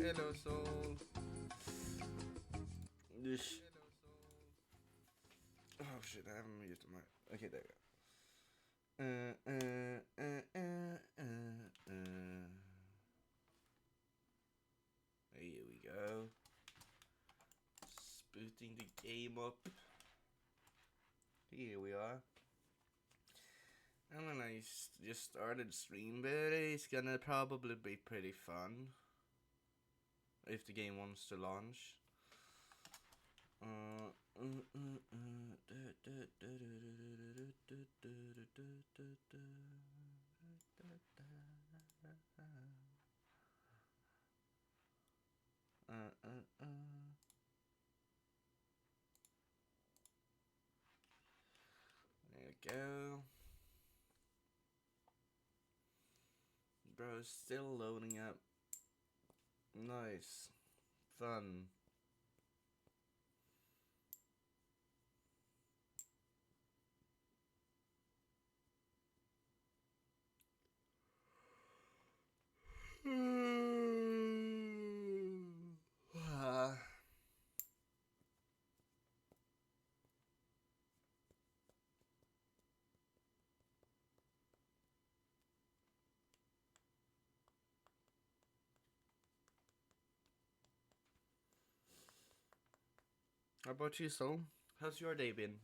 Hello, soul. Ish. Oh shit, I haven't muted my. Okay, there we go. Here we go. Booting the game up. Here we are. And then I just started stream, but it's gonna probably be pretty fun if the game wants to launch. There we go. Bro, still loading up. Nice. Fun. How about you, Soul? How's your day been?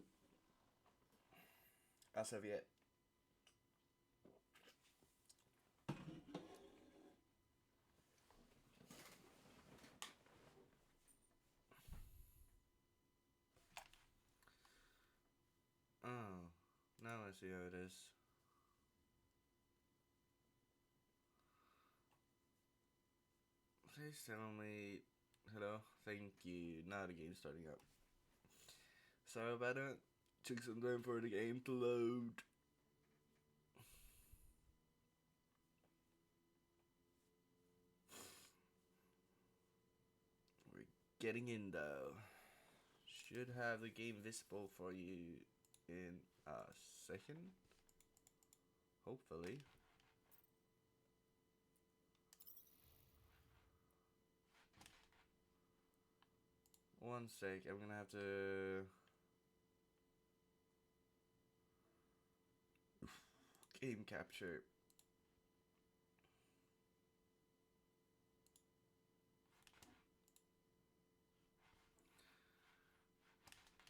As of yet. Oh, now I see how it is. Please tell me hello. Thank you. Now the game's starting up. Sorry about it. Took some time for the game to load. We're getting in though. Should have the game visible for you in a second. Hopefully. One sec, I'm gonna have to game capture.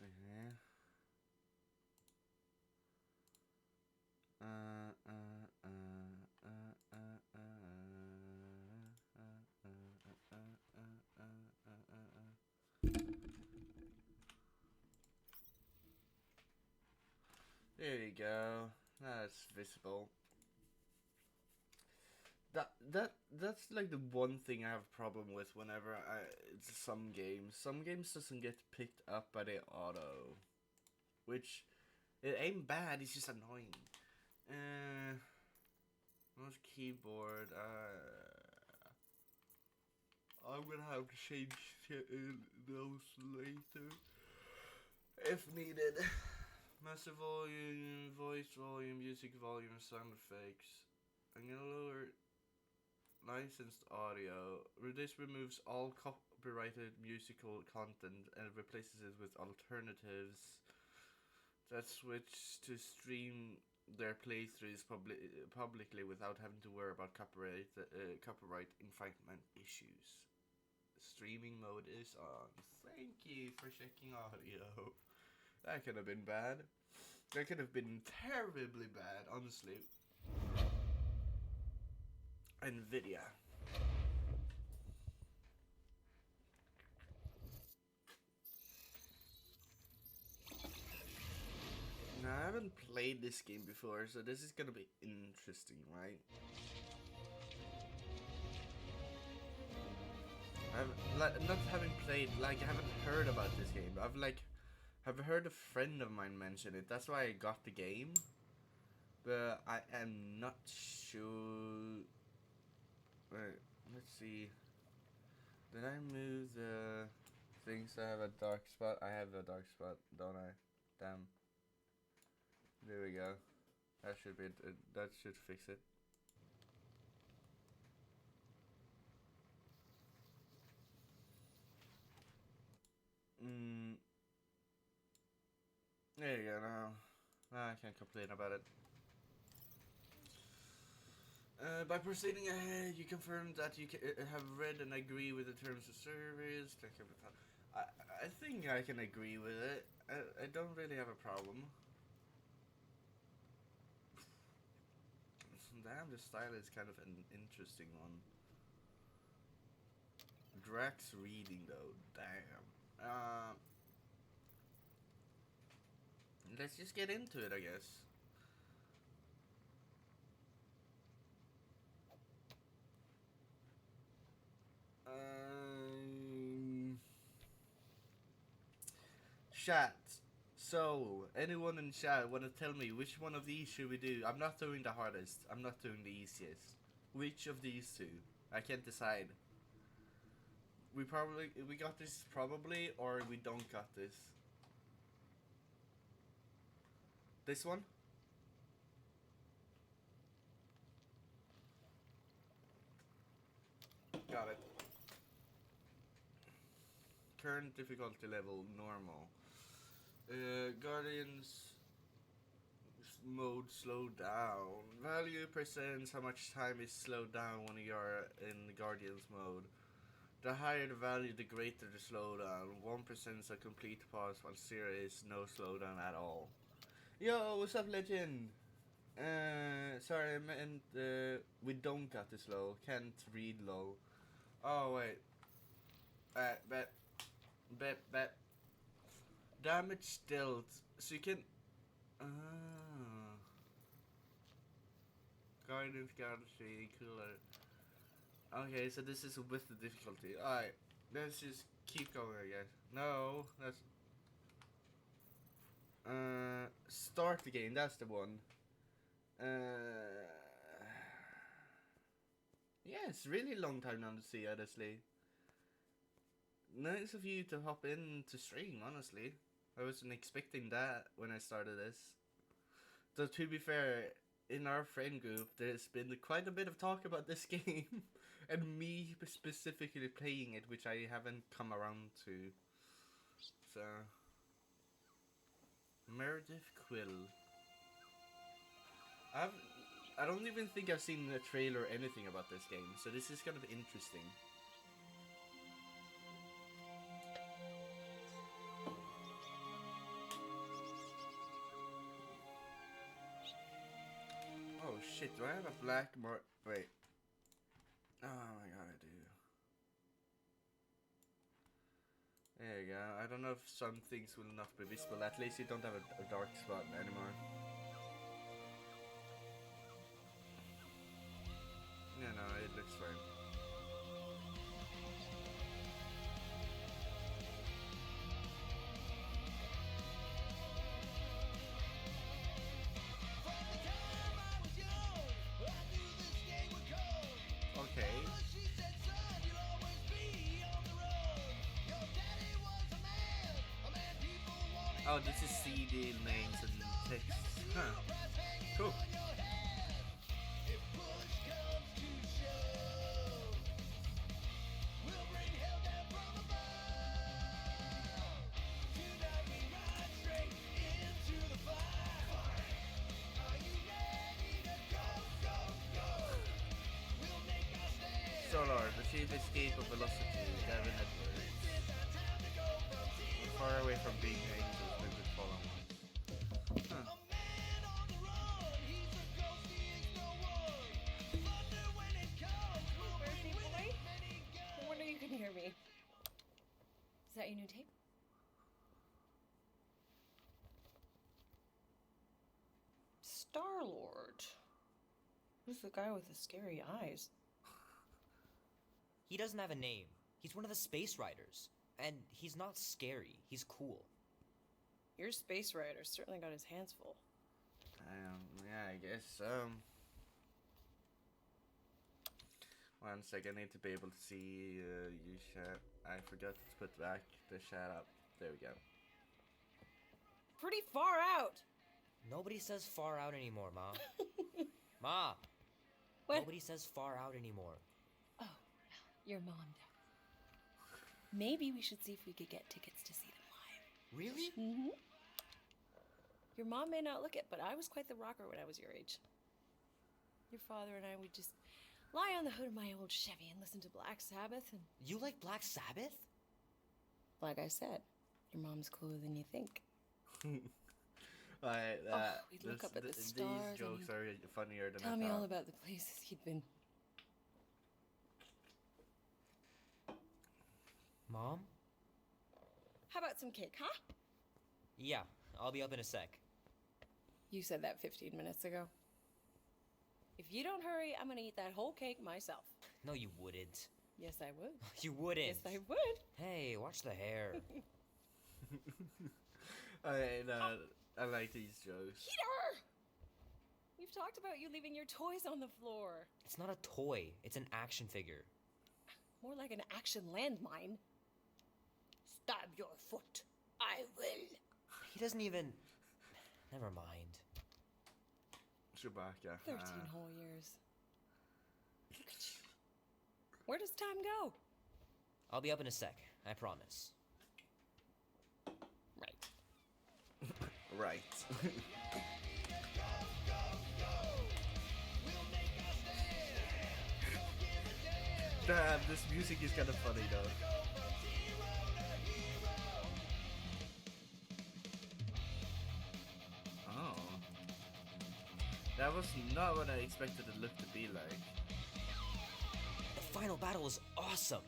Yeah. There you go. That's visible. That's like the one thing I have a problem with whenever it's some games. Some games doesn't get picked up by the auto, which it ain't bad. It's just annoying. Mouse keyboard. I'm gonna have to change those later if needed. Massive volume, voice volume, music volume, sound effects. I'm gonna lower licensed audio. This removes all copyrighted musical content and replaces it with alternatives that switch to stream their playthroughs publicly without having to worry about copyright infringement issues. Streaming mode is on. Thank you for checking audio. That could have been bad. That could have been terribly bad, honestly. Nvidia. Now, I haven't played this game before, so this is gonna be interesting, right? Not having played, like, I haven't heard about this game. I've heard a friend of mine mention it. That's why I got the game. But I am not sure. Wait, let's see. Did I move the things that have a dark spot? I have a dark spot, don't I? Damn. There we go. That should be it. That should fix it. Mm, there you go. No, I can't complain about it. By proceeding ahead, you confirm that you have read and agree with the terms of service. I, I think I can agree with it. I don't really have a problem. Damn, the style is kind of an interesting one. Drax reading though, damn. Let's just get into it, I guess. Chat. So, anyone in chat want to tell me which one of these should we do? I'm not doing the hardest. I'm not doing the easiest. Which of these two? I can't decide. We got this probably, or we don't got this. This one? Got it. Current difficulty level, normal. Guardians mode slowed down. Value presents how much time is slowed down when you are in Guardians mode. The higher the value, the greater the slowdown. 1% is a complete pause, while 0 is no slowdown at all. Yo, what's up, legend? Sorry, I meant we don't got this low. Can't read low. Oh wait. Bet. Damage dealt. So you can. Guardians Galaxy cooler. Okay, so this is with the difficulty. Alright, let's just keep going, I guess. No, that's. Start the game, that's the one. Yeah, it's really long time now to see, honestly. Nice of you to hop in to stream, honestly. I wasn't expecting that when I started this. So to be fair, in our friend group, there's been quite a bit of talk about this game. And me specifically playing it, which I haven't come around to. So... Meredith Quill. I don't even think I've seen a trailer or anything about this game, so this is kind of interesting. Oh shit, do I have a black mark? Wait. Oh my god, I do. There you go. I don't know if some things will not be visible. At least you don't have a dark spot anymore. Yeah, no, it looks fine. Okay. Oh, this is CD names and text. Huh. Cool. Solar, achieve escape of velocity, Gavin Edwards. We're far away from being angels, we would fall on ones. Huh. I wonder you can hear me. Is that your new tape? Star-Lord. Who's the guy with the scary eyes? He doesn't have a name. He's one of the Space Riders. And he's not scary. He's cool. Your Space Rider certainly got his hands full. Yeah, I guess, One sec, I need to be able to see, you chat. I forgot to put back the chat up. There we go. Pretty far out! Nobody says far out anymore, Ma. Ma! What? Nobody says far out anymore. Oh, your mom Maybe we should see if we could get tickets to see them live. Really? Mm-hmm. Your mom may not look it, but I was quite the rocker when I was your age. Your father and I would just lie on the hood of my old Chevy and listen to Black Sabbath and... You like Black Sabbath? Like I said, your mom's cooler than you think. Alright, we'd look up at the stars these jokes are funnier than I Tell me all thought. about the places he'd been. Mom? How about some cake, huh? Yeah, I'll be up in a sec. You said that 15 minutes ago. If you don't hurry, I'm gonna eat that whole cake myself. No, you wouldn't. Yes, I would. You wouldn't. Yes, I would. Hey, watch the hair. Alright, I like these jokes. Peter! We've talked about you leaving your toys on the floor. It's not a toy, it's an action figure. More like an action landmine. Stab your foot. I will. He doesn't even... Never mind. Chewbacca. 13 whole years. Look at you. Where does time go? I'll be up in a sec, I promise. Right. Right. Damn, this music is kind of funny though. Oh. That was not what I expected the look to be like. The final battle was awesome.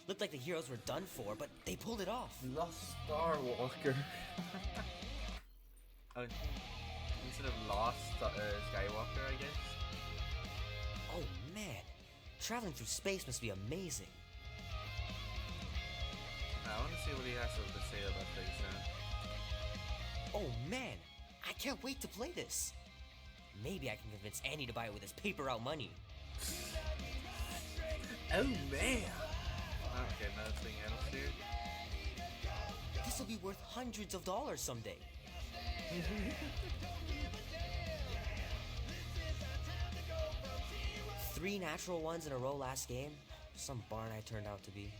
Looked like the heroes were done for, but they pulled it off. Lost Star Walker. Oh, instead of Lost Skywalker, I guess. Oh man, traveling through space must be amazing. I want to see what he has to say about things now. Oh man, I can't wait to play this. Maybe I can convince Annie to buy it with his paper out money. Oh man! Okay, nothing else here. This will be worth hundreds of dollars someday. 3 natural ones in a row last game. Some barn I turned out to be.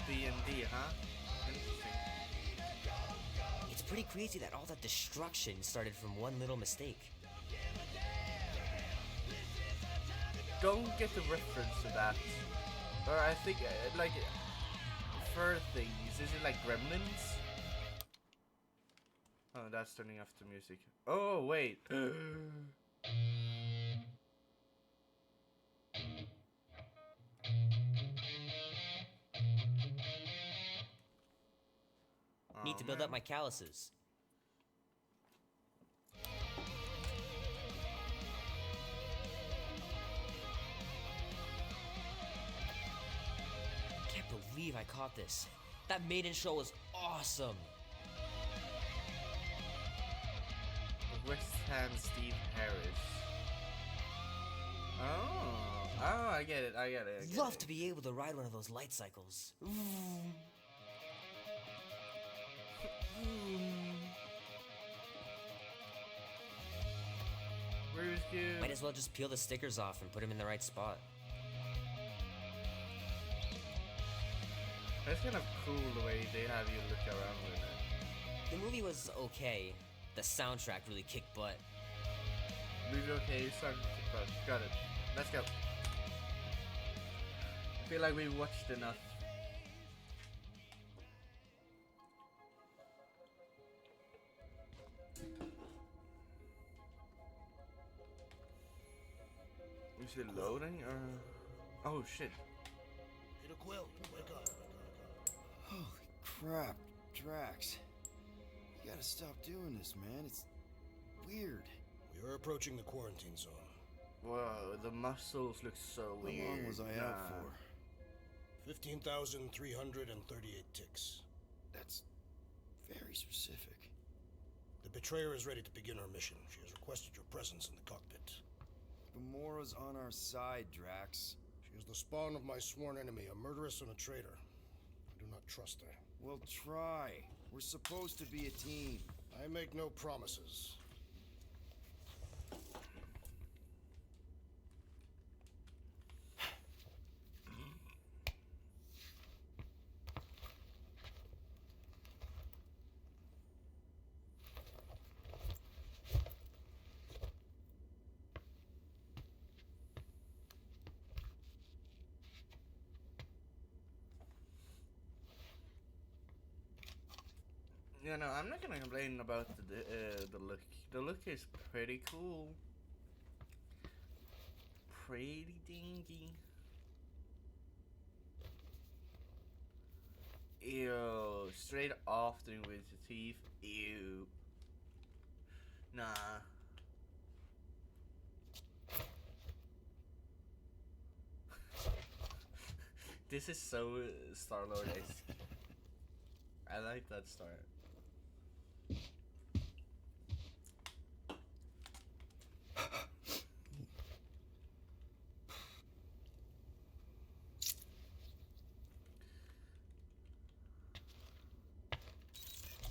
D&D, huh? Interesting. It's pretty crazy that all that destruction started from one little mistake. Don't get the reference to that. Or I think, like, fur things. Is it like Gremlins? Oh, that's turning off the music. Oh, wait. Need to build up my calluses. Can't believe I caught this. That maiden show was awesome. West Ham Steve Harris. Oh, I get it. Love to be able to ride one of those light cycles. Where's you? Might as well just peel the stickers off and put them in the right spot. That's kind of cool the way they have you look around with it. The movie was okay. The soundtrack really kicked butt. Movie okay, song got it. Let's go. I feel like we watched enough. Is it loading or? Oh shit! Peter Quill, wake up. Holy crap, Drax. You gotta stop doing this, man. It's weird. We are approaching the quarantine zone. Whoa, the muscles look so weird. How long was I out for? 15,338 ticks. That's very specific. The betrayer is ready to begin her mission. She has requested your presence in the cockpit. Gamora's on our side, Drax. She is the spawn of my sworn enemy, a murderess and a traitor. I do not trust her. Well, try. We're supposed to be a team. I make no promises. You know, I'm not gonna complain about the look. The look is pretty cool. Pretty dingy. Ew, straight off the with the teeth. Ew. Nah. This is so Star-Lord-esque. I like that start.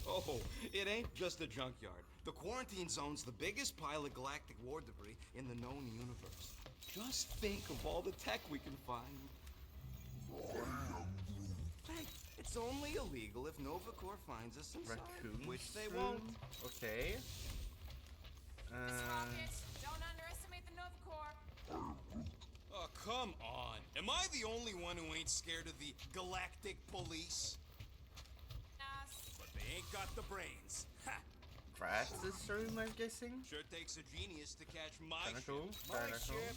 Oh, it ain't just a junkyard. The quarantine zone's the biggest pile of galactic war debris in the known universe. Just think of all the tech we can find. Hey, it's only illegal if Nova Corps finds us inside, Raccoons? which they won't. Okay. Miss Rocket, don't underestimate the Nova Corps. Oh, come on. Am I the only one who ain't scared of the galactic police? Yes. But they ain't got the brains. Ha! Practice room, I'm guessing. Sure takes a genius to catch my Kinda ship. cool. My Kinda cool. ship.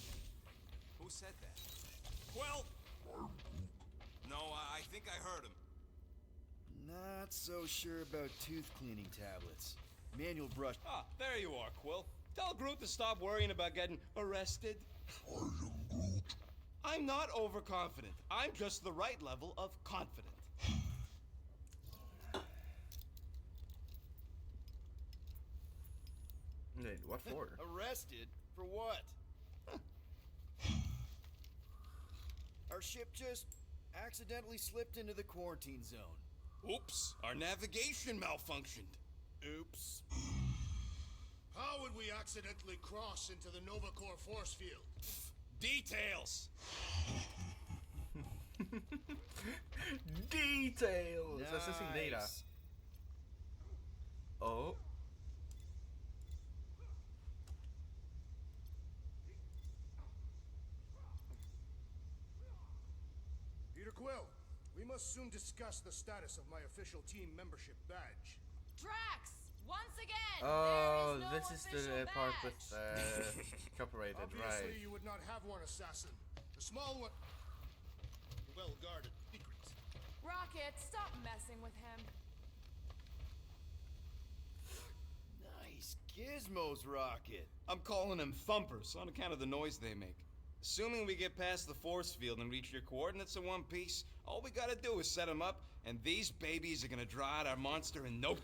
Who said that? Well, no, I think I heard him. Not so sure about tooth cleaning tablets. Manual brush. Ah, there you are, Quill. Tell Groot to stop worrying about getting arrested. I'm not overconfident. I'm just the right level of confident. Wait, what for? Arrested? For what? Our ship just accidentally slipped into the quarantine zone. Oops, our navigation malfunctioned. Oops. How would we accidentally cross into the Nova Corps force field? Details. Details! Assessing data. Nice. Oh. Peter Quill, we must soon discuss the status of my official team membership badge. Drax, once again. Oh, there is no this is the official part with badge. copyrighted, Obviously, right? you would not have one, assassin. The small one, well-guarded secret. Rocket, stop messing with him. Nice gizmos, Rocket. I'm calling them thumpers on account of the noise they make. Assuming we get past the force field and reach your coordinates in one piece, all we gotta do is set them up, and these babies are gonna draw out our monster in no time.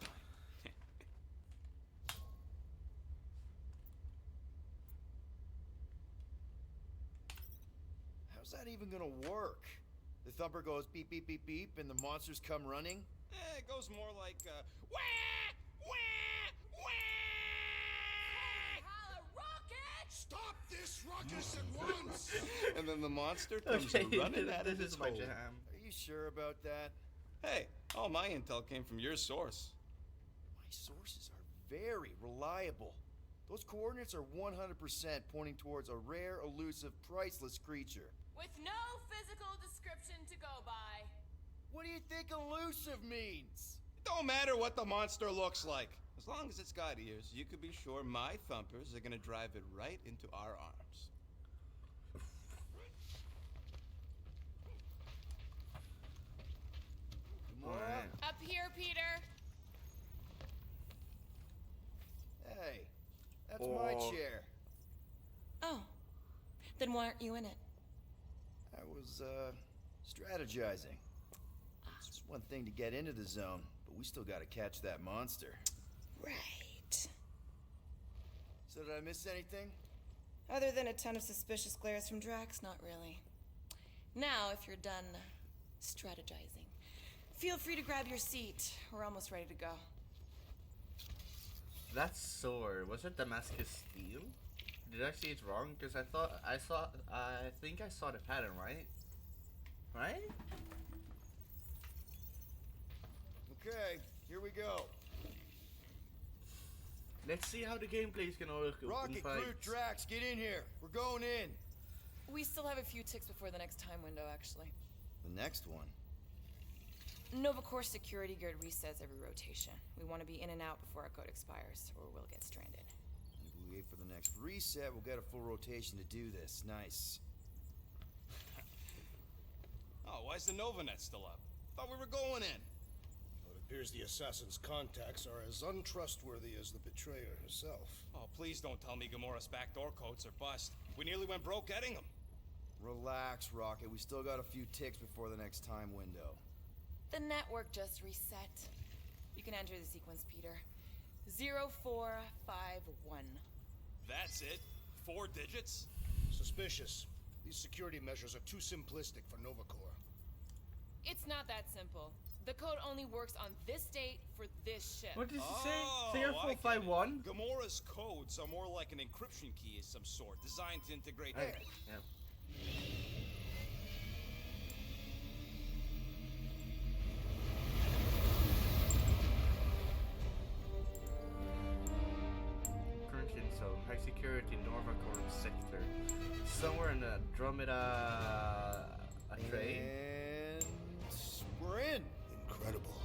How's that even gonna work? The thumper goes beep, beep, beep, beep, and the monsters come running? It goes more like, wah! Wah! Wah! Holla, Rocket! Stop this ruckus at once! And then the monster comes Okay, running out of this his is my hole. jam. Are you sure about that? Hey, all my intel came from your source. My sources are very reliable. Those coordinates are 100% pointing towards a rare, elusive, priceless creature. With no physical description to go by. What do you think elusive means? It don't matter what the monster looks like. As long as it's got ears, you can be sure my thumpers are gonna drive it right into our arms. Alright. Up here, Peter. Hey, that's my Oh. chair. Oh. Then why aren't you in it? I was, strategizing. It's one thing to get into the zone, but we still gotta catch that monster. Right. So did I miss anything? Other than a ton of suspicious glares from Drax, not really. Now, if you're done strategizing, feel free to grab your seat. We're almost ready to go. That sword, was it Damascus steel? Did I see it wrong? Because I think I saw the pattern, right? Right? Okay, here we go. Let's see how the gameplay is gonna look. Rocket, Groot, Drax, get in here. We're going in. We still have a few ticks before the next time window, actually. The next one? Novacore security guard resets every rotation. We want to be in and out before our code expires, or we'll get stranded. If we wait for the next reset, we'll get a full rotation to do this. Nice. Oh, why's the Novanet still up? Thought we were going in. Well, it appears the assassin's contacts are as untrustworthy as the betrayer herself. Oh, please don't tell me Gamora's backdoor codes are bust. We nearly went broke getting them. Relax, Rocket. We still got a few ticks before the next time window. The network just reset. You can enter the sequence, Peter. 0451. That's it? 4 digits? Suspicious. These security measures are too simplistic for Novacore. It's not that simple. The code only works on this date for this ship. What did you Oh, say? I get it. 0451? Gamora's codes are more like an encryption key of some sort, designed to integrate. Okay, yeah. Currently in zone, high security Novacore sector. Somewhere in the Andromeda train. And we're in. Incredible.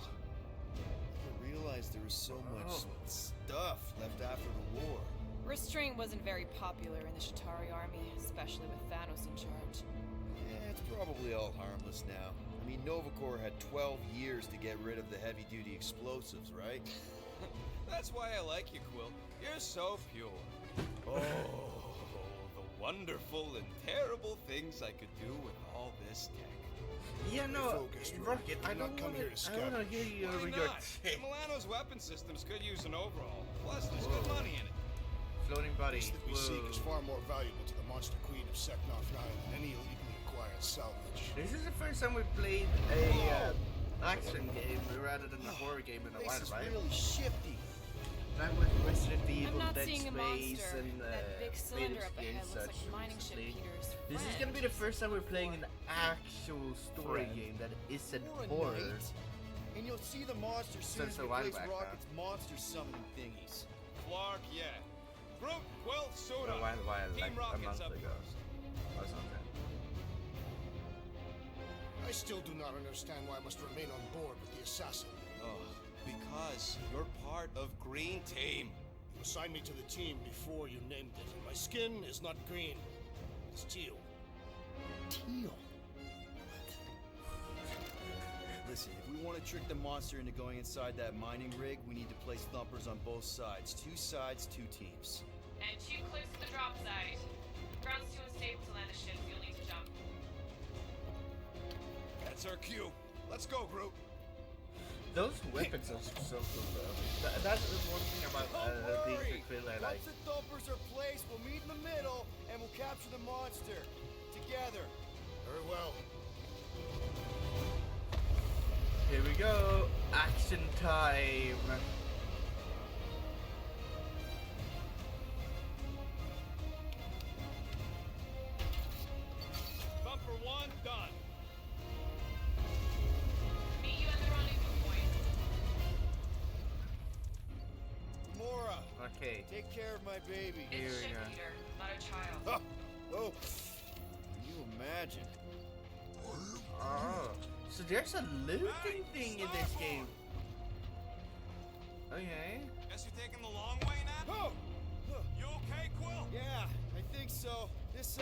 I didn't realize there was so much stuff left after the war. Restraint wasn't very popular in the Shatari army, especially with Thanos in charge. Yeah, it's probably all harmless now. I mean, Novacore had 12 years to get rid of the heavy-duty explosives, right? That's why I like you, Quill. You're so pure. Oh, the wonderful and terrible things I could do with all this tech. Yeah, no, Focused, Rocket, I I'm don't not come wanna, here to I don't wanna scavenge. hear you Why over your not? tech. Milano's weapon systems could use an overhaul. Plus, there's good money in it. Floating body. This that we seek is far more valuable to the monster queen of Seknarf 9 than any illegally acquired salvage. This is the first time we played a action game rather than a horror game in a while, This is right? really shifty. That was Resident Evil, I'm not Dead seeing a Space, monster. and That big cylinder up ahead looks like a mining ship recently. Peter's This is friend. gonna be the first time we're playing an actual story Friend. game that isn't Or a horror. knight. And you'll see the monster soon Since as a we while place back, Rocket's monster summoning thingies. Clark, yeah. Groot, Quill, suit A up. while, Team like a Rocket's month up ago. first. Or something. I still do not understand why I must remain on board with the assassin. Oh, because you're part of Green Team. You assigned me to the team before you named it, and my skin is not green. It's teal. Teal. Listen, if we want to trick the monster into going inside that mining rig, we need to place thumpers on both sides. 2 sides, 2 teams. And 2 clips at the drop site. Ground's too unstable to land the ship. You'll need to jump. That's our cue. Let's go, Groot. Those weapons are so cool though. That's the one thing about Don't the worry! Quill I like. Once the thumpers are placed, we'll meet in the middle, and we'll capture the monster. Together. Very well. Here we go. Action time. Bumper 1, done. Meet you at the rendezvous point. Mora, Okay. take care of my baby. Here It's we ship go. Peter, not a child. Oh, can you imagine? Oh, so there's a looting thing in this game. Okay. Guess you're taking the long way now? Oh! You okay, Quill? Yeah, I think so. This,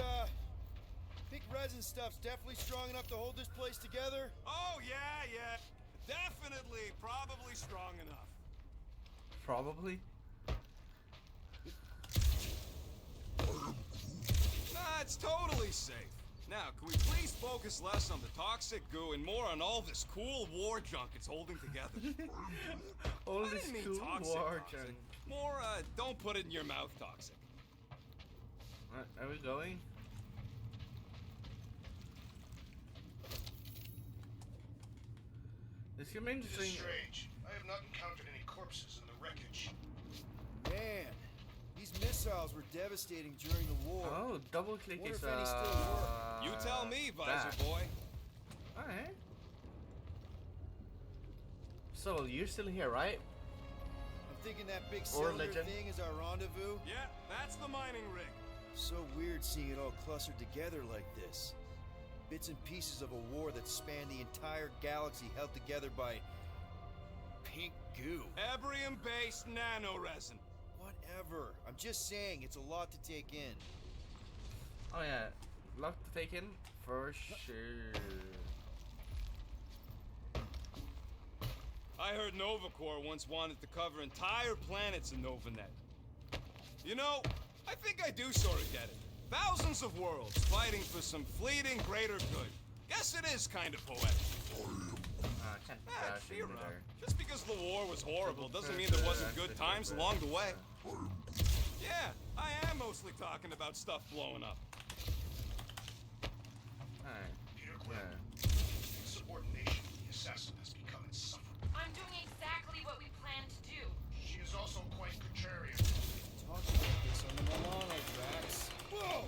pink resin stuff's definitely strong enough to hold this place together. Oh, yeah. Definitely, probably strong enough. Probably. Nah, it's totally safe. Now, can we please focus less on the toxic goo and more on all this cool war junk it's holding together? All I this didn't mean cool toxic, war toxic. junk. More, don't put it in your mouth, toxic. Are we going? This could be It is interesting. strange. I have not encountered any corpses in the wreckage. Man, these missiles were devastating during the war. Oh, double click Wonder is if any still work. You tell me, Visor that. Boy. Alright. So, you're still here, right? I'm thinking that big Or cylinder legend. thing is our rendezvous. Yeah, that's the mining rig. So weird seeing it all clustered together like this. Bits and pieces of a war that spanned the entire galaxy held together by pink goo. Ebrium-based nanoresin. Whatever. I'm just saying, it's a lot to take in. Oh yeah, lot to take in for sure. I heard NovaCorps once wanted to cover entire planets in NovaNet. You know, I think I do sort of get it. Thousands of worlds fighting for some fleeting greater good. Guess it is kind of poetic. Can't Ah, dash cheer into up. there. Just because the war was horrible doesn't mean there wasn't good times along the way. Yeah, I am mostly talking about stuff blowing up. Alright. Peter Quill, Yeah. insubordination to the assassin has become insufferable. I'm doing exactly what we planned to do. She is also quite contrarian. Talk about this on the Milano, Drax. Whoa!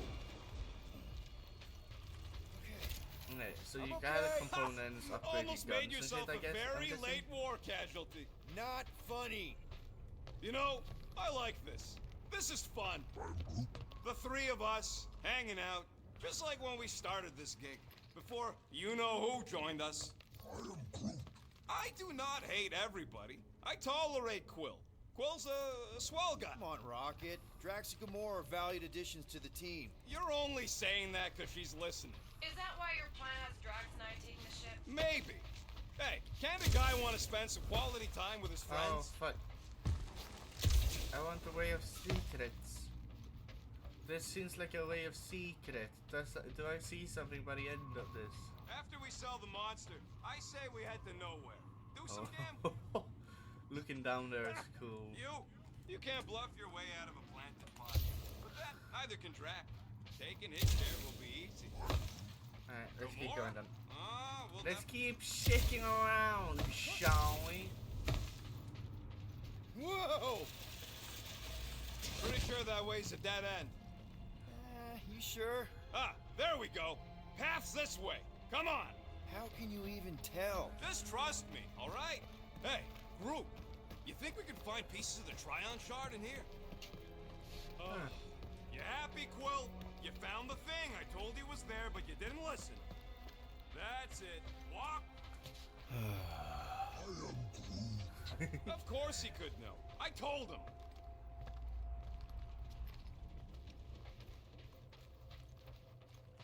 Okay, so you I'm got okay. components, upgrade Almost your guns made and yourself shit, I a guess, I'm very guessing? late war casualty. Not funny. You know, I like this. This is fun. The three of us, hanging out, just like when we started this gig, before you-know-who joined us. I do not hate everybody. I tolerate Quill. Quill's a swell guy. Come on, Rocket. Drax and Gamora are valued additions to the team. You're only saying that because she's listening. Is that why your plan has Drax and I taking the ship? Maybe. Hey, can't a guy want to spend some quality time with his Oh, friends? fuck. I want a way of secrets. This seems like a way of secret. Do I see something by the end of this? After we sell the monster, I say we head to nowhere. Do some gambling. Oh. Looking down there is cool. You can't bluff your way out of a planted pot. But that neither can Drac. Taking his share will be easy. Alright, let's keep Gamora? going then. We'll Let's keep shaking around, shall we? Whoa! Pretty sure that way's a dead end. You sure? Ah, there we go. Path's this way. Come on. How can you even tell? Just trust me, all right? Hey, group. You think we could find pieces of the Tryon shard in here? You happy, Quill? You found the thing. I told you was there, but you didn't listen. That's it. Walk. Of course he could know. I told him.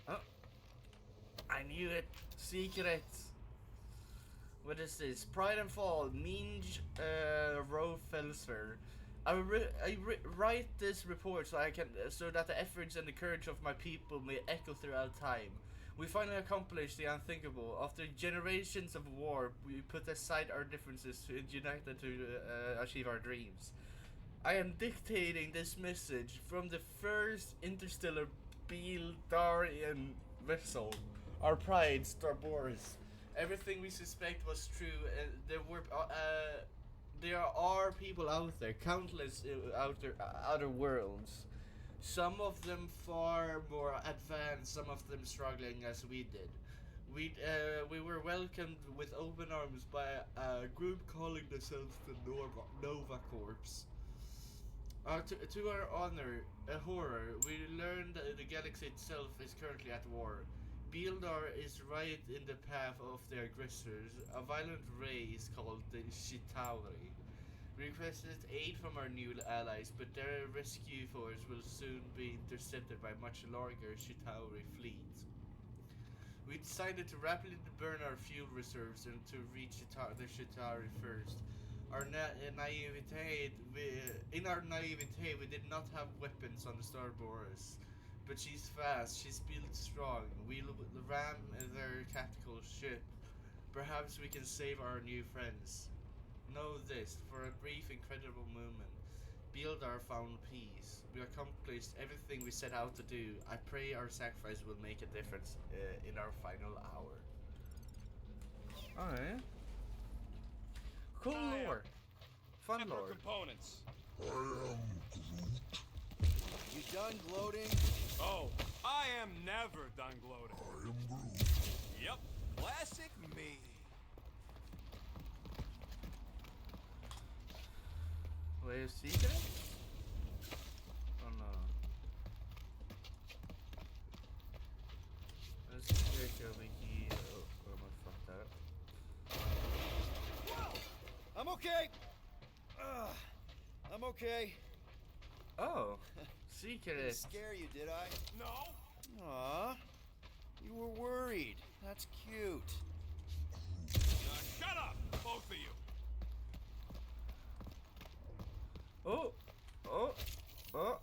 Oh. I knew it. Secrets. What is this? Pride and Fall. Minj Rofelser. I write this report so that the efforts and the courage of my people may echo throughout time. We finally accomplished the unthinkable. After generations of war, we put aside our differences to unite to achieve our dreams. I am dictating this message from the first interstellar Bildarian vessel, our pride, Starboris. Everything we suspect was true. There are people out there, countless other worlds. Some of them far more advanced, some of them struggling as we did. We were welcomed with open arms by a group calling themselves the Nova Corps. To our honor, a horror, we learned that the galaxy itself is currently at war. Bildar is right in the path of their aggressors, a violent race called the Chitauri. We requested aid from our new allies, but their rescue force will soon be intercepted by a much larger Chitauri fleet. We decided to rapidly burn our fuel reserves and to reach the Chitauri first. In our naivete, we did not have weapons on the Starboris. But she's fast, she's built strong. We'll ram their tactical ship. Perhaps we can save our new friends. Know this, for a brief, incredible moment, Bildar found peace. We accomplished everything we set out to do. I pray our sacrifice will make a difference in our final hour. Alright. Cool lore. Fun Pepper lore. components. You done gloating? Oh, I am never done gloating. Yep, classic me. Way of secret? Oh no. Let's check I'm okay. Oh, Didn't secret. scare you, did I? No? Aw. You were worried. That's cute. Shut up, both of you. Oh, oh, oh.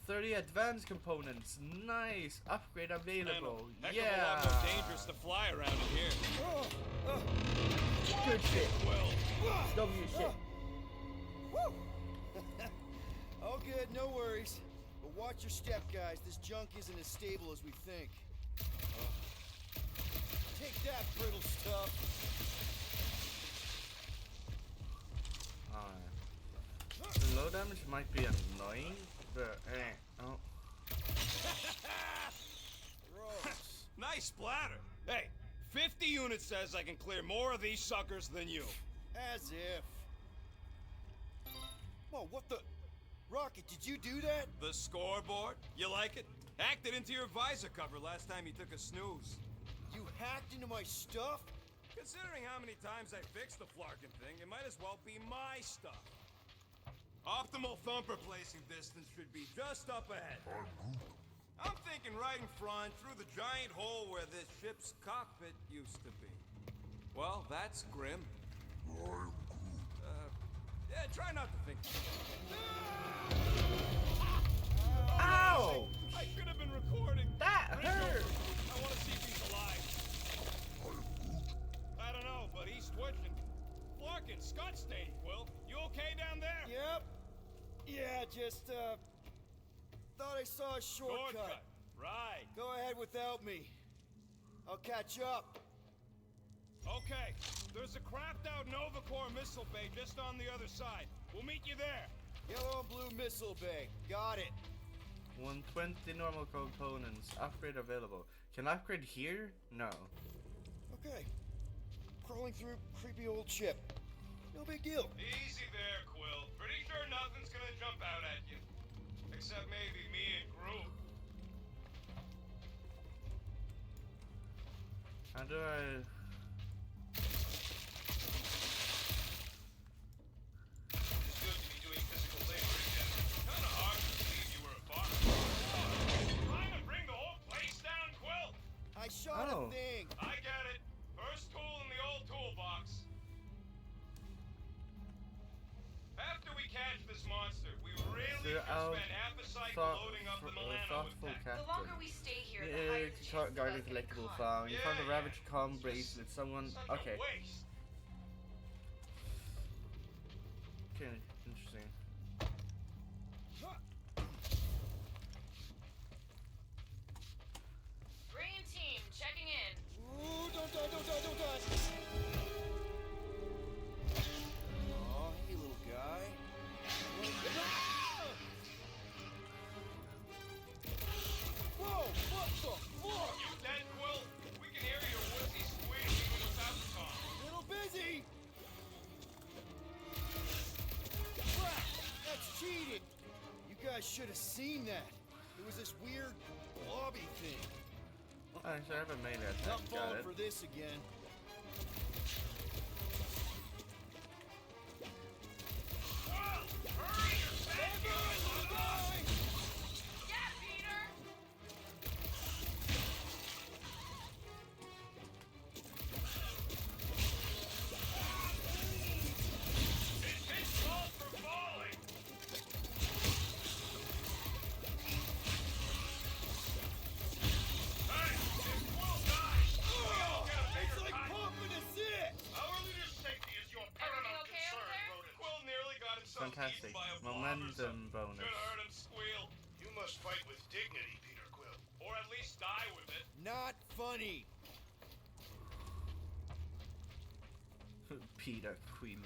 30 advanced components. Nice. Upgrade available. Heck Yeah. of a lot more dangerous to fly around in here. Good shit. Well, W shit. Woo! All good, no worries. But watch your step, guys. This junk isn't as stable as we think. Take that, brittle stuff. Alright. The low damage might be annoying, but oh. Gross. nice splatter. Hey, 50 units says I can clear more of these suckers than you. As if. Whoa, what the? Rocket, did you do that? The scoreboard? You like it? Hacked it into your visor cover last time you took a snooze. You hacked into my stuff? Considering how many times I fixed the flarkin' thing, it might as well be my stuff. Optimal thumper placing distance should be just up ahead. I'm thinking right in front, through the giant hole where this ship's cockpit used to be. Well, that's grim. Yeah, try not to think. Ow! I should have been recording. That Ringo, hurt! I want to see if he's alive. I don't know, but he's twitching. Flarkin, Scott stayed, Quill. You okay down there? Yep. Yeah, just, thought I saw a shortcut. Shortcut. Right. Go ahead without me. I'll catch up. Okay. There's a crapped out Nova Corps missile bay just on the other side. We'll meet you there. Yellow and blue missile bay. Got it. 120 normal components. Upgrade available. Can I upgrade here? No. Okay. Crawling through creepy old ship. No big deal. Easy there, Quill. Pretty sure nothing's gonna jump out at you. Except maybe me and Groove. How do I... It's good to be doing physical labor again. Kinda hard to believe you were a farmer. Trying to bring the whole place down, Quill? I shot Oh. a thing. I get it. First tool in the old toolbox. After we catch this monster, we really They're should out. spend half a cycle loading up the Milano Thoughtful with tech. The longer captain. we stay here, the Yeah, higher the chance that guarded I'll get collectible caught. found. You found a Yeah, Ravage com It's bracelet. Someone. Such Okay. a waste. Okay. Interesting. Green team, checking in. Ooh, don't die, don't die, don't die. Oh, hey, little guy. Whoa, what the fuck? You dead, Quill? We can hear your woodsy squeak even without the song. Little busy. Crap, that's cheating. You guys should have seen that. It was this weird blobby thing. Actually, I haven't made that. Not Got falling it. for this again. Quill, hurry! You're back here! Yeah, Peter! It's his fault for falling! Hey, if Quill dies, we all get a It's bigger like cut. pumping a zit. Our leader's safety is your paramount okay over concern, there? Rodent. Quill nearly got himself Fantastic. eaten by a blob or Momentum something. bonus. Should heard him squeal. You must fight with dignity, Peter Quill. Or at least die with it. Not funny. Peter Quill.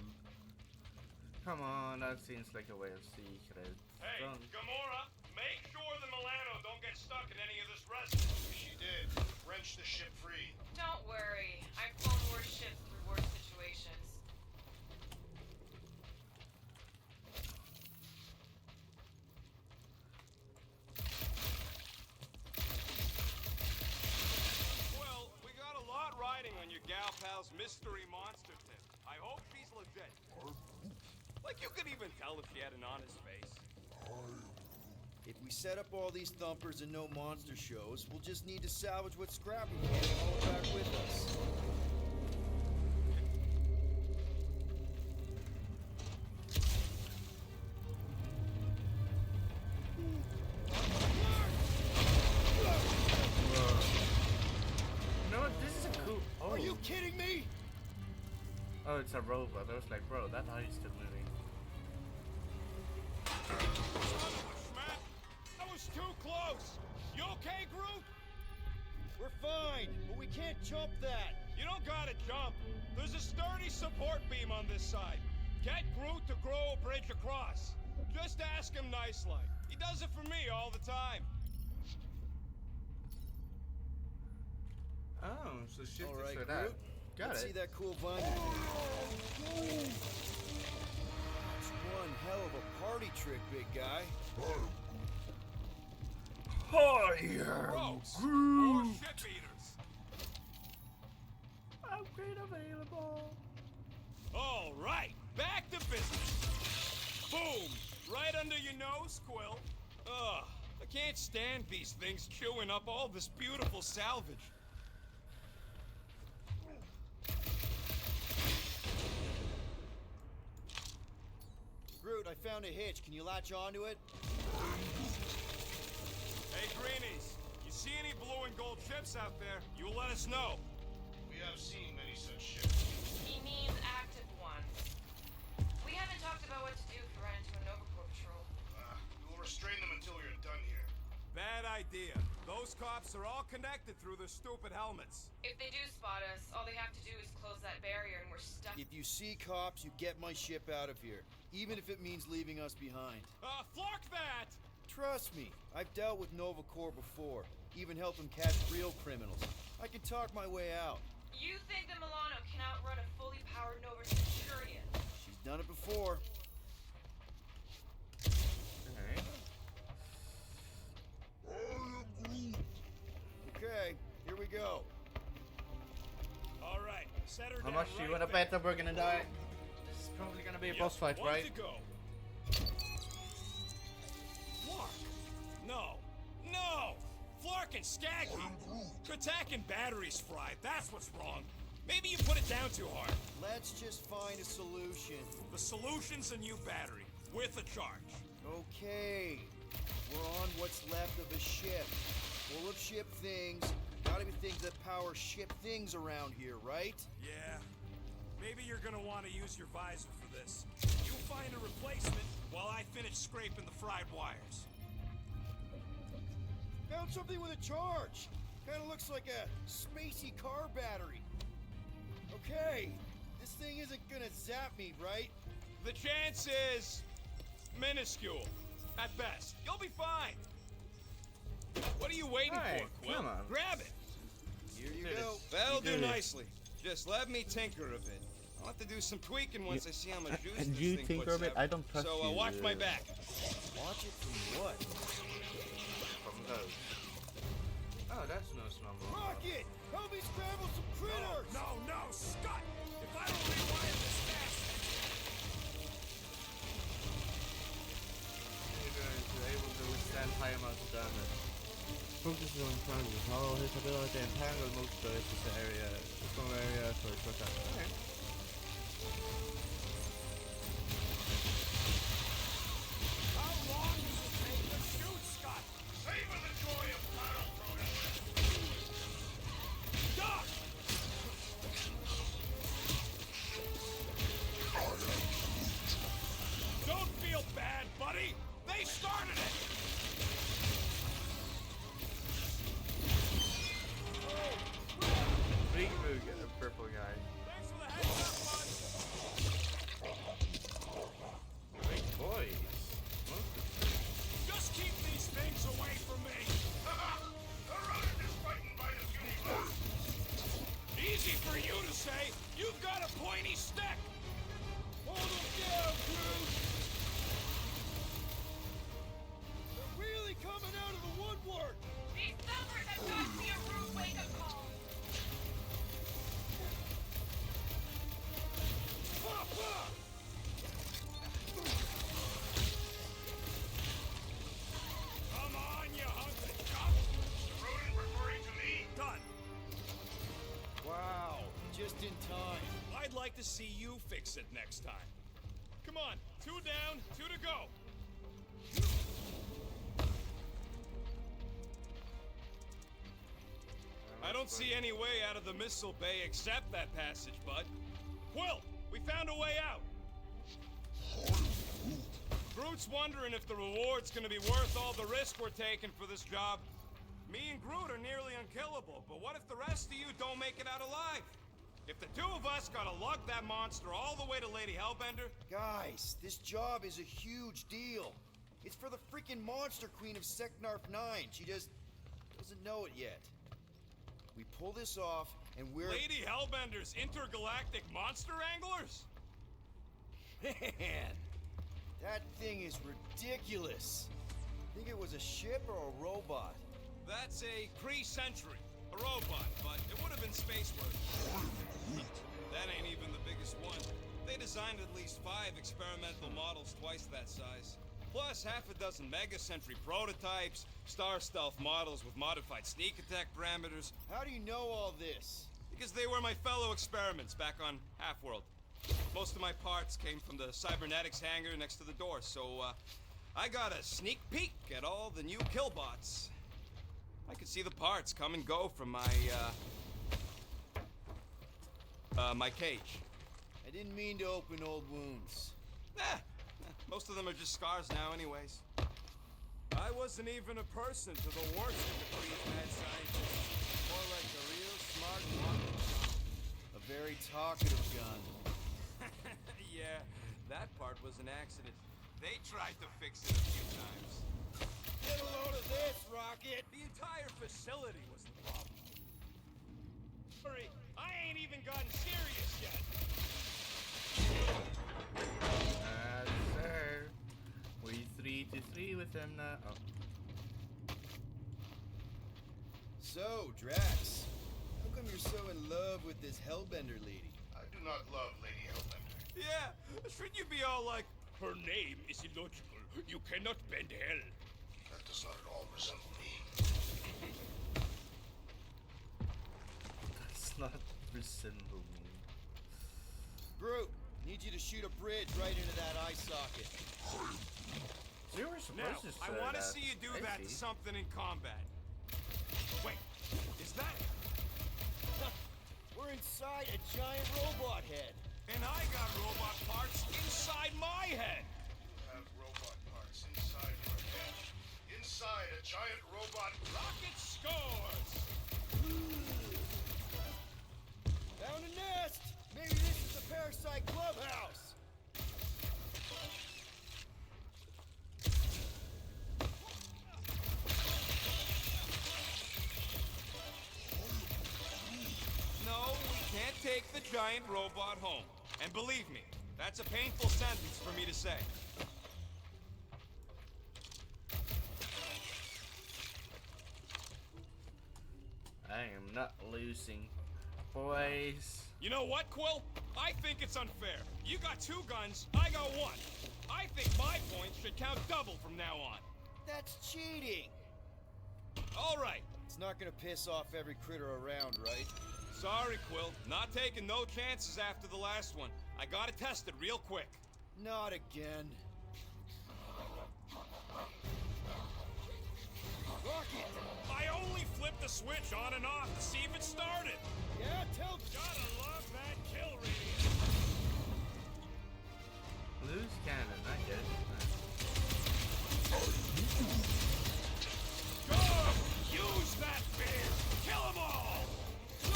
Come on, that seems like a way of secret. Hey, Don't- Gamora, make sure the Milano don't get stuck in any of this resin. She did. Wrench the ship free. Don't worry. I've flown worse ships through worse situations. Well, we got a lot riding on your gal pal's mystery monster tip. I hope she's legit. Like you could even tell if she had an honest face. If we set up all these thumpers and no monster shows, we'll just need to salvage what scrap we can and haul it back with us. No, this is a cool. Oh. Are you kidding me? Oh, it's a robot. I was like, bro, that eye is still moving. That was too close. You okay, Groot? We're fine, but we can't jump that. You don't gotta jump. There's a sturdy support beam on this side. Get Groot to grow a bridge across. Just ask him nice-like. He does it for me all the time. Oh, so shift All is right, for Groot. that. Got Let's it. see that cool vine. It's one hell of a party trick, big guy. Fire! Gross. More ship eaters. Upgrade available. All right, back to business. Boom! Right under your nose, Quill. Ugh, I can't stand these things chewing up all this beautiful salvage. Groot, I found a hitch. Can you latch onto it? Hey, Greenies, you see any blue and gold ships out there? You let us know. We have seen many such ships. He means active ones. We haven't talked about what to do if we run into a Nova Corps patrol. We will restrain them until we are done here. Bad idea. Those cops are all connected through their stupid helmets. If they do spot us, all they have to do is close that barrier and we're stuck. If you see cops, you get my ship out of here, even if it means leaving us behind. Flark that! Trust me, I've dealt with Nova Corps before, even helped them catch real criminals. I can talk my way out. You think that Milano can outrun a fully powered Nova Centurion? She's done it before. Okay. Okay, here we go. All right, set her How down much do you right want to there. bet that we're gonna die? This is probably gonna be a boss fight, One right? to go. Flark! No! No! Flark and Skaggy! Attack and batteries fried, that's what's wrong. Maybe you put it down too hard. Let's just find a solution. The solution's a new battery, with a charge. Okay, we're on what's left of a ship. Full of ship things. Gotta be things that power ship things around here, right? Yeah. Maybe you're gonna want to use your visor for this. You find a replacement while I finish scraping the fried wires. Found something with a charge. Kinda looks like a spacey car battery. Okay, this thing isn't gonna zap me, right? The chance is minuscule, at best. You'll be fine. What are you waiting Hey, for, Quill? come on. Grab it. Here you Dude, go. That'll You do did it. nicely. Just let me tinker a bit. I'll have to do some tweaking once I see how much juice And this you thing tinker puts a bit? out. I don't trust So you, watch my back. Watch it from what? From those. Oh, that's no snowball. Rocket! Help me scramble some critters! No, Scott! If I don't rewire this fast... You're able to withstand high amounts of damage. Focuses on charges. How his ability to entangle most birds is the area, from area for a short time. Okay. How long does it take to shoot, Scott? Savor the joy of battle, Brutus! Doc! Don't feel bad, buddy! They started it! Big purple guy. Thanks for the heads up, bud! like to see you fix it next time. Come on, 2 down, 2 to go. I don't see any way out of the missile bay except that passage, bud. Quill, we found a way out. Groot's wondering if the reward's gonna be worth all the risk we're taking for this job. Me and Groot are nearly unkillable, but what if the rest of you don't make it out alive? If the 2 of us gotta lug that monster all the way to Lady Hellbender... Guys, this job is a huge deal. It's for the freaking Monster Queen of Seknarf 9. She just doesn't know it yet. We pull this off, and we're... Lady Hellbender's intergalactic monster anglers? Man, that thing is ridiculous. Think it was a ship or a robot? That's a Kree-Sentry. A robot, but it would have been space-worthy. That ain't even the biggest one. They designed at least 5 experimental models twice that size. Plus half a dozen Mega Sentry prototypes, Star Stealth models with modified sneak attack parameters. How do you know all this? Because they were my fellow experiments back on Half-World. Most of my parts came from the cybernetics hangar next to the door, so I got a sneak peek at all the new killbots. I could see the parts come and go from my cage. I didn't mean to open old wounds. Most of them are just scars now anyways. I wasn't even a person to the worst of the Kree's mad scientists. More like a real smart one. A very talkative gun. Yeah, that part was an accident. They tried to fix it a few times. Get a load of this, Rocket! The entire facility was the problem. Hurry, I ain't even gotten serious yet. Sir. We 3 to 3 with them now. Oh. So, Drax, how come you're so in love with this Hellbender lady? I do not love Lady Hellbender. Yeah, shouldn't you be all like, her name is illogical. You cannot bend hell. That does not at all resemble me. That's not resemble me. Groot, need you to shoot a bridge right into that eye socket. We were Now, supposed to I say want to that. see you do I that to see. something in combat. Wait, is that... We're inside a giant robot head. And I got robot parts inside my head. You have robot parts inside your head. Inside a giant robot... Rocket scores! Found a nest! Maybe this is the Parasite Clubhouse! No, we can't take the giant robot home. And believe me, that's a painful sentence for me to say. I am not losing, boys. You know what, Quill? I think it's unfair. You got 2 guns, I got 1. I think my points should count double from now on. That's cheating! All right. It's not gonna piss off every critter around, right? Sorry, Quill. Not taking no chances after the last one. I gotta test it real quick. Not again. Rocket! I only flipped the switch on and off to see if it started. Yeah, tell... Gotta love that kill radius. Blue's cannon, I get it. Good! Use that bear! Kill them all! I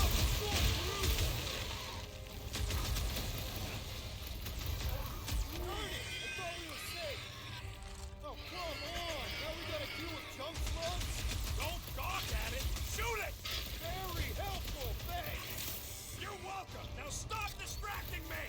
thought we were safe! Oh, come on! Now we gotta deal with junk slugs? Don't gawk at it! Shoot it! Very helpful, thanks! You're welcome! Now stop distracting me!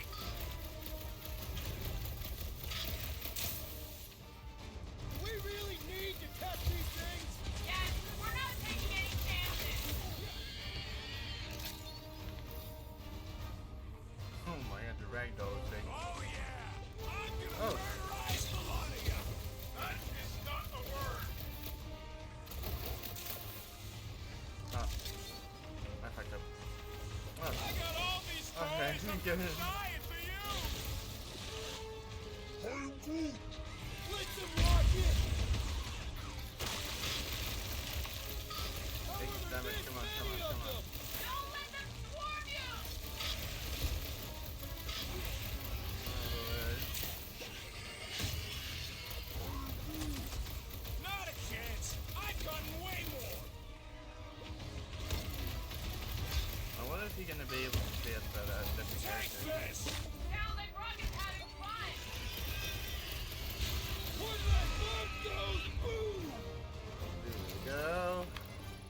good. Dying for you! I am Groot! Blitz him, Rocket! Take the damage. Come on, come on, come on. Don't let them swarm you! Not a chance! I've gotten way more! I wonder if you're gonna be able to play it for that different Take character. this! Sounds like Rocket's having fun! Where did that bomb go? Boom! There we go.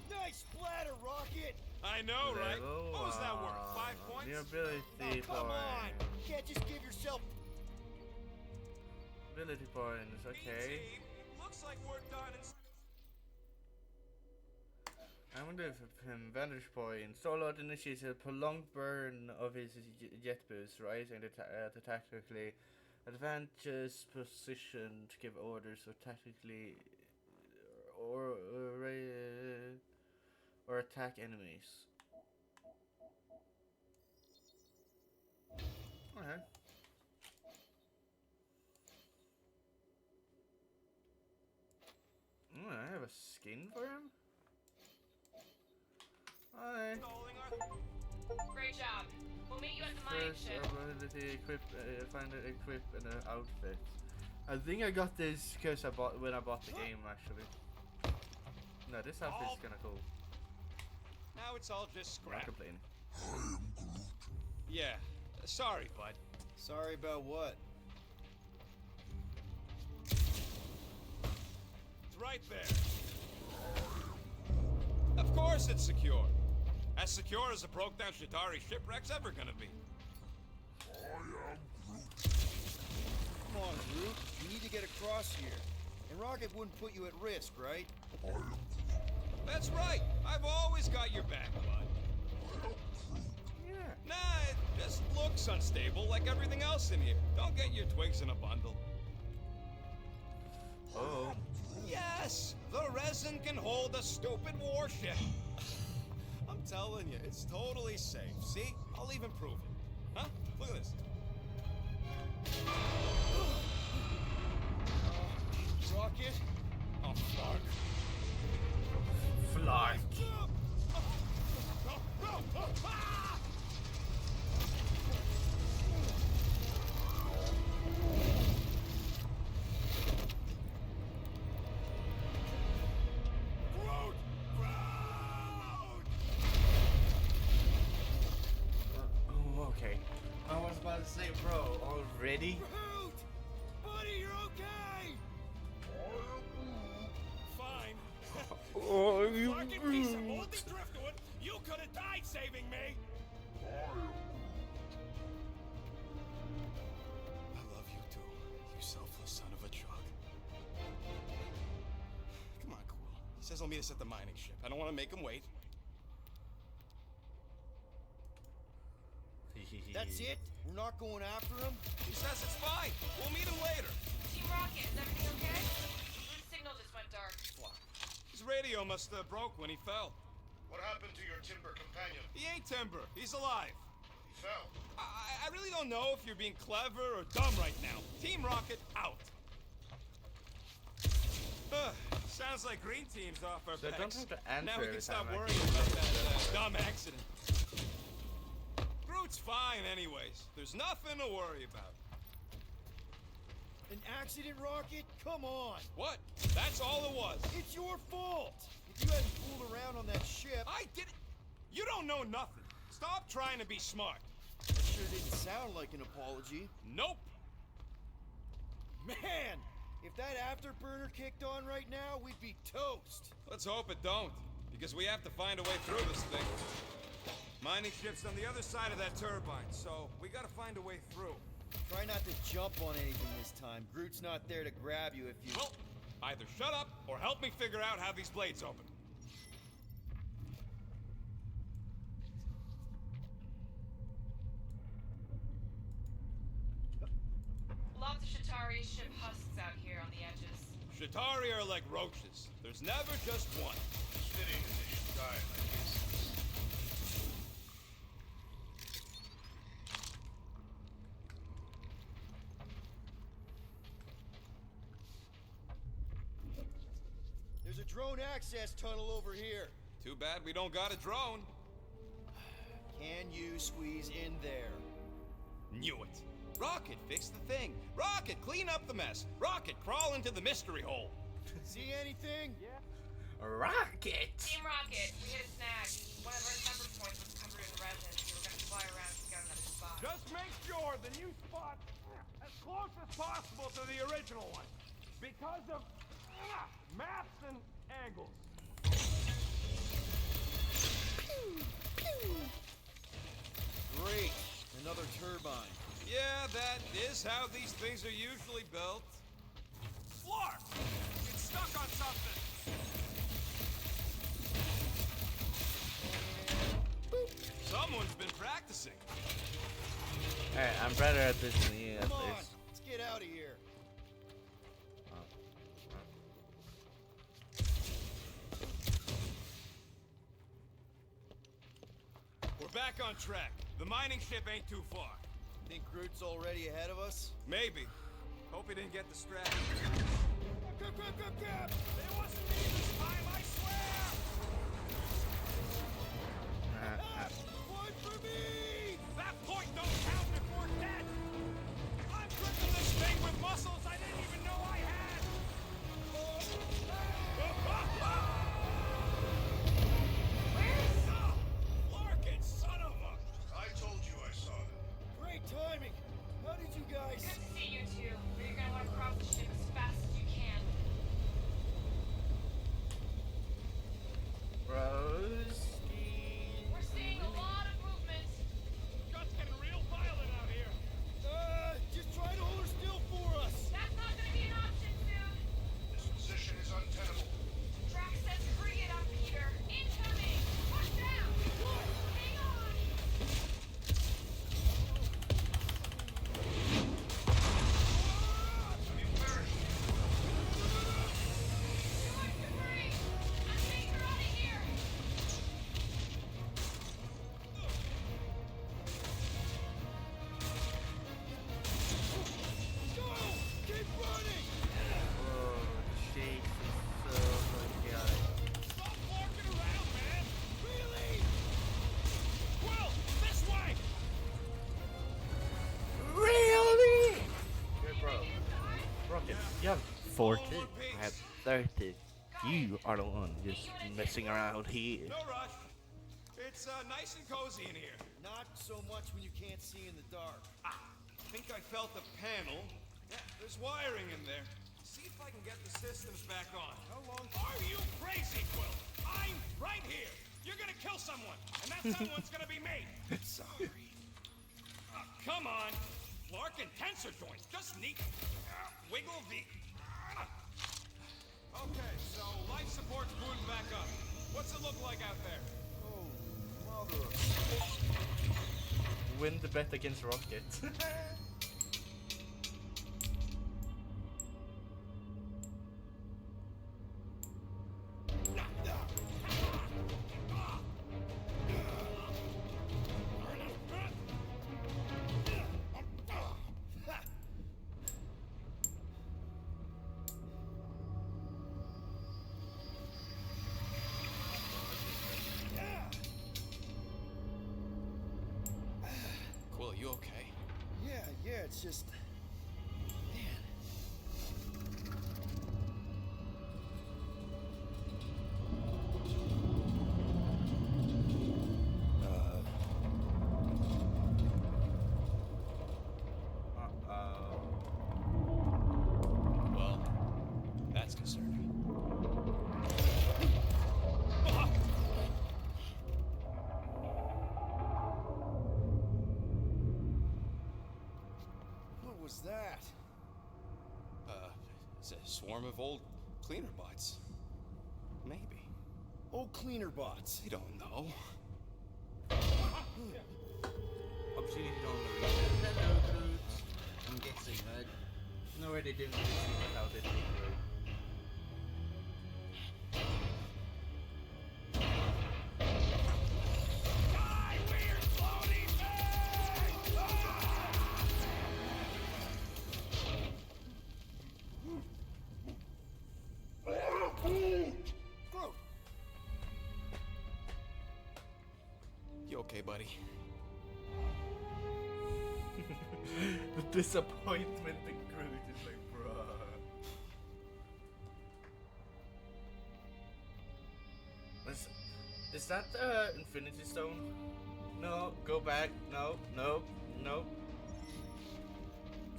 Nice splatter, Rocket! I know, right? Level What was that worth? 5 one. points? Your ability Oh, come on! point. You can't just give yourself... Ability points, okay. Team, looks like we're done. I wonder if vantage point. Star-Lord initiates a prolonged burn of his jet boost, rising the tactically advantageous position to give orders or tactically or attack enemies. Okay. I have a skin for him? Alright. Great job. We'll meet you at the mining First ship. ability, equip, find an equip and an outfit. I think I got this because when I bought the game actually. No, this outfit's kinda cool. Now it's all just I'm not scrap. complaining. Yeah. Sorry, bud. Sorry about what? It's right there. Of course it's secure. As secure as a broke down Shatari shipwreck's ever gonna be. Come on, Groot. You need to get across here. And Rocket wouldn't put you at risk, right? That's right. I've always got your back, bud. Yeah. Nah, it just looks unstable like everything else in here. Don't get your twigs in a bundle. Oh. Yes, the resin can hold a stupid warship. I'm telling you, it's totally safe. See? I'll even prove it. Huh? Look at this. Rocket? Oh, fuck. Fly. Oh, okay. I was about to say, bro, already? Groot! Buddy, you're okay! Fine. Oh, you Fucking piece of moldy driftwood, you could have died saving me! I love you too, you selfless son of a drug. Come on, Cool. He says he'll meet us at the mining ship. I don't want to make him wait. That's it? We're not going after him? He says it's fine. We'll meet him later. Team Rocket, is everything okay? Groot's signal just went dark. His radio must have broke when he fell. What happened to your timber companion? He ain't Timber. He's alive. He fell. I really don't know if you're being clever or dumb right now. Team Rocket out. Sounds like Green Team's off our So I don't backs. have to answer Now we every can stop time I worrying keep about saying that dumb accident. Groot's fine anyways. There's nothing to worry about. An accident, Rocket? Come on! What? That's all it was. It's your fault! If you hadn't fooled around on that ship... I did it. You don't know nothing. Stop trying to be smart. That sure didn't sound like an apology. Nope. Man! If that afterburner kicked on right now, we'd be toast! Let's hope it don't, because we have to find a way through this thing. Mining ship's on the other side of that turbine, so we gotta find a way through. Try not to jump on anything this time. Groot's not there to grab you if you... Well, either shut up or help me figure out how these blades open. Lots of Shatari ship husks out here on the edges. Shatari are like roaches. There's never just one. Fitting that they should die like this. There's a drone access tunnel over here. Too bad we don't got a drone. Can you squeeze in there? Knew it. Rocket, fix the thing. Rocket, clean up the mess. Rocket, crawl into the mystery hole. See anything? Rocket! Team Rocket, we hit a snag. One of our temper points was covered in resin, so we're gonna fly around and scout another spot. Just make sure the new spot as close as possible to the original one. Because of maps and angles. Great. Another turbine. Yeah, that is how these things are usually built. Flark! It's stuck on something. Someone's been practicing. Alright, I'm better at this than you at Come on, this. let's get out of here. We're back on track. The mining ship ain't too far. Think Groot's already ahead of us? Maybe. Hope he didn't get distracted. Cap! It wasn't me this time, I swear! One for me! That point don't count if we're dead! I'm gripping this thing with muscles I didn't even know I had! Larkin, son of a... I told you I saw them. Great timing. How did you guys? Good to see you two, but you're gonna want to cross the ship as fast as you can. Roasty. We're seeing a lot of movement. Just getting real violent out here. Just try to hold her still for us. That's not gonna be an option soon. This position is untenable. Drax says hurry it up, Peter. Incoming! Push down! Hang on! George, debris! I'm getting her out of here! Go! Keep running! Oh, shit, is so chaotic. Stop walking around, man! Really? Quill, this way! Really? Hey, bro. Rocket, you have 40. I have 30. You are the one just messing around here. No rush. It's nice and cozy in here. Not so much when you can't see in the dark. I think I felt a panel. Yeah, there's wiring in there. See if I can get the systems back on. How long are you crazy, Quill? I'm right here. You're gonna kill someone, and that someone's gonna be me. Sorry. Come on. Lark and tensor joints. Just neat. Wiggle the... Okay, so life support's booting back up. What's it look like out there? Oh, mother of... Win the bet against Rocket. Quill, you okay? Yeah, it's just... Man. Well, that's concerning. What was that? It's a swarm of old cleaner bots. Maybe. Oh, cleaner bots. I don't know. Obviously, you don't know. Hello, Groot. I'm guessing, right? No way they didn't really see how they think, right? Die, weird floaty thing! okay, buddy. The disappointment in Groot is like, bruh. Is that the Infinity Stone? No, go back. No, no, no.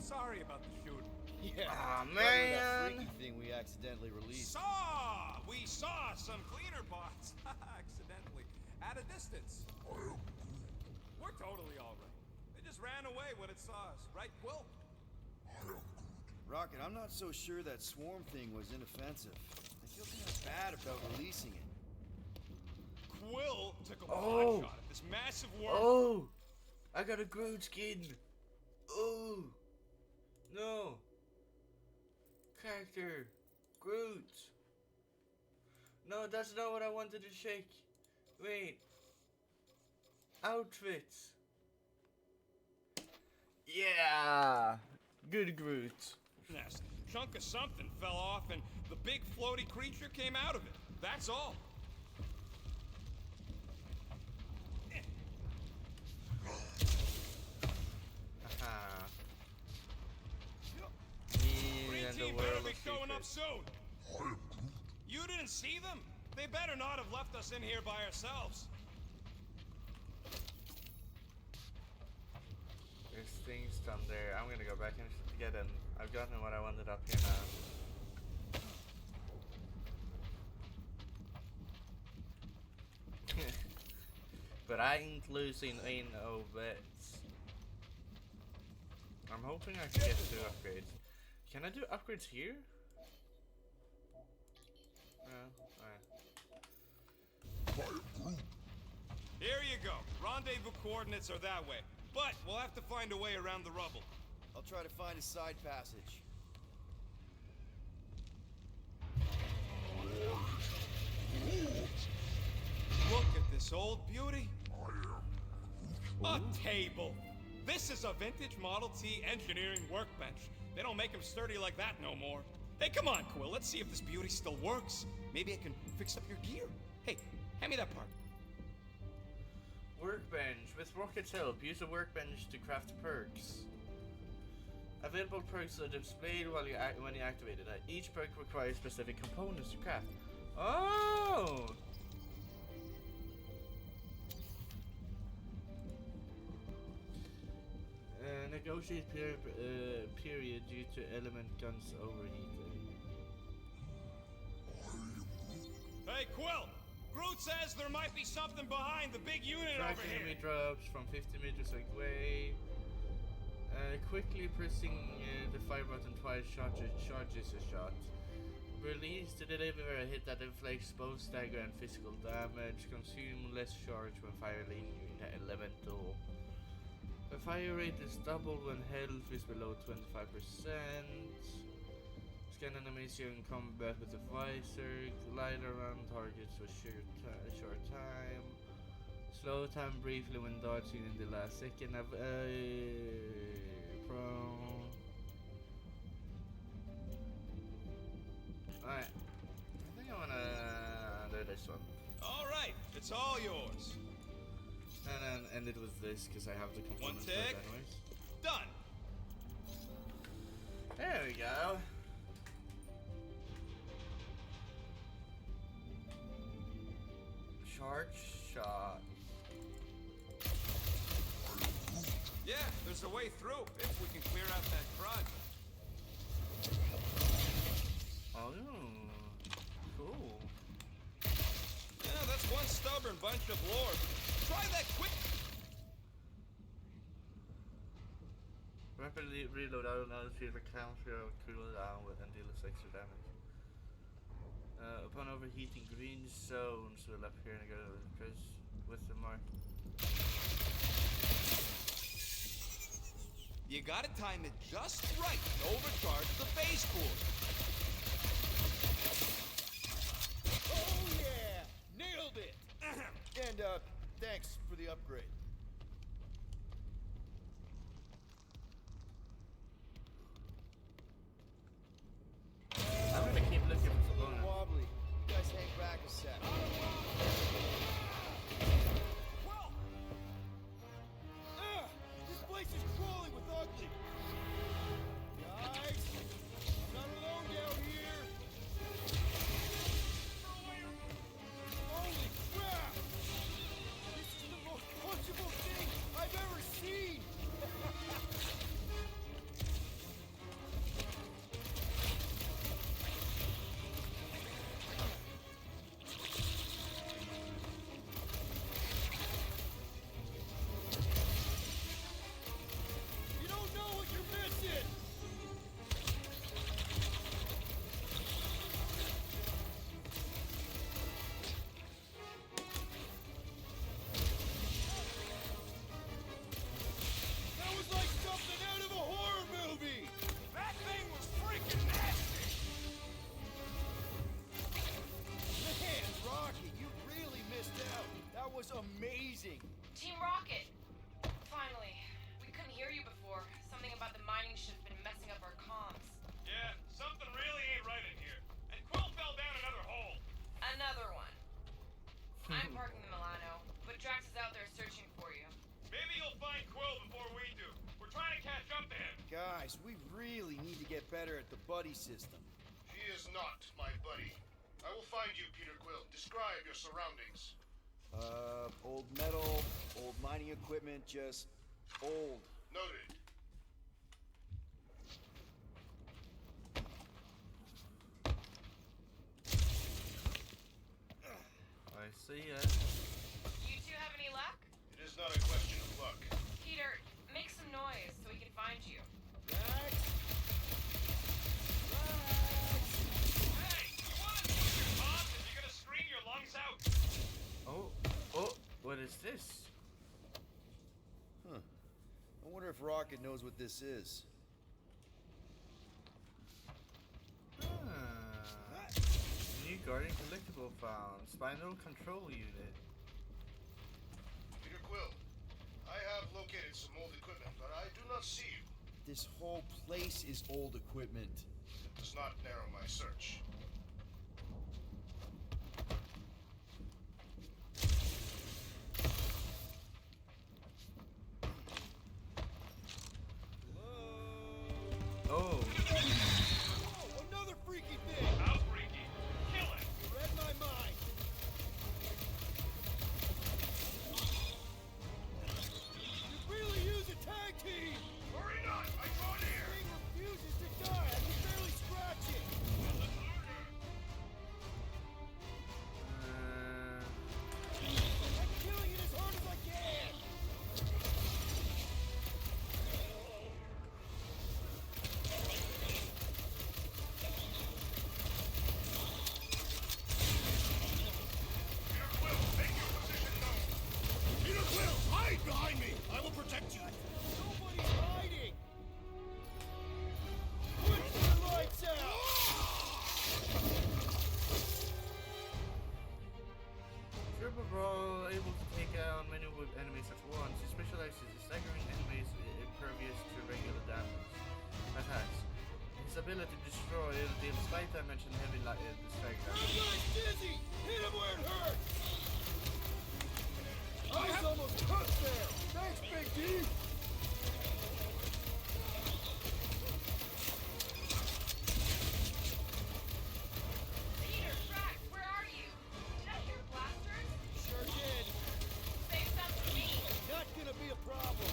Sorry about the shooting. Yeah. Ah, probably man. That freaky thing we accidentally released. We saw some cleaner bots accidentally at a distance. We're totally all right. They just ran away when it saw us, right, Quill? Rocket, I'm not so sure that swarm thing was inoffensive. I feel kind of bad about releasing it. Quill took a Oh. pot shot at this massive worm. Oh! I got a Groot skin! Oh! No! Character! Groot! No, that's not what I wanted to shake. Wait. Outfits! Yeah! Good Groot. Nest. Chunk of something fell off and the big floaty creature came out of it. That's all. Haha. Green Me and the team world better of be showing up secrets. soon. You didn't see them? They better not have left us in here by ourselves. There's things down there. I'm gonna go back and get them. I've gotten what I wanted up here now. But I ain't losing in no bets. I'm hoping I can get to upgrades. Can I do upgrades here? Alright. Here you go. Rendezvous coordinates are that way. But we'll have to find a way around the rubble. I'll try to find a side passage. Look at this old beauty. A table. This is a vintage Model T engineering workbench. They don't make them sturdy like that no more. Hey, come on, Quill. Let's see if this beauty still works. Maybe I can fix up your gear. Hey, hand me that part. Workbench. With Rocket's help, use a workbench to craft perks. Available perks are displayed when you activate it. Each perk requires specific components to craft. Oh! Negotiate period due to element guns overheating. Hey, Quill! Groot says there might be something behind the big unit Track over enemy here. drops from 50 meters away. Quickly pressing the fire button twice charges a shot. Release to deliver a hit that inflicts both stagger and physical damage. Consume less charge when firing elemental. The fire rate is doubled when health is below 25%. Scan enemies during combat with a visor. Glide around targets for short time. Slow time briefly when dodging in the last second. Prone. Alright. I think I wanna do this one. All right, it's all yours. And then end it with this because I have the components for it tick. anyways. Done. There we go. Charge shot. Yeah, there's a way through if we can clear out that crud. Oh, cool. Yeah, that's one stubborn bunch of lore. Try that quick. Rapidly reload out another field for counter cooldown with and deals extra damage. Upon overheating, green zones will appear and go press with the mark. You gotta time it just right to overcharge the base cooler. Oh yeah! Nailed it! And thanks for the upgrade. I'm gonna keep looking for A little bonus. wobbly. You guys hang back a sec. Well, I'm parking the Milano, but Drax is out there searching for you. Maybe you'll find Quill before we do. We're trying to catch up to him. Guys, we really need to get better at the buddy system. He is not my buddy. I will find you, Peter Quill. Describe your surroundings. Old metal, old mining equipment, just old. Noted. I see ya. You two have any luck? It is not a question of luck. Peter, make some noise so we can find you. Hey, you want to use your boss if you're gonna scream your lungs out? Oh, what is this? Huh. I wonder if Rocket knows what this is. New Guardian collectible found. Spinal control unit. Peter Quill, I have located some old equipment, but I do not see you. This whole place is old equipment. It does not narrow my search. Oh, Oh, another freaky thing! How freaky. Kill it. You read my mind. You really use a tag team! Hurry not! I draw near! Thing refuses to die. I can barely scratch it. I'm killing it as hard as I can. Peter Quill, make your position known! Peter Quill, hide behind me! I will protect you! Nobody's hiding. Put the lights out. Triple Brawl able to take out many enemies at once. He specializes in staggering enemies impervious to regular damage attacks. His ability to destroy deals slight damage and heavy strike That damage. guy's dizzy. Hit him where it hurts. I was almost cooked there. Thanks, Big D. Peter, Drax, where are you? Did I hear blasters? Sure did. Save some for me. Not gonna be a problem.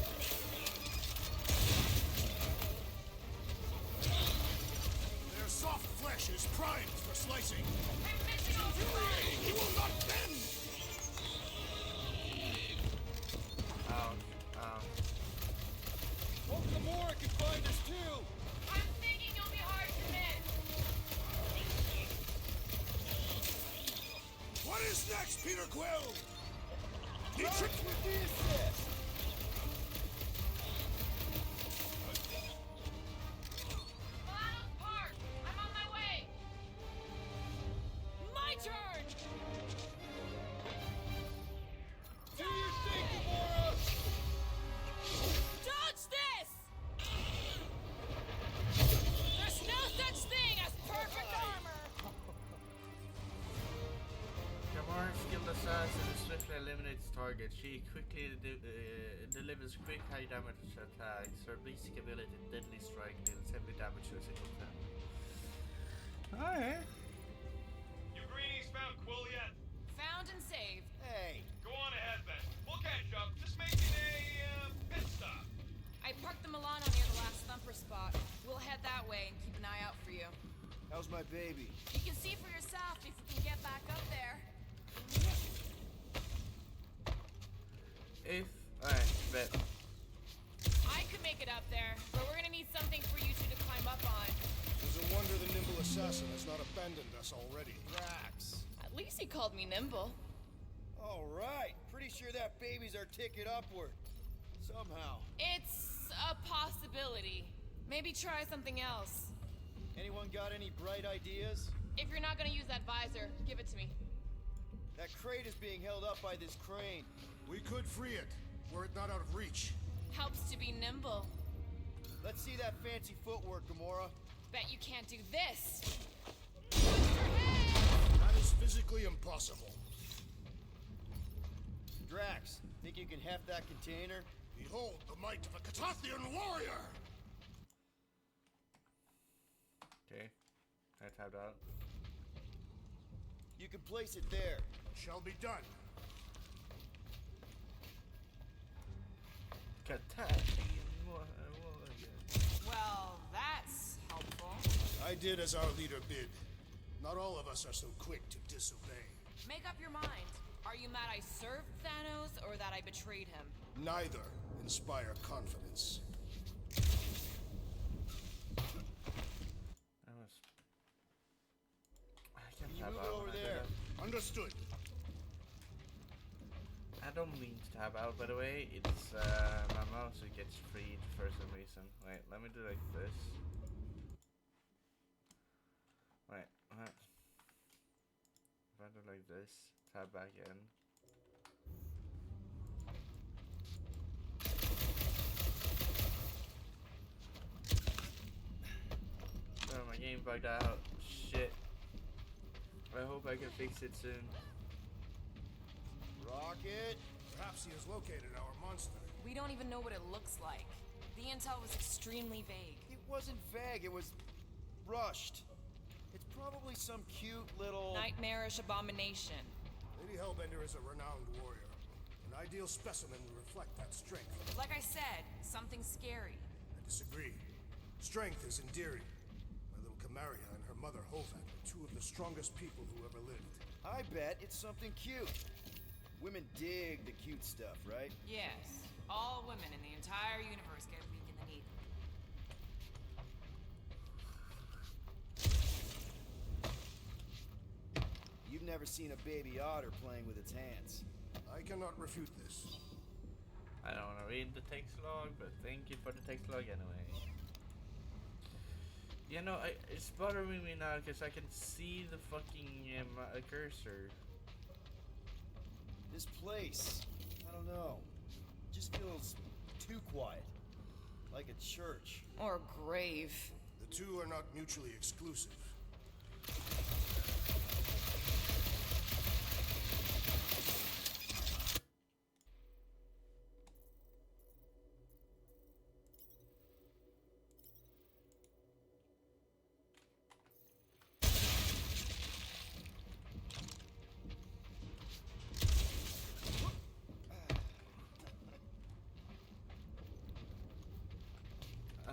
Their soft flesh is primed for slicing. I'm missing all the fire. He will not bend! Ouch, ouch. Hope Gamora can find us too. I'm thinking you'll be hard to miss. What is next, Peter Quill? He Drax tricked with the assist. Milano's parked. I'm on my way. My turn. Do your thing, Gamora. Dodge this! There's no such thing as perfect armor! Gamora's skilled assassin swiftly eliminates targets. She quickly delivers quick high damage attacks. Her basic ability, Deadly Strike, deals heavy damage to a single attack. Alright. You greenies found Quill yet? Found and saved. Hey, Go on ahead then. We'll catch up. Just making a pit stop. I parked the Milano near the last thumper spot. We'll head that way and keep an eye out for you. how's my baby? You can see for yourself if you can get back up there. Alright, bet. I could make it up there, but we're gonna need something for you two to climb up on. It's a wonder the nimble assassin has not abandoned us already. Drax. At least he called me nimble. All right. Pretty sure that baby's our ticket upward. Somehow. It's a possibility. Maybe try something else. Anyone got any bright ideas? If you're not gonna use that visor, give it to me. That crate is being held up by this crane. We could free it, were it not out of reach. Helps to be nimble. Let's see that fancy footwork, Gamora. Bet you can't do this. Watch your head! That is physically impossible. Drax, think you can heft that container? Behold the might of a Katathian warrior! Okay. I tabbed out. You can place it there. Shall be done. Katathian warrior. Well, that's helpful. I did as our leader bid. Not all of us are so quick to disobey. Make up your mind. Are you mad I served Thanos or that I betrayed him? Neither inspire confidence. That was. I can You tab move out it over when I do there. that. Understood. I don't mean to tab out, by the way. It's my mouse it gets freed for some reason. Wait, let me do like this. Wait, what? If I do like this, tab back in. Oh, my game bugged out. Shit. I hope I can fix it soon. Rocket! Perhaps he has located our monster. We don't even know what it looks like. The intel was extremely vague. It wasn't vague, it was rushed. It's probably some cute little... Nightmarish abomination. Lady Hellbender is a renowned warrior. An ideal specimen would reflect that strength. Like I said, something scary. I disagree. Strength is endearing. My little Camaria and her mother Hovat are two of the strongest people who ever lived. I bet it's something cute. Women dig the cute stuff, right? Yes. All women in the entire universe get weak in the knee. You've never seen a baby otter playing with its hands. I cannot refute this. I don't want to read the text log, but thank you for the text log anyway. You know, it's bothering me now because I can see the fucking cursor. This place, I don't know, just feels too quiet. Like a church. Or a grave. The two are not mutually exclusive.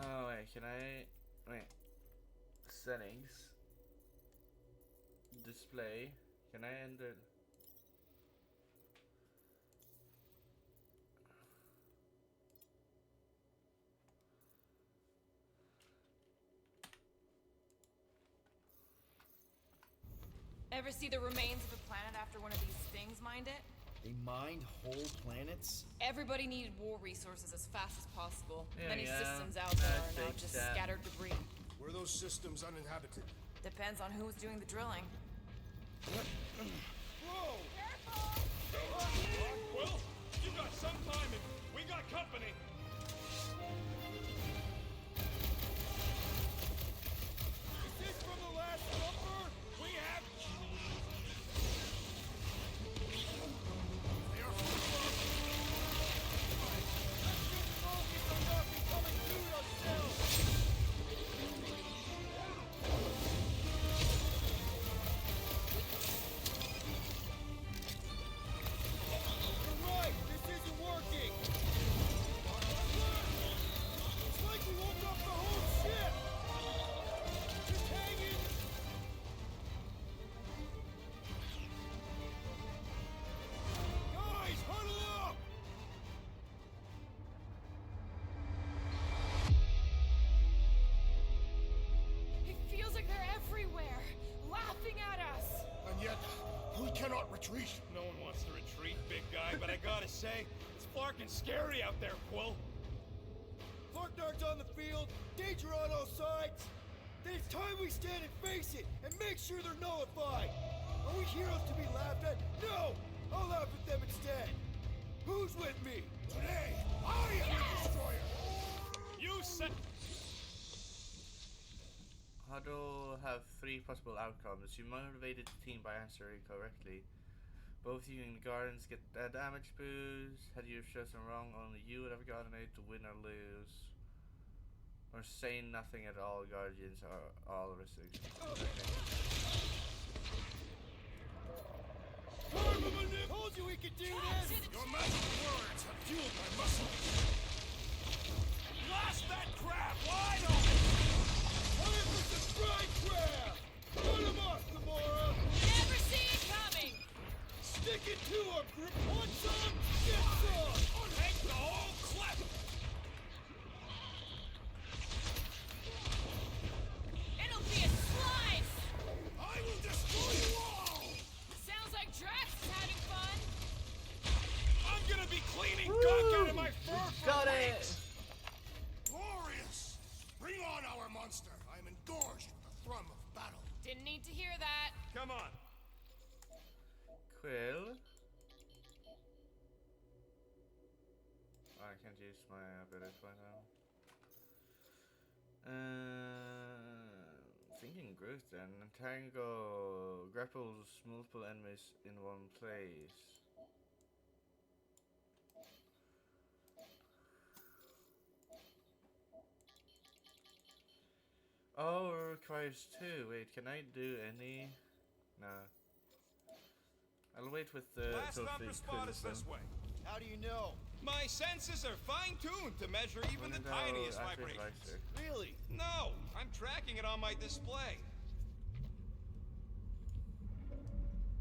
Oh wait, can I wait? Settings. Display. Can I end it? Ever see the remains of a planet after one of these things mined it? They mined whole planets? Everybody needed war resources as fast as possible. Yeah, Many yeah. systems out there That are now takes just that. scattered debris. Were those systems uninhabited? Depends on who's doing the drilling. Well, you got some time and we got company. Is this from the last number? We have... They are Focus on not becoming food ourselves. You're right, this isn't working. It's like we woke up the whole ship. Just hang in. Guys, huddle up. It feels like they're everywhere, laughing at us. And yet, we cannot retreat. No one wants to retreat, big guy, but I gotta say, it's fucking scary out there, Quill. Farknard's on the field, danger on all sides. Then it's time we stand and face it, and make sure they're nullified. Are we heroes to be laughed at? No! I'll laugh at them instead. Who's with me? Today, I am the destroyer. You said... Huddle have 3 possible outcomes. You motivated the team by answering correctly, Both you and the Guardians get a damage boost. Had you chosen wrong, only you would have gotten it to win or lose. Or say nothing at all, Guardians are all restrictions. Told you we could do this! Your magic words have fueled my muscle. Blast that crap wide open! Time for some fried crab! Put him off, Gamora! Never see it coming! Stick it to him! Grip. Want some? Get some! Take the whole clip! It'll be a slice! I will destroy you all! Sounds like Drax is having fun! I'm gonna be cleaning gunk out of my fur for Got weeks. it! Glorious! Bring on our monster. I am engorged with the thrum of battle. Didn't need to hear that. Come on. Quill. Oh, I can't use my ability right now. Thinking Groot then. Entangle grapples multiple enemies in one place. Oh, it requires two. Wait, can I do any? No. I'll wait with the Last thumper spot is this way. How do you know? My senses are fine-tuned to measure even the tiniest vibrations. Really? No, I'm tracking it on my display.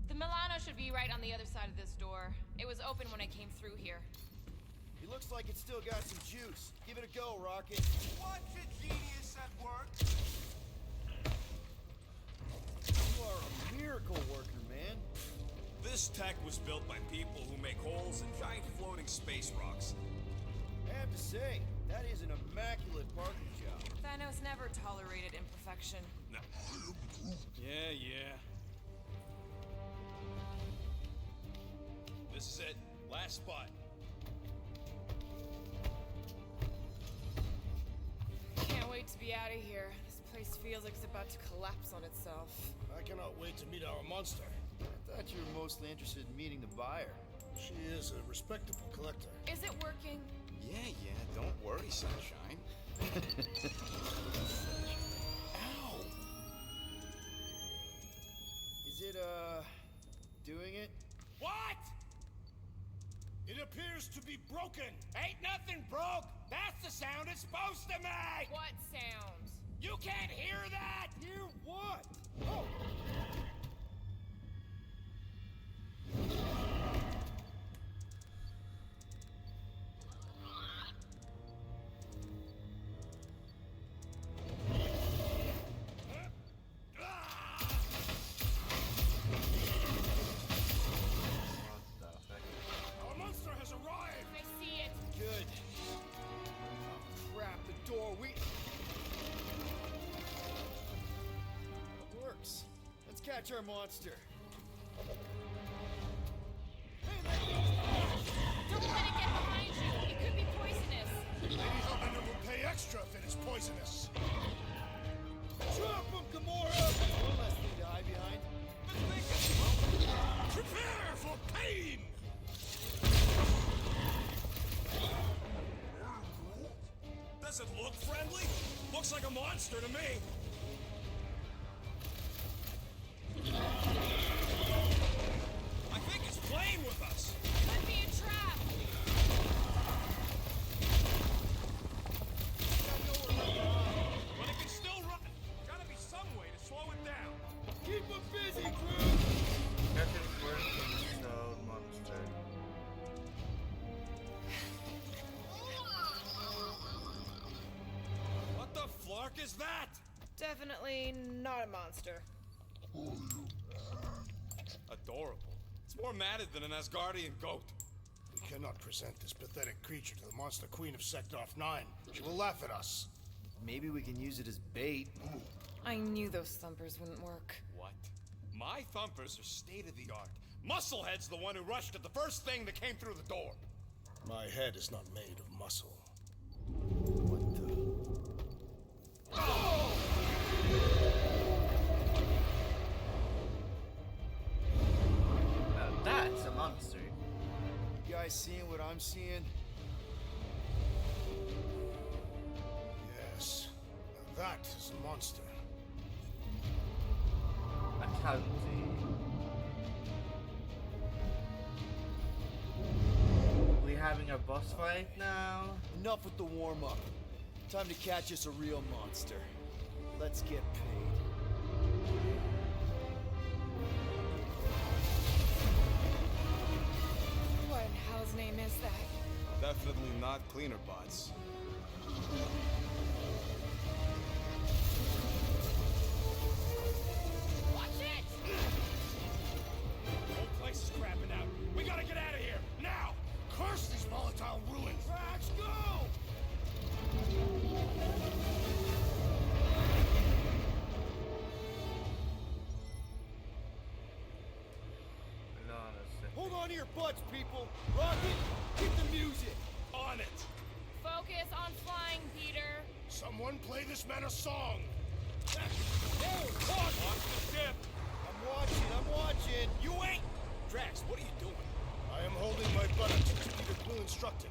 The Milano should be right on the other side of this door. It was open when I came through here. It looks like it's still got some juice. Give it a go, Rocket. Watch a genius at work. You are a miracle worker, man. This tech was built by people who make holes in giant floating space rocks. I have to say, that is an immaculate parking job. Thanos never tolerated imperfection. No. Yeah. This is it. Last spot. Can't wait to be out of here. This place feels like it's about to collapse on itself. I cannot wait to meet our monster. I thought you were mostly interested in meeting the buyer. She is a respectable collector. Is it working? Yeah, don't worry, Sunshine. Ow! Is it, doing it? What? It appears to be broken. Ain't nothing broke. That's the sound it's supposed to make. What sound? You can't hear that? Hear what? Oh! Our monster has arrived. I see it. Good. Oh, crap, the door, It works. Let's catch our monster. Don't let it get behind you. It could be poisonous. Lady Hellbender will pay extra if it is poisonous. Drop him, Gamora! One less thing to hide behind. Prepare for pain! Does it look friendly? Looks like a monster to me. I think it's playing with us. Could be a trap. But it can still run. Gotta be some way to slow it down. Keep him busy, Groot! Captain Working Stone Monster. What the flark is that? Definitely not a monster. Adorable. It's more matted than an Asgardian goat. We cannot present this pathetic creature to the monster queen of Sector 9. She will laugh at us. Maybe we can use it as bait. I knew those thumpers wouldn't work. What? My thumpers are state-of-the-art. Musclehead's the one who rushed at the first thing that came through the door. My head is not made of muscle. What the? Now that's It's a monster. You guys seeing what I'm seeing? Yes. Now that is a monster. A county. We having a boss fight now? Enough with the warm-up. Time to catch us a real monster. Let's get paid. What in hell's name is that? Definitely not cleaner bots. Watch it! Whole place is crapping out. We gotta get out of here now. Curse these volatile ruins! Let's go! Hold on a second. Hold on to your butts, people! Rocket, get the music! On it. Focus on flying, Peter. Someone play this man a song! Hey, Watch the ship. I'm watching! You ain't. Drax, what are you doing? I am holding my buttocks as Peter Quill instructed.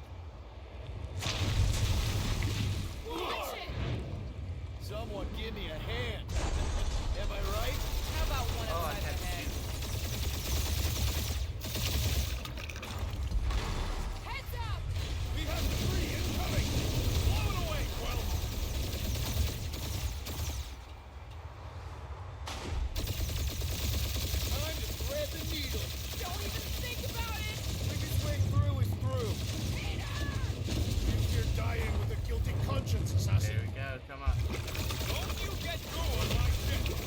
Watch it! Someone give me a hand! Am I right? How about one Oh, I upside can't the head? Heads up! We have three incoming. Blow it away, Quill. Time to thread the needle! Don't even think about it! Quickest way through is through! You're dying with a guilty conscience, assassin. There we go, come on. Don't you get through on my ship.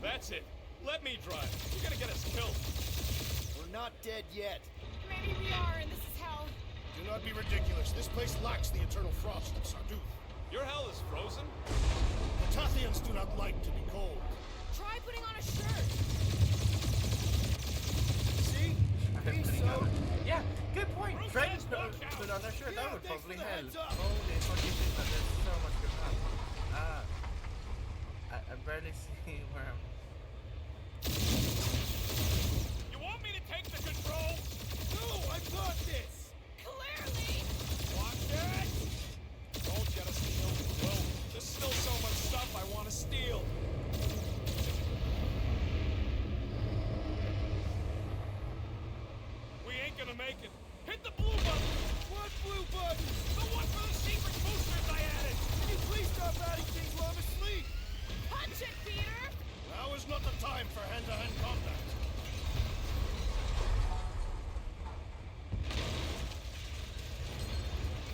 That's it. Let me drive. You're gonna get us killed. We're not dead yet. Maybe we are, and this is hell. Do not be ridiculous. This place lacks the eternal frost of Sarduth. Your hell is frozen? The Tathians do not like to be cold. Try putting on a shirt. See? Be so... Yeah, good point. Bruce Try says to watch out. put on a shirt. Yeah, That would thanks probably for the help. heads up. Holy fucking shit, man. There's so much going on. I barely see where I'm. You want me to take the controls? No, I've got this! Clearly! Watch it! Don't get us killed, Quill. There's still so much stuff I want to steal. We ain't gonna make it. Hit the blue button! What blue button? The one for the secret boosters I added! Can you please stop adding things while I'm asleep? Punch it, Peter! Now is not the time for hand-to-hand combat.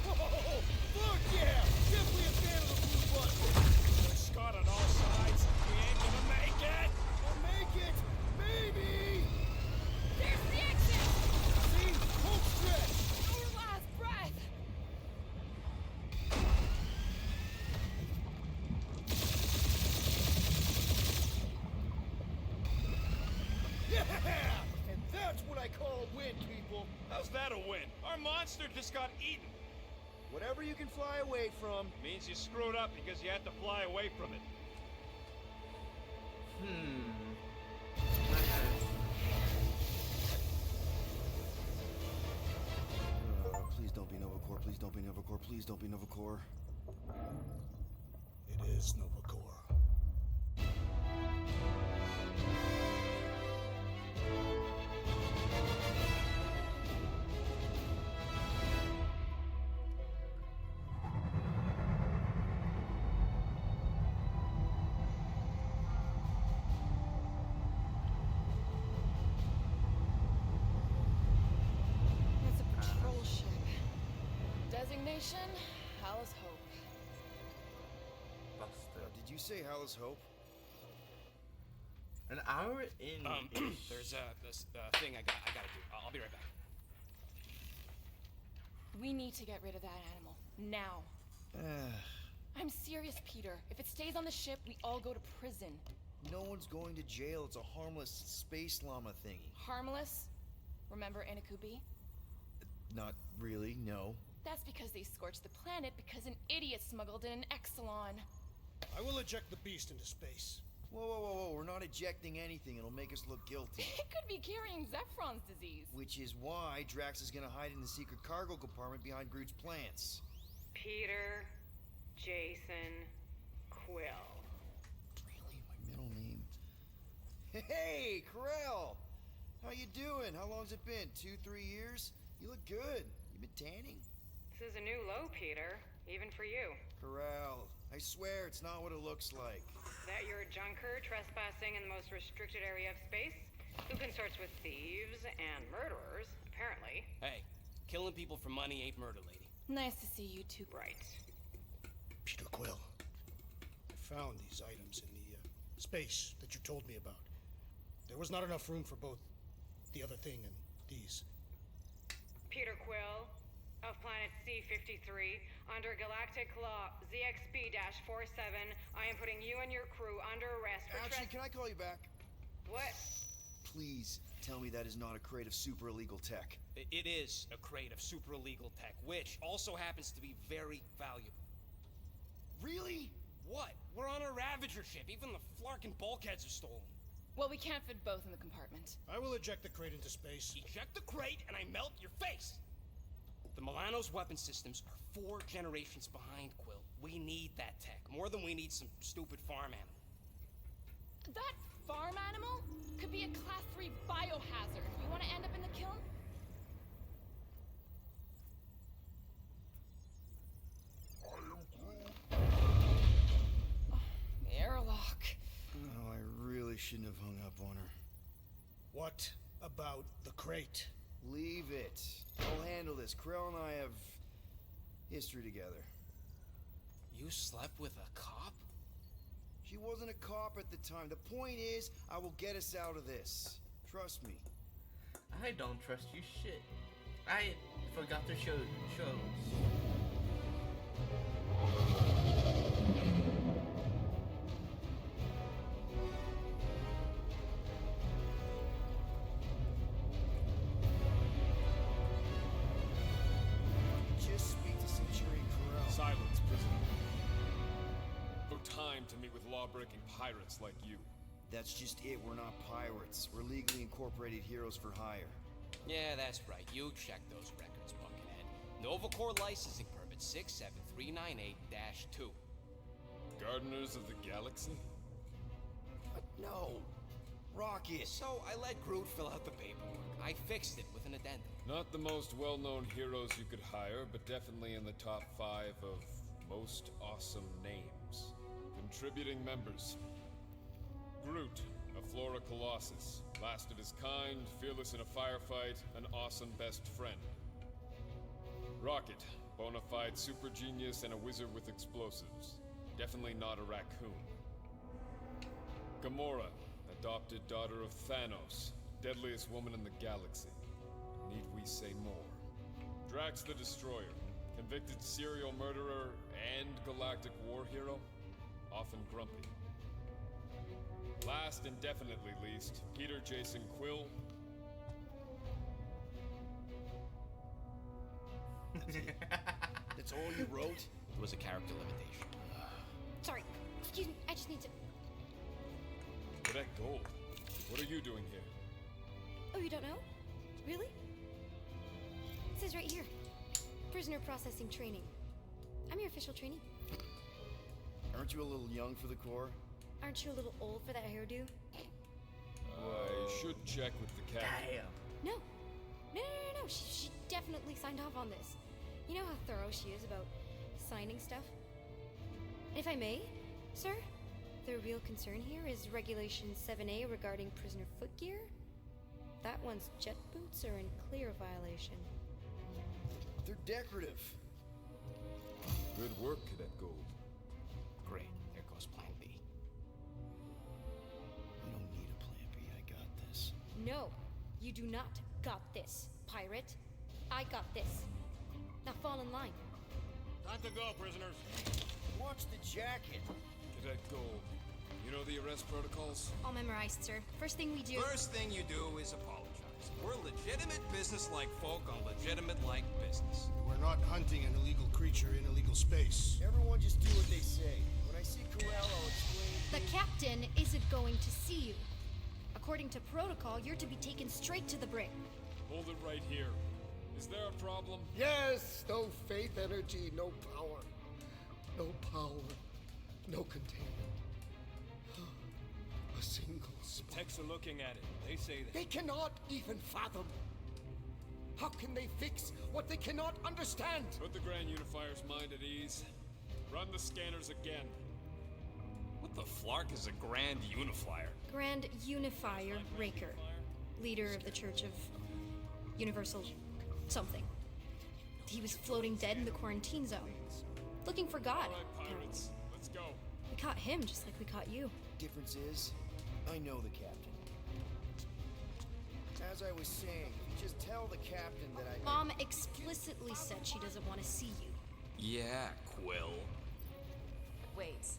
Oh, fuck yeah! Definitely a fan of the blue button. There's Scott on all sides. We ain't gonna make it! We'll make it! Maybe! There's the exit! See? Home stretch! Our last breath! Yeah! And that's what I call a win, people. How's that a win? Our monster just got eaten. Whatever you can fly away from. Means you screwed up because you had to fly away from it. Please don't be Novacore, please don't be Novacore, please don't be Novacore. It is Novacore. It's a patrol ship. Designation, Hala's Hope. Busted. Did you say Hala's Hope? An hour in. There's this thing I gotta do. I'll be right back. We need to get rid of that animal. Now. I'm serious, Peter. If it stays on the ship, we all go to prison. No one's going to jail. It's a harmless space llama thingy. Harmless? Remember Inakubi? Not really, no. That's because they scorched the planet because an idiot smuggled in an Exelon. I will eject the beast into space. Whoa, whoa, whoa, whoa. We're not ejecting anything. It'll make us look guilty. It could be carrying Zephron's disease. Which is why Drax is gonna hide in the secret cargo compartment behind Groot's plants. Peter, Jason, Quill. Really? My middle name? Hey, Corell! How you doing? How long's it been? 2-3 years? You look good. You been tanning? This is a new low, Peter. Even for you. Corell, I swear it's not what it looks like. That you're a junker trespassing in the most restricted area of space? Who consorts with thieves and murderers, apparently. Hey, killing people for money ain't murder, lady. Nice to see you two. Right. Peter Quill, I found these items in the space that you told me about. There was not enough room for both the other thing and these. Peter Quill, of planet C-53, under Galactic Law ZXB-47, I am putting you and your crew under arrest for Actually, can I call you back? What? Please tell me that is not a crate of super illegal tech. It is a crate of super illegal tech, which also happens to be very valuable. Really? What? We're on a Ravager ship. Even the Flarkin bulkheads are stolen. Well, we can't fit both in the compartment. I will eject the crate into space. Eject the crate and I melt your face! The Milano's weapon systems are 4 generations behind, Quill. We need that tech, more than we need some stupid farm animal. That farm animal could be a Class 3 biohazard. You want to end up in the kiln? Airlock. Oh, I really shouldn't have hung up on her. What about the crate? Leave it. I'll handle this. Krell and I have history together. You slept with a cop? She wasn't a cop at the time. The point is, I will get us out of this. Trust me. I don't trust you shit. I forgot to show shows. Just speak to Centurion Corell. Silence, prisoner. No time to meet with law-breaking pirates like you. That's just it. We're not pirates. We're legally incorporated heroes for hire. Yeah, that's right. You check those records, Buckethead. Novacore licensing permit 67398-2. Gardeners of the Galaxy? What? No. Rocket. So I let Groot fill out the paperwork. I fixed it with an addendum. Not the most well-known heroes you could hire, but definitely in the top 5 of most awesome names. Contributing members. Groot, a Flora Colossus. Last of his kind, fearless in a firefight, an awesome best friend. Rocket, bona fide super genius and a wizard with explosives. Definitely not a raccoon. Gamora, adopted daughter of Thanos, deadliest woman in the galaxy. Need we say more? Drax the Destroyer, convicted serial murderer and galactic war hero, often grumpy. Last and definitely least, Peter Jason Quill. That's all you wrote? It was a character limitation. Sorry, excuse me, I just need to. Cadet Gold, what are you doing here? Oh, you don't know? Really? It says right here. Prisoner processing training. I'm your official trainee. Aren't you a little young for the Corps? Aren't you a little old for that hairdo? I should check with the captain. Damn. No. She definitely signed off on this. You know how thorough she is about signing stuff? And if I may, sir, the real concern here is Regulation 7A regarding prisoner footgear. That one's jet boots are in clear violation. They're decorative. Good work, Cadet Gold. Great. There goes Plan B. You don't need a plan B. I got this. No, you do not got this, pirate. I got this. Now fall in line. Time to go, prisoners. Watch the jacket. Cadet Gold, you know the arrest protocols? All memorized, sir. First thing we do. First thing you do is apologize. We're legitimate business-like folk on legitimate-like business. We're not hunting an illegal creature in illegal space. Everyone just do what they say. When I see Corell, I'll explain The captain isn't going to see you. According to protocol, you're to be taken straight to the brig. Hold it right here. Is there a problem? Yes, no faith energy, no power. No power, no containment. A single spark. Techs are looking at it. They say that. They cannot even fathom. How can they fix what they cannot understand? Put the Grand Unifier's mind at ease. Run the scanners again. What the flark is a Grand Unifier? Grand Unifier Raker, leader of the Church of Universal something. He was floating dead in the quarantine zone, looking for God. All right, pirates. Let's go. We caught him just like we caught you. Difference is, I know the captain. As I was saying, if you just tell the captain that I... Mom explicitly said she doesn't want to see you. Yeah, Quill. Wait.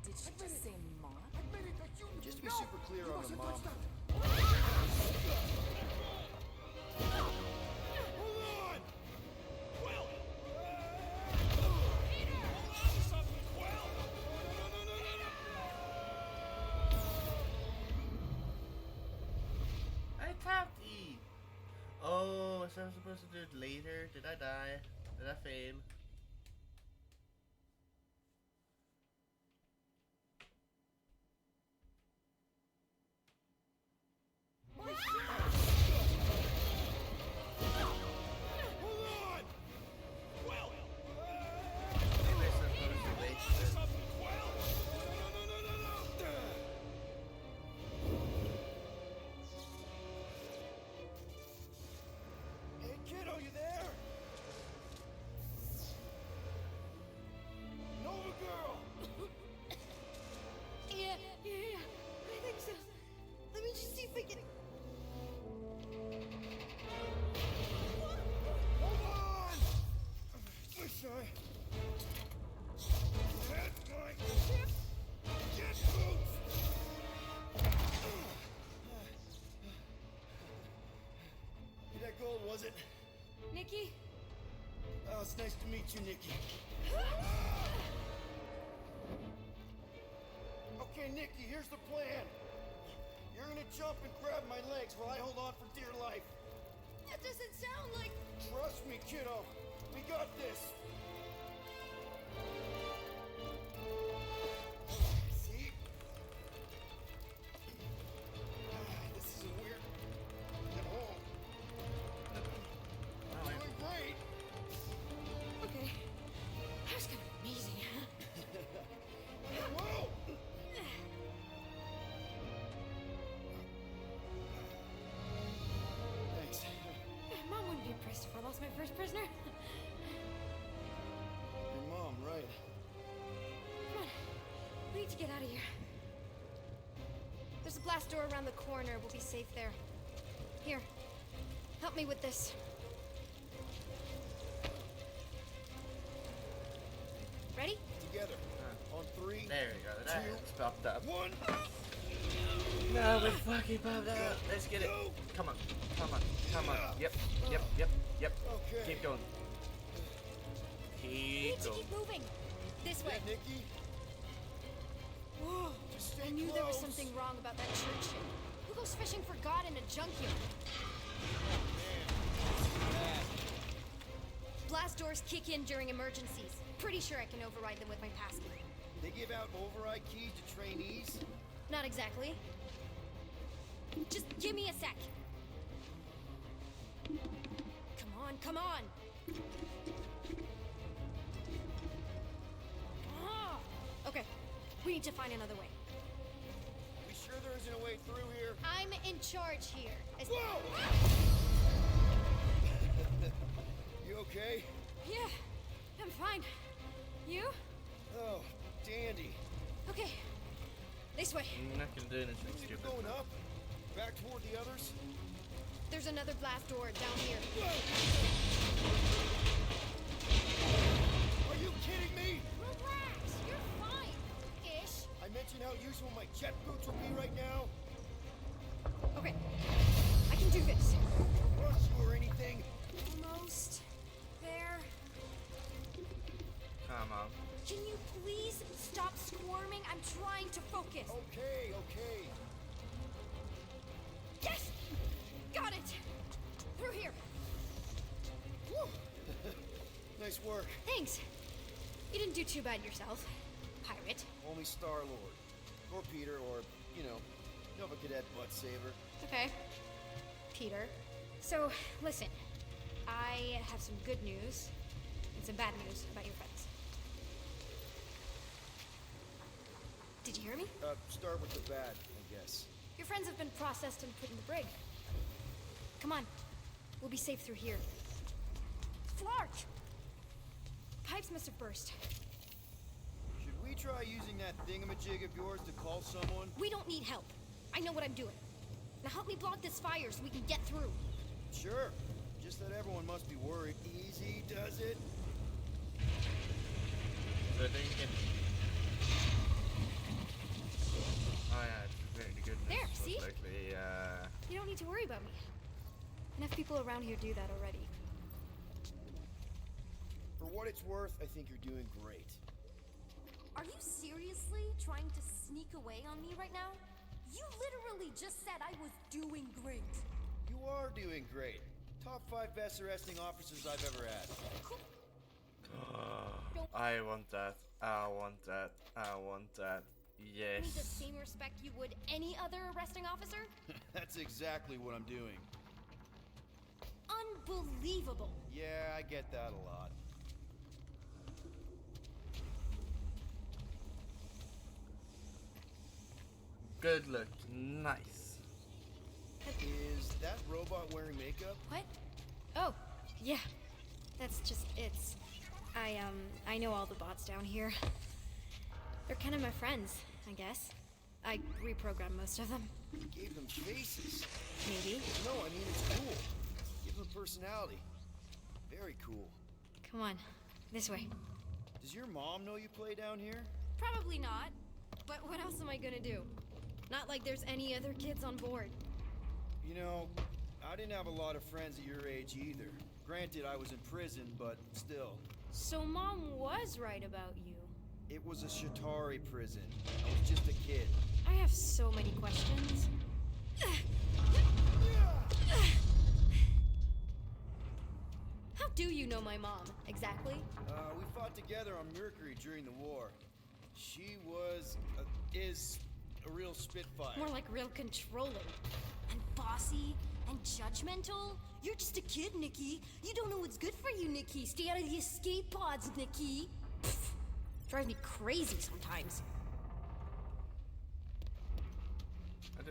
Did she just say mom? Just to be super clear on the mom. I tapped E. Oh, was I supposed to do it later? Did I die? Did I fail? Maybe I supposed to wait for this. Hey, kiddo, you there? Nova girl! Yeah, I think so. Let me just see if I can... Hold on! Wish I had my jet boots! Hey, that gold, was it? Nikki? Oh, it's nice to meet you, Nikki. Okay, Nikki, here's the plan. You're gonna jump and grab my legs while I hold on for dear life. That doesn't sound like... Trust me, kiddo. We got this. See? This is a weird... Get home. Doing great. Okay. That was kind of amazing, huh? Whoa! Thanks. Mom wouldn't be impressed if I lost my first prisoner. Your mom, right? Come on. We need to get out of here. There's a blast door around the corner. We'll be safe there. Here. Help me with this. Ready? Together. On three. There we go. That popped up. One. No, we fucking popped up. Let's get it. Come on. Come on. Come on. Yep. Yep. Okay. Keep going. We need Keep to going. keep moving. This way. Yeah, Nikki. Whoa. Just stay I knew there was close. something wrong about that church ship. Who goes fishing for God in a junkyard? Blast doors kick in during emergencies. Pretty sure I can override them with my passkey. They give out override keys to trainees. Not exactly. Just give me a sec. Come on. Ah! Okay, we need to find another way. We sure there isn't a way through here? I'm in charge here. Whoa! You okay? Yeah, I'm fine. You? Oh, dandy. Okay, this way. I'm not gonna do anything You're stupid. going up? Back toward the others? There's another blast door down here. Are you kidding me? Relax, you're fine. Ish. I mentioned how useful my jet boots will be right now. Okay, I can do this. Rush you or anything. Almost there. Come on. Can you please stop squirming? I'm trying to focus. Okay, okay. Yes! Got it! Through here. Woo. Nice work. Thanks. You didn't do too bad yourself, pirate. Only Star-Lord. Or Peter, or, you know, Nova Cadet Butt Saver. Okay. Peter. So, listen. I have some good news and some bad news about your friends. Did you hear me? Start with the bad, I guess. Your friends have been processed and put in the brig. Come on. We'll be safe through here. Flark! Pipes must have burst. Should we try using that thingamajig of yours to call someone? We don't need help. I know what I'm doing. Now help me block this fire so we can get through. Sure. Just that everyone must be worried. Easy does it. So I think oh yeah, it's very good news. There, most see? likely, You don't need to worry about me. Enough people around here do that already. For what it's worth, I think you're doing great. Are you seriously trying to sneak away on me right now? You literally just said I was doing great. You are doing great. Top 5 best arresting officers I've ever had. I want that. I want that. I want that. Yes. Need the same respect you would any other arresting officer? That's exactly what I'm doing. Unbelievable. Yeah, I get that a lot. Good look. Nice. Is that robot wearing makeup? What? Oh, yeah. That's just it's. I know all the bots down here. They're kind of my friends, I guess. I reprogrammed most of them. You gave them faces. Maybe. No, I mean it's cool. Give them personality. Very cool. Come on, this way. Does your mom know you play down here? Probably not. But what else am I gonna do? Not like there's any other kids on board. You know, I didn't have a lot of friends at your age either. Granted, I was in prison, but still. So Mom was right about you. It was a Shatari prison. I was just a kid. I have so many questions. How do you know my mom, exactly? We fought together on Mercury during the war. She is a real spitfire. More like real controlling. And bossy and judgmental? You're just a kid, Nikki. You don't know what's good for you, Nikki. Stay out of the escape pods, Nikki. Pfft. Drives me crazy sometimes.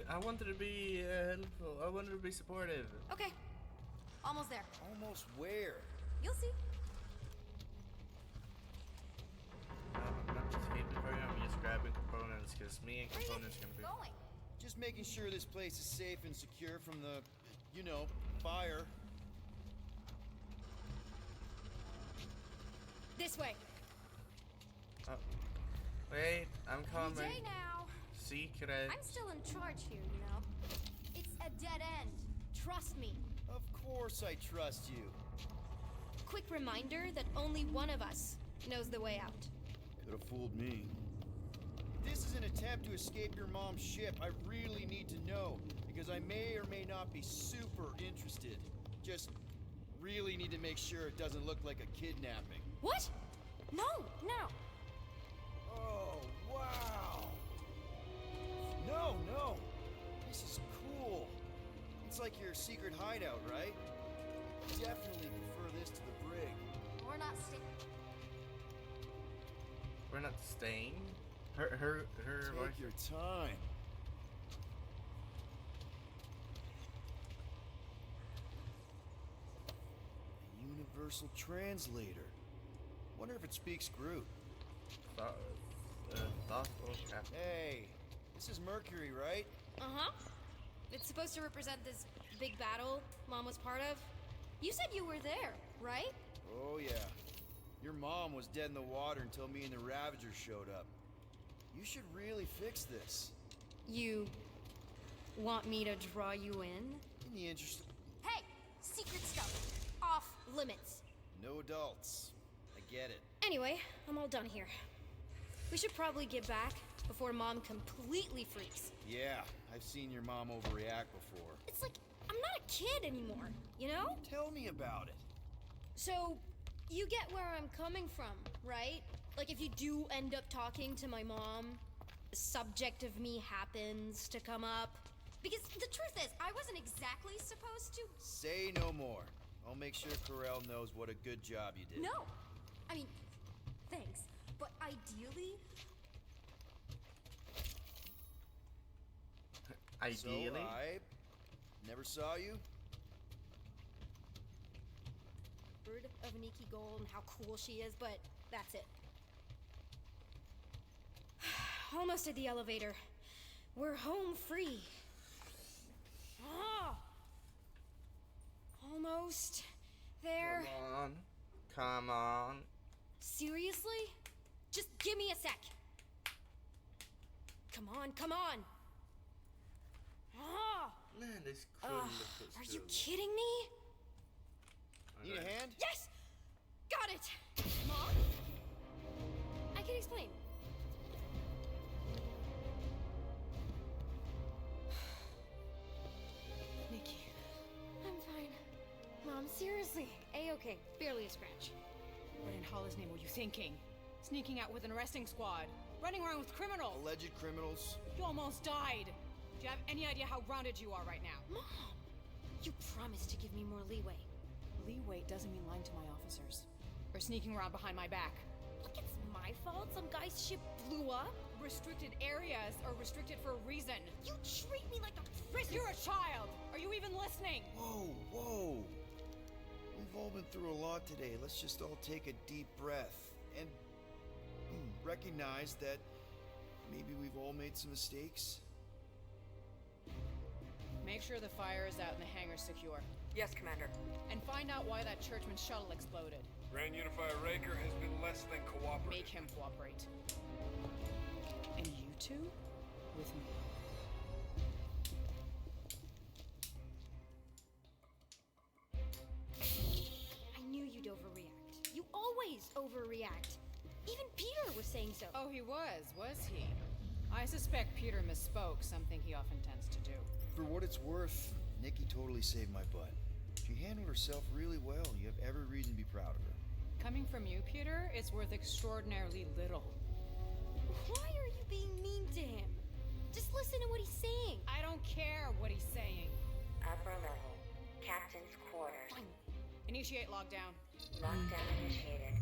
I wanted to be helpful. I wanted to be supportive. Okay. Almost there. Almost where? You'll see. I'm not just hitting the program, I'm just grabbing components, because me and Where are you components can be... going? Just making sure this place is safe and secure from the, you know, fire. This way. Oh. Wait, I'm Any coming. day now. Secret. I'm still in charge here, you know. It's a dead end. Trust me. Of course I trust you. Quick reminder that only one of us knows the way out. Could have fooled me. If this is an attempt to escape your mom's ship, I really need to know, because I may or may not be super interested. Just really need to make sure it doesn't look like a kidnapping. What? No, no. Oh, wow! No, no! This is cool. It's like your secret hideout, right? Definitely prefer this to the brig. We're not staying. We're not staying. Her Take your time. A universal translator. Wonder if it speaks Groot. Thoughtful captain. Hey, this is Mercury, right? Uh-huh. It's supposed to represent this big battle Mom was part of. You said you were there, right? Oh yeah. Your mom was dead in the water until me and the Ravagers showed up. You should really fix this. You want me to draw you in? In the interest Hey! Secret stuff. Off limits. No adults. I get it. Anyway, I'm all done here. We should probably get back before Mom completely freaks. Yeah, I've seen your mom overreact before. It's like, I'm not a kid anymore, you know? Tell me about it. So, you get where I'm coming from, right? Like, if you do end up talking to my mom, the subject of me happens to come up. Because the truth is, I wasn't exactly supposed to. Say no more. I'll make sure Corel knows what a good job you did. No! I mean, thanks. But ideally, Ideally. So I never saw you? Heard of Nikki Gold and how cool she is, but that's it. Almost at the elevator. We're home free. Ah! Almost there. Come on. Seriously? Just give me a sec. Come on, come on. Ah! Man, this couldn't look Are as you good. kidding me? Need a hand? Yes! Got it! Mom? I can explain. Nikki. I'm fine. Mom, seriously. A-okay. Barely a scratch. What in Hollis' name were you thinking? Sneaking out with an arresting squad. Running around with criminals. Alleged criminals? You almost died. Do you have any idea how grounded you are right now? Mom! You promised to give me more leeway. Leeway doesn't mean lying to my officers. Or sneaking around behind my back. Look, it's my fault some guy's ship blew up. Restricted areas are restricted for a reason. You treat me like a prisoner. You're a child! Are you even listening? Whoa, whoa. We've all been through a lot today. Let's just all take a deep breath and recognize that maybe we've all made some mistakes. Make sure the fire is out and the hangar's secure. Yes, Commander. And find out why that churchman's shuttle exploded. Grand Unifier Raker has been less than cooperative. Make him cooperate. And you two? With me. I knew you'd overreact. You always overreact. Even Peter was saying so. Oh, he was he? I suspect Peter misspoke, something he often tends to do. For what it's worth, Nikki totally saved my butt. She handled herself really well. You have every reason to be proud of her. Coming from you, Peter, it's worth extraordinarily little. Why are you being mean to him? Just listen to what he's saying. I don't care what he's saying. Upper level. Captain's quarters. Fine. Initiate lockdown. Lockdown initiated.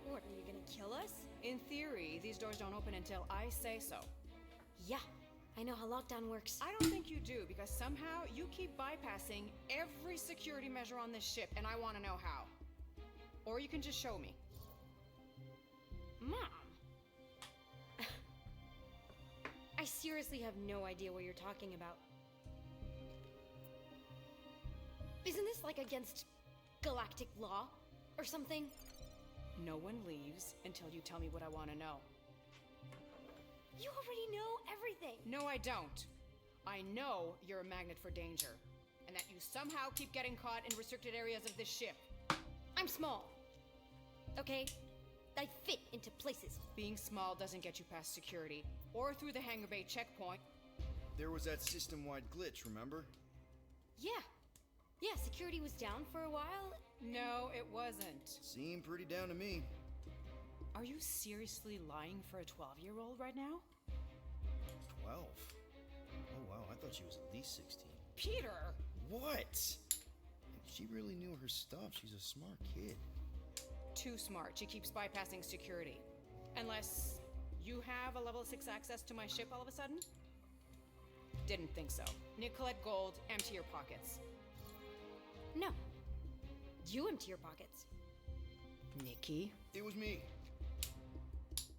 What, are you gonna kill us? In theory, these doors don't open until I say so. Yeah, I know how lockdown works. I don't think you do, because somehow you keep bypassing every security measure on this ship, and I want to know how. Or you can just show me. Mom! I seriously have no idea what you're talking about. Isn't this like against galactic law or something? No one leaves until you tell me what I want to know. You already know everything. No, I don't. I know you're a magnet for danger, and that you somehow keep getting caught in restricted areas of this ship. I'm small. Okay? I fit into places. Being small doesn't get you past security, or through the hangar bay checkpoint. There was that system-wide glitch, remember? Yeah. Yeah, security was down for a while. No, it wasn't. Seemed pretty down to me. Are you seriously lying for a 12-year-old right now? 12? Oh wow, I thought she was at least 16. Peter! What? She really knew her stuff. She's a smart kid. Too smart. She keeps bypassing security. Unless you have a level 6 access to my ship all of a sudden? Didn't think so. Nicolette Gold, empty your pockets. No. You empty your pockets. Nikki? It was me.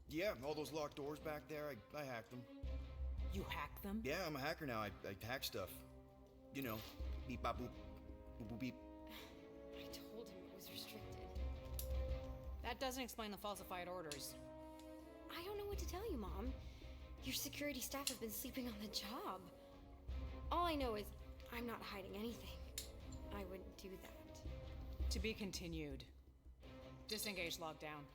Yeah, all those locked doors back there, I hacked them. You hacked them? Yeah, I'm a hacker now. I hack stuff. You know, beep bop boop, boop boop beep. I told him it was restricted. That doesn't explain the falsified orders. I don't know what to tell you, Mom. Your security staff have been sleeping on the job. All I know is I'm not hiding anything. I wouldn't do that. To be continued. Disengage lockdown.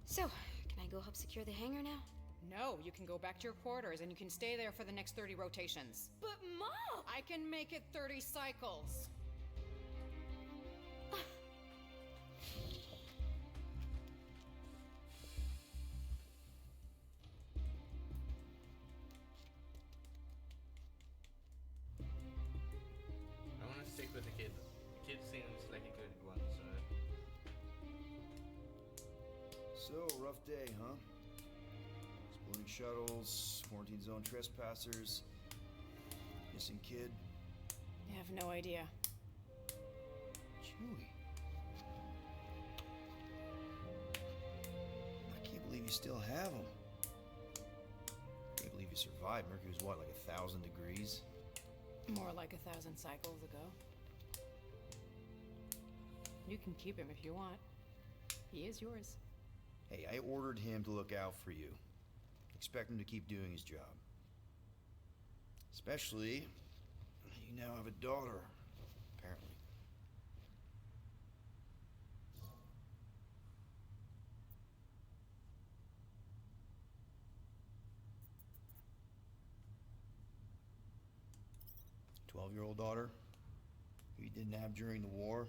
So, can I go help secure the hangar now? No, you can go back to your quarters and you can stay there for the next 30 rotations. But Mom! I can make it 30 cycles. I want to stick with the kid. The kid seems like a good one, so. So, rough day, huh? Exploding shuttles, quarantine zone trespassers, missing kid. I have no idea. Chewie. I can't believe you still have him. I can't believe you survived. Mercury was what, like 1,000 degrees? More like 1,000 cycles ago. You can keep him if you want. He is yours. Hey, I ordered him to look out for you. Expect him to keep doing his job. Especially, you now have a daughter, apparently. A 12-year-old daughter who you didn't have during the war.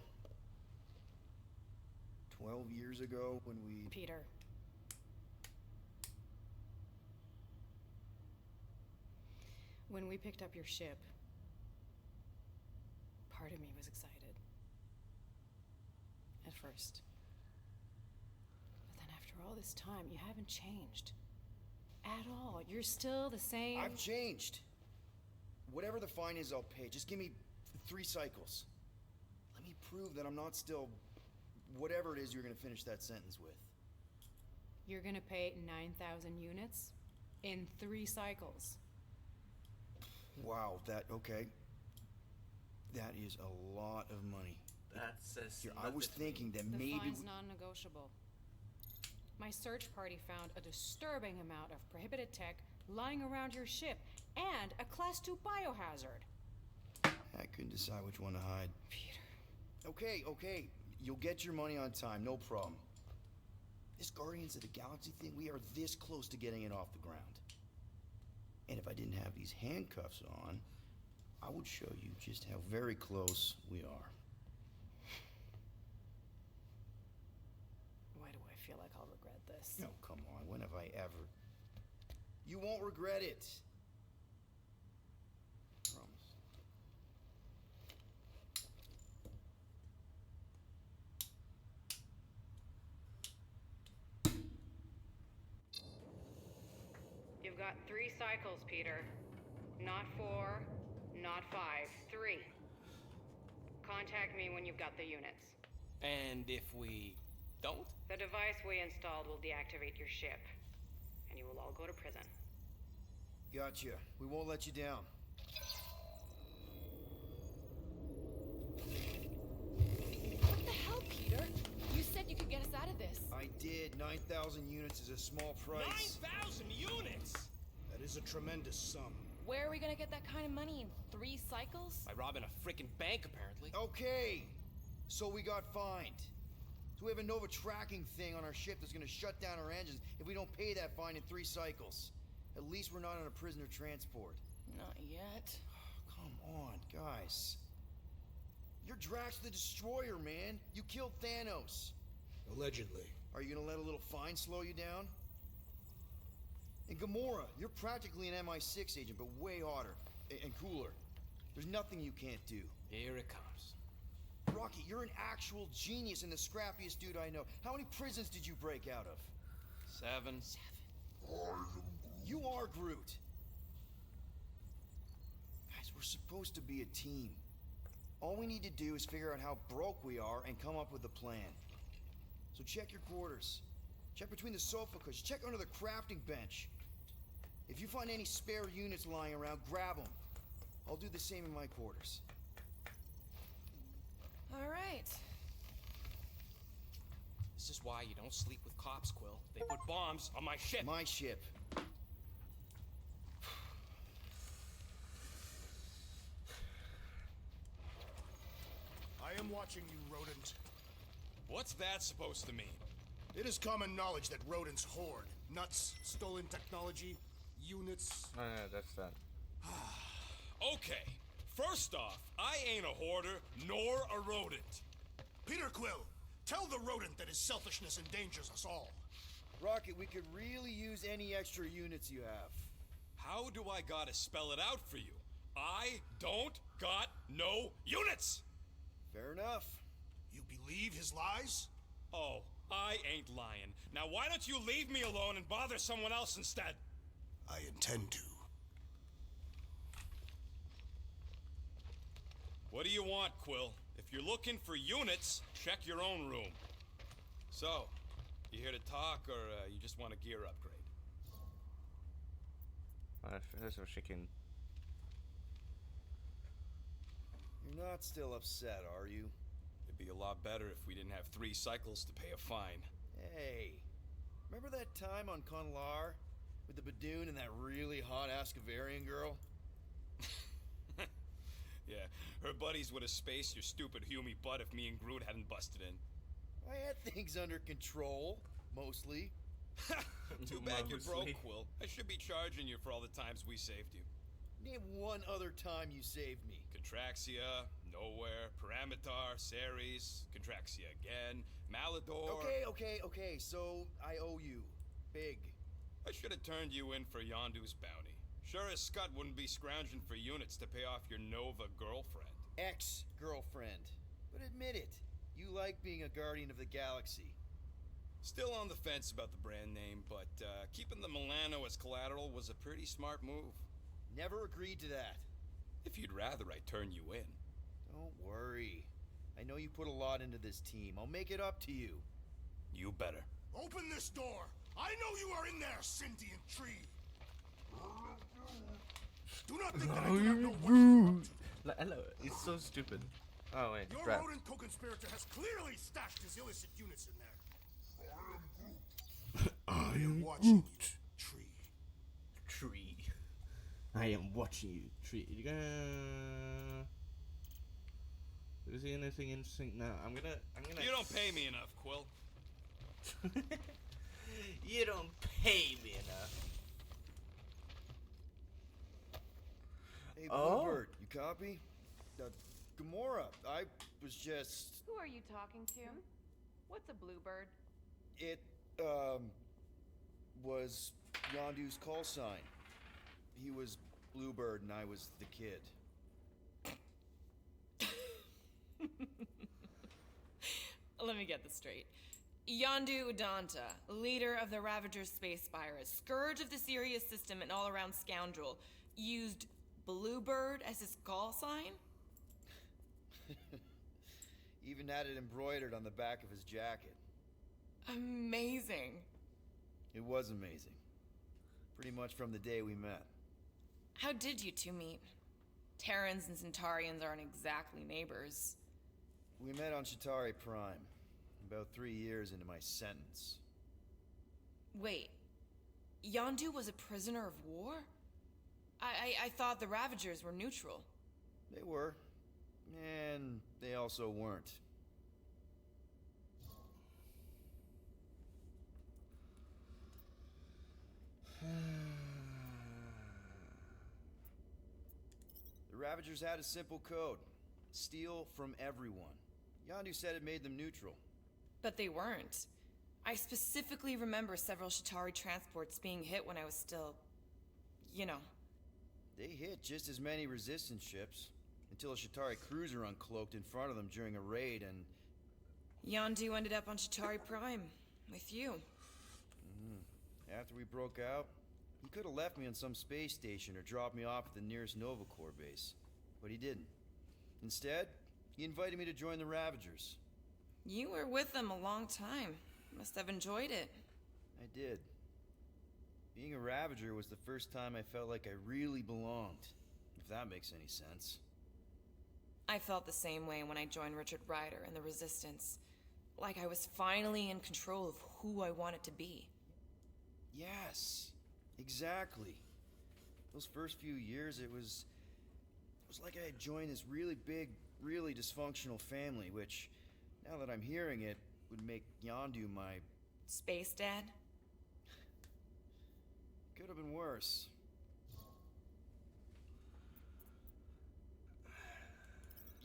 12 years ago when we... Peter. When we picked up your ship, part of me was excited. At first. But then after all this time, you haven't changed. At all. You're still the same... I've changed. Whatever the fine is, I'll pay. Just give me 3 cycles. Let me prove that I'm not still... whatever it is you're gonna finish that sentence with. You're gonna pay 9,000 units in 3 cycles. Wow, okay. That is a lot of money. That says Here, I was thinking that The maybe... fine's non-negotiable. My search party found a disturbing amount of prohibited tech lying around your ship and a Class 2 biohazard. I couldn't decide which one to hide. Peter. Okay. You'll get your money on time, no problem. This Guardians of the Galaxy thing, we are this close to getting it off the ground. And if I didn't have these handcuffs on, I would show you just how very close we are. Why do I feel like I'll regret this? No, come on, when have I ever... You won't regret it. Promise. You've got 3 cycles, Peter. Not 4, not 5, 3. Contact me when you've got the units. And if we don't? The device we installed will deactivate your ship, and you will all go to prison. Gotcha. We won't let you down. What the hell, Peter? You said you could get us out of this. I did. 9,000 units is a small price. 9,000 units! That is a tremendous sum. Where are we gonna get that kind of money in 3 cycles? By robbing a frickin' bank, apparently. Okay. So we got fined. So we have a Nova tracking thing on our ship that's gonna shut down our engines if we don't pay that fine in 3 cycles. At least we're not on a prisoner transport. Not yet. Come on, guys. You're Drax the Destroyer, man. You killed Thanos. Allegedly. Are you gonna let a little fine slow you down? And Gamora, you're practically an MI6 agent, but way hotter and cooler. There's nothing you can't do. Here it comes. Rocky, you're an actual genius and the scrappiest dude I know. How many prisons did you break out of? 7. You are Groot. Guys, we're supposed to be a team. All we need to do is figure out how broke we are and come up with a plan. So check your quarters. Check between the sofa cushions. Check under the crafting bench. If you find any spare units lying around, grab them. I'll do the same in my quarters. All right. This is why you don't sleep with cops, Quill. They put bombs on my ship. My ship. I am watching you, rodent. What's that supposed to mean? It is common knowledge that rodents hoard nuts, stolen technology, units. Oh, yeah, that's that. Okay, first off, I ain't a hoarder nor a rodent. Peter Quill, tell the rodent that his selfishness endangers us all. Rocket, we could really use any extra units you have. How do I gotta spell it out for you? I don't got no units! Fair enough. You believe his lies? Oh, I ain't lying. Now why don't you leave me alone and bother someone else instead? I intend to. What do you want, Quill? If you're looking for units, check your own room. So, you here to talk, or you just want a gear upgrade? First of all, chicken. You're not still upset, are you? It'd be a lot better if we didn't have 3 cycles to pay a fine. Hey, remember that time on Conlar? With the Badoon and that really hot Ascavarian girl? Yeah, her buddies would have spaced your stupid Humy butt if me and Groot hadn't busted in. I had things under control, mostly. Too bad you're broke, Mostly. Quill. I should be charging you for all the times we saved you. Name one other time you saved me. Contraxia, Nowhere, Paramitar, Ceres, Contraxia again, Malador... Okay, so I owe you. Big. I should have turned you in for Yondu's bounty. Sure as Scott wouldn't be scrounging for units to pay off your Nova girlfriend. Ex-girlfriend. But admit it, you like being a guardian of the galaxy. Still on the fence about the brand name, but keeping the Milano as collateral was a pretty smart move. Never agreed to that. If you'd rather I turn you in. Don't worry. I know you put a lot into this team. I'll make it up to you. You better. Open this door! I know you are in there, sentient tree! Do not think that I do not know what you're up to. Hello, it's so stupid. Oh wait, Your crap. rodent co-conspirator has clearly stashed his illicit units in there. I am watching you, tree. Tree. I am watching you, tree. You gonna? Is there anything interesting? No, I'm gonna. You don't pay me enough, Quill. You don't pay me enough. Hey, Oh. Bluebird, you copy? Gamora, I was just... Who are you talking to? What's a bluebird? It, was Yondu's call sign. He was Bluebird and I was the kid. Let me get this straight. Yondu Udanta, leader of the Ravagers space virus, scourge of the Sirius system and all-around scoundrel, used Bluebird as his call sign? Even had it embroidered on the back of his jacket. Amazing. It was amazing. Pretty much from the day we met. How did you two meet? Terrans and Centaurians aren't exactly neighbors. We met on Chitauri Prime, about 3 years into my sentence. Wait, Yondu was a prisoner of war? I thought the Ravagers were neutral. They were. And they also weren't. The Ravagers had a simple code. Steal from everyone. Yondu said it made them neutral. But they weren't. I specifically remember several Chitauri transports being hit when I was still... you know. They hit just as many resistance ships, until a Chitauri cruiser uncloaked in front of them during a raid and... Yondu ended up on Chitauri Prime, with you. After we broke out, he could have left me on some space station or dropped me off at the nearest Nova Corps base. But he didn't. Instead, he invited me to join the Ravagers. You were with them a long time. Must have enjoyed it. I did. Being a Ravager was the first time I felt like I really belonged, if that makes any sense. I felt the same way when I joined Richard Ryder and the Resistance. Like I was finally in control of who I wanted to be. Yes, exactly. Those first few years, it was like I had joined this really big, really dysfunctional family, which, now that I'm hearing it, would make Yondu my Space Dad? Could have been worse.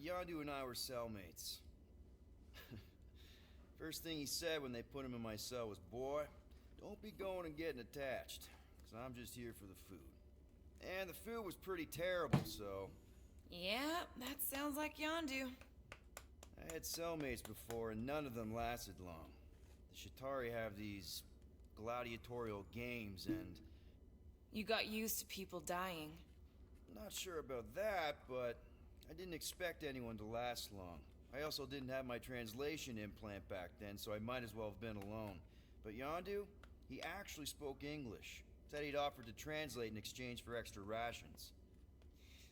Yondu and I were cellmates. First thing he said when they put him in my cell was, "Boy, don't be going and getting attached, 'cause I'm just here for the food." And the food was pretty terrible, so... Yeah, that sounds like Yondu. I had cellmates before, and none of them lasted long. The Shatari have these gladiatorial games, and... You got used to people dying. Not sure about that, but I didn't expect anyone to last long. I also didn't have my translation implant back then, so I might as well have been alone. But Yondu, he actually spoke English. Said he'd offered to translate in exchange for extra rations.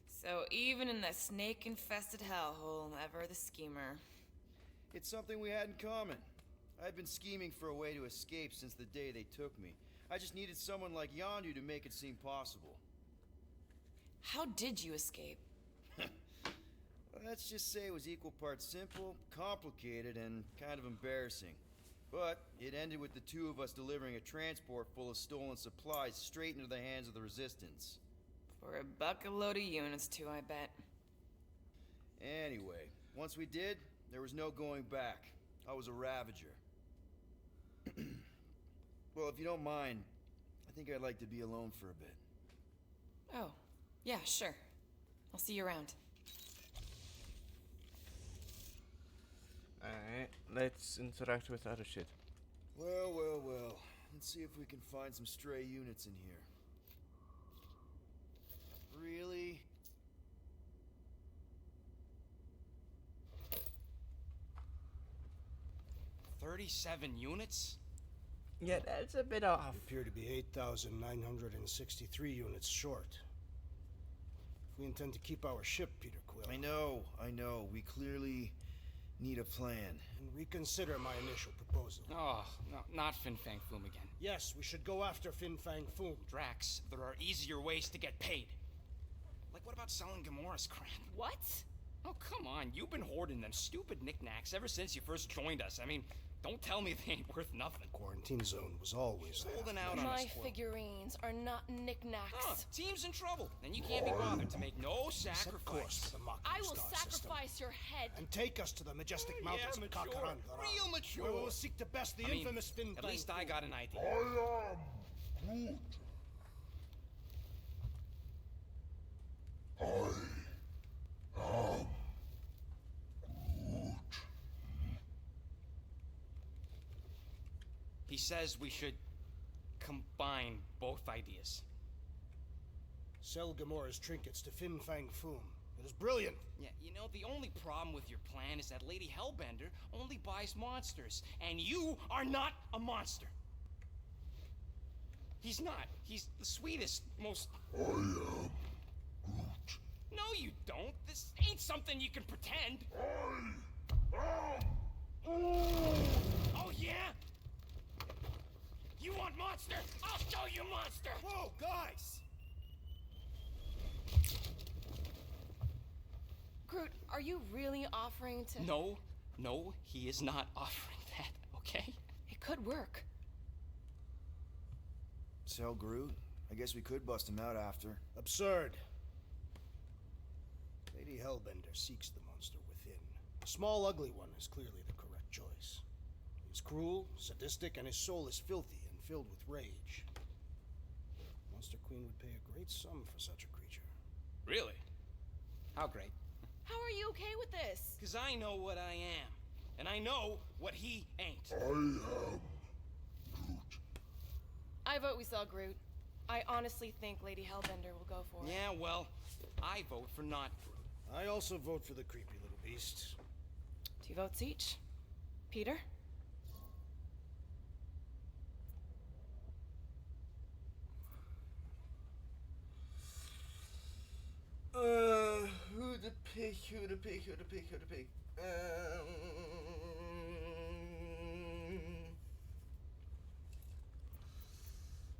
So even in that snake-infested hellhole, ever the schemer. It's something we had in common. I've been scheming for a way to escape since the day they took me. I just needed someone like Yondu to make it seem possible. How did you escape? Let's just say it was equal parts simple, complicated, and kind of embarrassing. But it ended with the two of us delivering a transport full of stolen supplies straight into the hands of the Resistance. For a bucket load of units too, I bet. Anyway, once we did, there was no going back. I was a Ravager. Well, if you don't mind, I think I'd like to be alone for a bit. Oh, yeah, sure. I'll see you around. Alright, let's interact with other shit. Well, well, well. Let's see if we can find some stray units in here. Really? $37 units? Yeah, that's a bit off. We appear to be 8,963 units short. If we intend to keep our ship, Peter Quill... I know. We clearly need a plan. And reconsider my initial proposal. Oh, no, not Fin Fang Foom again. Yes, we should go after Fin Fang Foom. Drax, there are easier ways to get paid. Like, what about selling Gamora's crap? What? Oh, come on. You've been hoarding them stupid knickknacks ever since you first joined us. I mean, don't tell me they ain't worth nothing. Quarantine zone was always holding out on My us, Quill. figurines are not knickknacks. Huh, team's in trouble, and you can't be bothered to make no sacrifice. For the Mach I will Star sacrifice system. your head. And take us to the majestic mountains of mature. Kakarandara. Real mature. Where we will seek to best the infamous Fin At Fang least I Foom. got an idea. He says we should combine both ideas. Sell Gamora's trinkets to Fin Fang Foom. It is brilliant. Yeah, you know, the only problem with your plan is that Lady Hellbender only buys monsters, and you are not a monster. He's not. He's the sweetest, most... I am Groot. No, you don't. This ain't something you can pretend. Oh, yeah? You want monster? I'll show you monster! Whoa, guys! Groot, are you really offering to... No, he is not offering that, okay? It could work. Sell Groot? I guess we could bust him out after. Absurd. Lady Hellbender seeks the monster within. The small, ugly one is clearly the correct choice. He is cruel, sadistic, and his soul is filthy and filled with rage. Monster Queen would pay a great sum for such a creature. Really? How great? How are you okay with this? Because I know what I am. And I know what he ain't. I am Groot. I vote we sell Groot. I honestly think Lady Hellbender will go for it. Yeah, well, I vote for not Groot. I also vote for the creepy little beast. 2 votes each. Peter? Who to pick?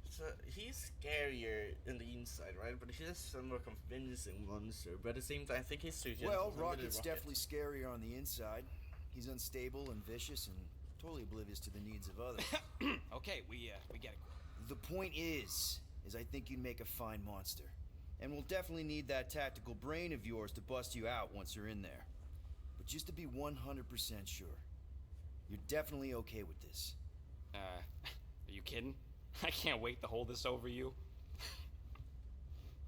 So he's scarier in the inside, right? But he's just some more convincing monster. But at the same time, I think he's too gentle. Well, Rocket's definitely scarier on the inside. He's unstable and vicious and totally oblivious to the needs of others. Okay, we get it. The point is I think you'd make a fine monster. And we'll definitely need that tactical brain of yours to bust you out once you're in there. But just to be 100% sure, you're definitely okay with this. Are you kidding? I can't wait to hold this over you.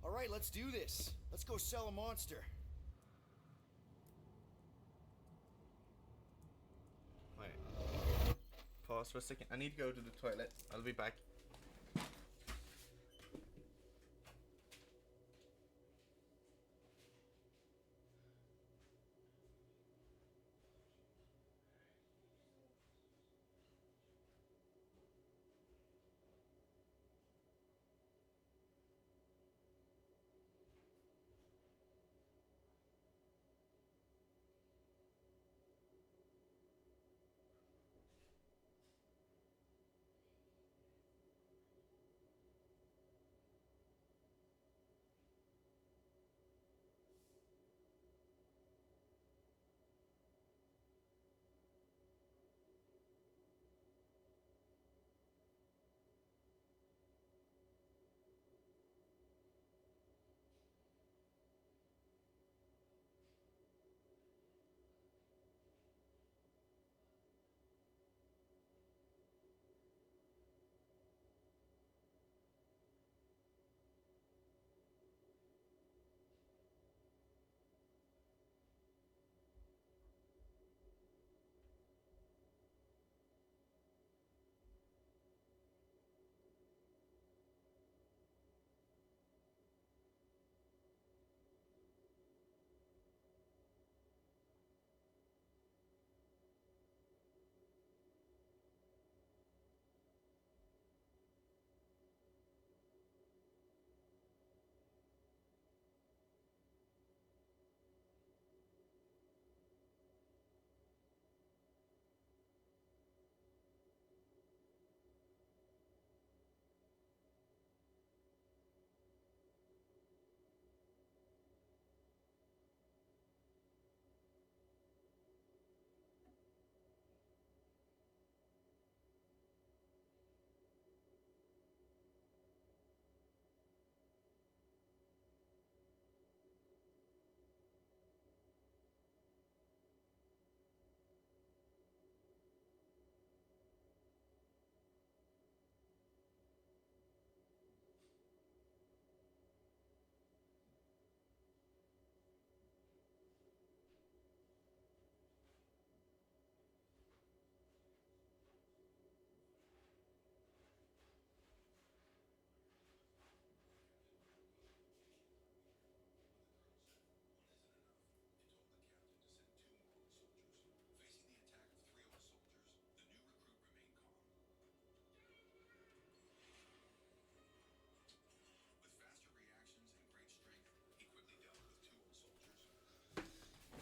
All right, let's do this. Let's go sell a monster. Wait. Pause for a second. I need to go to the toilet. I'll be back.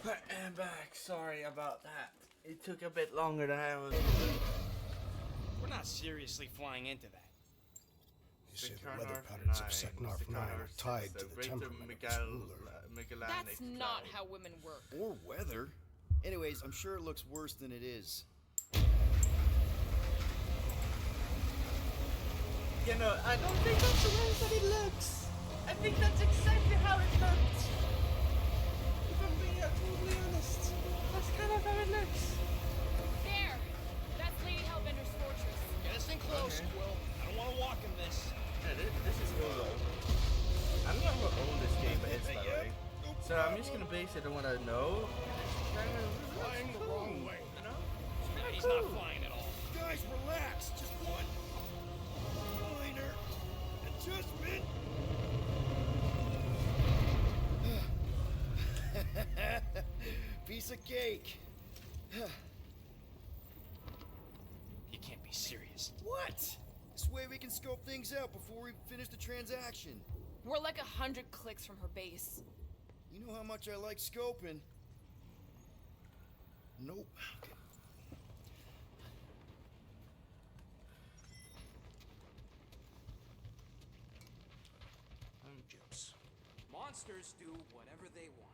I'm back. Sorry about that. It took a bit longer than I was. We're not seriously flying into that. You say the weather patterns of Seknarf 9 are tied to the temperament of its ruler. That's not how women work. Or weather. Anyways, I'm sure it looks worse than it is. You know, I don't think that's the way that it looks. I think that's exactly how it looked. If I'm being totally honest, that's kind of how it looks. There! That's Lady Hellbender's fortress. Get us in close, Okay. Quill. I don't want to walk in this. Yeah, this is cool though. I'm not gonna own this game, but it's that way. So I'm just gonna base it on what I know. Flying the wrong way. You know? No, he's not flying at all. Guys, relax. Just one minor adjustment. Piece of cake. You can't be serious. What? This way we can scope things out before we finish the transaction. We're like 100 clicks from her base. You know how much I like scoping. Nope. Okay. Jokes. Monsters do whatever they want.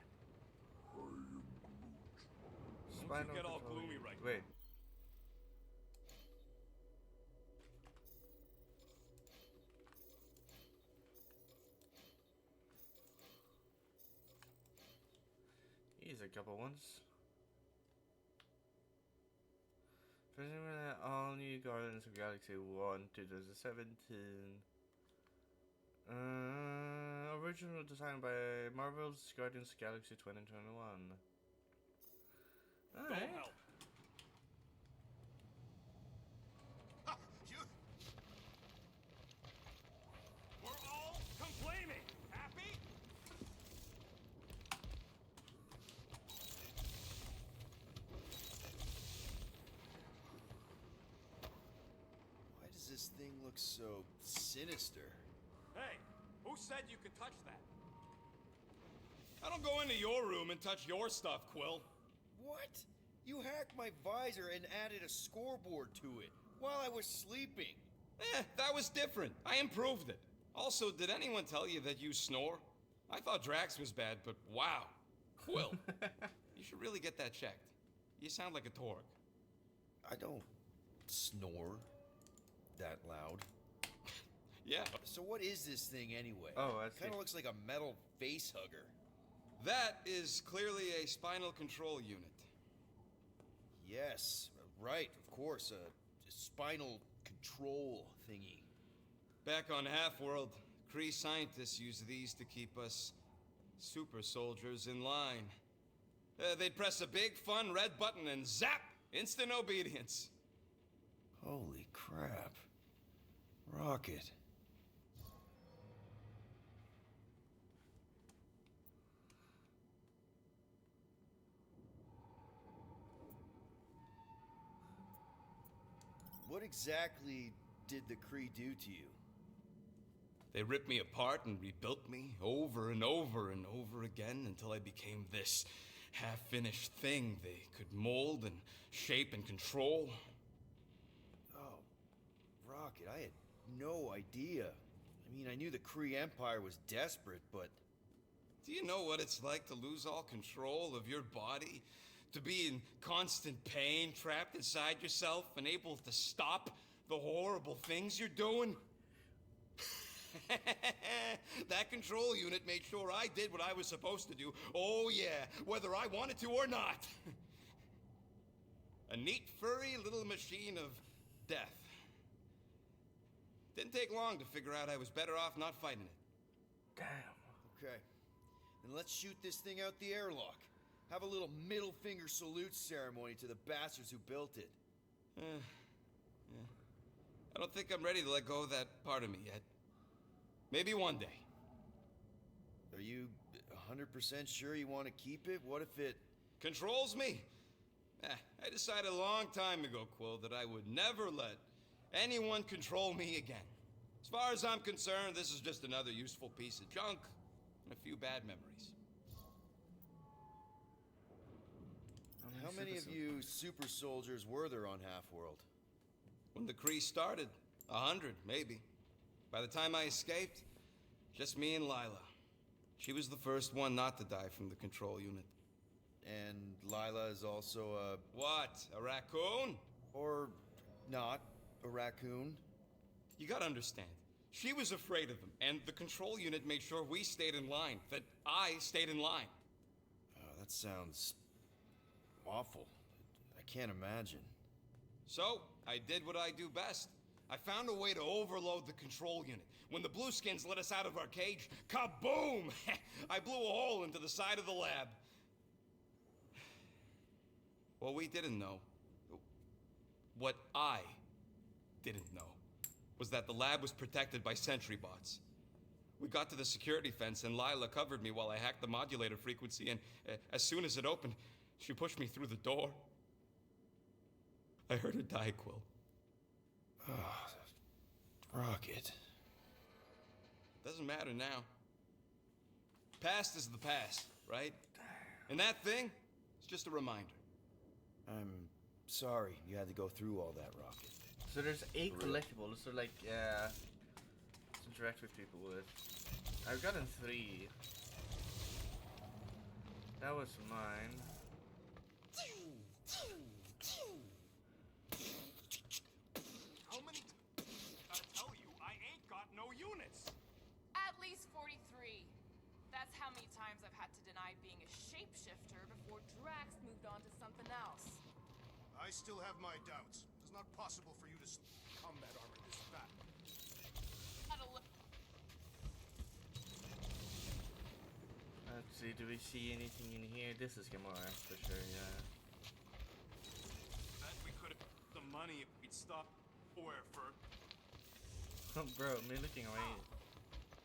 Spinal get all control. gloomy right Wait. a couple ones. Presumably all new Guardians of the Galaxy 1, 2017. Original design by Marvel's Guardians of the Galaxy 2021. Alright. help. We're all complaining. Happy? Why does this thing look so sinister? Hey, who said you could touch that? I don't go into your room and touch your stuff, Quill. What? You hacked my visor and added a scoreboard to it while I was sleeping. That was different. I improved it. Also, did anyone tell you that you snore? I thought Drax was bad, but wow. Quill, you should really get that checked. You sound like a Torg. I don't snore that loud. Yeah. So what is this thing anyway? Oh, I see. Kind of looks like a metal face hugger. That is clearly a spinal control unit. Yes, right, of course, a spinal control thingy. Back on Half-World, Kree scientists use these to keep us super soldiers in line. They'd press a big, fun red button and zap! Instant obedience. Holy crap. Rocket. What exactly did the Kree do to you? They ripped me apart and rebuilt me over and over and over again until I became this half-finished thing they could mold and shape and control. Oh, Rocket, I had no idea. I mean, I knew the Kree Empire was desperate, but... Do you know what it's like to lose all control of your body? To be in constant pain, trapped inside yourself, unable to stop the horrible things you're doing? That control unit made sure I did what I was supposed to do. Oh yeah, whether I wanted to or not. A neat, furry little machine of death. Didn't take long to figure out I was better off not fighting it. Damn. Okay. Then let's shoot this thing out the airlock. Have a little middle finger salute ceremony to the bastards who built it. Yeah. I don't think I'm ready to let go of that part of me yet. Maybe one day. Are you 100% sure you want to keep it? What if it... Controls me? I decided a long time ago, Quill, that I would never let anyone control me again. As far as I'm concerned, this is just another useful piece of junk and a few bad memories. How many of you super soldiers were there on Half-World? When the Kree started, 100, maybe. By the time I escaped, just me and Lila. She was the first one not to die from the control unit. And Lila is also a... What? A raccoon? Or not a raccoon? You gotta understand. She was afraid of him, and the control unit made sure we stayed in line. That I stayed in line. Oh, that sounds... awful. I can't imagine. So, I did what I do best. I found a way to overload the control unit. When the Blueskins let us out of our cage, kaboom! I blew a hole into the side of the lab. What we didn't know, what I didn't know, was that the lab was protected by sentry bots. We got to the security fence and Lila covered me while I hacked the modulator frequency, and as soon as it opened, she pushed me through the door. I heard her die, Quill. Rocket. Doesn't matter now. Past is the past, right? And that thing is just a reminder. I'm sorry you had to go through all that, Rocket. So there's 8 collectibles, so like, to interact with people with. I've gotten 3. That was mine. How many? I tell you, I ain't got no units. At least 43. That's how many times I've had to deny being a shapeshifter before Drax moved on to something else. I still have my doubts. It's not possible for you to combat armor this fat. Let's see, do we see anything in here? This is Gamora for sure, yeah. Bet we could have the money if we'd stopped nowhere for. Bro, me looking away.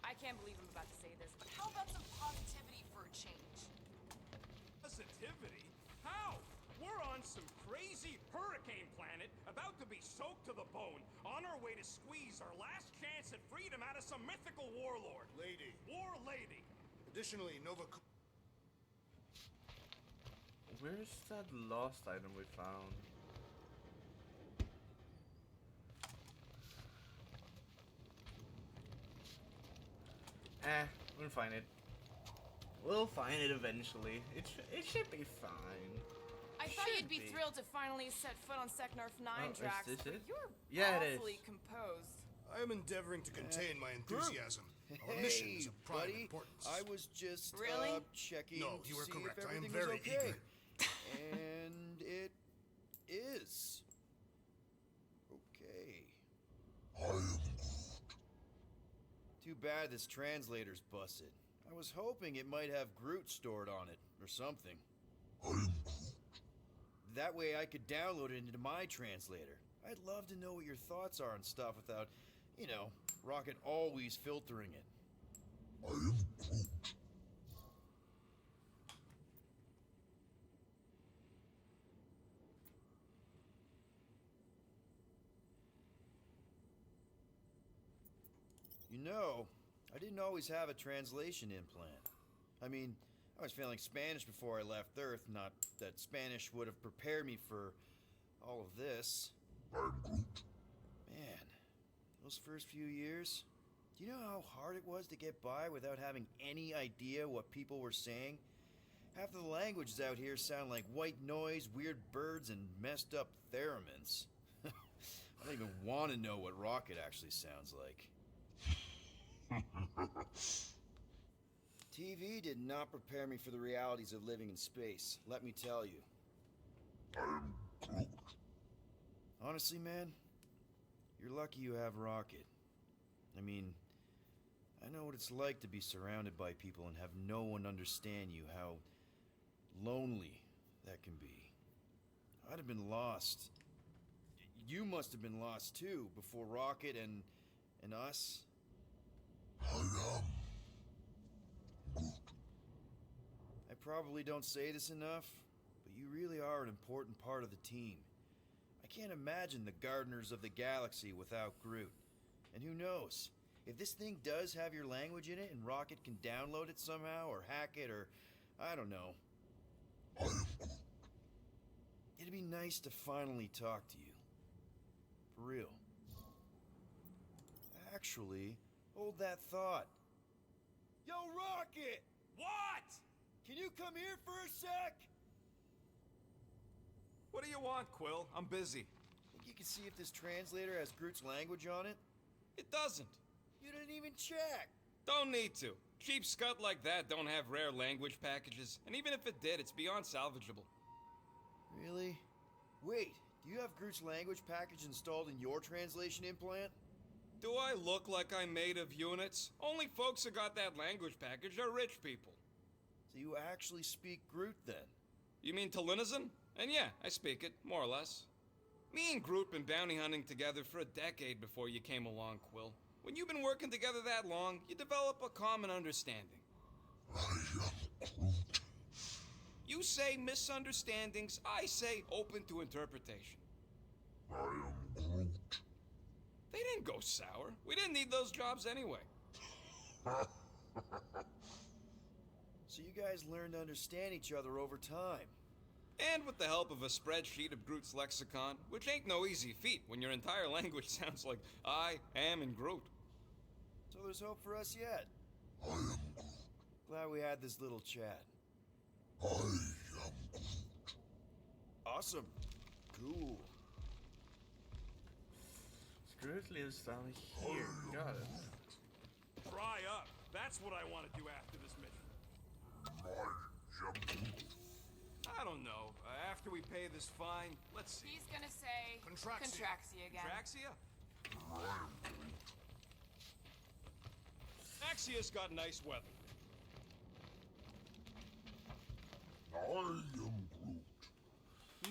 I can't believe I'm about to say this, but how about some positivity for a change? Positivity? How? We're on some crazy hurricane planet, about to be soaked to the bone, on our way to squeeze our last chance at freedom out of some mythical warlord. Lady. War lady. Additionally, Nova... Where's that lost item we found? We'll find it. We'll find it eventually. It should be fine. I thought you'd be thrilled to finally set foot on Seknarf 9, Drax, is this but it? you're awfully composed. I am endeavoring to contain my enthusiasm. Our mission is of prime importance. I was just Really? checking. No, you to are see correct. If I am everything very was okay. eager. And it is. Okay. I am Groot. Too bad this translator's busted. I was hoping it might have Groot stored on it, or something. I am Groot. That way I could download it into my translator. I'd love to know what your thoughts are and stuff without, you know, Rocket always filtering it. I am Groot. You know, I didn't always have a translation implant. I mean, I was failing Spanish before I left Earth, not that Spanish would have prepared me for all of this. I'm Groot. Man, those first few years, do you know how hard it was to get by without having any idea what people were saying? Half of the languages out here sound like white noise, weird birds, and messed up theremins. I don't even want to know what Rocket actually sounds like. TV did not prepare me for the realities of living in space, let me tell you. I am Groot. Honestly, man, you're lucky you have Rocket. I mean, I know what it's like to be surrounded by people and have no one understand you, how lonely that can be. I'd have been lost. You must have been lost too, before Rocket and us. I am Groot. I probably don't say this enough, but you really are an important part of the team. I can't imagine the Gardeners of the Galaxy without Groot. And who knows? If this thing does have your language in it and Rocket can download it somehow or hack it or... I don't know. I am Groot. It'd be nice to finally talk to you. For real. Actually, hold that thought. Yo, Rocket! What? Can you come here for a sec? What do you want, Quill? I'm busy. Think you can see if this translator has Groot's language on it? It doesn't. You didn't even check. Don't need to. Cheap scut like that don't have rare language packages, and even if it did, it's beyond salvageable. Really? Wait, do you have Groot's language package installed in your translation implant? Do I look like I'm made of units? Only folks who got that language package are rich people. So you actually speak Groot then? You mean Talinisan? And yeah, I speak it, more or less. Me and Groot been bounty hunting together for a decade before you came along, Quill. When you've been working together that long, you develop a common understanding. I am Groot. You say misunderstandings, I say open to interpretation. I am Groot. They didn't go sour. We didn't need those jobs anyway. So you guys learned to understand each other over time. And with the help of a spreadsheet of Groot's lexicon, which ain't no easy feat when your entire language sounds like I am in Groot. So there's hope for us yet. I am Groot. Glad we had this little chat. I am Groot. Awesome. Cool. Groot lives down here. Got it. Dry up. That's what I want to do after this mission. I don't know. After we pay this fine, let's see. He's gonna say Contraxia again. Contraxia? Axia's got nice weather. I am Groot.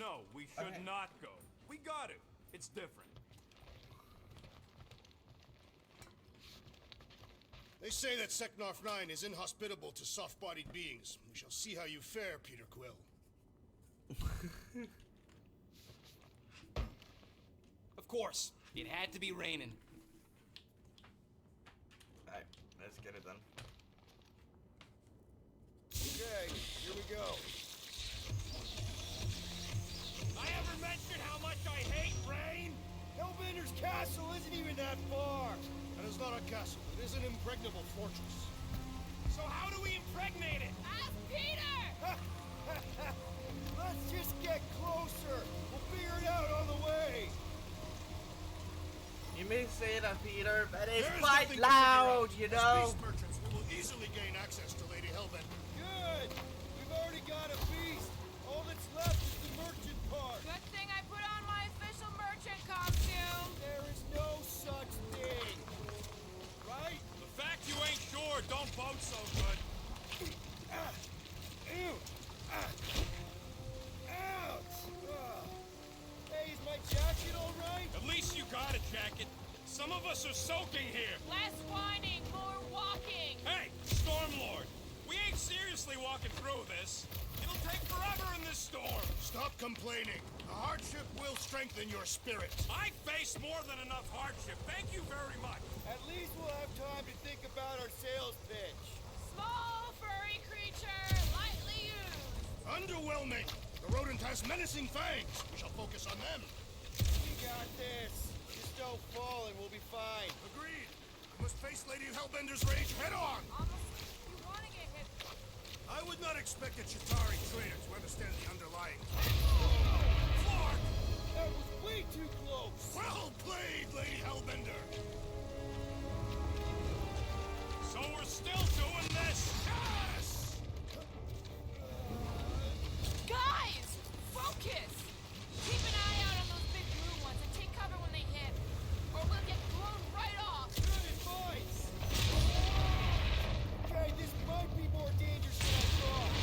No, we should not go. We got it. It's different. They say that Seknarf 9 is inhospitable to soft-bodied beings. We shall see how you fare, Peter Quill. Of course, it had to be raining. Alright, let's get it done. Okay, here we go. I ever mentioned how much I hate rain? Hellbender's castle isn't even that far. That is not a castle. It is an impregnable fortress. So how do we impregnate it? Ask Peter! Let's just get closer. We'll figure it out on the way. You may say that, Peter, but it's There is quite nothing to figure loud, out. you As know? beast merchants, we will easily gain access to Lady Hellbender. Good. We've already got a beast. All that's left is the merchant part. Good thing I put on my official merchant costume. There is no such thing. Right? The fact you ain't sure don't bode so good. Ew. Ouch. Hey, is my jacket all right? At least you got a jacket. Some of us are soaking here. Less whining, more walking. Hey, Stormlord, we ain't seriously walking through this. It'll take forever in this storm. Stop complaining. The hardship will strengthen your spirit. I face more than enough hardship. Thank you very much. At least we'll have time to think about our sales pitch. Small furry creature, lightly used. Underwhelming. The rodent has menacing fangs. We shall focus on them. We got this. Just don't fall and we'll be fine. Agreed. We must face Lady Hellbender's rage head on. Almost you want to get hit. I would not expect a Chitauri trader to understand the underlying. Clark! That was way too close. Well played, Lady Hellbender. So we're still doing this? Yes! Guys, focus. Keep an eye out on those big blue ones and take cover when they hit, or we'll get blown right off. Good advice. Okay, this might be more dangerous than I thought.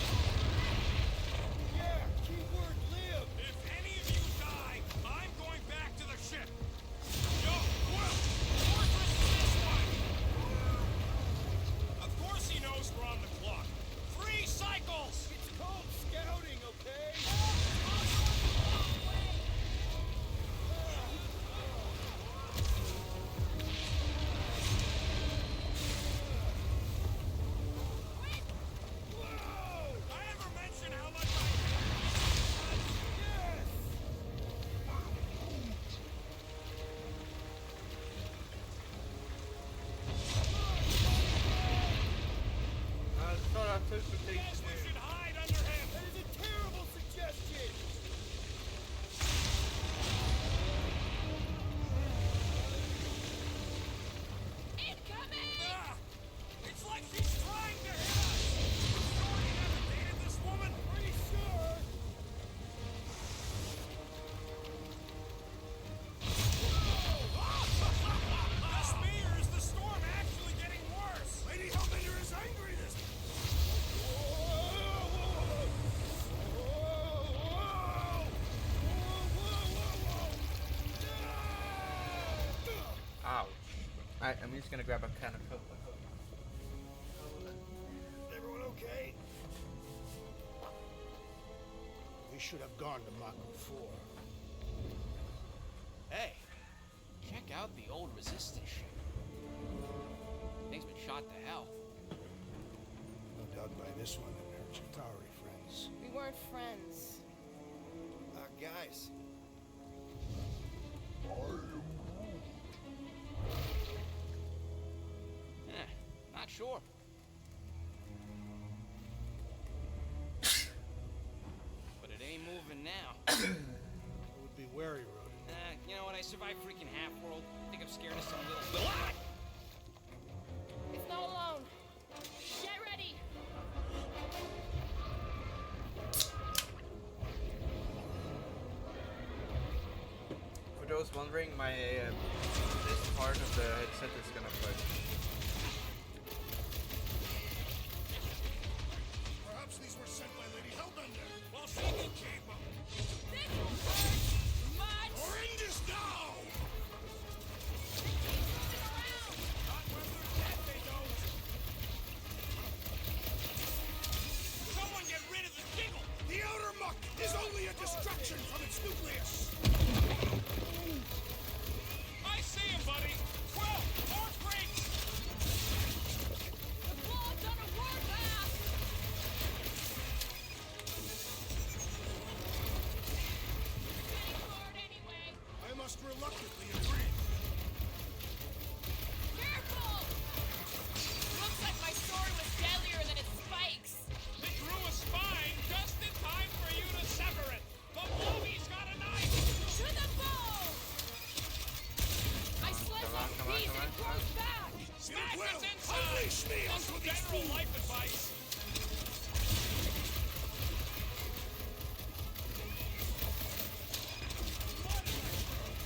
Yeah, keyword live. If any of you die, I'm going back to the ship. Yo, Quill! Fortress is this way! Of course he knows we're on the clock. 3 cycles! It's called scouting, okay? I ever mention how much I hate Yes! I thought I took the thing. Guess we should hide under him. That is a terrible suggestion. Incoming! Ah, it's like she's trying to hit us. You already haven't dated this woman? Pretty sure. This me, or is the storm actually getting worse? Lady Hellbender is angry this Ouch. Alright, I'm just gonna grab a can of Coke. Everyone okay? We should have gone to Mako 4. Hey, check out the old resistance ship. Thing's been shot to hell. No doubt by this one and her Chitauri friends. We weren't friends. Guys. Not sure. But it ain't moving now. I would be wary, Rodin. You know what? I survived freaking Half-World. I think I'm scared of some little... Ah! It's not alone. Get ready. those wondering, my this part of the headset is gonna play. Perhaps these were sent by Lady Hellbender. Well, she can keep them. This will hurt much. Horrendous now! Not when they're dead, they don't. Someone get rid of the jiggle. The outer muck is only a distraction from its nucleus. I see him, buddy. Well, more freaks. The blob's on a warpath. Getting bored anyway. I must reluctantly agree. Careful! Looks like my sword was deadlier than its spikes. It grew a spine just in time for you to sever it. The Blobby's got a knife. To the bone! I slice off a piece and it grows back. Smash will. its inside. Unleash me That's onto some these general fools. life advice.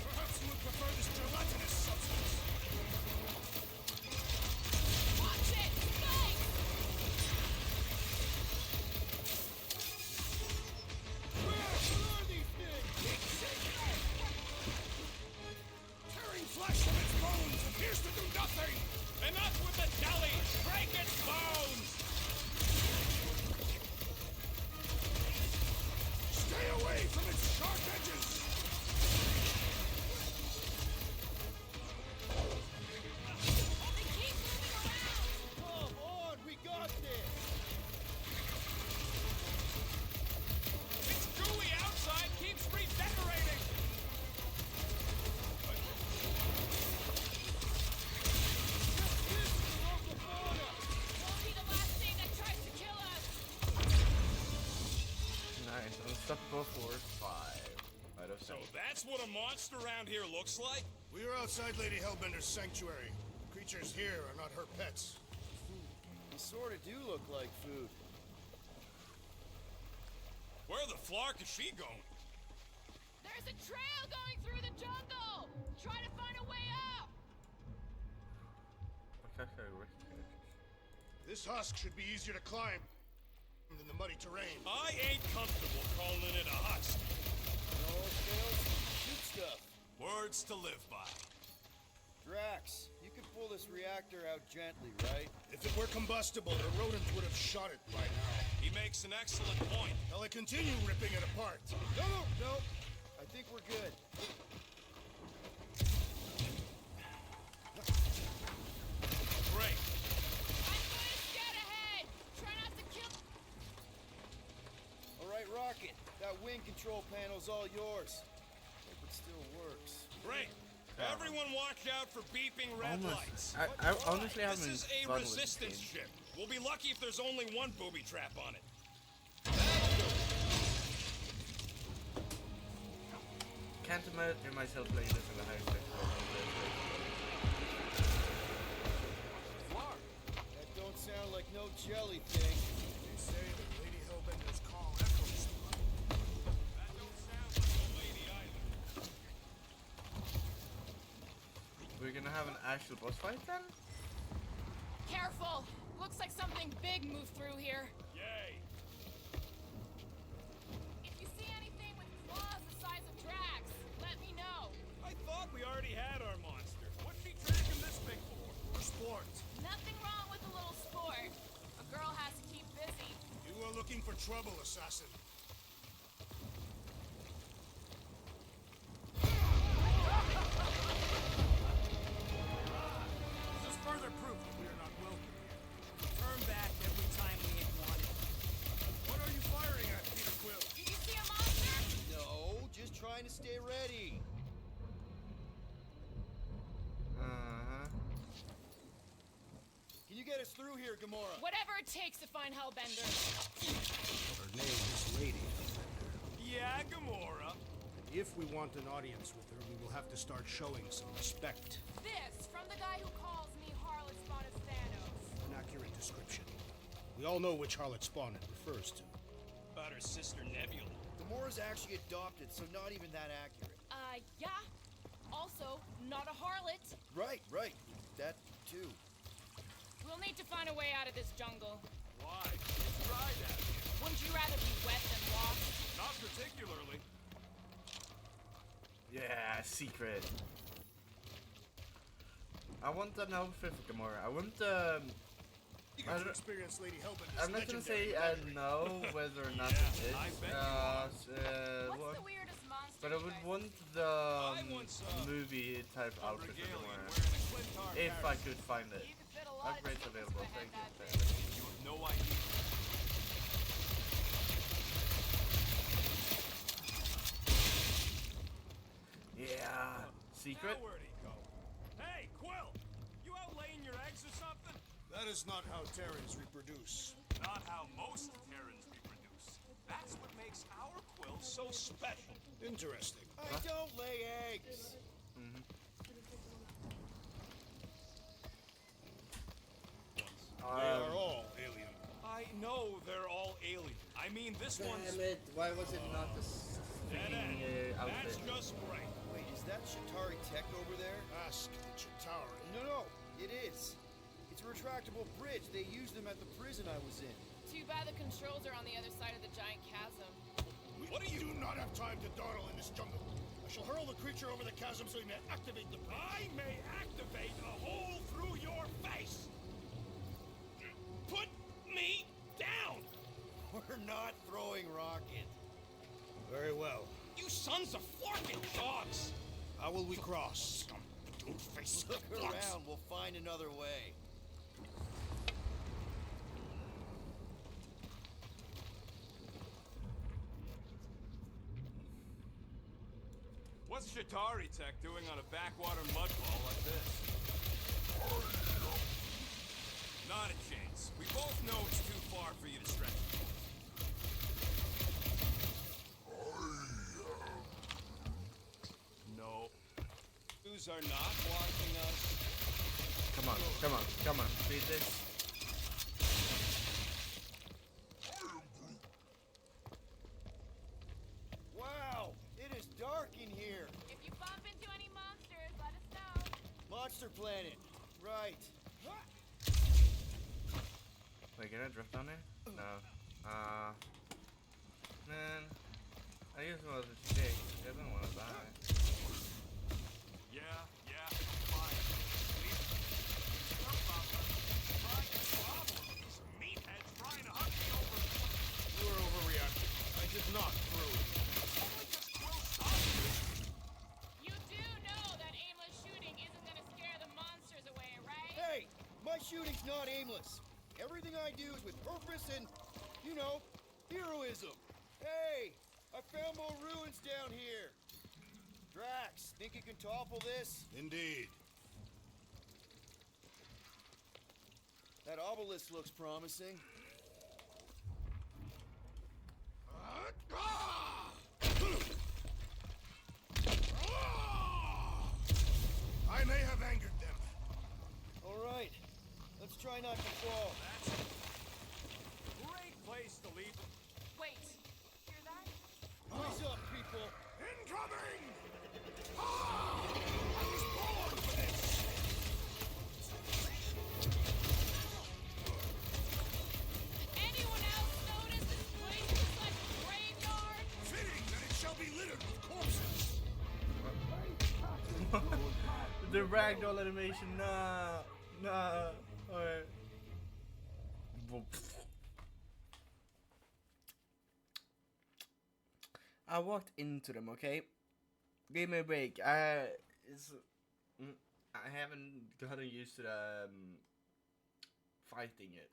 Perhaps you would prefer this gelatinous substance. Watch it! Spike! What are these things? Tearing flesh from its bones appears to do nothing. Enough with the jelly. Break its bones. Stay away from its sharp edges. They keep moving around! Come on, we got this. Its gooey outside keeps redecorating. Won't be the last thing that tries to kill us! Nice. Unstoppable Force 5 out of 7. So that's what a monster around here looks like? We are outside Lady Hellbender's sanctuary. Creatures here are not her pets. They sort of do look like food. Where the flark is she going? There's a trail going through the jungle! Try to find a way up! This husk should be easier to climb than the muddy terrain. I ain't comfortable calling it a husk. No scales, shoot stuff. Words to live by. Drax, you can pull this reactor out gently, right? If it were combustible, the rodents would have shot it by now. He makes an excellent point. Shall I continue ripping it apart? No. I think we're good. Great. I'm going to scout ahead! Try not to kill... All right, Rocket. That wing control panel's all yours. Hope it still works. Great. Everyone watch out for beeping red lights. I honestly haven't This is a fun with this resistance game. ship. We'll be lucky if there's only one booby trap on it. Can't imagine myself playing this in the high spec. That don't sound like no jelly thing. They say that Lady Hellbender's call echoes. That don't sound like a lady either. We're gonna have an actual boss fight then? Careful! Looks like something big moved through here. Yay. If you see anything with claws the size of Drax, let me know. I thought we already had our monster. What's she tracking this big for? For sport. Nothing wrong with a little sport. A girl has to keep busy. You are looking for trouble, assassin. This is further proof that we are not welcome here. Turn back every time we ain't wanted. What are you firing at, Peter Quill? Did you see a monster? No, just trying to stay ready. Can you get us through here, Gamora? Whatever it takes to find Hellbender. Her name is Lady Hellbender. Yeah, Gamora. If we want an audience with her, we will have to start showing some respect. This from the guy who calls me Harlot Spawn of Thanos. An accurate description. We all know which harlot spawn it refers to. About her sister Nebula. Gamora's actually adopted, so not even that accurate. Yeah? also not a harlot. Right. That too. We'll need to find a way out of this jungle. Why? It's dry down here. Wouldn't you rather be wet than lost? Not particularly. Yeah, secret. I want an outfit for Gamora. I want You got to experience Lady Hellbender's I'm not gonna say legendary know whether or not Yeah, it I is. bet you are. What's the weirdest monster But I you would guys want have the I once saw movie type a outfit for regalian Gamora. wearing a Clintar If I parachute. could find it. You could fit a lot of Upgrades chickens available. in a Thank head that you. big. You have no idea. Yeah. Secret? Now where'd he go? Hey, Quill! You out laying your eggs or something? That is not how Terrans reproduce. Not how most Terrans reproduce. That's what makes our Quill so special. Interesting. I don't lay eggs. They are all alien. I know they're all alien. I mean, this one's Damn it! Why was it not the dead end. freaking That's outfit? just great. Wait, is that Shatari tech over there? Ask the Chitauri. No, it is. It's a retractable bridge. They used them at the prison I was in. Too bad the controls are on the other side of the giant chasm. What do you do not have time to dawdle in this jungle? I shall hurl the creature over the chasm so he may activate the bridge. I may activate a hole through your face. Put me down. We're not throwing rocket. Very well. You sons of forking dogs! How will we cross? Don't face Look around. We'll find another way. What's Shatari Tech doing on a backwater mudball like this? Not a chance. We both know it's too far for you to stretch. No. Jews are not watching us. Come on. See this? Wow, it is dark in here. If you bump into any monsters, let us know. Monster Planet. Right. Wait, can I drift down there? No. Man. I just want to stick. I don't want to die. Yeah, fine. Leave. Your papa. My problem. These meatheads trying to hunt me over. You are overreacting. I did not throw it. Only just Quill stopped me. You do know that aimless shooting isn't gonna scare the monsters away, right? Hey, my shooting's not aimless. Everything I do is with purpose and, heroism. Hey, I found more ruins down here. Drax, think you can topple this? Indeed. That obelisk looks promising. I may have angered them. All right, let's try not to fall. That's a great place to leave them. Wait, hear that? Ease up, people. Incoming! I was born for this! Anyone else notice this place looks like a graveyard? Fitting that it shall be littered with corpses. The ragdoll animation, nah. Alright. I walked into them, okay? Give me a break. I haven't gotten used to the fighting yet.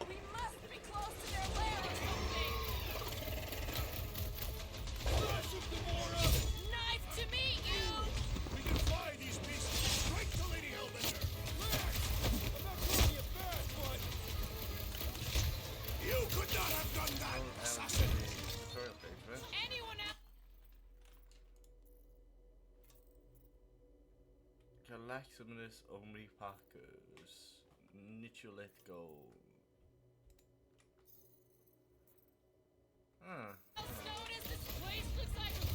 We must be close to their lair or something. Knife to meet you! We can fly these beasts straight to Lady Hellbender. Relax! I'm not calling you bad, but... You could not have done that, assassin! Anyone else? Galaximus Omnipacus. Nichulet go. Notice this place looks like a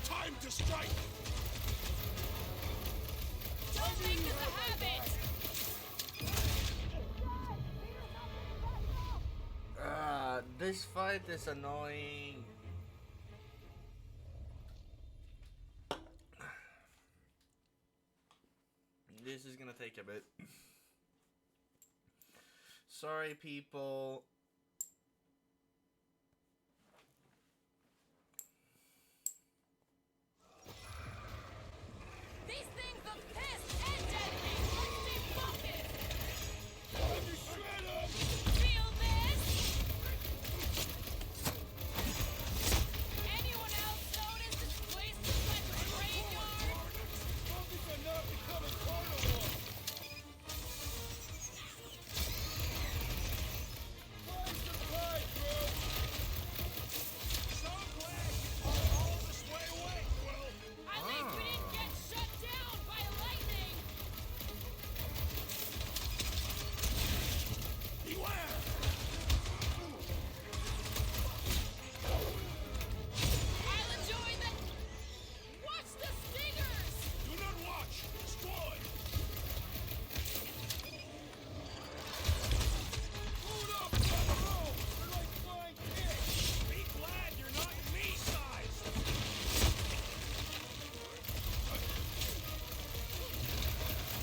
Time to strike! Don't make this a habit! This fight is annoying. This is gonna take a bit. Sorry, people. These things look pissed and deadly! Let's stay focused! Feel this? Anyone else notice this place looks like a graveyard? Focus on not becoming part of one! Fly surprise, bro! So glad you fought all this way away, Quill. At least we didn't get shut down by lightning! Beware! I'll enjoy the... Watch the stingers! Do not watch! Destroy! Hold up, bro! They're like flying pigs! Be glad you're not me-sized!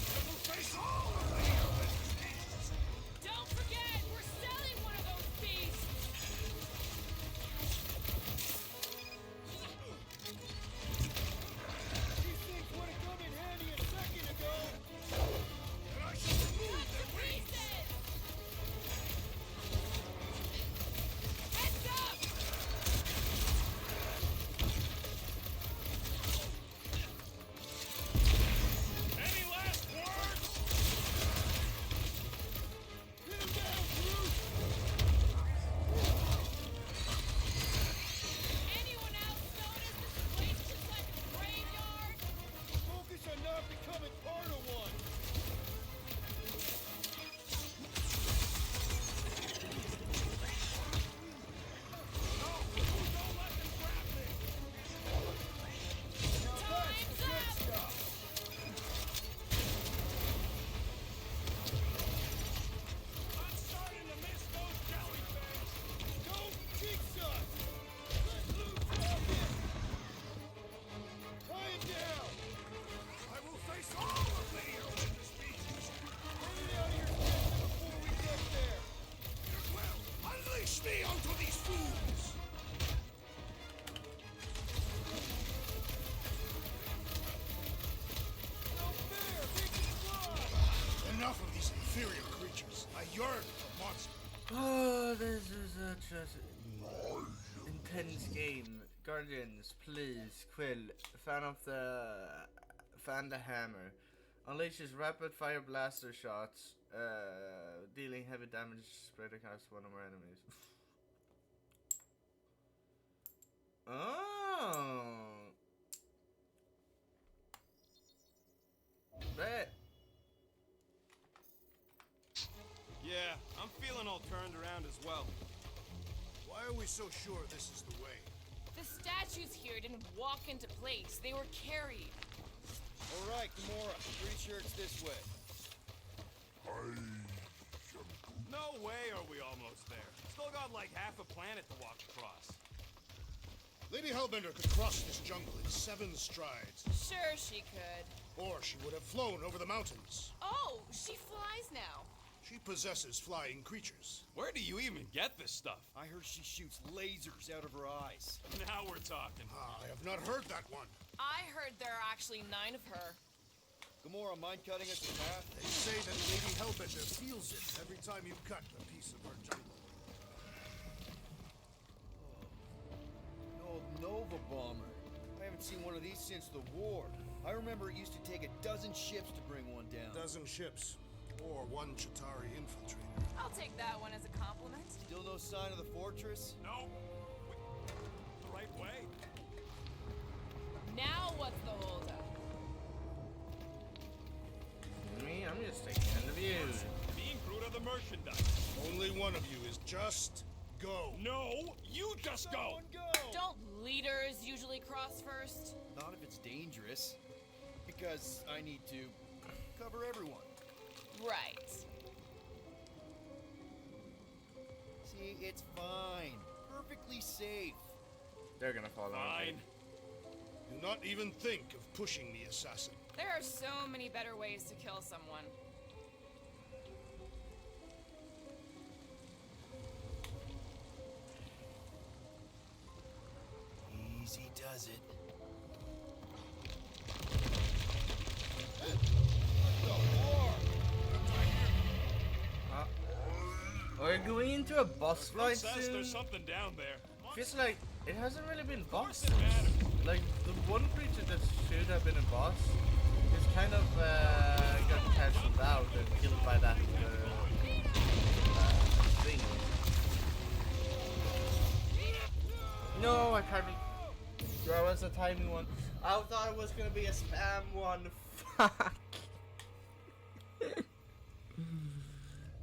I will face all of the humans! Don't forget, we're selling one of those beasts! These things would have come in handy a second ago! And I shall remove Cut their to wings! pieces! Heads up! Any last words? Hit him down, Groot! Anyone else notice this place looks like a graveyard? Focus on not becoming part of one! Don't let them grab me! Now that's the good stuff! I'm starting to miss those jellyfish! Don't jinx us! Let loose rocket! Tie him down! I will face all of the human species! Get it out of your system before we get there! Well, unleash me onto these fools! No fair! Make it fly! Enough of these inferior creatures. I yearn for monsters. Oh, this is such a intense game. Guardians, please, Quill, fan the hammer. Unleashes rapid fire blaster shots, dealing heavy damage spread across one or more enemies. Oh, bet. Yeah, I'm feeling all turned around as well. Why are we so sure this is the way? The statues here didn't walk into place. They were carried. Alright, Gamora. Pretty sure it's this way. No way are we almost there. Still got like half a planet to walk across. Lady Hellbender could cross this jungle in 7 strides. Sure she could. Or she would have flown over the mountains. Oh, she flies now. She possesses flying creatures. Where do you even get this stuff? I heard she shoots lasers out of her eyes. Now we're talking. I have not heard that one. I heard there are actually 9 of her. Gamora, mind cutting us a path? They say that Lady Hellbender feels it every time you cut a piece of her jungle. An old Nova bomber. I haven't seen one of these since the war. I remember it used to take a dozen ships to bring one down. Dozen ships. Or 1 Chitauri infiltrator. I'll take that one as a compliment. Still no sign of the fortress? No. The right way? Now what's the holdup? Me, I'm just taking in the views. Being Groot of the merchandise. Only one of you is just go. No, you just go. Someone go! Don't leaders usually cross first? Not if it's dangerous. Because I need to cover everyone. Right. See, it's fine. Perfectly safe. They're gonna fall down. Fine. Do not even think of pushing the assassin. There are so many better ways to kill someone. Easy does it. We're going into a boss fight Says soon. there's something down there. Feels like it hasn't really been boss. it matters. Like the one creature that should have been a boss is kind of got cancelled out and killed by that thing. No, I can't. That was a timing one. I thought it was gonna be a spam one. Fuck.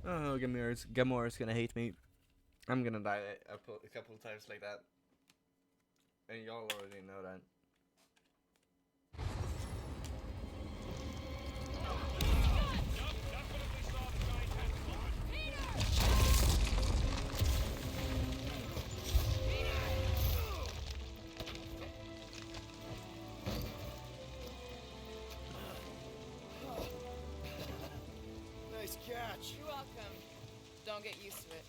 Oh, Gamora's gonna hate me. I'm gonna die a couple of times like that. And y'all already know that. Nice catch. You're welcome. Don't get used to it.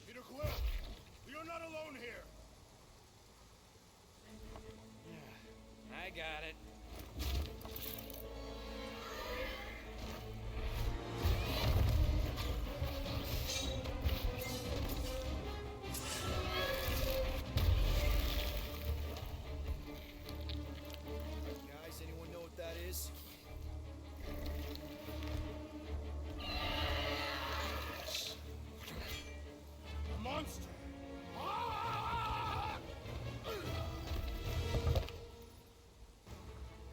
Peter Quill, you're not alone here. I got it. Guys, anyone know what that is? A monster.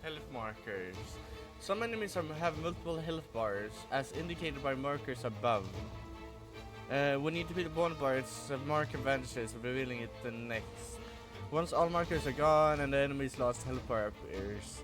Health markers. Some enemies have multiple health bars, as indicated by markers above. When you defeat one bar, it's a mark advantages, revealing it the next. Once all markers are gone and the enemy's last health bar appears.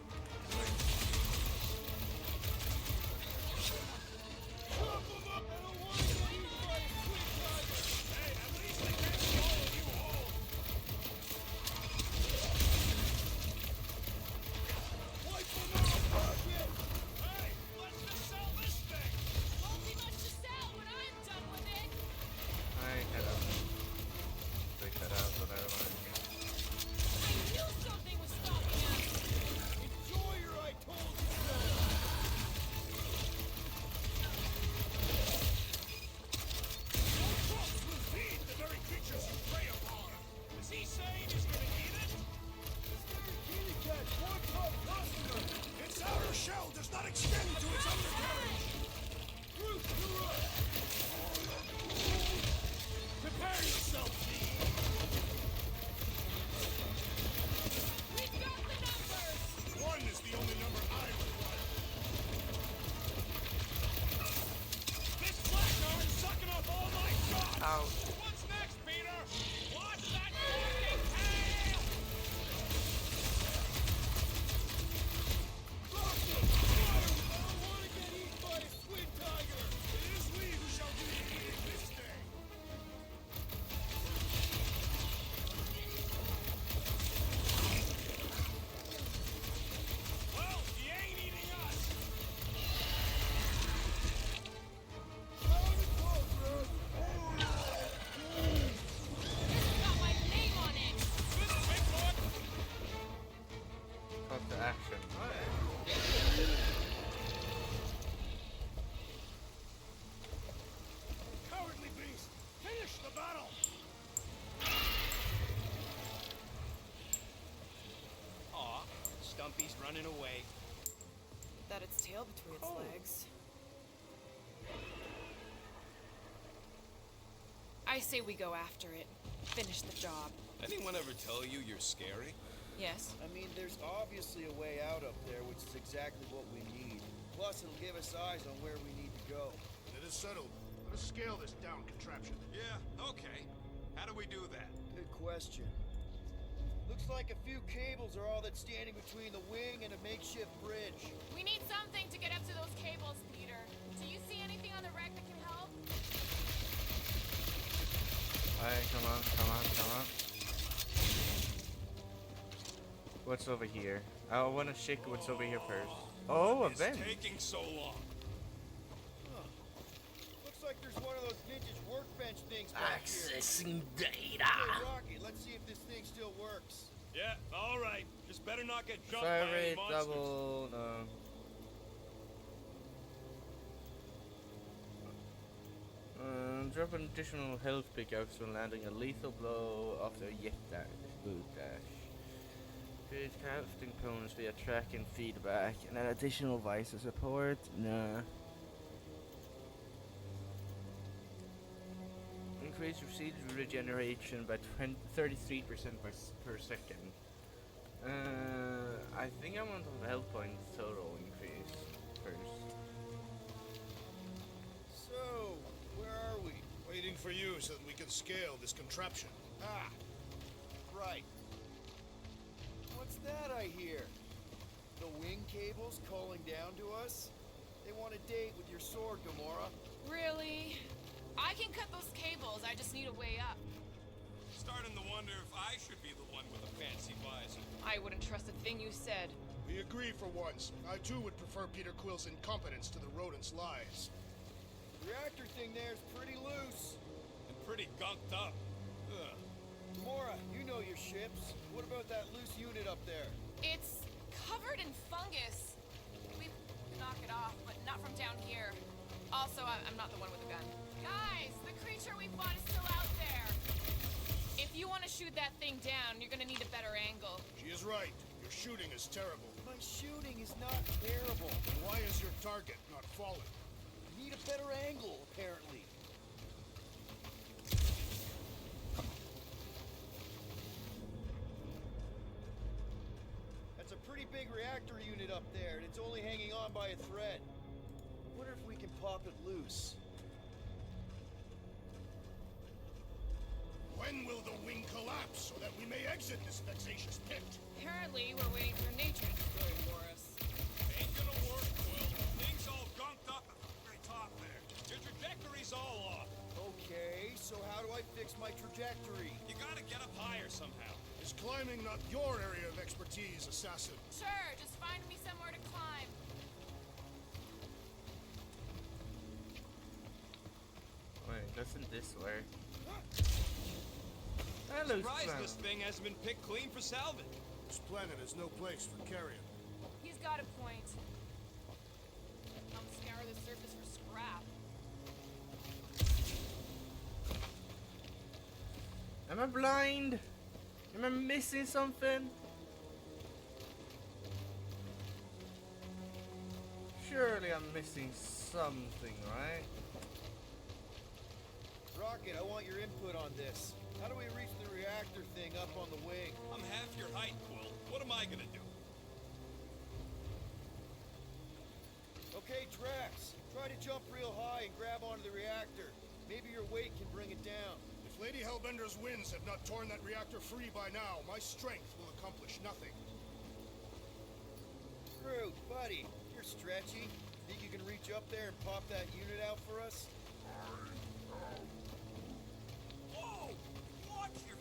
Stumpy's running away. That its tail between its legs. I say we go after it. Finish the job. Anyone ever tell you you're scary? Yes. I mean, there's obviously a way out up there, which is exactly what we need. Plus, it'll give us eyes on where we need to go. It is settled. Let us scale this down contraption. Yeah, okay. How do we do that? Good question. Looks like a few cables are all that's standing between the wing and a makeshift bridge. We need something to get up to those cables, Peter. Do you see anything on the wreck that can help? Alright, come on, come on, come on. What's over here? I want to check what's over here first. Oh, a vent. It's taking so long. Huh. Looks like there's one of those vintage workbench things back Accessing here. data. Hey, Rocky, let's see if this thing still works. Yeah, all right. Just better not get jumped Fire by any rate monsters. double. No. Drop an additional health pickups when landing a lethal blow after a boot dash. Create crafting components via tracking feedback and an additional visor support. Nah. Increase procedural regeneration by 33% per second. I think I want the health points total increase first. So, where are we? Waiting for you so that we can scale this contraption. Ah, right. What's that I hear? The wing cables calling down to us? They want a date with your sword, Gamora. Really? I can cut those cables, I just need a way up. Starting to wonder if I should be the one with a fancy visor. I wouldn't trust a thing you said. We agree for once. I too would prefer Peter Quill's incompetence to the rodent's lies. Reactor thing there's pretty loose. And pretty gunked up. Ugh. Gamora, you know your ships. What about that loose unit up there? It's covered in fungus. We knock it off, but not from down here. Also, I'm not the one with the gun. Guys, the creature we fought is still out there. If you want to shoot that thing down, you're gonna need a better angle. She is right. Your shooting is terrible. My shooting is not terrible. Then why is your target not falling? I need a better angle, apparently. That's a pretty big reactor unit up there, and it's only hanging on by a thread. I wonder if we can pop it loose. When will the wing collapse so that we may exit this vexatious pit? Apparently, we're waiting for nature to destroy it for us. Ain't gonna work, Quill. Thing's all gunked up at the very top there. Your trajectory's all off. Okay, so how do I fix my trajectory? You gotta get up higher somehow. Is climbing not your area of expertise, assassin? Sure, just find me somewhere to climb. Wait, doesn't this work? Surprised this thing hasn't been picked clean for salvage. This planet is no place for carrion. He's got a point. I'll scour the surface for scrap. Am I blind? Am I missing something? Surely I'm missing something, right? Rocket, I want your input on this. How do we reach the reactor thing up on the wing? I'm half your height, Quill. What am I gonna do? Okay, Drax, try to jump real high and grab onto the reactor. Maybe your weight can bring it down. If Lady Hellbender's winds have not torn that reactor free by now, my strength will accomplish nothing. Groot, buddy, you're stretchy. Think you can reach up there and pop that unit out for us? Whoa! Watch your...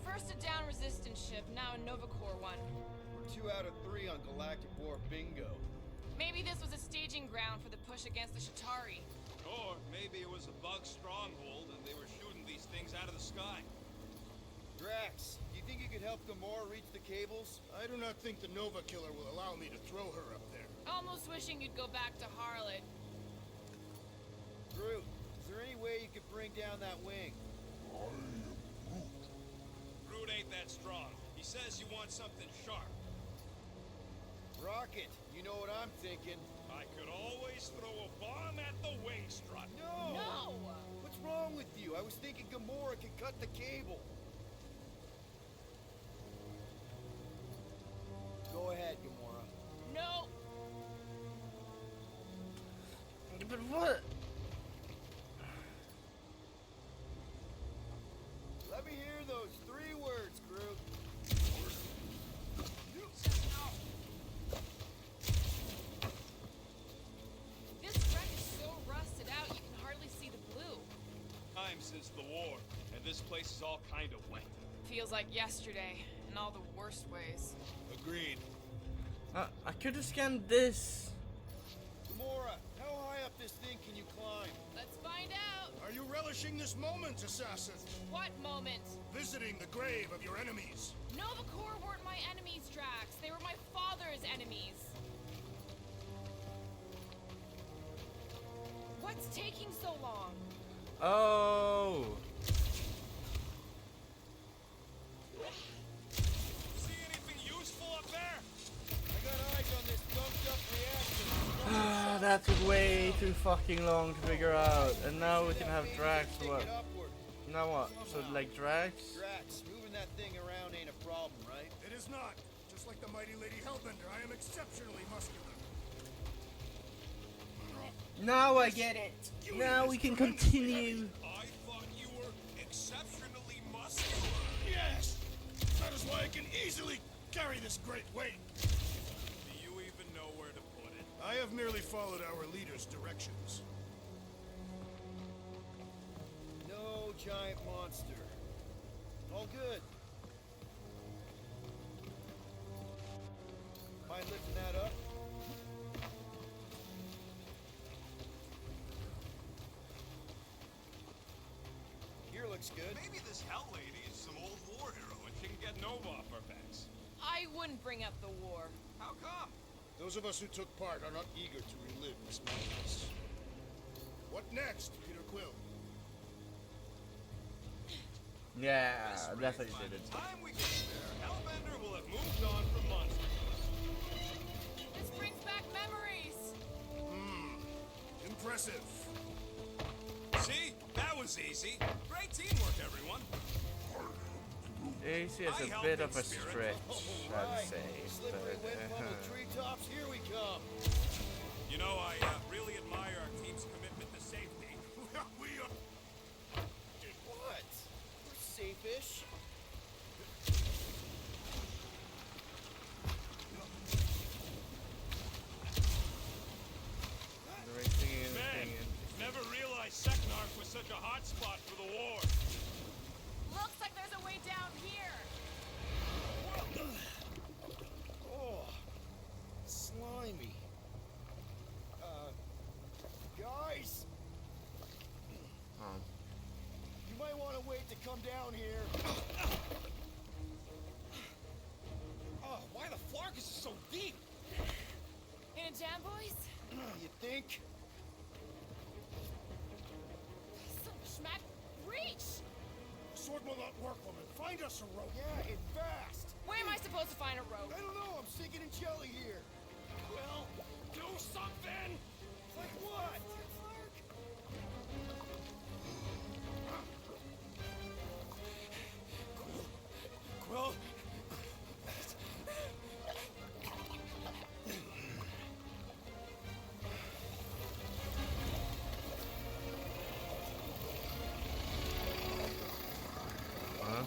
First a down resistance ship, now a Nova Corps one. We're 2 out of 3 on Galactic War bingo. Maybe this was a staging ground for the push against the Shatari. Or maybe it was a bug stronghold and they were shooting these things out of the sky. Drax, do you think you could help Gamora reach the cables? I do not think the Nova Killer will allow me to throw her up there. Almost wishing you'd go back to Harlot. Groot, is there any way you could bring down that wing? Groot ain't that strong. He says you want something sharp. Rocket, you know what I'm thinking. I could always throw a bomb at the wing strut. No! No! What's wrong with you? I was thinking Gamora could cut the cable. this place is all kind of wet. Feels like yesterday, in all the worst ways. Agreed. I could have scanned this. Gamora, how high up this thing can you climb? Let's find out! Are you relishing this moment, assassin? What moment? Visiting the grave of your enemies. Nova Corps weren't my enemies, Drax. They were my father's enemies. What's taking so long? Oh. See anything useful up there? I got eyes on this dumped up reactor. That took way too fucking long to figure out. And now we can have Drax. What? Now what? So like Drax? Drax, moving that thing around ain't a problem, right? It is not. Just like the mighty Lady Hellbender, I am exceptionally muscular. Now I get it. Now we can continue. I thought you were exceptionally muscular. Yes! That is why I can easily carry this great weight. Do you even know where to put it? I have merely followed our leader's directions. No giant monster. All good. Mind lifting that up? Here looks good. Maybe this Hell Lady is some old war hero and she can get Nova off our backs. I wouldn't bring up the war. How come? Those of us who took part are not eager to relive this madness. What next, Peter Quill? Yeah, definitely did it. Time we get there, Hellbender will have moved on from monsters. This brings back memories. Impressive. See? That was easy. Great teamwork, everyone. AC is a bit of a stretch, I'd say. Slippery But, wind from the treetops, here we come. You know, I really admire our team's commitment to safety. We are... What? We're safe-ish. the racing and Man, thing never realized Seknarf was such a hot spot for the war. Looks like there's a way down here. Oh, slimy. Guys, you might want to wait to come down here. Oh, why the Flarkus is so deep? In a jam, boys? You think? Schmack, reach! Sword will not work, woman. Find us a rope. Yeah, and fast. Where am I supposed to find a rope? I don't know. I'm sinking in jelly here. Well, do something! Like what? Quill? Huh?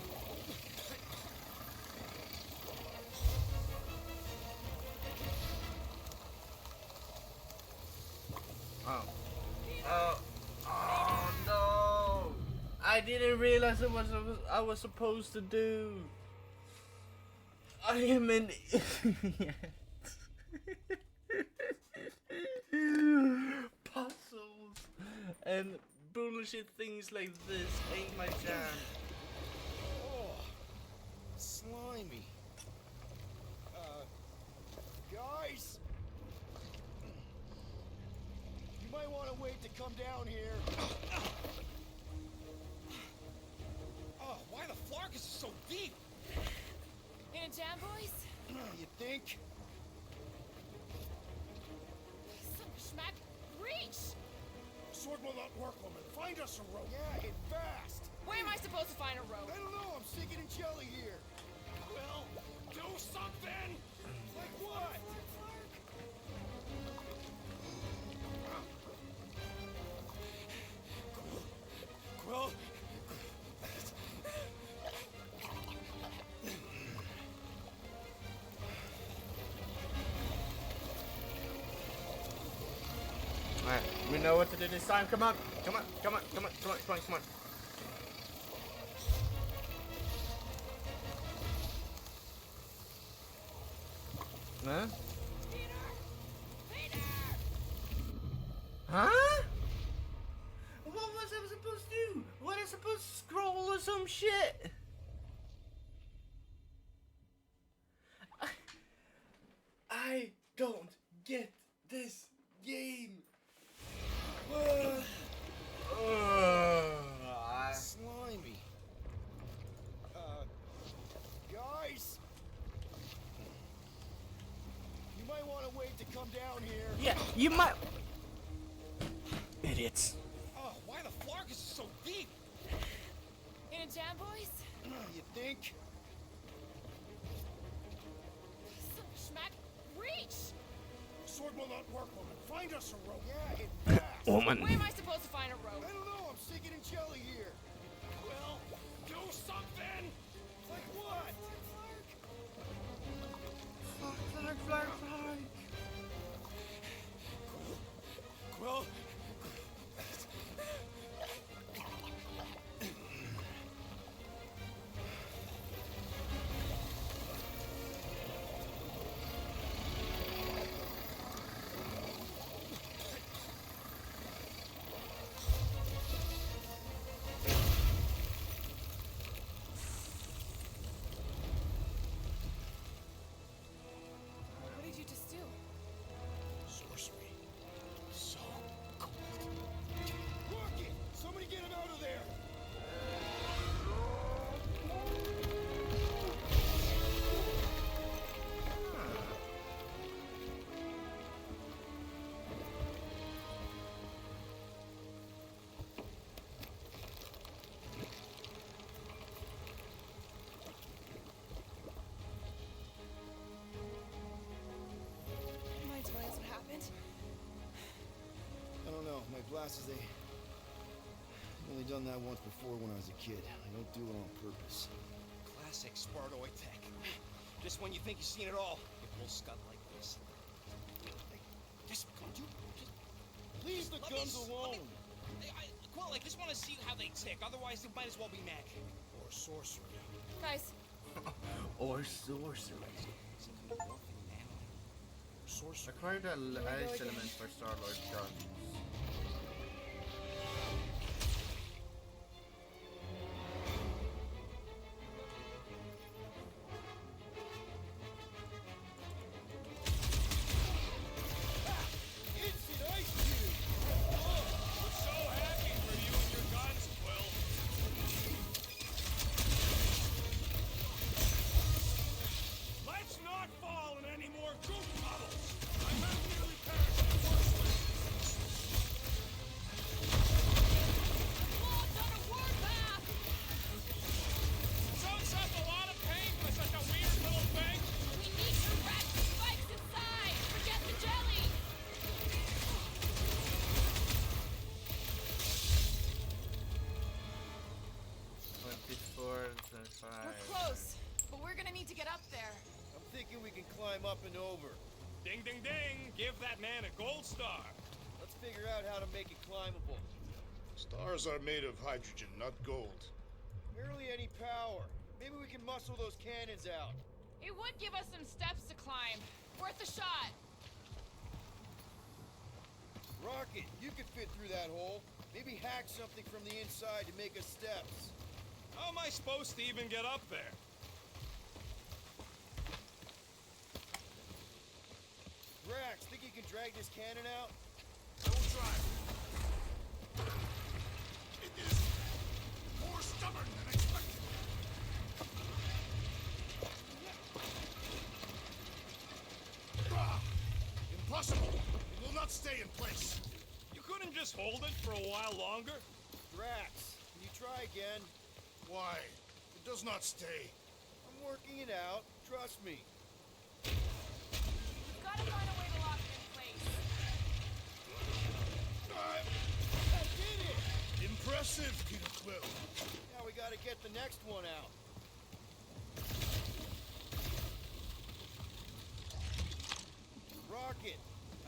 Oh. Oh. Oh no! I didn't realize it was I was supposed to do. I am an idiot. Puzzles and bullshit things like this ain't my jam. Oh, slimy. Guys, you might want to wait to come down here. Oh, why the Flarkus is so deep? In a jam, boys? You think? Schmack, reach! Sword will not work, woman. Find us a rope. Yeah, and fast. Where am I supposed to find a rope? I don't know. I'm sinking in jelly here. Well, do something! Like what? Quill? Alright, we know what to do this time. Come on, come on, come on, come on, come on, come on, come on. Huh? Huh? What was I supposed to do? What I supposed to scroll or some shit? I don't get this game. Slimy. Guys, you might want to wait to come down here. Yeah, you might. Idiots. Oh, why the Flargus is so deep? In a jam, boys? You think? Schmack, reach! Sword will not work, woman. Find us a rope. Yeah, it fast. Woman. Where am I supposed to find a rope? I don't know. I'm sinking in jelly here. Will, do something! Like what? Flag. Quill, What did you just do? Sorcery. So cold. Rocket! Somebody get him out of there! Mind telling us what happened? I don't know. My blasters, I've only done that once before when I was a kid. I don't do it on purpose. classic Spartoid tech. Just when you think you've seen it all, you pull scud like this. Just come to. Leave the guns alone! Quill, I just want to see how they tick. Otherwise, it might as well be magic. Or sorcery. Guys, Or sorcery. Sorcery. Acquire the ice element for Star-Lord guns. Instant ice cube! We're so happy for you and your guns, Quill. Let's not fall in any more goop puddles. I have nearly perished in the worst way. logged on a warpath! Soaks up a lot of pain for such a weird little thing. We need to rat the spikes inside! Forget the jelly! We're close, but we're gonna need to get up there. I'm thinking we can climb up and over. Ding, ding, ding. Give that man a gold star. Let's figure out how to make it climbable. Stars are made of hydrogen, not gold. Barely any power. Maybe we can muscle those cannons out. It would give us some steps to climb. Worth a shot. Rocket, you could fit through that hole. Maybe hack something from the inside to make us steps. How am I supposed to even get up there? Drax, think you can drag this cannon out? Don't try. It is more stubborn than expected. Ah, impossible. It will not stay in place. You couldn't just hold it for a while longer? Drax, can you try again? Why? It does not stay. I'm working it out. Trust me. We've got to find a way to lock it in place. I did it! Impressive, Peter Quill. Now we gotta get the next one out. Rocket,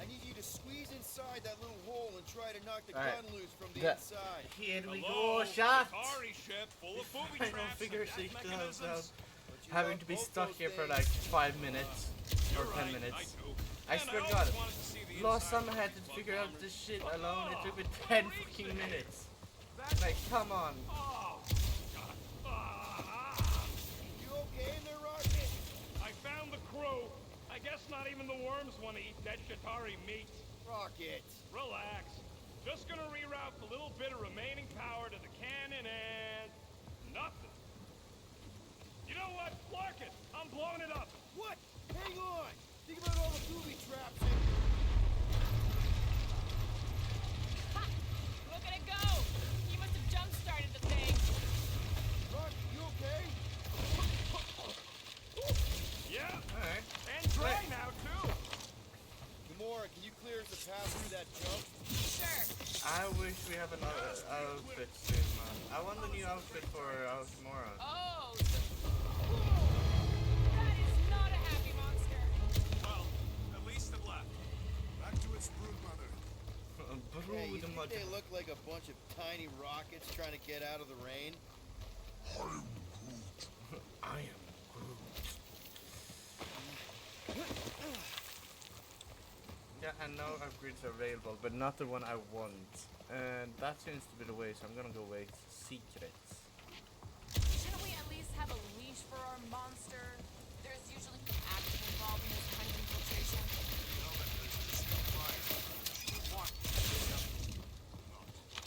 I need you to squeeze inside that little hole and try to knock the gun loose from the inside. Here we Hello, go, shot! Shikari ship full of booby I traps don't figure and death she mechanisms. having to be stuck here for like 5 minutes. or You're 10 right, minutes. I do. I And swear to I God, always wanted to see the last inside summer I had to of figure out bunkers. this shit But alone. It no, took me don't 10 reach fucking the minutes. That's Like, come on. Oh, God. You okay in there, Rocket? I found the crew. I guess not even the worms want to eat dead Shatari meat. Rocket. Relax. Just gonna reroute the little bit of remaining power to the cannon and... nothing. You know what? Lark it. I'm blowing it up. What? Hang on. Think about all the booby traps and... Ha! Look at it go! You must have jump-started the thing. Rocket, you okay? Yeah. Alright. And dry now, too. Gamora, can you clear us a path through that jump? Sure. I wish we have another outfit soon, man. I want a new outfit for Gamora. Oh, that is not a happy monster. Well, at least it left. Back to its brood mother. Hey, you Brood think mother. they look like a bunch of tiny rockets trying to get out of the rain? I am Groot. Yeah, I know upgrades are available, but not the one I want. And that seems to be the way, so I'm gonna go with secrets. Shouldn't we at least have a leash for our monster? There's usually action involved in this kind of infiltration.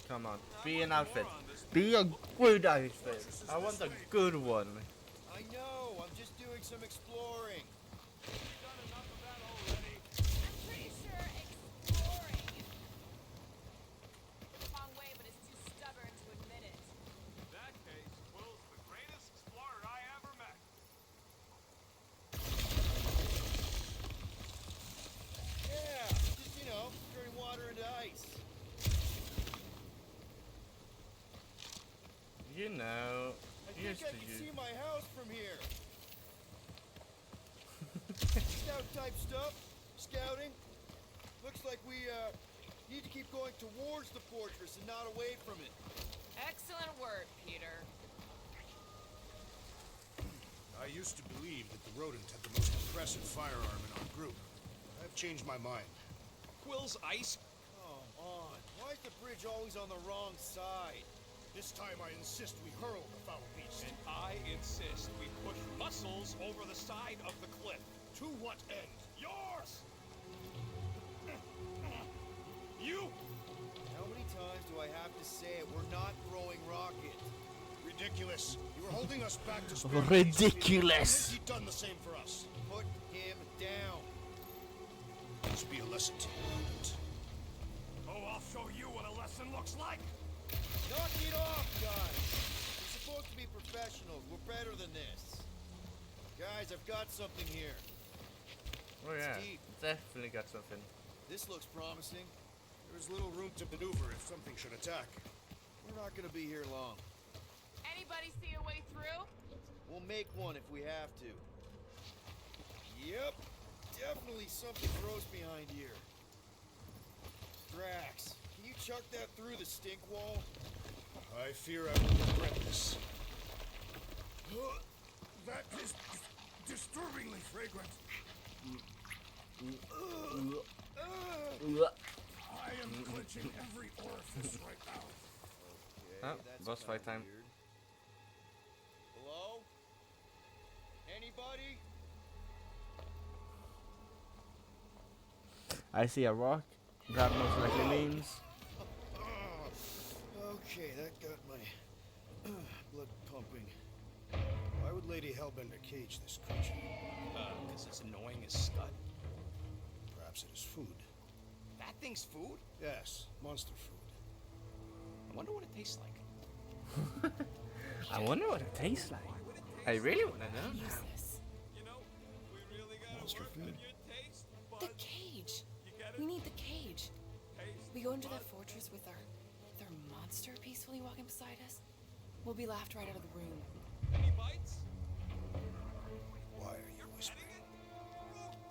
Come on, be an outfit. Be a good outfit. I want a good one. I know, I'm just doing some exploring. I'm pretty sure exploring is the wrong way, but it's too stubborn to admit it. In that case, Will's the greatest explorer I ever met. Yeah, just, turning water into ice. You know, I used think I to can use. see my house from here. Scout type stuff. Scouting. Looks like we, need to keep going towards the fortress and not away from it. Excellent work, Peter. I used to believe that the rodent had the most impressive firearm in our group. I've changed my mind. Quill's ice. Come on. Why is the bridge always on the wrong side? This time I insist we hurl the foul beast. And I insist we push muscles over the side of the cliff. To what end? Yours! You! How many times do I have to say it? We're not throwing Rocket. Ridiculous. You were holding us back to spare Ridiculous. He'd done the same for us. Put him down. This be a lesson to you. Oh, I'll show you what a lesson looks like! Knock it off, guys. We're supposed to be professionals. We're better than this. Guys, I've got something here. Oh yeah, Steve. definitely got something. This looks promising. There is little room to maneuver if something should attack. We're not gonna be here long. Anybody see a way through? We'll make one if we have to. Yep. Definitely something gross behind here. Drax, can you chuck that through the stink wall? I fear I will regret this. That is disturbingly fragrant. I am clenching every orifice right now. Oh, That's boss fight kinda time. weird. Hello? Anybody? I see a rock. That most likely means. Okay, that got my blood pumping. Why would Lady Hellbender cage this creature? Because it's annoying as scud. Perhaps it is food. That thing's food? Yes, monster food. I wonder what it tastes like. I wonder what it tastes like. I really want to know. Use this. You know, we really gotta Monster work food. on your taste The buds. cage. You get it? We need the cage. Taste We go into that buds. fortress with our monster peacefully walking beside us. We'll be laughed right out of the room. Any bites? Why are you whispering?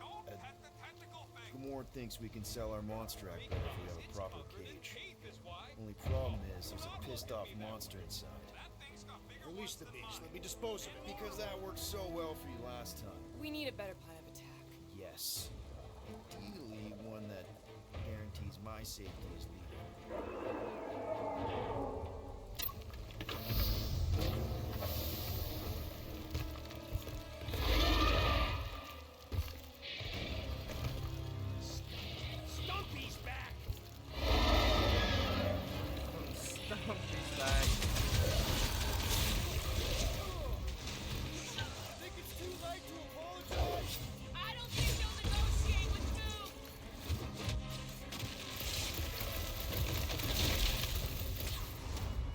Don't pet the tentacle thing. Gamora thinks we can sell our monster act better if we have a proper cage. Teeth is why. Only problem is there's a pissed off monster inside. That thing's got bigger Release the beast. Let me dispose of it. Because that worked so well for you last time. We need a better plan of attack. Yeah, Yes. Ideally, one that guarantees my safety as leader. Stumpy's back! Stumpy's back. Think it's too late to apologize? I don't think you'll negotiate with Duke!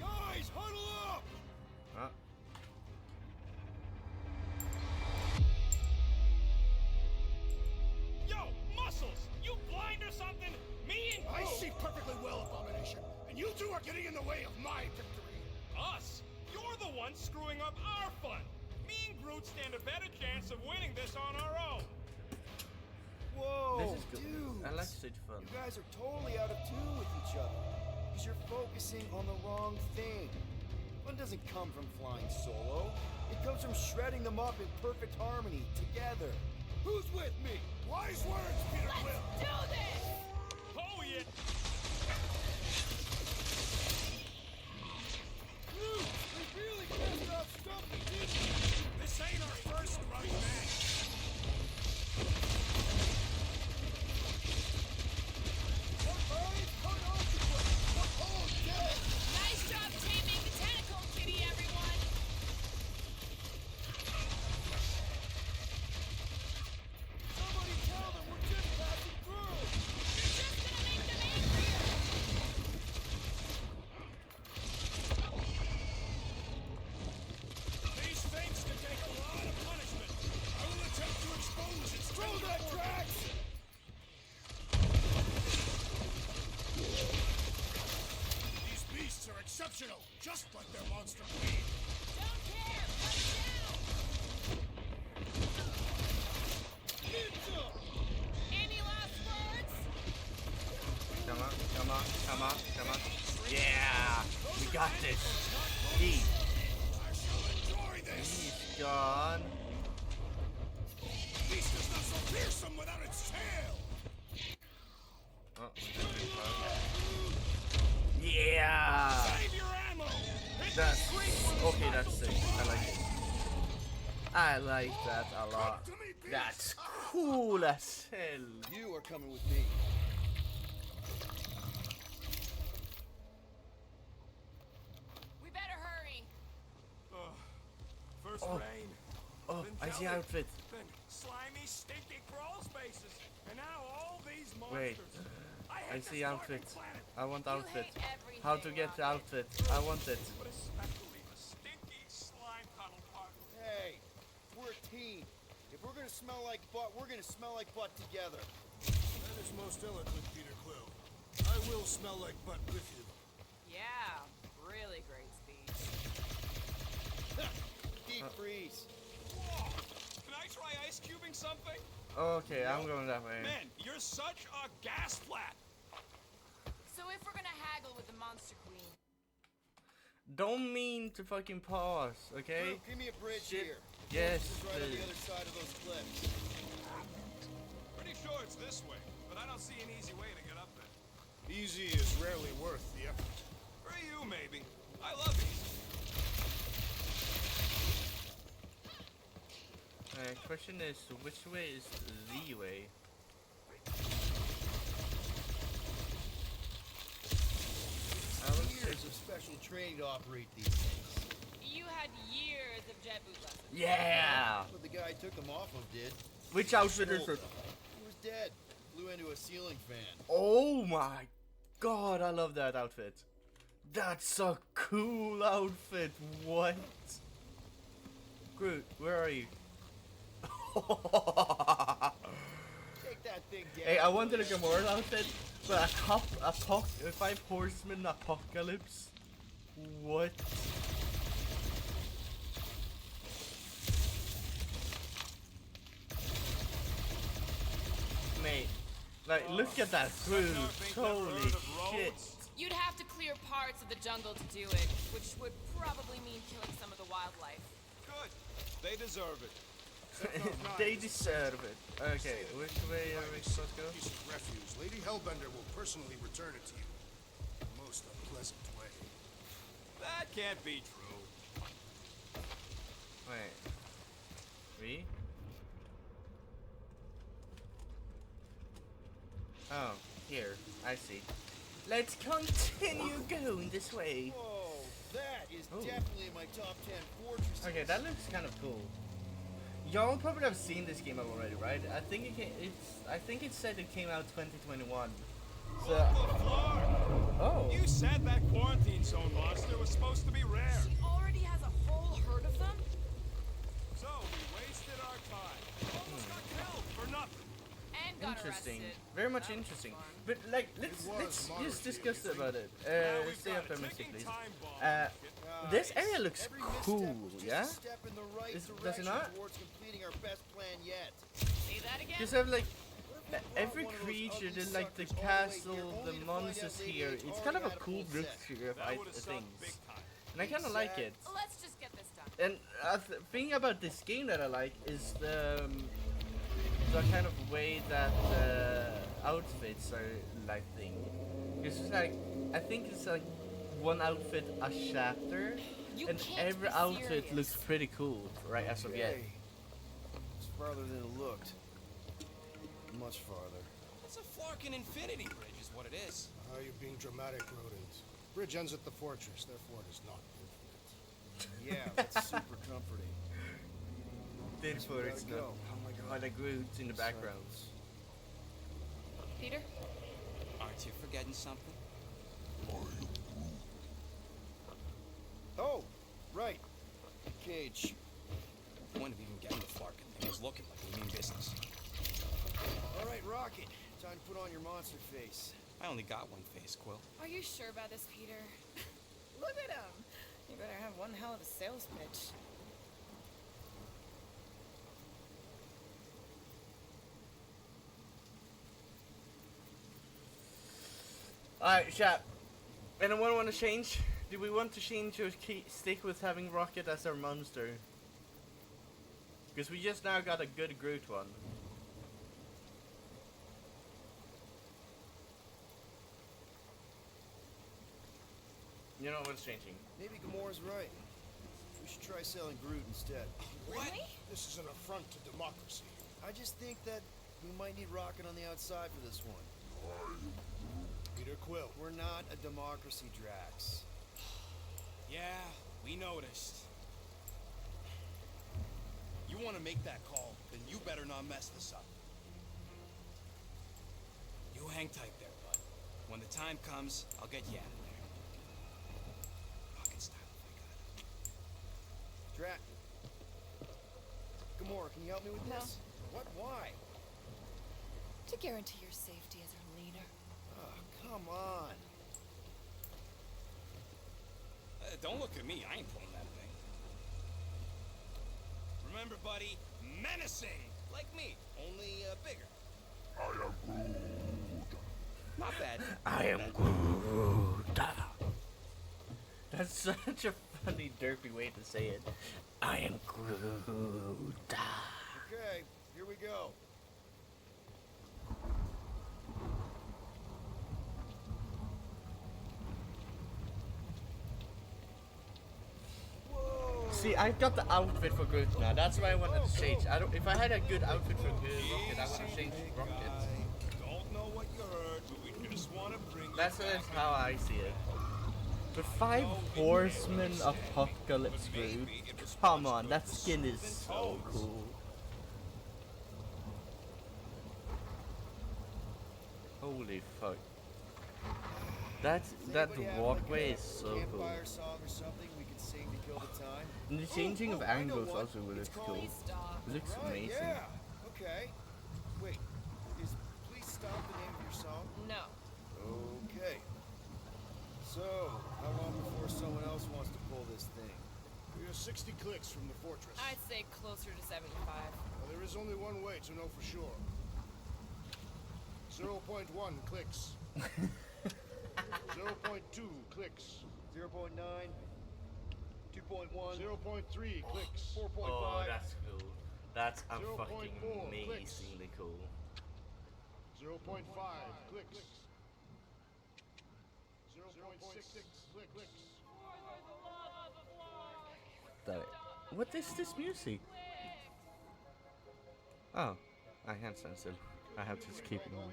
Guys, huddle up! Huh? Yo, Muscles! You blind or something? Me and I Groot- see perfectly well, Abomination, and you two are getting in the way of my victory. Us? You're the one screwing up our fun! Me and Groot stand a better chance of winning this on our own! Whoa, This is good. dudes. I like such fun. You guys are totally out of tune with each other. Because you're focusing on the wrong thing. Fun doesn't come from flying solo. It comes from shredding them up in perfect harmony, together. Who's with me? Wise words, Peter Quill. Do this! Oh yeah! Groot, we really pissed off Stumpy, didn't we? This ain't our first grudge match. Alright, hold on to it. Oh, dead! Nice job taming the tentacle, kitty, everyone! Somebody tell them we're just passing through! You're just gonna make them angrier! These things can take a lot of punishment. I will attempt to expose its Throw that Drax! These beasts are exceptional, just like their monster queen. Don't care! Put it down! Ninja! Any last words? Come on, come on, come on, come on. Yeah! We got this. He. I shall enjoy this. He's gone. Beast is not so fearsome without its tail. Oh, yeah! Save your ammo! Hit That's the creek when the okay. That's special sick. I like it. I like that a lot. That's cool as hell. You are coming with me. We better hurry. First Oh. rain. Oh, then I see jelly, outfit. Then slimy, stinky crawl spaces. And now all these Wait. monsters. I see outfit. I want You outfit. hate everything, How to get the outfit? I want it. But especially the stinky slime tunnel part. Hey, we're a team. If we're gonna smell like butt, we're gonna smell like butt together. That is most eloquent, Peter Quill. I will smell like butt with you. Yeah, really great speech. Deep freeze. Whoa! Can I try ice cubing something? Okay, I'm going that way. Man, you're such a gas flat. So if we're gonna haggle with the Monster Queen, Don't mean to fucking pause, okay? Groot, give me a bridge Shit. here. Yes, This is right on the please. other side of those cliffs. Pretty sure it's this way, but I don't see an easy way to get up there. Easy is rarely worth the effort. For you, maybe. I love easy. Question is, which way is the way? I would say Years of special training to operate these things. you had years of jet boot lessons. yeah! What the guy I took them off of did. Which outfit is Stole it? them. He was dead. Flew into a ceiling fan. Oh my god, I love that outfit. That's a cool outfit. What? Groot, where are you? Take that thing down. Hey, I wanted a Gamora outfit, but a 5 horsemen apocalypse? What? Mate, like, look at that food. Holy shit. You'd have to clear parts of the jungle to do it, which would probably mean killing some of the wildlife. Good. They deserve it. They deserve it. Okay, which way are we supposed to go? Piece of refuse. Lady Hellbender will personally return it to you. In the most unpleasant way. That can't be true. Wait. We? Oh, here. I see. Let's continue going this way. Whoa, that is Oh. definitely in my top 10 fortresses. Okay, that looks kind of cool. Y'all probably have seen this game already, right? I think I think it said it came out 2021. So. Oh. You said that quarantine zone monster was supposed to be rare. She already has a whole herd of them? So we wasted our time. Almost got killed for nothing. And got Interesting. arrested. Very much interesting. But like, let's just discuss about it. Stay up there, Mystic, please. This area looks cool, yeah? Does it not? Towards completing our best plan yet. See that again? Just have like every creature, like the castle, the monsters here. It's kind of a cool mixture of things, and I kind of like it. Let's just get this done. And the thing about this game that I like is the kind of way that outfits are like thing. It's just like, I think it's like one outfit a chapter, You and can't every be outfit serious. looks pretty cool, right, as of yet. Okay. It's farther than it looked. Much farther. It's a Flarkin infinity bridge is what it is. You're being dramatic, Rodent. Bridge ends at the fortress, therefore it is not infinite. Yeah, that's super comforting. Therefore, we it's gotta not. go. Oh my god. Oh, the Groot in the background. Peter? Aren't you forgetting something? Oh, right. Cage. Point of even getting the Flarkin thing was looking like we mean business. All right, Rocket. Time to put on your monster face. I only got one face, Quill. Are you sure about this, Peter? Look at him. You better have one hell of a sales pitch. Alright, chat. Anyone want to change? Do we want to change or stick with having Rocket as our monster? Because we just now got a good Groot one. You know what's changing? Maybe Gamora's right. We should try selling Groot instead. Really? This is an affront to democracy. I just think that we might need Rocket on the outside for this one. Peter Quill. We're not a democracy, Drax. Yeah, we noticed. You want to make that call, then you better not mess this up. You hang tight there, bud. When the time comes, I'll get you out of there. Rocket style, if I got it. Drax. Gamora, can you help me with No. this? What? Why? To guarantee your safety as our leader. Oh, come on. Don't look at me. I ain't pulling that thing. Remember, buddy, menacing, like me, only bigger. I am Groot. Not bad. I am Groot. That's such a funny, derpy way to say it. I am Groot. Okay, here we go. See, I got the outfit for Groot now. That's why I wanted to change. If I had a good outfit for Rocket, I would have changed Rocket. Don't know what you heard, but we just want to bring you That's back how I see it. The 5 Horsemen Apocalypse Groot. Come on, that skin is so cool. Holy fuck. That walkway is so cool. Campfire song or something we could sing to kill the time. And the changing of I know angles what. also looks cool. Please stop. It looks Right, amazing. yeah. Okay. Wait. Is Please Stop the name of your song? No. Okay. So, how long before someone else wants to pull this thing? We are 60 clicks from the fortress. I'd say closer to 75. Well, there is only one way to know for sure. 0.1 clicks. 0.2 clicks. 0.9. 2.1. 0.3 clicks. 4.5. Oh, that's cool. That's $0.4 fucking clicks. amazingly cool. 0.5 clicks. 0.6 clicks. What is this music? Oh, I can't sense it. I have to just keep it on.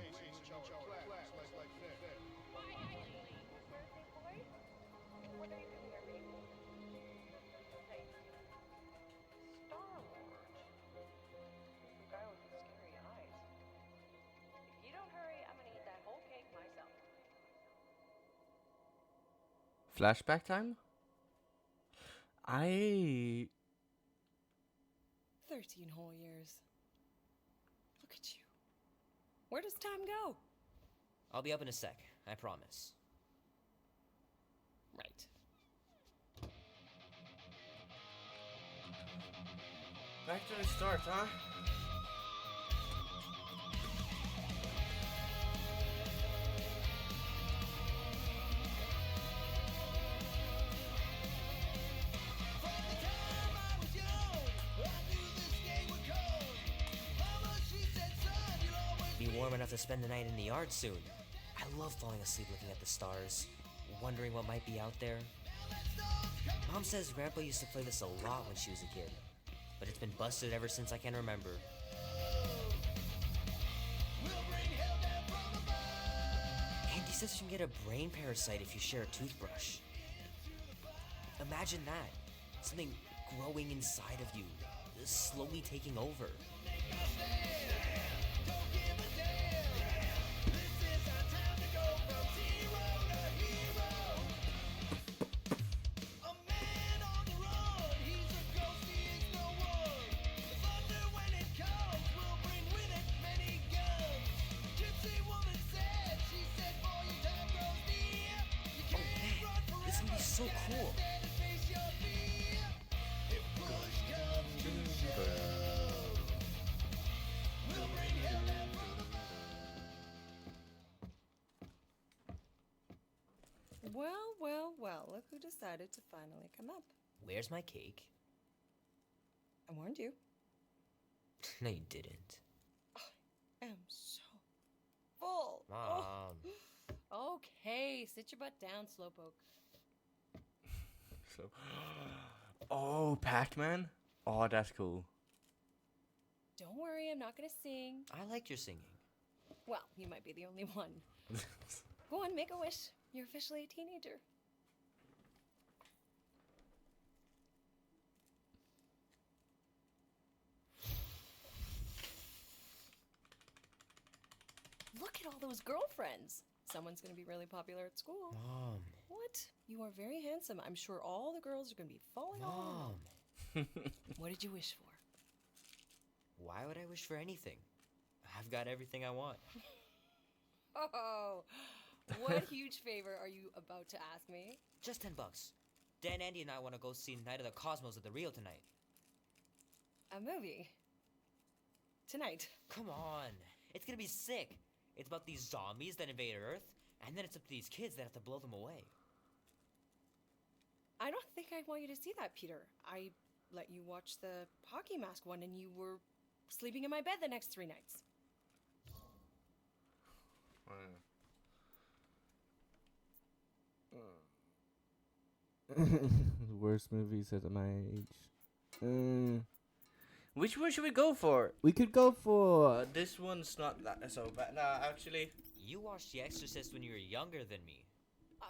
Flashback time? 13 whole years. Look at you. Where does time go? I'll be up in a sec, I promise. Right. Back to the start, huh? Be warm enough to spend the night in the yard soon. I love falling asleep looking at the stars, wondering what might be out there. Mom says Grandpa used to play this a lot when she was a kid, but it's been busted ever since I can remember. Andy says you can get a brain parasite if you share a toothbrush. Imagine that. Something growing inside of you, slowly taking over. So cool. Well, look who decided to finally come up. Where's my cake? I warned you. No, you didn't. I am so full. Mom. Oh. Okay, sit your butt down, Slowpoke. So, oh, Pac-Man? Oh, that's cool. Don't worry, I'm not gonna sing. I liked your singing. Well, you might be the only one. Go on, make a wish. You're officially a teenager. Look at all those girlfriends. Someone's gonna be really popular at school. Mom. What? You are very handsome. I'm sure all the girls are gonna be falling all over. What did you wish for? Why would I wish for anything? I've got everything I want. Oh, what huge favor are you about to ask me? Just $10. Dan, Andy, and I want to go see Night of the Cosmos at the Rio tonight. A movie? Tonight? Come on. It's gonna be sick. It's about these zombies that invade Earth, and then it's up to these kids that have to blow them away. I don't think I want you to see that, Peter. I let you watch the hockey mask one and you were sleeping in my bed the next 3 nights. Worst movies at my age. Which one should we go for? We could go for this one's not that so bad. Nah, actually. You watched The Exorcist when you were younger than me.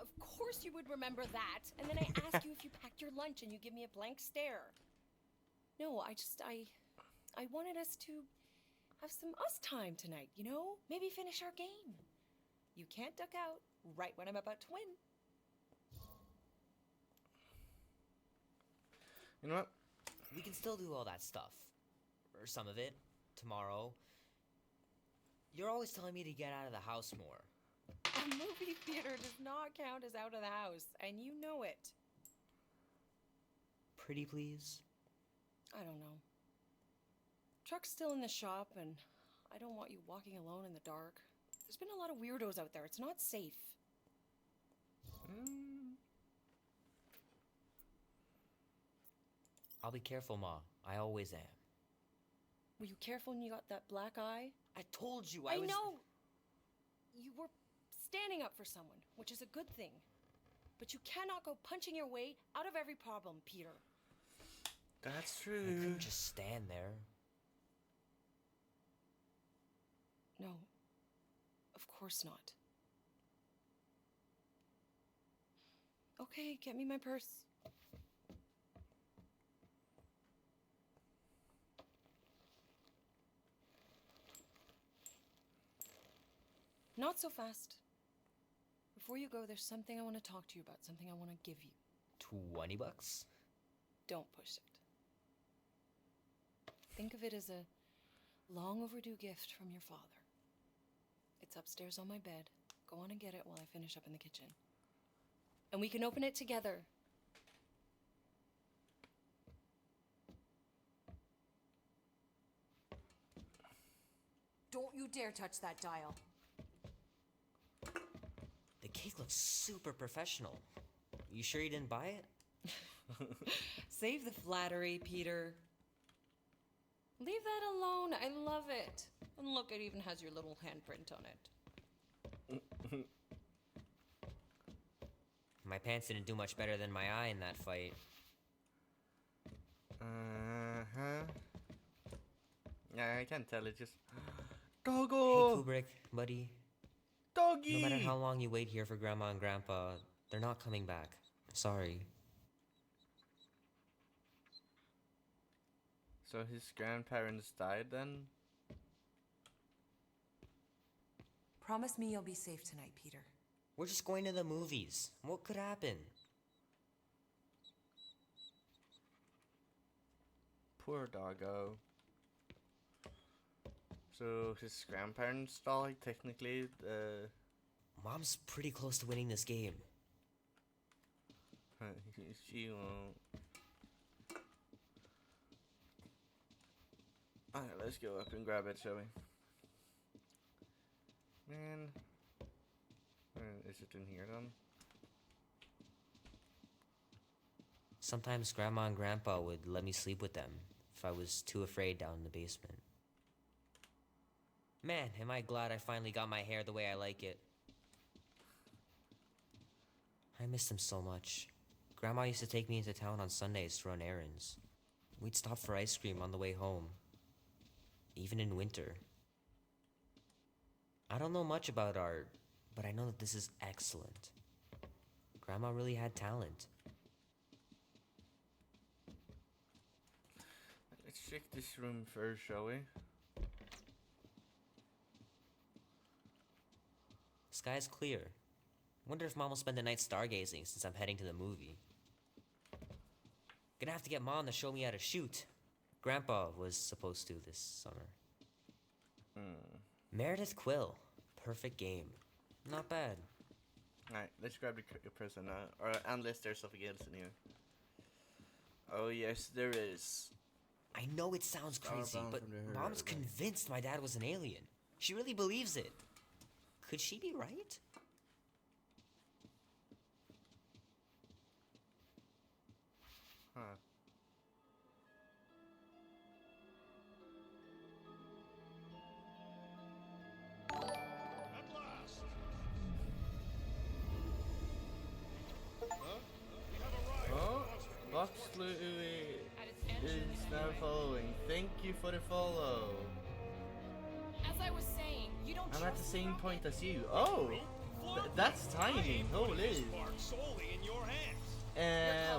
Of course you would remember that. And then I ask you if you packed your lunch and you give me a blank stare. No, I wanted us to have some us time tonight, you know? Maybe finish our game. You can't duck out right when I'm about to win. You know what? We can still do all that stuff. Or some of it. Tomorrow. You're always telling me to get out of the house more. A movie theater does not count as out of the house, and you know it. Pretty please? I don't know. Truck's still in the shop, and I don't want you walking alone in the dark. There's been a lot of weirdos out there. It's not safe. I'll be careful, Ma. I always am. Were you careful when you got that black eye? I told you I was. know! You were standing up for someone, which is a good thing. But you cannot go punching your way out of every problem, Peter. That's I true. couldn't just stand there. No. Of course not. Okay, get me my purse. Not so fast. Before you go, there's something I want to talk to you about, something I want to give you. $20? Don't push it. Think of it as a long overdue gift from your father. It's upstairs on my bed. Go on and get it while I finish up in the kitchen. And we can open it together. Don't you dare touch that dial. The cake looks super professional. You sure you didn't buy it? Save the flattery, Peter. Leave that alone. I love it. And look, it even has your little handprint on it. My pants didn't do much better than my eye in that fight. Uh-huh. Yeah, I can tell it just... Hey, Doggo! Kubrick, buddy. Doggy! No matter how long you wait here for Grandma and Grandpa, they're not coming back. Sorry. So his grandparents died then? Promise me you'll be safe tonight, Peter. We're just going to the movies. What could happen? Poor doggo. So his grandparents died, technically. Mom's pretty close to winning this game. She won't. Alright, let's go up and grab it, shall we? Man. Is it in here then? Sometimes Grandma and Grandpa would let me sleep with them if I was too afraid down in the basement. Man, am I glad I finally got my hair the way I like it. I miss them so much. Grandma used to take me into town on Sundays to run errands. We'd stop for ice cream on the way home. Even in winter. I don't know much about art, but I know that this is excellent. Grandma really had talent. Let's check this room first, shall we? Sky's clear. Wonder if Mom will spend the night stargazing since I'm heading to the movie. Gonna have to get Mom to show me how to shoot. Grandpa was supposed to this summer. Meredith Quill. Perfect game. Not bad. Alright, let's grab the prison now. Or unless there's something else in here. Oh yes, there is. I know it sounds crazy, Starbound but from the Mom's herd. convinced my dad was an alien. She really believes it. Could she be right? Huh. At last! We have arrived. Oh, Boxley is now following. Thank you for the follow. As I was saying, you don't I'm at the trust same Rocket? point as you. Oh, that's timing. Holy. Spark solely in your hands.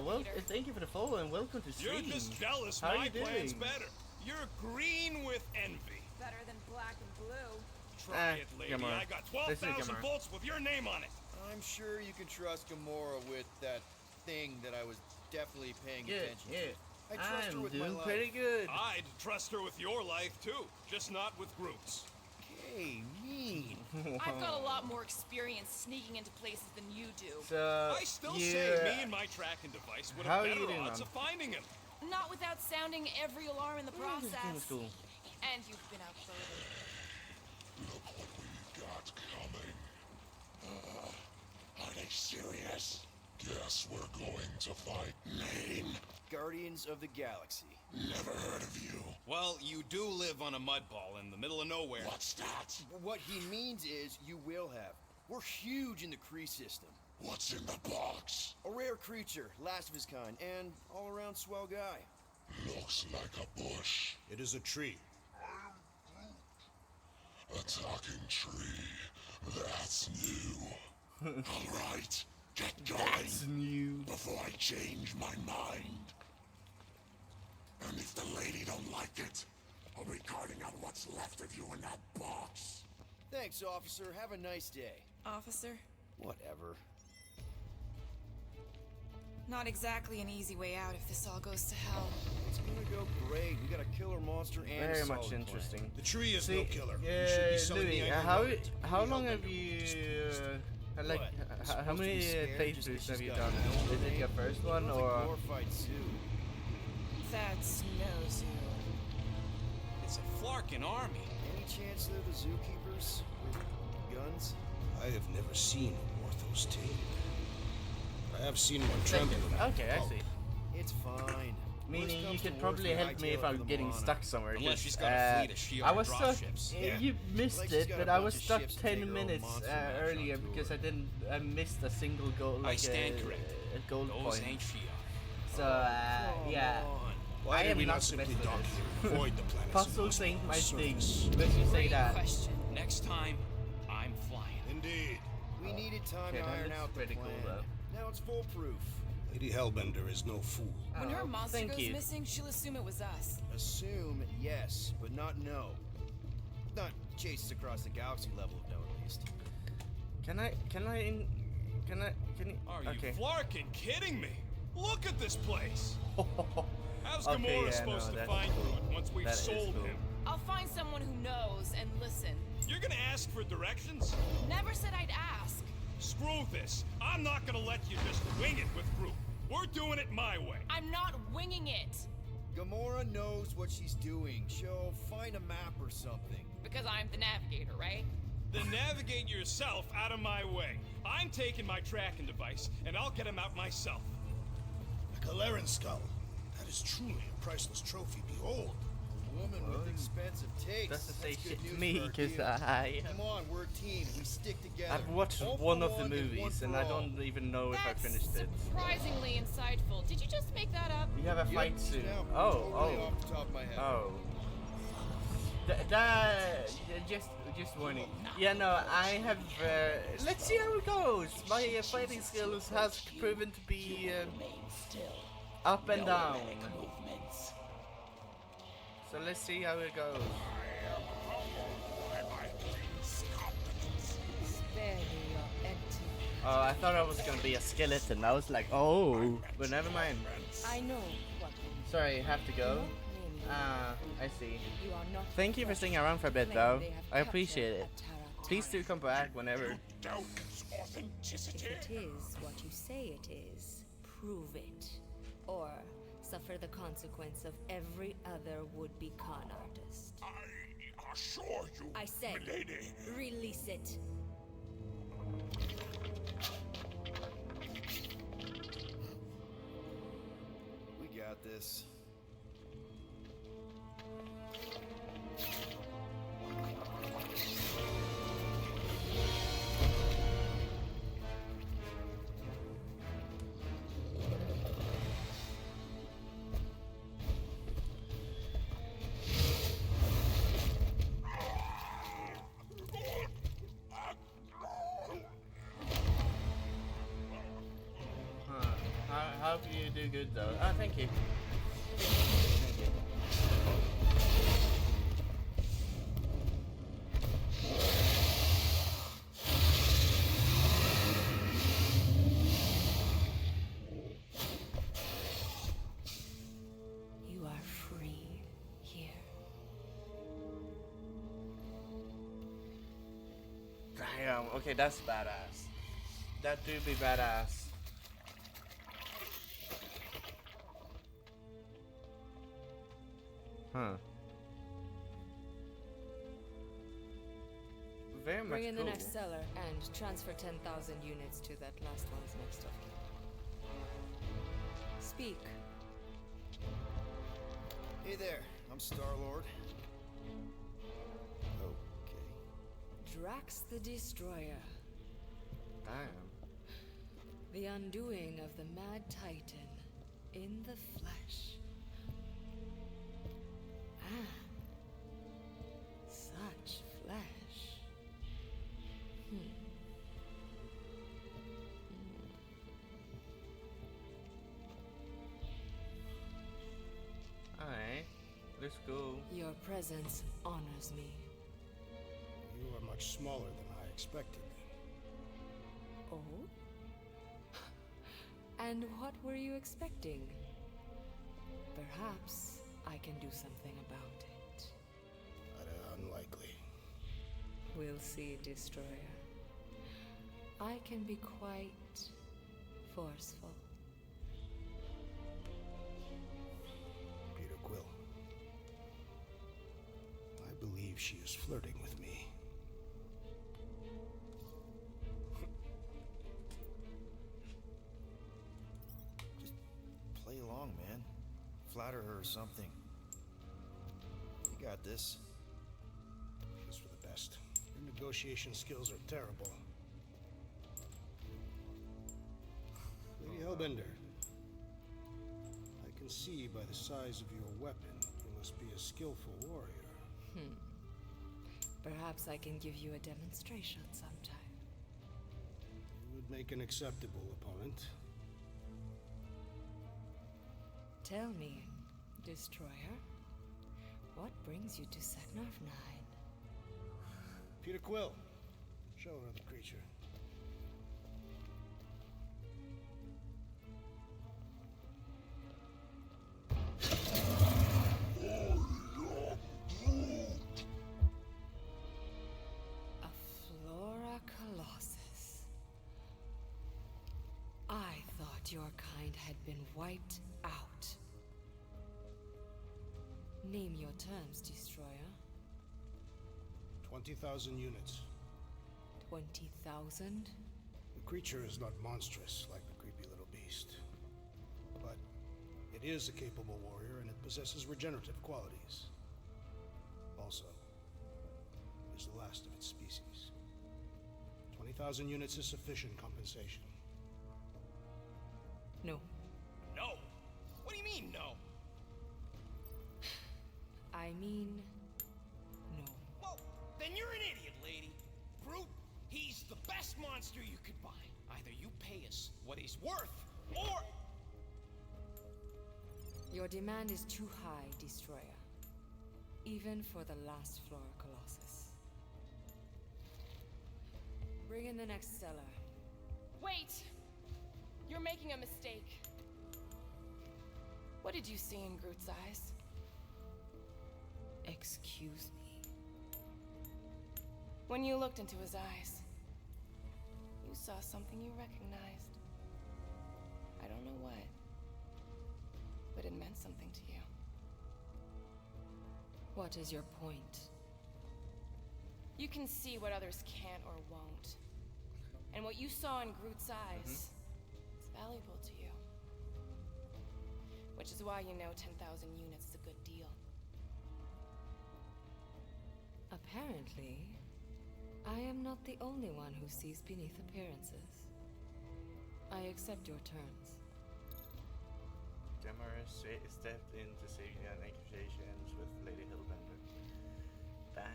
Well, thank you for the follow and welcome to You're stream. just jealous How are my you plan's doing? better. You're green with envy. Better than black and blue. Try it, lady. Gamora. I got This is 12,000 Gamora. volts with your name on it. I'm sure you can trust Gamora with that thing that I was definitely paying Yeah, attention yeah. to. I trust her I'm with my doing life. pretty good. I'd trust her with your life, too. Just not with Groot's. Hey, mean. I've got a lot more experience sneaking into places than you do. So, I still you, say me and my tracking device would how have are you better doing, odds man? of finding him. Not without sounding every alarm in the This game is process. cool. And you've been outvoted. Look what we got coming. Are they serious? Guess we're going to fight lame. Guardians of the Galaxy. Never heard of you. Well, you do live on a mud ball in the middle of nowhere. What's that? What he means is you will have. We're huge in the Kree system. What's in the box? A rare creature, last of his kind, and all-around swell guy. Looks like a bush. It is a tree. A talking tree. That's new. All right, get going. That's new. Before I change my mind. And if the lady don't like it, I'll be carting out what's left of you in that box. Thanks, officer. Have a nice day. Officer, Whatever. not exactly an easy way out if this all goes to hell. It's gonna go great. We got a killer monster and a Very solid much plan. interesting. The tree is See, no killer. You should be selling Louis, the angry how note. how long have you like how Supposed to be many scared just 'cause playthroughs she's have you got done? no Is it your name? first one Sounds like or? glorified zoo. That's no zoo. It's a Flarkin army. Any chance they're the zookeepers with guns? I have never seen a Morthos tamed. I have seen one trample in a Okay, I pulp. see. It's fine. Meaning you comes to could worst, probably we help me hightail if it for I'm the getting Milano. stuck somewhere. Unless 'cause, she's got a fleet of Shi'ar I was drop stuck. ships. Yeah. You missed Like she's it, got a but I bunch was of stuck ships to 10 take her own minutes monster mash earlier onto because her. I missed a single goal. Like, I stand corrected. A gold Those point. ain't Shi'ar. So yeah. Why I did am we not not simply the best dock with here this. and avoid the planet's Puzzles inhospitable ain't my thing. surface? Let's just say Great that. question. Next time, I'm flying. Indeed. We needed time Okay, to that iron looks out the pretty plan. cool, though. Now it's foolproof. Lady Hellbender is no fool. When her Oh, monster thank goes you. missing, she'll assume it was us. Assume yes, but not no. Not chase us across the galaxy level of no, at least. Can you? Are Okay. you Flarkin kidding me? Look at this place. How's Okay, Gamora yeah, supposed no, to that's find cool. Groot once we've That is sold cool. him? I'll find someone who knows and listen. You're gonna ask for directions? Never said I'd ask. Screw this. I'm not gonna let you just wing it with Groot. We're doing it my way. I'm not winging it. Gamora knows what she's doing. She'll find a map or something. Because I'm the navigator, right? Then navigate yourself out of my way. I'm taking my tracking device, and I'll get him out myself. A Galarian skull. That is truly a priceless trophy. Behold. A woman with expensive taste. That's to say good shit to news me for our because deal. Come on, we're a team. We stick together. I've watched All for one of the one and one movies for and I all. don't even know if I That's finished it. surprisingly insightful. Did you just make that up? We have a fight soon. Now, Oh, totally oh, off the top of my head. oh. Just warning. Yeah, no, I have. Let's see how it goes. My fighting skills has proven to be up and down. So let's see how it goes. Spare me your empty. Oh, I thought I was gonna be a skeleton. I was like, oh, but never mind. I know what Sorry, have to go. Not many. Ah, I see. You are not Thank you for fresh. staying around for a bit, Claim though. they have I appreciate it. captured a Terra Please do come back whenever. Doubt its authenticity. If it is what you say it is, prove it. Or suffer the consequence of every other would-be con artist. I assure you, I said, milady. release it. We got this. Huh. I hope you do good, though. Oh, thank you. Thank you. You are free here. Damn. Okay, that's badass. That do be badass. Huh. Very much Bring in cool. the next seller and transfer 10,000 units to that last one's next of kin. Speak. Hey there, I'm Star-Lord. Okay. Drax the Destroyer. Damn. The undoing of the Mad Titan in the flesh. Ah. Such flesh. Alright, let's go. Your presence honors me. You are much smaller than I expected. Oh? And what were you expecting? Perhaps I can do something about it. Unlikely. We'll see, Destroyer. I can be quite forceful. Peter Quill. I believe she is flirting with me. Just play along, man. Flatter her or something. You got this. It's for the best. Your negotiation skills are terrible. Lady Hellbender, I can see by the size of your weapon, you must be a skillful warrior. Perhaps I can give you a demonstration sometime. You would make an acceptable opponent. Tell me, Destroyer, what brings you to Seknarf 9? Peter Quill, show her the creature. A Flora Colossus. I thought your kind had been wiped out. Name your terms, Destroyer. 20,000 units. 20,000? The creature is not monstrous like the creepy little beast. But it is a capable warrior and it possesses regenerative qualities. Also, it is the last of its species. 20,000 units is sufficient compensation. No. No? What do you mean, no? I mean, no. Well, then you're an idiot, lady. Groot, he's the best monster you could buy. Either you pay us what he's worth, or... Your demand is too high, Destroyer. Even for the last Flora Colossus. Bring in the next seller. Wait! You're making a mistake. What did you see in Groot's eyes? Excuse me. When you looked into his eyes, you saw something you recognized. I don't know what, but it meant something to you. What is your point? You can see what others can't or won't. And what you saw in Groot's eyes is valuable to you. Which is why you know 10,000 units is a good deal. Apparently, I am not the only one who sees beneath appearances. I accept your terms. Demar stepped in to see negotiations with Lady Hellbender. Bam.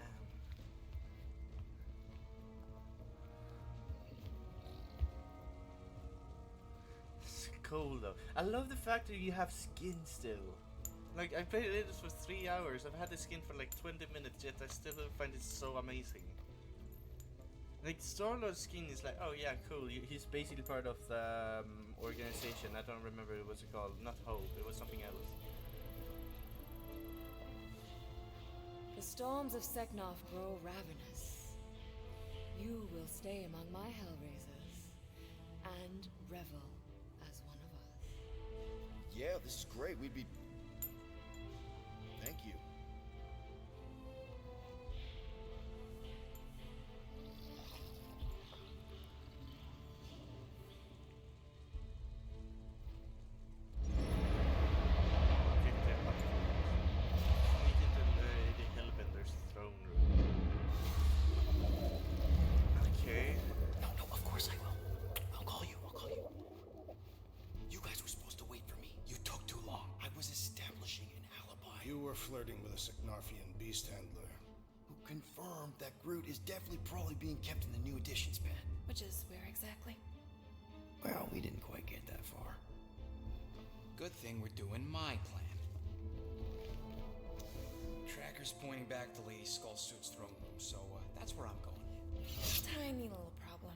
It's cool though. I love the fact that you have skin still. Like, I played this for 3 hours. I've had the skin for like 20 minutes, yet I still find it so amazing. Like, Star-Lord's skin is like, oh yeah, cool. He's basically part of the organization. I don't remember what's it called. Not Hope. It was something else. The storms of Seknarf grow ravenous. You will stay among my Hellraisers and revel as one of us. Yeah, this is great. We'd be... Thank you. flirting with a Seknarfian beast handler. Who confirmed that Groot is definitely probably being kept in the new additions pen. Which is where exactly? Well, we didn't quite get that far. Good thing we're doing my plan. Tracker's pointing back to Lady Skullsuit's throne room, so that's where I'm going. Tiny little problem.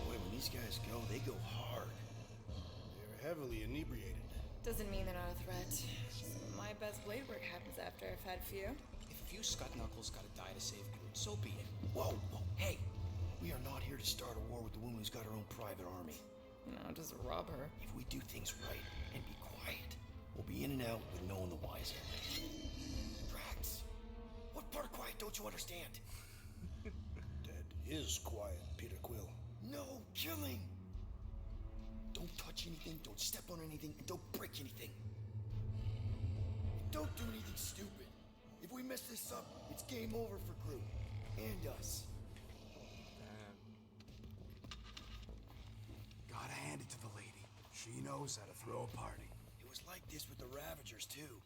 Boy, when these guys go, they go hard. They're heavily inebriated. Doesn't mean they're not a threat. Some of my best blade work happens after I've had a few. If a few Scud Knuckles gotta die to save Groot, so be it. Whoa, whoa, hey! We are not here to start a war with the woman who's got her own private army. No, just rob her. If we do things right and be quiet, we'll be in and out with no one the wiser. Drax, what part of quiet don't you understand? Dead is quiet, Peter Quill. No killing! Don't touch anything, don't step on anything, and don't break anything. Don't do anything stupid. If we mess this up, it's game over for Groot. And us. Gotta hand it to the lady. She knows how to throw a party. It was like this with the Ravagers, too.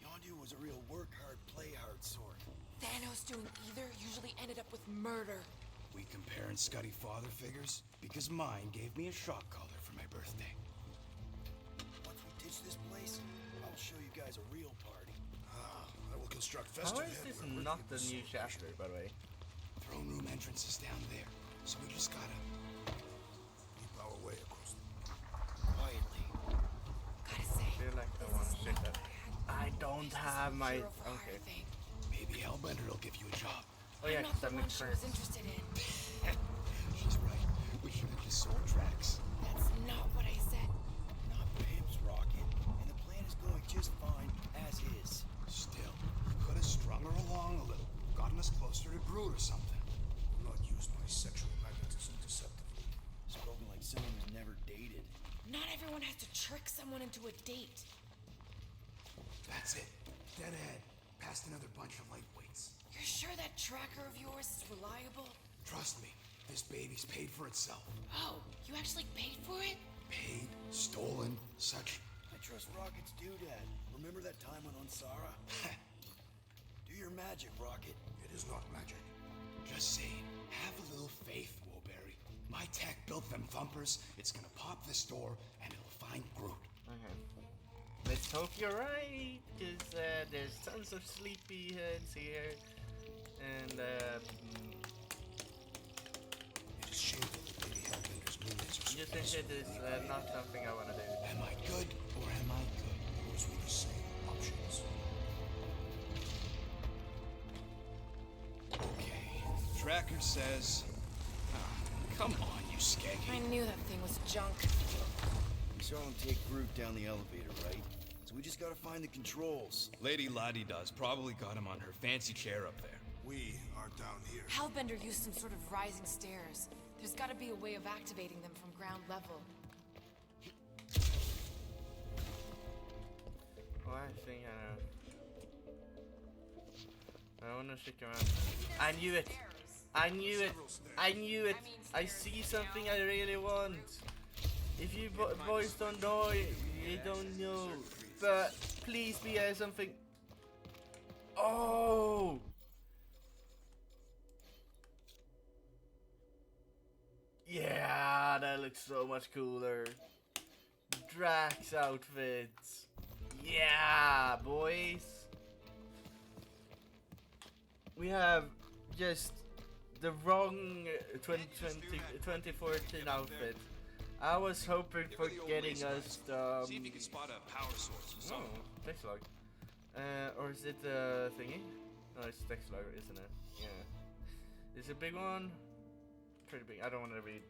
Yondu was a real work hard, play hard sort. Thanos doing either usually ended up with murder. We comparing Scuddy father figures? Because mine gave me a shock collar for my birthday. Once we ditch this place, I'll show you guys a real party. I will construct How festive is this headwear not worthy the of new chapter, by the way? Throne room entrance is down there, so we just gotta keep our way across. Quietly. Gotta say, I feel like I want to check that. I don't have my. Okay. Maybe Hellbender will give you a job. Oh yeah, not the that one makes she sense. was interested in. She's right. We should have just sold Drax. That's not what I said. Not Pip's rocket. And the plan is going just fine as is. Still, we could have strung her along a little, gotten us closer to Groot or something. Will not use my sexual magnetism deceptively. Spoken like someone who's never dated. Not everyone has to trick someone into a date. That's it. Dead ahead. Past another bunch of lightweights. You're sure that tracker of yours is reliable? Trust me, this baby's paid for itself. Oh, you actually paid for it? Paid, stolen, such. I trust Rocket's doodad. Remember that time on Unsara? Do your magic, Rocket. It is not magic. Just saying, have a little faith, Woolberry. My tech built them thumpers. It's gonna pop this door, and it'll find Groot. Okay. Let's hope you're right, because there's tons of sleepyheads here, and It is shameful that Lady Hellbender's movements are so just this shit is not something I want to do. Am I good or am I good? Those were the same options. Okay. Tracker says. Come on, you skanky. I knew that thing was junk. We saw him take Groot down the elevator, right? So we just gotta find the controls. Lady Lottie does probably got him on her fancy chair up there. We are down here. Hellbender used some sort of rising stairs. There's gotta be a way of activating them from ground level. Oh, I think I know. I want to stick around. I knew it! I knew it! I knew it! I see something I really want! If you boys don't know, you don't know. But please be something. Oh! Yeah, that looks so much cooler. Drax outfits. Yeah, boys. We have just the wrong 2014 outfit. I was hoping for getting us the. See if you can spot a power source or Oh, something. text log. Or is it the thingy? No, it's text log, isn't it? Yeah. Is it a big one? Pretty big. I don't want to read.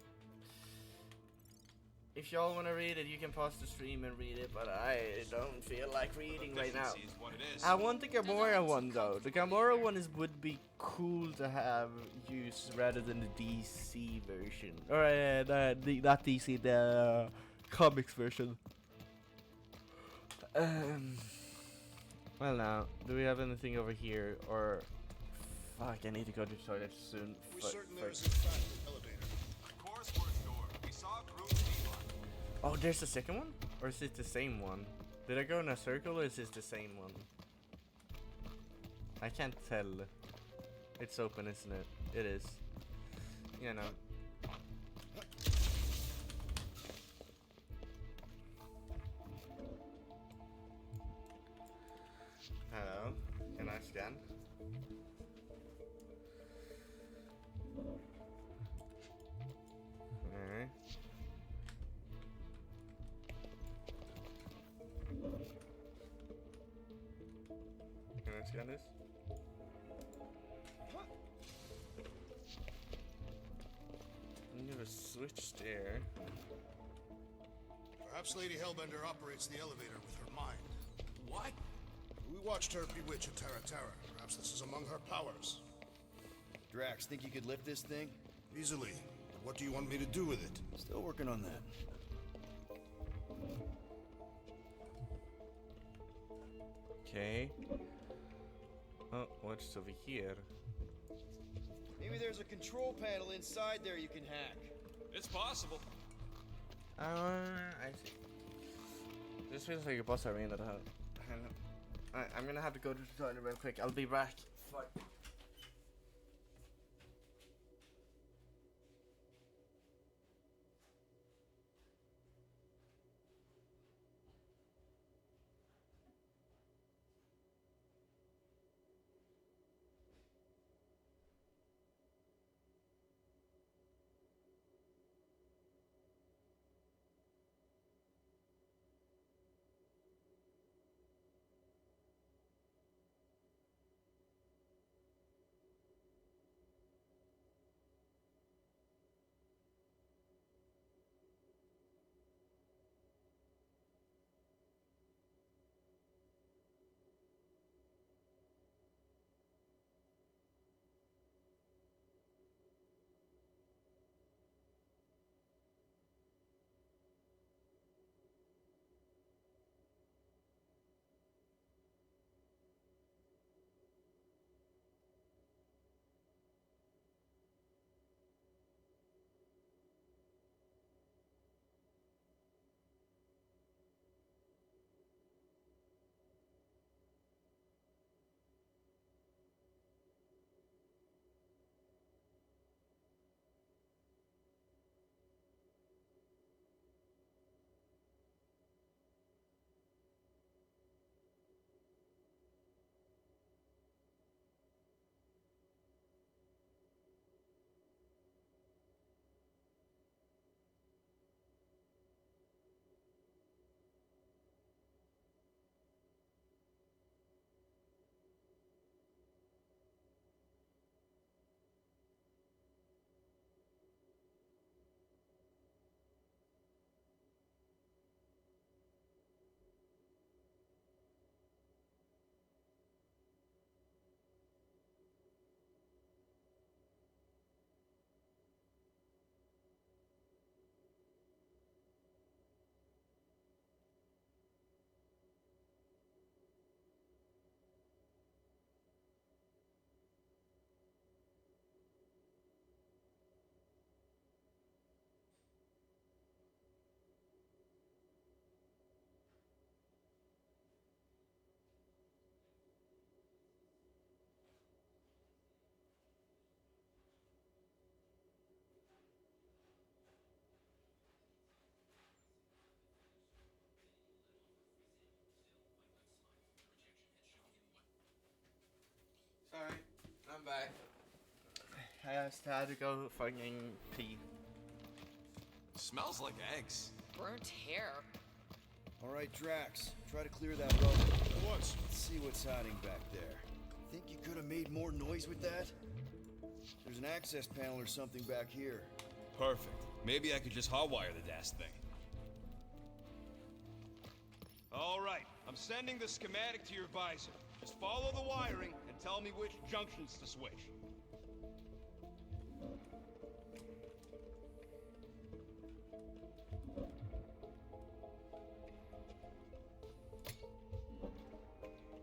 If y'all want to read it, you can pause the stream and read it, but I don't feel like reading right now. Efficiency is what it is. I want the Gamora one though. The Gamora one would be cool to have used rather than the DC version, or not DC, the comics version. Well, now, do we have anything over here, or fuck? I need to go to the toilet soon. We Fuck, certain fuck. there is in fact an elevator. Of course, first door. We saw Groot leave on. Oh, there's a second one? Or is it the same one? Did I go in a circle or is this the same one? I can't tell. It's open, isn't it? It is. You know. Hello. Can I scan? Alright. Can I scan this? You have a switch there. Perhaps Lady Hellbender operates the elevator with her mind. What? We watched her bewitch a Terra Terra. Perhaps this is among her powers. Drax, think you could lift this thing? Easily. What do you want me to do with it? Still working on that. Okay. Oh, what's over here? Maybe there's a control panel inside there you can hack. It's possible. I see. This feels like a boss arena. I'm gonna have to go to the toilet real quick. I'll be back. Fuck. Sorry, I'm back. I just had to go fucking pee. Smells like eggs. Burnt hair. All right, Drax, try to clear that rubble. Let's see what's hiding back there. Think you could have made more noise with that? There's an access panel or something back here. Perfect. Maybe I could just hotwire the dash thing. All right, I'm sending the schematic to your visor. Just follow the wiring and tell me which junctions to switch.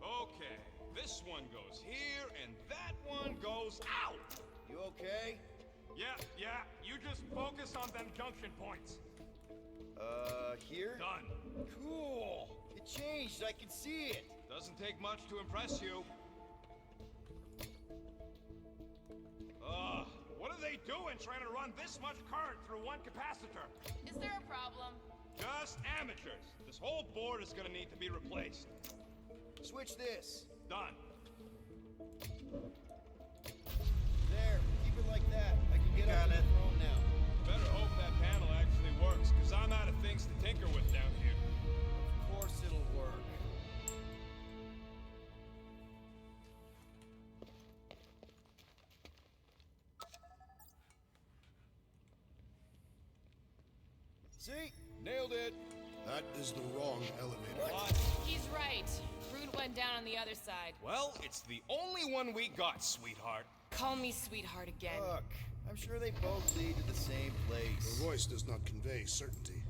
Okay, this one goes here and that one goes out. You okay? Yeah, you just focus on them junction points. Here? Done. Cool. It changed. I can see it. Doesn't take much to impress you. What are they doing trying to run this much current through one capacitor? Is there a problem? Just amateurs. This whole board is gonna need to be replaced. Switch this. Done. There. Keep it like that. I can get out of the throne now. Better hope that panel actually works, because I'm out of things to tinker with down here. Of course it'll work. See? Nailed it. That is the wrong elevator. What? He's right. Route went down on the other side. Well, it's the only one we got, sweetheart. Call me sweetheart again. Look, I'm sure they both lead to the same place. Your voice does not convey certainty.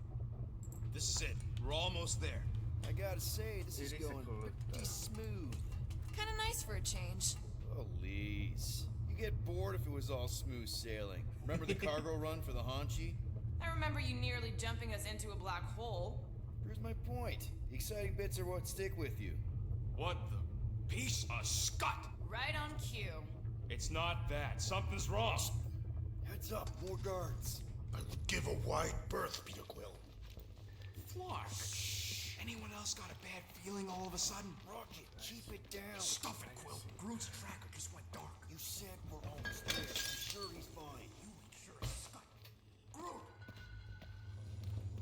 This is it. We're almost there. I gotta say, this is going pretty smooth. Kinda nice for a change. Please. You get bored if it was all smooth sailing. Remember the cargo run for the Hanchi? I remember you nearly jumping us into a black hole. Here's my point. The exciting bits are what stick with you. What the piece of scut? Right on cue. It's not that. Something's wrong. Heads up, more guards. I would give a wide berth, Peter Quill. Flark. Anyone else got a bad feeling all of a sudden? Rocket, keep it down. Stuff it, Quill. Groot's tracker just went dark. You said we're almost there. I'm sure he's fine. You ain't sure as scut. Groot!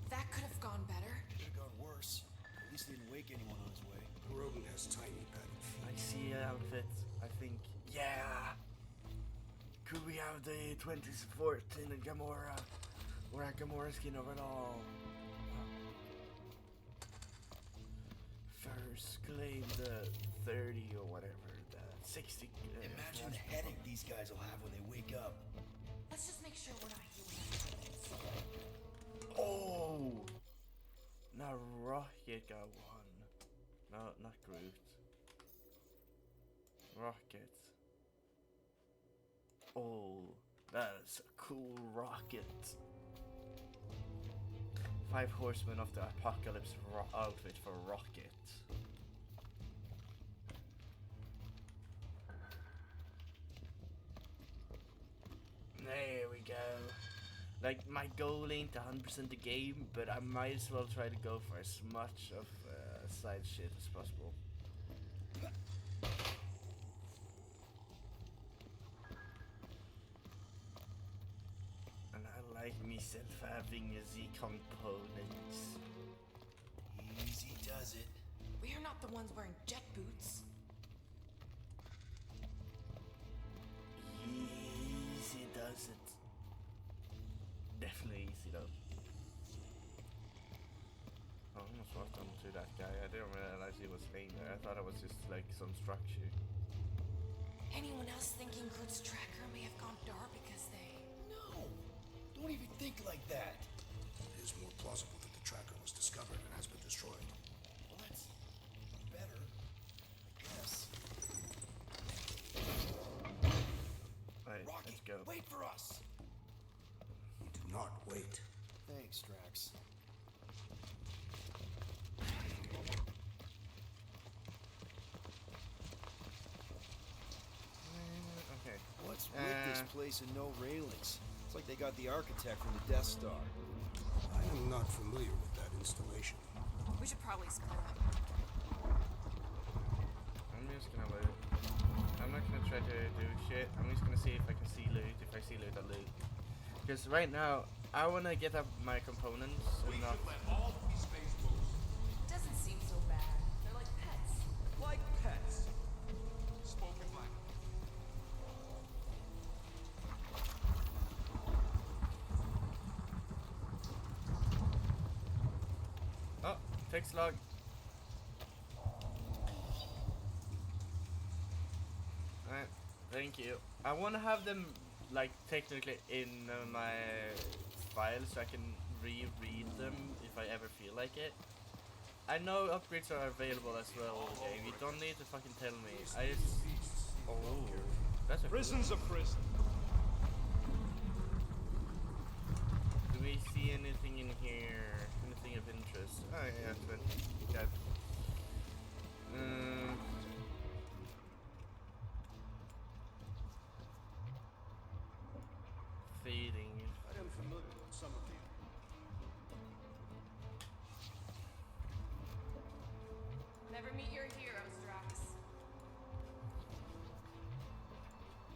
That could have gone better. Could have gone worse. At least he didn't wake anyone on his way. The rodent has tiny padded feet. I see an outfit. I think, yeah. Could we have the 24th in the Gamora? Or a Gamora skin over it all? First claim the 30 or whatever, the 60. Imagine the headache these guys will have when they wake up. Let's just make sure we're not here. Oh! Now Rocket got one. No, not Groot. Rocket. Oh, that's a cool rocket. 5 Horsemen of the Apocalypse outfit for Rocket. There we go. Like, my goal ain't 100% the game, but I might as well try to go for as much of side shit as possible. And I like myself having the components. Easy does it. We are not the ones wearing jet boots. Easy does it. Definitely easy though. I almost walked onto that guy. I didn't realize he was laying there. I thought it was just like some structure. Anyone else thinking Groot's tracker may have gone dark because they... No! Don't even think like that. It is more plausible that the tracker was discovered and has been destroyed. Well, that's better, I guess. Alright, let's go. Wait for us! Do not wait. Thanks, Drax. Okay. What's with this place and no railings? It's like they got the architect from the Death Star. I am not familiar with that installation. We should probably split up. I'm just gonna loot. I'm not gonna try to do shit. I'm just gonna see if I can see loot. If I see loot, I'll loot. Because right now, I wanna get up my components and not... all these space moves. Doesn't seem so bad. They're like pets. Like pets. Spoken like. Oh, text log. Alright, thank you. I want to have them, like, technically in my file so I can reread them if I ever feel like it. I know upgrades are available as well, game. You don't need to fucking tell me. I just... Oh, that's a Prison's a prison. Do we see anything in here? this? Oh yeah, that's good. Okay. Feeding. I am familiar with some of you. Never meet your heroes, Drax.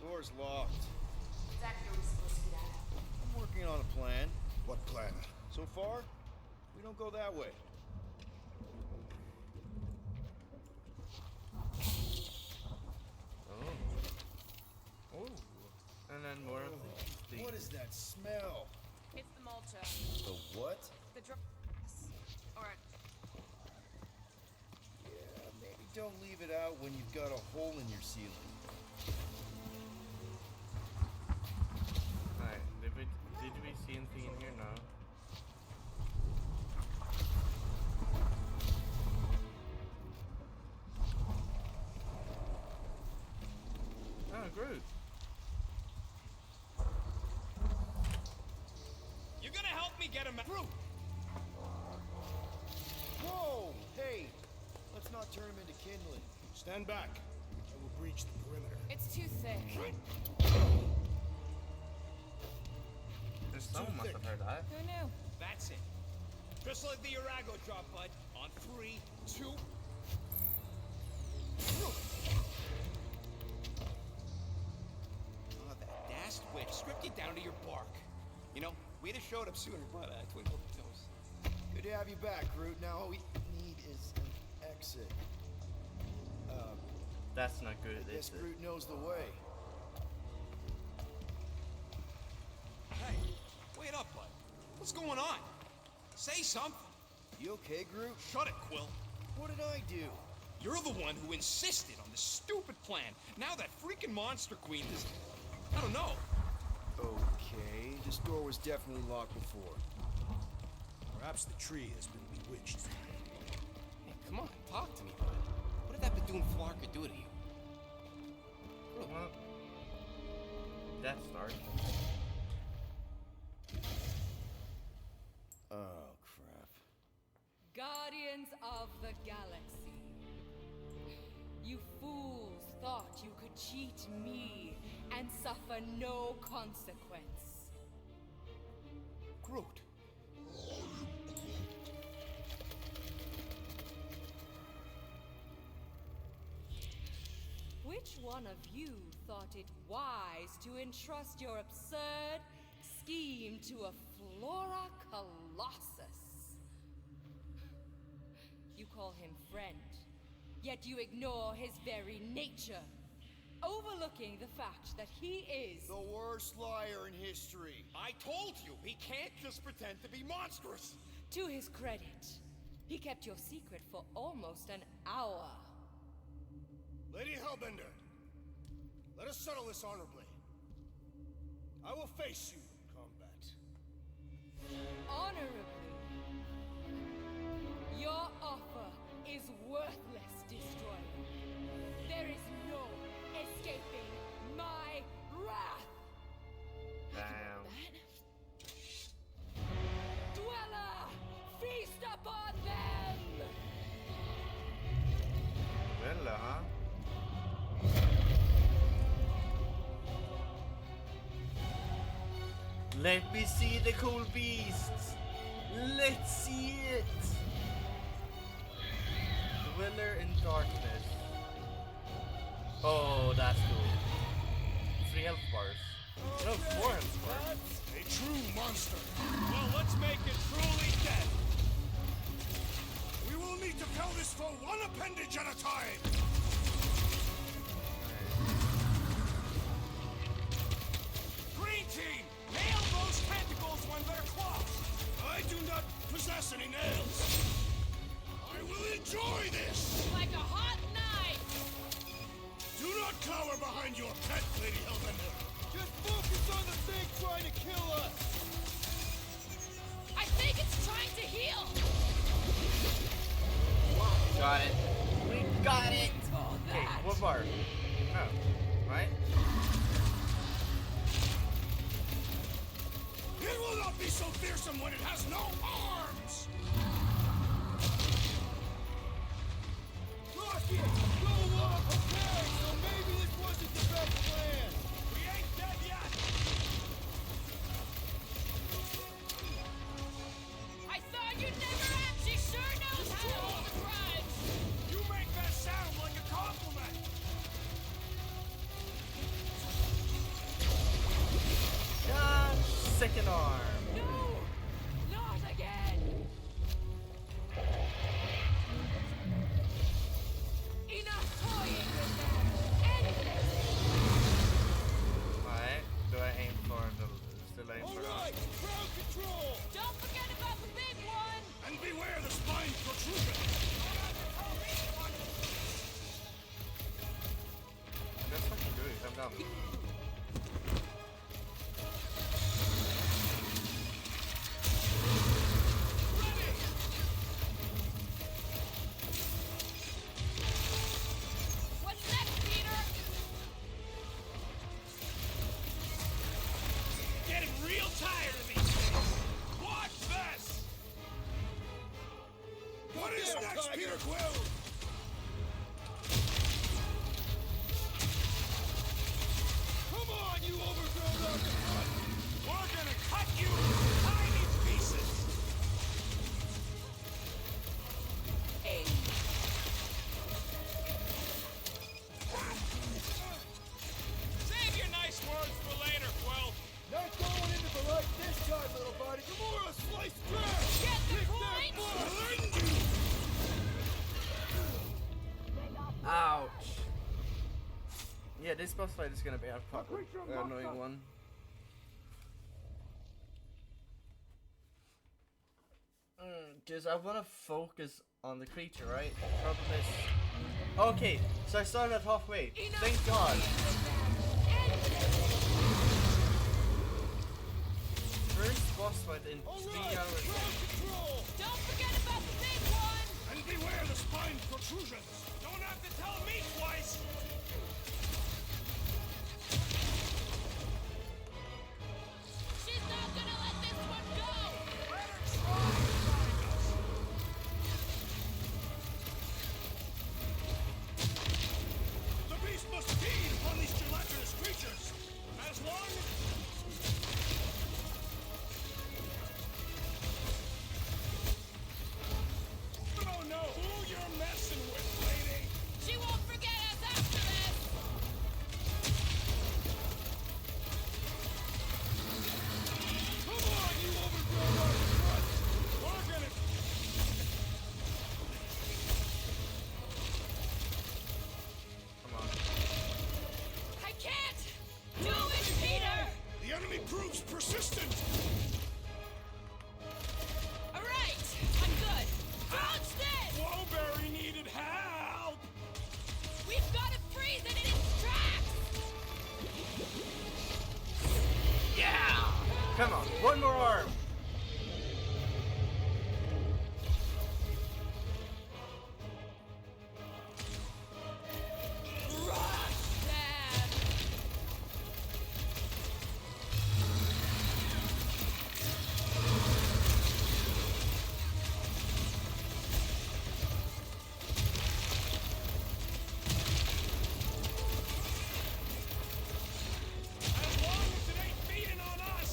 Door's locked. Exactly where we're supposed to get out. I'm working on a plan. What plan? So far, we don't go that way. Oh. Oh. And then more of these. What is that smell? It's the mulcha. The what? The Or Yeah, maybe don't leave it out when you've got a hole in your ceiling. Alright, did we see anything in here now? Oh, Groot. You gonna help me get him out? Groot! Whoa! Hey! Let's not turn him into kindling. Stand back. I will breach the perimeter. it's too thick. Someone must have heard that. Who knew? That's it. Just like the Urago drop, bud. On 3, 2. Oh, that dashed witch stripped you down to your bark. You know, we'd have showed up sooner, but twinkle the toes. Good to have you back, Groot. Now all we need is an exit. That's not good, I guess is it? Groot knows the way. Hey, wait up, bud. What's going on? Say something. You okay, Groot? Shut it, Quill. What did I do? You're the one who insisted on this stupid plan. Now that freaking Monster Queen is... I don't know. Okay, this door was definitely locked before. Perhaps the tree has been bewitched. Hey, come on, talk to me, bud. What did that Bethune Flarka do to you? Well, Death Star. Oh, crap. Guardians of the Galaxy. You fools thought you could cheat me and suffer no consequence. Groot. Which one of you thought it wise to entrust your absurd scheme to a Flora Colossus? You call him friend, yet you ignore his very nature, overlooking the fact that he is the worst liar in history. I told you, he can't just pretend to be monstrous. To his credit, he kept your secret for almost an hour. Lady Hellbender, let us settle this honorably. I will face you in combat. Honorably. Your offer is worthless, Destroyer. There is no escaping my wrath. Damn. Dweller, feast upon them! Well, huh? Let me see the cool beasts. Let's see it. Dweller in darkness. Oh, that's cool. 3 health bars. No, 4 health bars. A true monster. Well, let's make it truly dead. We will need to fell this foe one appendage at a time. Green team, nail those tentacles when they're close. I do not possess any nails. I will enjoy this. Like a hot knife. Do not cower behind your pet, Lady Hellbender. Just focus on the thing trying to kill us. I think it's trying to heal. Got it. We got it. Okay, what bar? Oh, right? It will not be so fearsome when it has no arms! Blow them up, okay, so maybe this wasn't the best plan. We ain't dead yet! I thought you'd never act. She sure knows how to hold a grudge. You make that sound like a compliment! Gosh, second arm. No! Not again! Enough toying with them! End this! Alright, do I aim for the still aim for Alright, crowd control! Don't forget about the big one! And beware the spine protrusion! Let's fucking do it, I'm down. What's next, Peter? Getting real tired of these things! Watch this! What is down, next, Tiger. Peter Quill? Come on, you overgrown octopus! We're gonna cut you into tiny pieces! Save your nice words for later, Quill! Not going into the light this time, little buddy. You're more of a sliced trash! Get the Kick point? that butt! Ouch. Yeah, this boss fight is gonna be a proper annoying one. Because I want to focus on the creature, right? Problem is... Okay, so I started at halfway. Thank God. First boss fight in 3 hours. Don't forget about the big one! And beware the spine protrusions! Don't have to tell me twice! She's not gonna let this one go! Better try to find us! The beast must feed upon these gelatinous creatures! As long as... You don't know who you're messing with, lady! She won't forget us after this! Come on, you overgrown octopus! We're gonna... Come on. I can't! Do it, Peter! The enemy proves persistent! Alright, I'm good. Launch this! Wowberry needed help! We've got to freeze it in its tracks! Yeah! Come on, one more arm. Rush them! As long as it ain't feeding on us!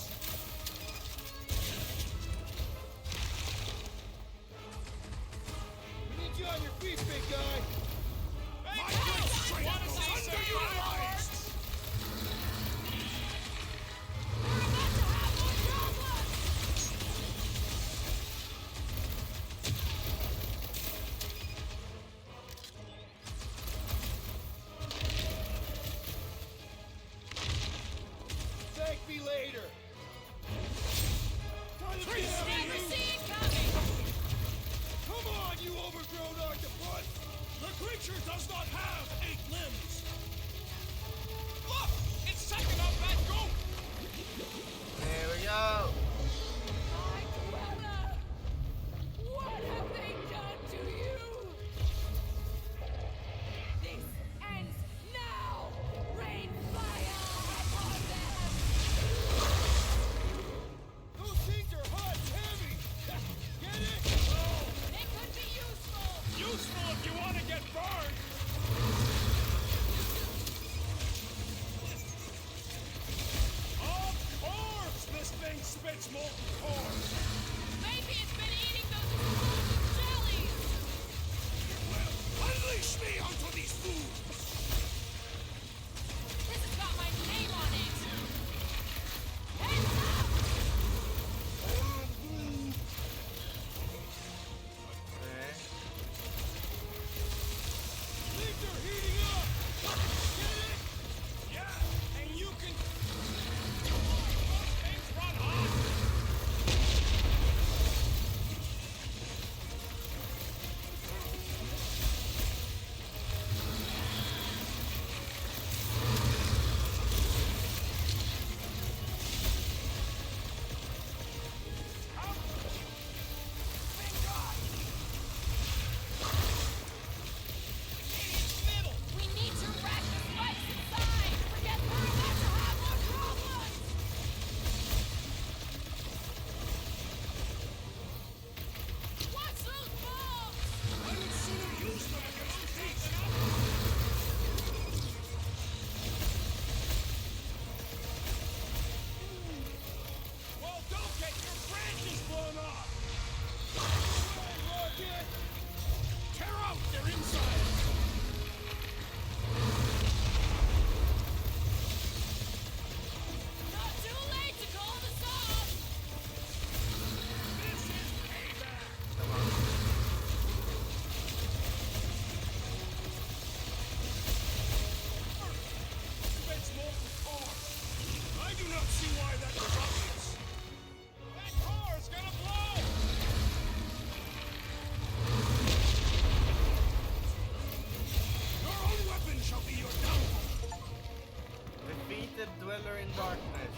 Hated dweller in darkness.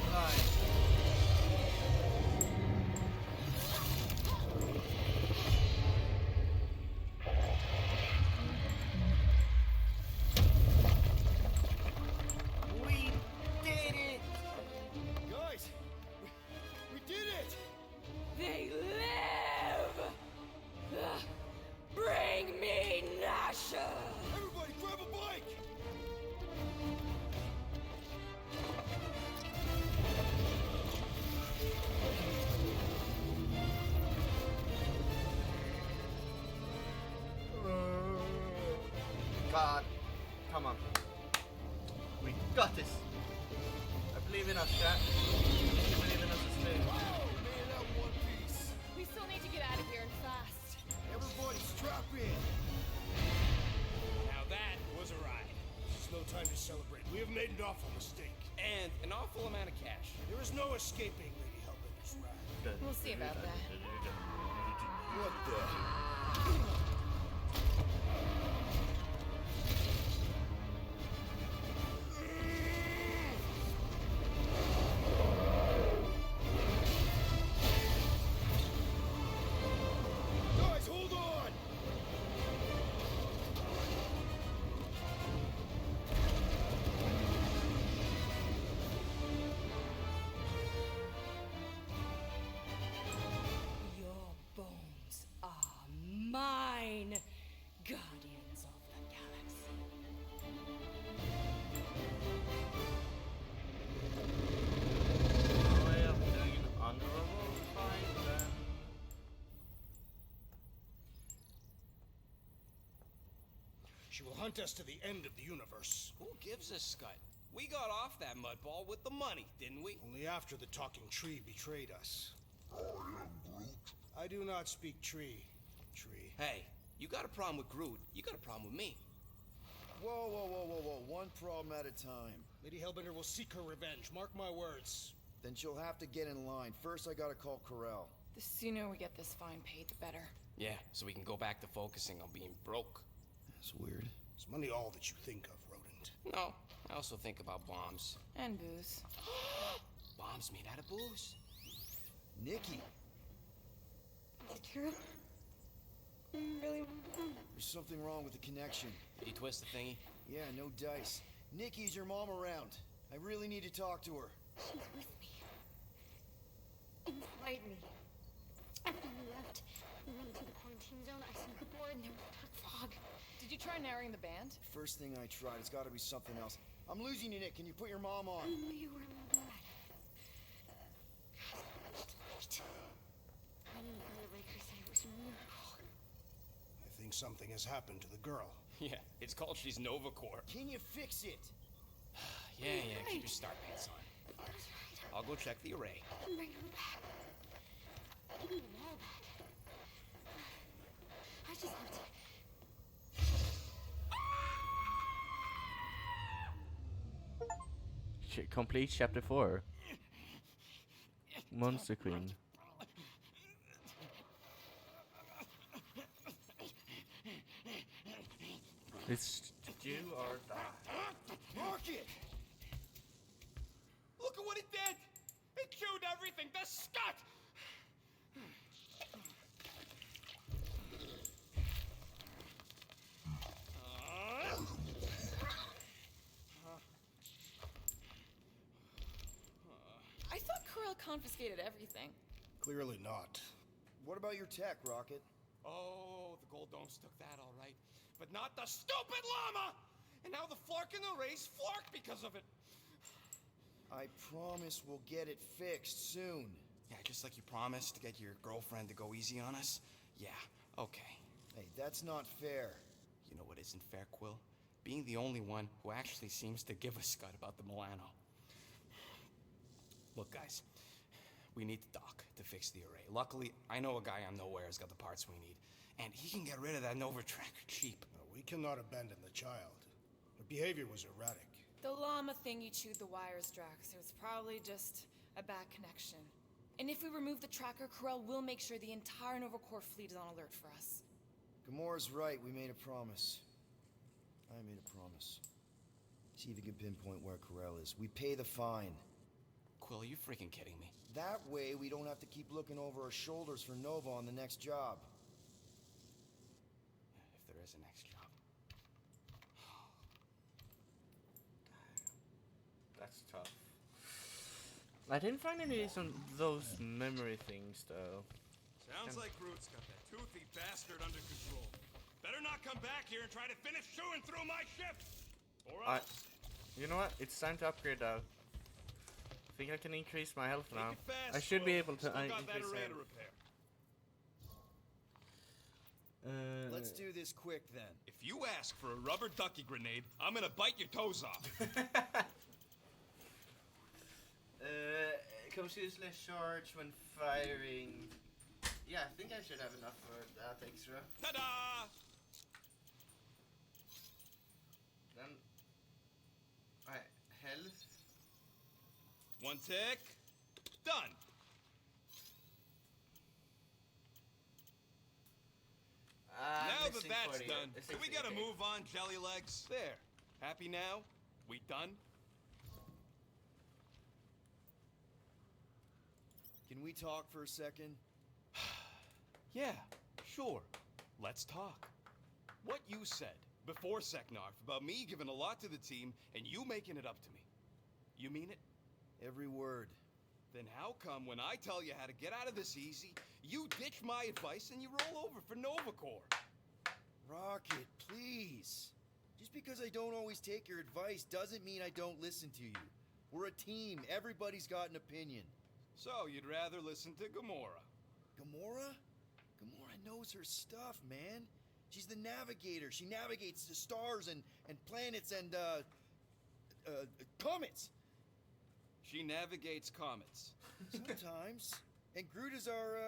Blind. We did it! Guys, we did it! They live! Ugh. Bring me Nasha! Everybody grab a bike! God. Come on. We got this. I believe in us, chat. I believe in us as well. Wow, we made it out in one piece. We still need to get out of here and fast. Everybody strap in. Now that was a ride. This is no time to celebrate. We have made an awful mistake. And an awful amount of cash. There is no escaping Lady Hellbender's wrath. We'll see about that. What the? Guys, hold on! Your bones are mine, guardians of the galaxy. Way of doing an honorable fight then. She will hunt us to the end of the universe. Who gives a scut? We got off that mudball with the money, didn't we? Only after the talking tree betrayed us. I do not speak tree. Tree. Hey, you got a problem with Groot, you got a problem with me. Whoa, whoa, whoa, whoa, whoa. One problem at a time. Lady Hellbender will seek her revenge. Mark my words. Then she'll have to get in line. First, I gotta call Corel. The sooner we get this fine paid, the better. Yeah, so we can go back to focusing on being broke. That's weird. Is money all that you think of, rodent? No, I also think about bombs. And booze. Bombs made out of booze. Nikki, Is it true? Really? there's something wrong with the connection. Did you twist the thingy? Yeah, no dice. Nikki, is your mom around? I really need to talk to her. She's with me. Inside me. After we left, we went to the quarantine zone. I seen the board and there was dark fog. Did you try narrowing the band? First thing I tried, it's gotta be something else. I'm losing you, Nick. Can you put your mom on? I knew you were in bed. I didn't know the Raker said it was a miracle. I think something has happened to the girl. Yeah, it's called she's Nova Corps. Can you fix it? Yeah, keep your star pants on. All right, I'll go check the array. Bring them back. Give me them all back. I just have to. Complete chapter 4. Monster Queen. It's do or die. Rocket! Look at what it did! It chewed everything! The scut! I thought Corel confiscated everything. Clearly not. What about your tech, Rocket? Oh, the gold domes took that all right. But not the stupid llama! And now the flark in the race flarked because of it. I promise we'll get it fixed soon. Yeah, just like you promised to get your girlfriend to go easy on us? Yeah, okay. Hey, that's not fair. You know what isn't fair, Quill? Being the only one who actually seems to give a scut about the Milano. Look, guys, we need the doc to fix the array. Luckily, I know a guy on Nowhere has got the parts we need, and he can get rid of that Nova tracker cheap. No, we cannot abandon the child. Her behavior was erratic. The llama thing you chewed the wires, Drax. It was probably just a bad connection. And if we remove the tracker, Corel will make sure the entire Nova Corps fleet is on alert for us. Gamora's right. We made a promise. I made a promise. See if you can pinpoint where Corell is. We pay the fine. Quill, are you freaking kidding me? That way, we don't have to keep looking over our shoulders for Nova on the next job. If there is a next job. That's tough. I didn't find any of those memory things though. Sounds like Groot's got that toothy bastard under control. Better not come back here and try to finish chewing through my ship! Or else... You know what? It's time to upgrade though. I think I can increase my health now. Make it fast, I should be Quill. able to Still got that increase array health. to repair. Let's do this quick then. If you ask for a rubber ducky grenade, I'm gonna bite your toes off. Comes useless charge when firing. Yeah, I think I should have enough for that extra. Ta-da! Then, alright, health. One tick. Done. Now that that's done, do we gotta move on, jelly legs? There. Happy now? We done? Can we talk for a second? Yeah, sure. Let's talk. What you said before Seknarf about me giving a lot to the team and you making it up to me. You mean it? Every word. Then how come when I tell you how to get out of this easy, you ditch my advice and you roll over for Nova Corps? Rocket, please. Just because I don't always take your advice doesn't mean I don't listen to you. We're a team. Everybody's got an opinion. So you'd rather listen to Gamora? Gamora? Gamora knows her stuff, man. She's the navigator. She navigates the stars and planets and, comets. She navigates comets. Sometimes. And Groot is our,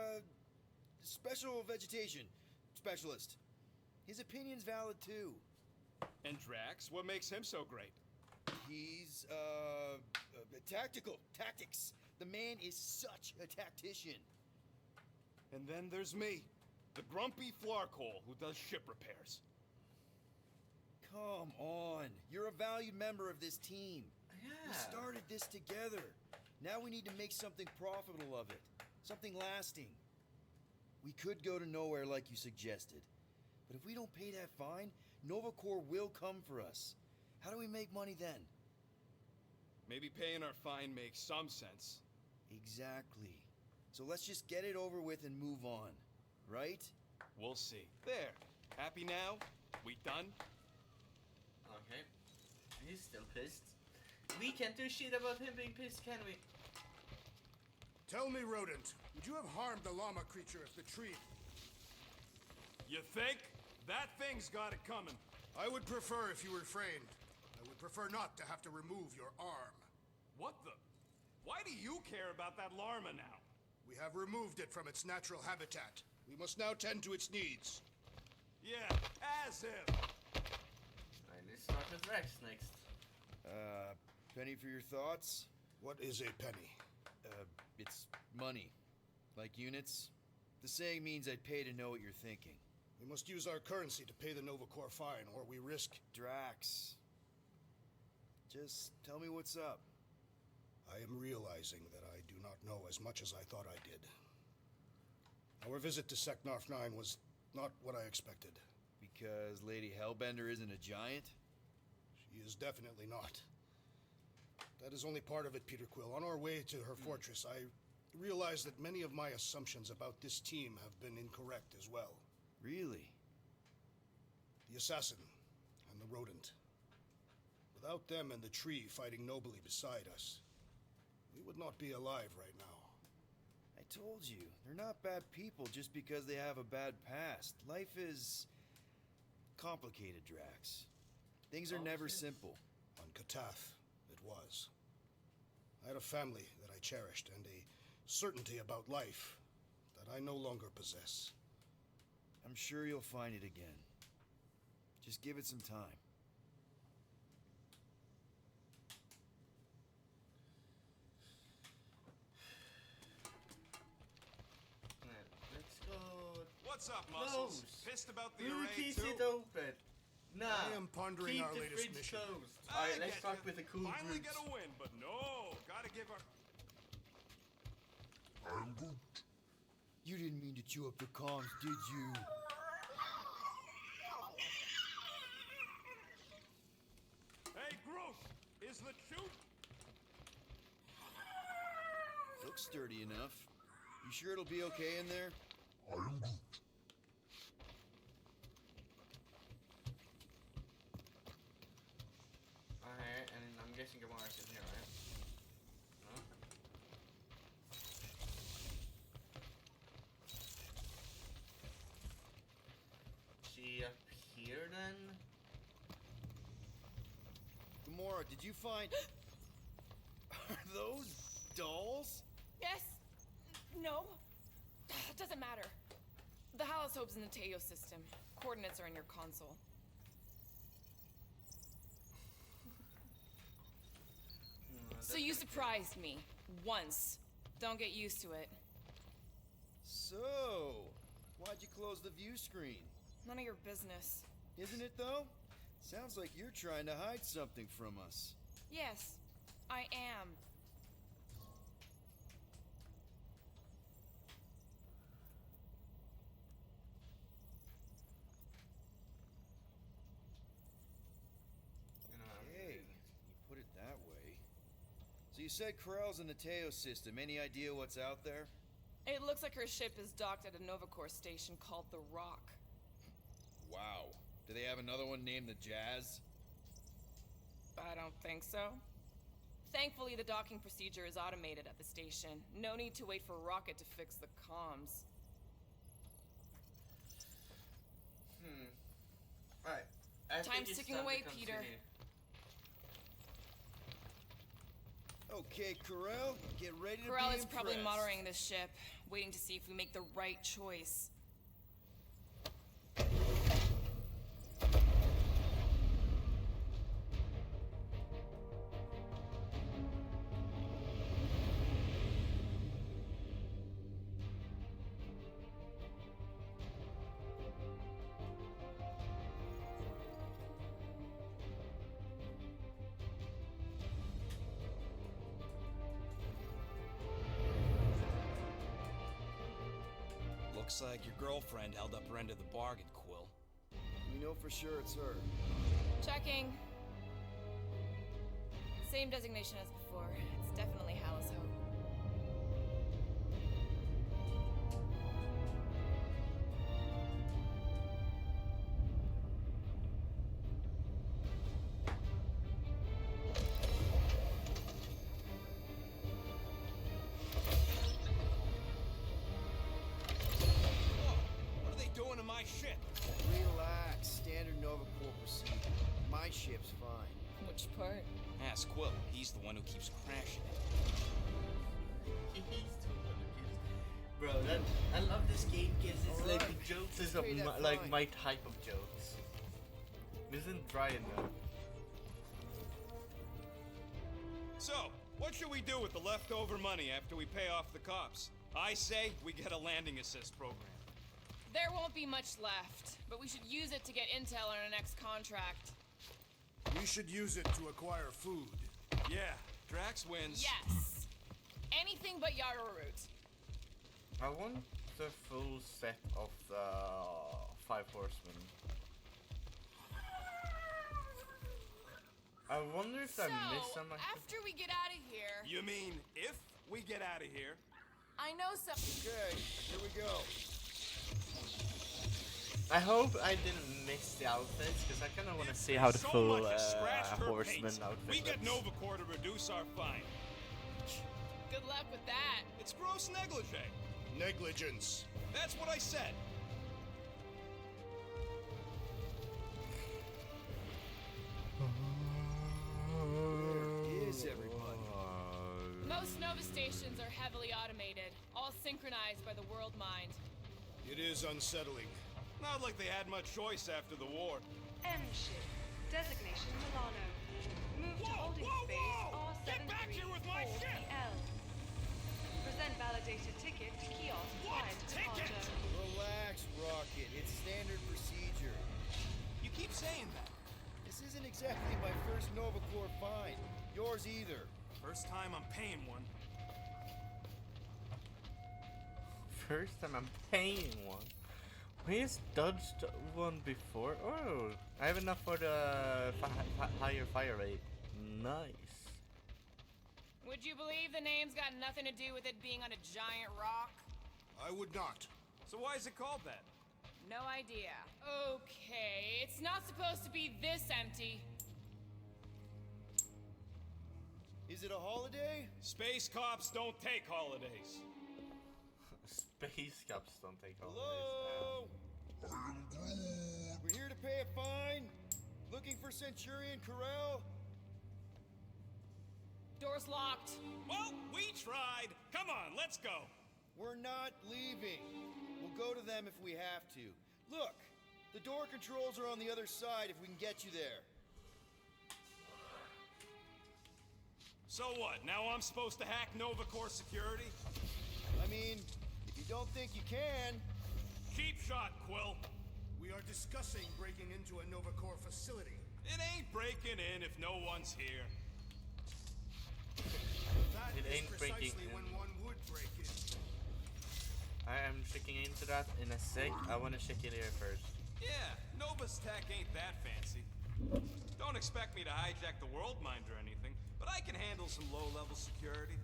special vegetation specialist. His opinion's valid, too. And Drax, what makes him so great? He's, tactical. Tactics. The man is such a tactician. And then there's me, the grumpy flarkhole who does ship repairs. Come on. You're a valued member of this team. Yeah. We started this together. Now we need to make something profitable of it. Something lasting. We could go to nowhere like you suggested. But if we don't pay that fine, Nova Corps will come for us. How do we make money then? Maybe paying our fine makes some sense. Exactly. So let's just get it over with and move on. Right? We'll see. There. Happy now? We done? Okay. He's still pissed. We can't do shit about him being pissed, can we? Tell me, Rodent, would you have harmed the llama creature if the tree... You think? That thing's got it coming. I would prefer if you refrained. I would prefer not to have to remove your arm. What the? Why do you care about that llama now? We have removed it from its natural habitat. We must now tend to its needs. Yeah, as if. Alright, let's start with Rex next. Penny for your thoughts? What is a penny? It's money. Like units. The saying means I'd pay to know what you're thinking. We must use our currency to pay the Nova Corps fine, or we risk... Drax. Just tell me what's up. I am realizing that I do not know as much as I thought I did. Our visit to Seknarf 9 was not what I expected. Because Lady Hellbender isn't a giant? She is definitely not. That is only part of it, Peter Quill. On our way to her fortress, I realized that many of my assumptions about this team have been incorrect as well. Really? The assassin and the rodent. Without them and the tree fighting nobly beside us, we would not be alive right now. I told you, they're not bad people just because they have a bad past. Life is complicated, Drax. Things are never simple. On Katath, it was. I had a family that I cherished and a certainty about life that I no longer possess. I'm sure you'll find it again. Just give it some time. Let's go. What's up, Muscles? Close. Pissed about the Who array keeps too? it open? Nah. I am pondering keep our the latest fridge mission. closed. I Alright, let's get talk ya. with the cool Finally groups. get a win, but no, gotta give our. I'm Groot. You didn't mean to chew up the comms, did you? Hey, Groot! Is the chute? Looks sturdy enough. You sure it'll be okay in there? I am Groot. Alright, and I'm guessing Gamara's in here, right? No? She up here then? Gamora, did you find... Are those dolls? Yes. No. Doesn't matter. The Halosobe's in the Teo system. Coordinates are in your console. So you surprised me. Once. Don't get used to it. So, why'd you close the view screen? None of your business. Isn't it, though? Sounds like you're trying to hide something from us. Yes, I am. Okay, you put it that way. So you said Corell's in the Teo system. Any idea what's out there? It looks like her ship is docked at a Novacore station called the Rock. Wow. Do they have another one named the Jazz? I don't think so. Thankfully, the docking procedure is automated at the station. No need to wait for Rocket to fix the comms. Alright. Time's ticking away, Peter. Okay, Corell, get ready to Corell be is probably impressed. monitoring this ship, waiting to see if we make the right choice. Looks like your girlfriend held up her end of the bargain, Quill. We know for sure it's her. Checking. Same designation as before. It's definitely Halosobe. What are they doing to my ship? Relax, standard Novacore procedure. My ship's fine. Which part? Ask Quill. He's the one who keeps crashing it. Bro, I love this game because it's like Alright, the jokes is let's pay that like fine. my type of jokes. Isn't Brian though? So, what should we do with the leftover money after we pay off the cops? I say we get a landing assist program. There won't be much left, but we should use it to get intel on our next contract. We should use it to acquire food. Yeah, Drax wins. Yes! Anything but Yarrow Root. I want the full set of the 5 Horsemen. I wonder if I missed some. After we get out of here... You mean if we get out of here? I know something. Okay, here we go. I hope I didn't mix the outfits because I kind of want to see how the So full much as scratched her Horseman paint. outfit We get looks. Novacore to reduce our fine. Good luck with that. It's gross negligee. Negligence. That's what I said. Where is everybody? Most Nova stations are heavily automated, all synchronized by the world mind. It is unsettling. Not like they had much choice after the war. M ship. Designation Milano. Move to holding space R734PL. Get back here with my ship! Present validated ticket to kiosk prior to departure. Relax, Rocket. It's standard procedure. You keep saying that. door fine. Yours either. First time I'm paying one. First time I'm paying one. We just dodged one before. Oh, I have enough for the higher fire rate. Nice. Would you believe the name's got nothing to do with it being on a giant rock? I would not. So why is it called that? No idea. Okay, it's not supposed to be this empty. Is it a holiday? Space cops don't take holidays. Space cops don't take Hello? We're here to pay a fine. Looking for Centurion Corral? Door's locked. Well, we tried. Come on, let's go. We're not leaving. We'll go to them if we have to. Look, the door controls are on the other side if we can get you there. So what? Now I'm supposed to hack Nova Corps security? I mean, if you don't think you can... Cheap shot, Quill. We are discussing breaking into a Nova Corps facility. It ain't breaking in if no one's here. That It is ain't breaking precisely in. when one would break in. I am checking into that in a sec. I want to check in here first. Yeah, Nova's tech ain't that fancy. Don't expect me to hijack the world mind or anything, but I can handle some low-level security.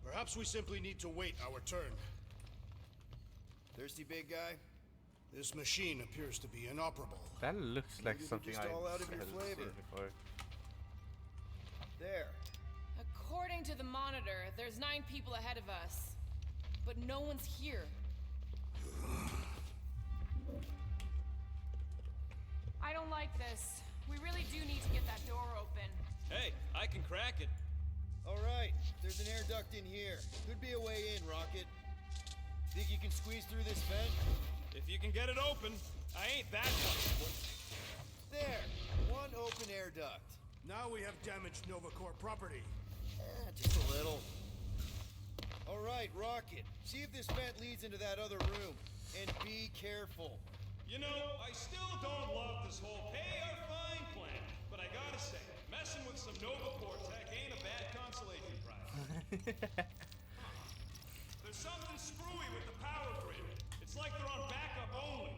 Perhaps we simply need to wait our turn. Thirsty, big guy? This machine appears to be inoperable. That looks like Maybe they're something just I've all out of your seen flavor. before. There. According to the monitor, there's 9 people ahead of us. But no one's here. I don't like this. We really do need to get that door open. Hey, I can crack it. All right, there's an air duct in here. Could be a way in, Rocket. Think you can squeeze through this vent? If you can get it open, I ain't that flexible. There, one open air duct. Now we have damaged Nova Corps property. Just a little. All right, Rocket. See if this vent leads into that other room. And be careful. You know, I still don't love this whole pay or fine plan, but I gotta say, messing with some Nova Corps tech ain't a bad consolation prize. There's something screwy with the power grid. It's like they're on backup only.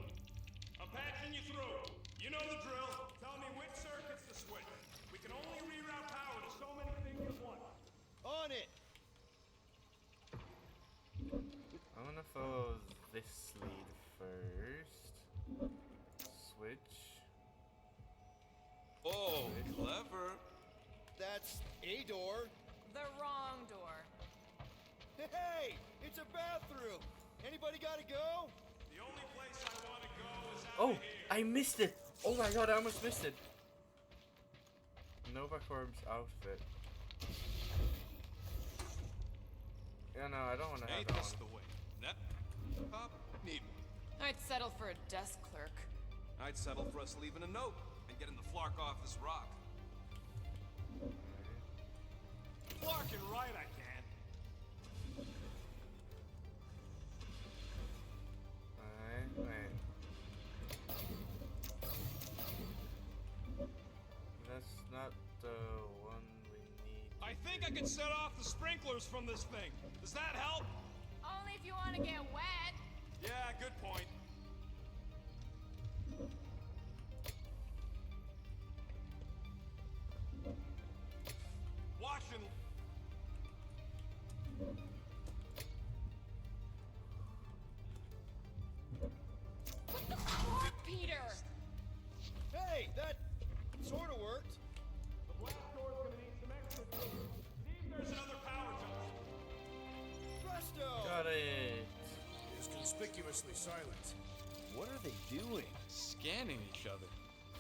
I'm patching you through. You know the drill. Tell me which circuits to switch. We can only reroute power to so many things at once. On it! I want to follow this lead first. Switch. Oh, clever. That's a door. The wrong door. Hey, it's a bathroom. Anybody gotta go? The only place I want to go is out Oh, of here. I missed it. Oh my god, I almost missed it. Nova Corps outfit. Yeah, no, I don't want to have Ain't that this one. the way? Nep. Pop, need one. I'd settle for a desk clerk. I'd settle for us leaving a note and getting the flark off this rock. Flarking right, I can. Wait. That's not the one we need. I think I can set off the sprinklers from this thing. Does that help? Only if you want to get wet. Yeah, good point. Washing. What the fuck, Peter? Hey, that sort of worked. The blast door's gonna need some extra tools. See if there's another power junction. Presto! Got it. It is conspicuously silent. What are they doing? Scanning each other.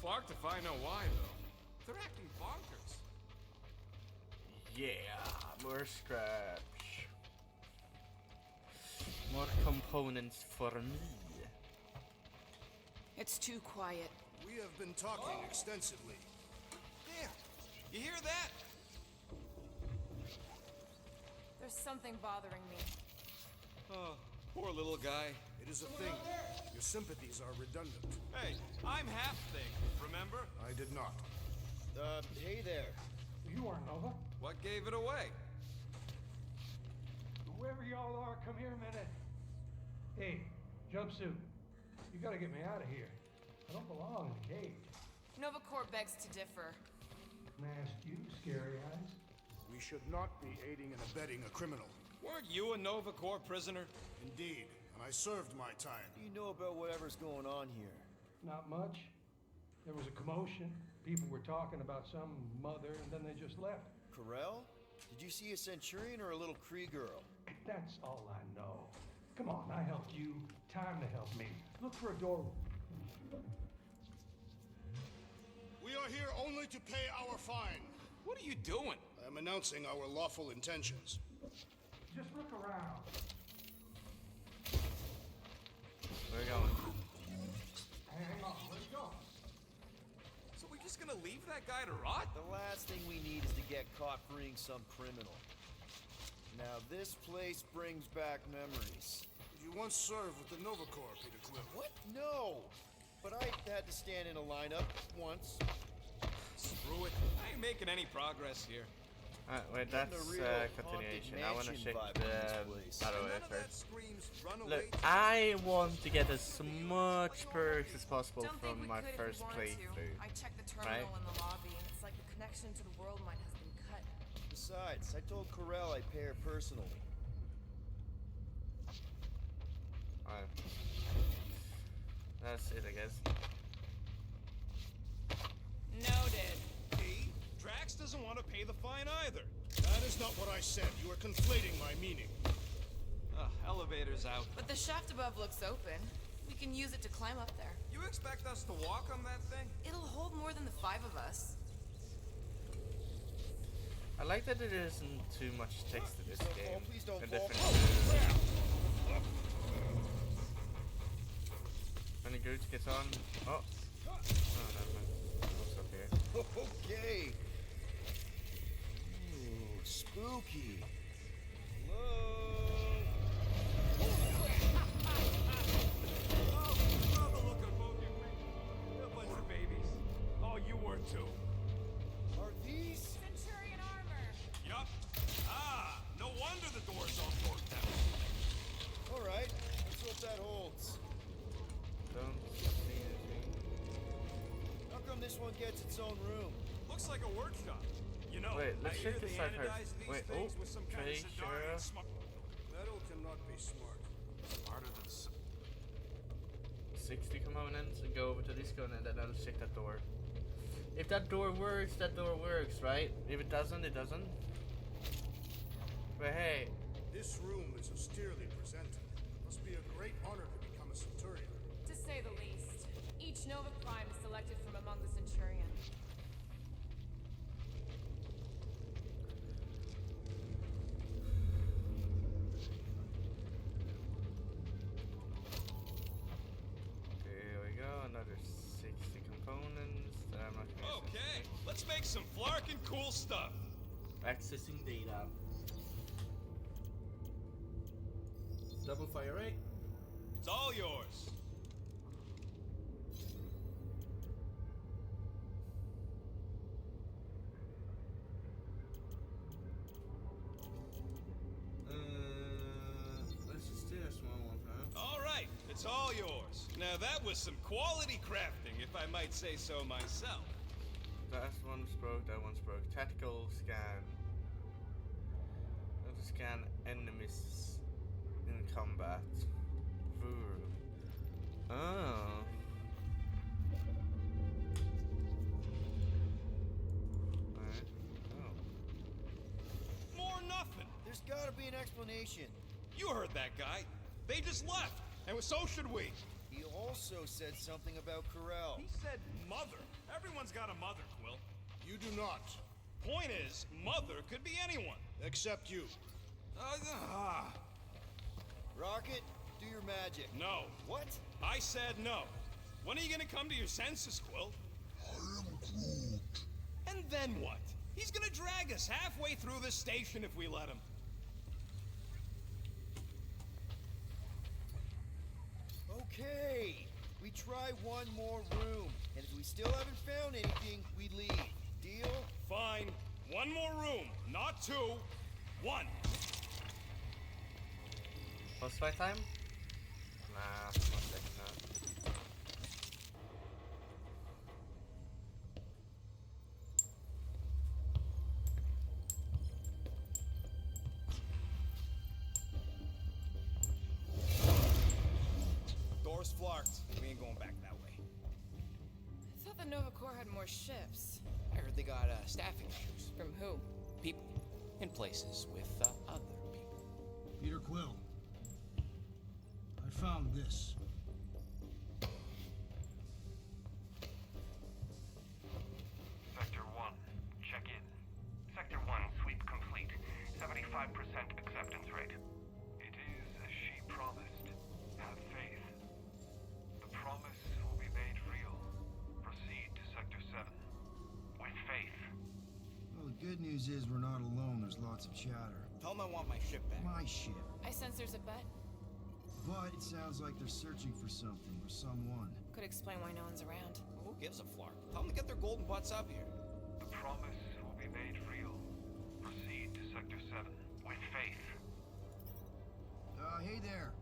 Flarked if I know why, though. They're acting bonkers. Yeah, more scratch. More components for me. It's too quiet. We have been talking extensively. Damn. You hear that? There's something bothering me. Oh, Poor little guy. It is a thing. Your sympathies are redundant. Hey, I'm half thing, remember? I did not. Hey there. You aren't Nova. What gave it away? Whoever y'all are, come here a minute. Hey, jumpsuit. You gotta get me out of here. I don't belong in the cage. Nova Corps begs to differ. Mask you, scary eyes. We should not be aiding and abetting a criminal. Weren't you a Nova Corps prisoner? Indeed, and I served my time. What do you know about whatever's going on here? Not much. There was a commotion. People were talking about some mother, and then they just left. Corel? Did you see a Centurion or a little Kree girl? That's all I know. Come on, I helped you. Time to help me. Look for a door. We are here only to pay our fine. What are you doing? I am announcing our lawful intentions. Just look around. Where are we going? Hang on, let's go. So we're just gonna leave that guy to rot? The last thing we need is to get caught freeing some criminal. Now this place brings back memories. Did you once serve with the Nova Corps, Peter Quill? What? No! But I had to stand in a lineup once. Screw it. I ain't making any progress here. Wait, that's continuation. I want to check the battle effort. Look, I want to get as much perks as possible from my first playthrough. I checked the terminal in the lobby, and it's like the connection to the world might have been cut. Besides, I told Corel I'd pay her personally. Alright. That's it, I guess. Noted. Drax doesn't want to pay the fine either. That is not what I said. You are conflating my meaning. Elevator's out. But the shaft above looks open. We can use it to climb up there. You expect us to walk on that thing? It'll hold more than the 5 of us. I like that there isn't too much text in this game. Please don't And fall. different. When the Groot gets on. Oh. Oh, never mind. What's up here? Okay. Ooh, spooky. Hello. Love the look on both your faces. You're a bunch of babies. Oh, you were too. Are these? Centurion armor. Yup. Ah, no wonder the door's all torqued out. All right. Let's hope that holds. Don't see anything. How come this one gets its own room? Looks like a workshop. You know, Wait, let's I check hear the they sci-fi. anodize these Wait, things oh, with some kind of Trey, Sidarian Shara. Metal cannot be smart. Smarter than 60 components and go over to this gun and then I'll check that door. If that door works, right? If it doesn't, it doesn't. But hey. This room is austerely presented. It must be a great honor to become a Centurion. To say the least. Each Nova Prime is selected from among the Centurion. Here we go, another 60 components. I'm not gonna Okay, let's make some flarkin' cool stuff. accessing data. Double fire rate. It's all yours. Let's just do a small one, huh? All right, it's all yours. Now that was some quality crafting, if I might say so myself. That one's broke, that one's broke. Tactical scan. How to scan enemies in combat. Vuru. Oh. Alright. Oh. More nothing. There's gotta be an explanation. You heard that guy. They just left, and so should we. He also said something about Corel. He said mother. Everyone's got a mother, Quill. You do not. Point is, mother could be anyone. Except you. Rocket, do your magic. No. What? I said no. When are you gonna come to your senses, Quill? I am Groot. And then what? He's gonna drag us halfway through this station if we let him. Okay. We try one more room, and if we still haven't found anything, we leave. Deal? Fine. One more room. Not two. One. Boss fight time? Nah, I'm not taking that. Door's flarked. We ain't going back that way. I thought the Nova Corps had more ships. I heard they got staffing issues. From who? People in places with other people. Peter Quill. I found this. Sector 1, check in. Sector 1, sweep complete. 75% acceptance rate. It is as she promised. Have faith. The promise will be made real. Proceed to Sector 7. With faith. Well, the good news is we're not alone. There's lots of chatter. Tell them I want my ship back. My ship. I sense there's a bet. But it sounds like they're searching for something or someone. Could explain why no one's around. Who gives a flark? Tell them to get their golden butts up here. The promise will be made real. Proceed to Sector 7. With faith. Hey there.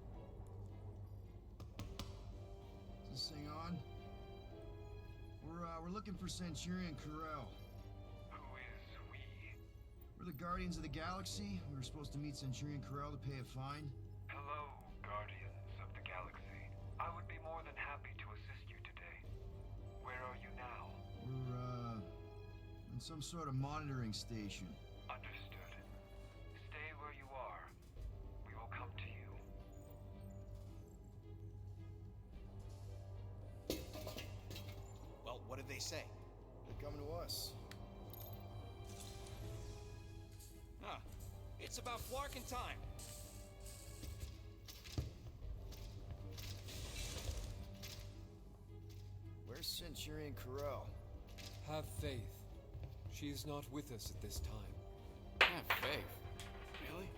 Is this thing on? We're looking for Centurion Corel. Who is we? We're the Guardians of the Galaxy. We were supposed to meet Centurion Corel to pay a fine. Hello, Guardians of the Galaxy. I would be more than happy to assist you today. Where are you now? We're, in some sort of monitoring station. Understood. Stay where you are. We will come to you. Well, what did they say? They're coming to us. Huh. It's about flarking time. Where's Centurion Corel? Have faith. She is not with us at this time. Have faith? Really?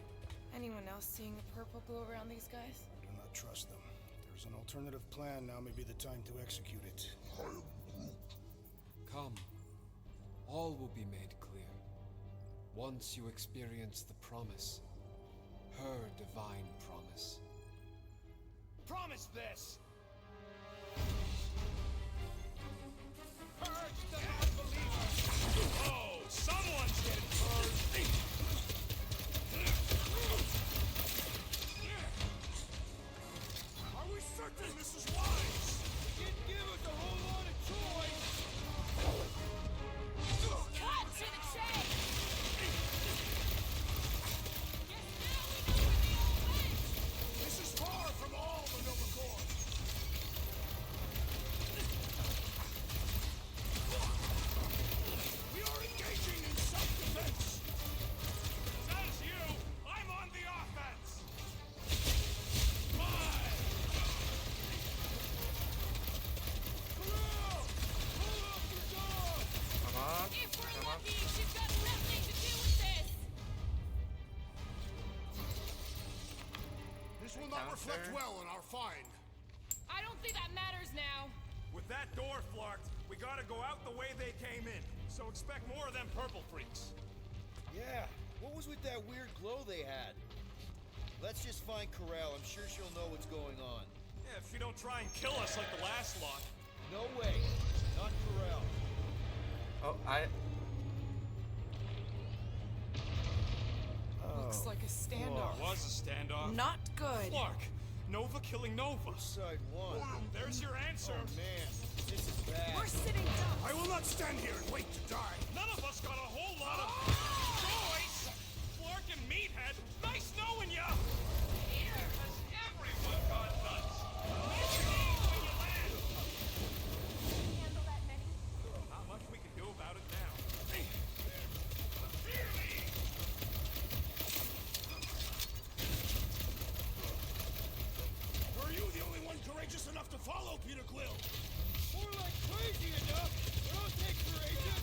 Anyone else seeing a purple glow around these guys? Do not trust them. If there's an alternative plan, now may be the time to execute it. Come. All will be made clear. Once you experience the promise. Her divine promise. Promise this! Purge the non-believers! Oh, someone's getting purged! Are we certain this is wise? It didn't give us a whole lot of choice. Cut to the chase! This is far from all the Nova Corps. We are engaging in self-defense. Says you! I'm on the offense! Come on. If we're Come on. lucky, she's got nothing to do with this! This will not reflect Counter. well on our find. I don't think that matters now. With that door flarked, we gotta go out the way they came in. So expect more of them purple freaks. Yeah, what was with that weird glow they had? Let's just find Corel. I'm sure she'll know what's going on. Yeah, if she don't try and kill us like the last lot. No way. Not Corel. Oh, Looks like a standoff. Was a standoff. Not good. Flark. Nova killing Nova. Side one. There's your answer. Oh man, this is bad. We're sitting ducks. I will not stand here and wait to die. None of us got a whole lot of choice. Flark and Meathead, nice knowing ya. Here has everyone gone nuts. Make your name when you land. Handle that many? Not much we can do about it now. Were you the only one courageous enough to follow Peter Quill? More like crazy enough. But I'll take courageous.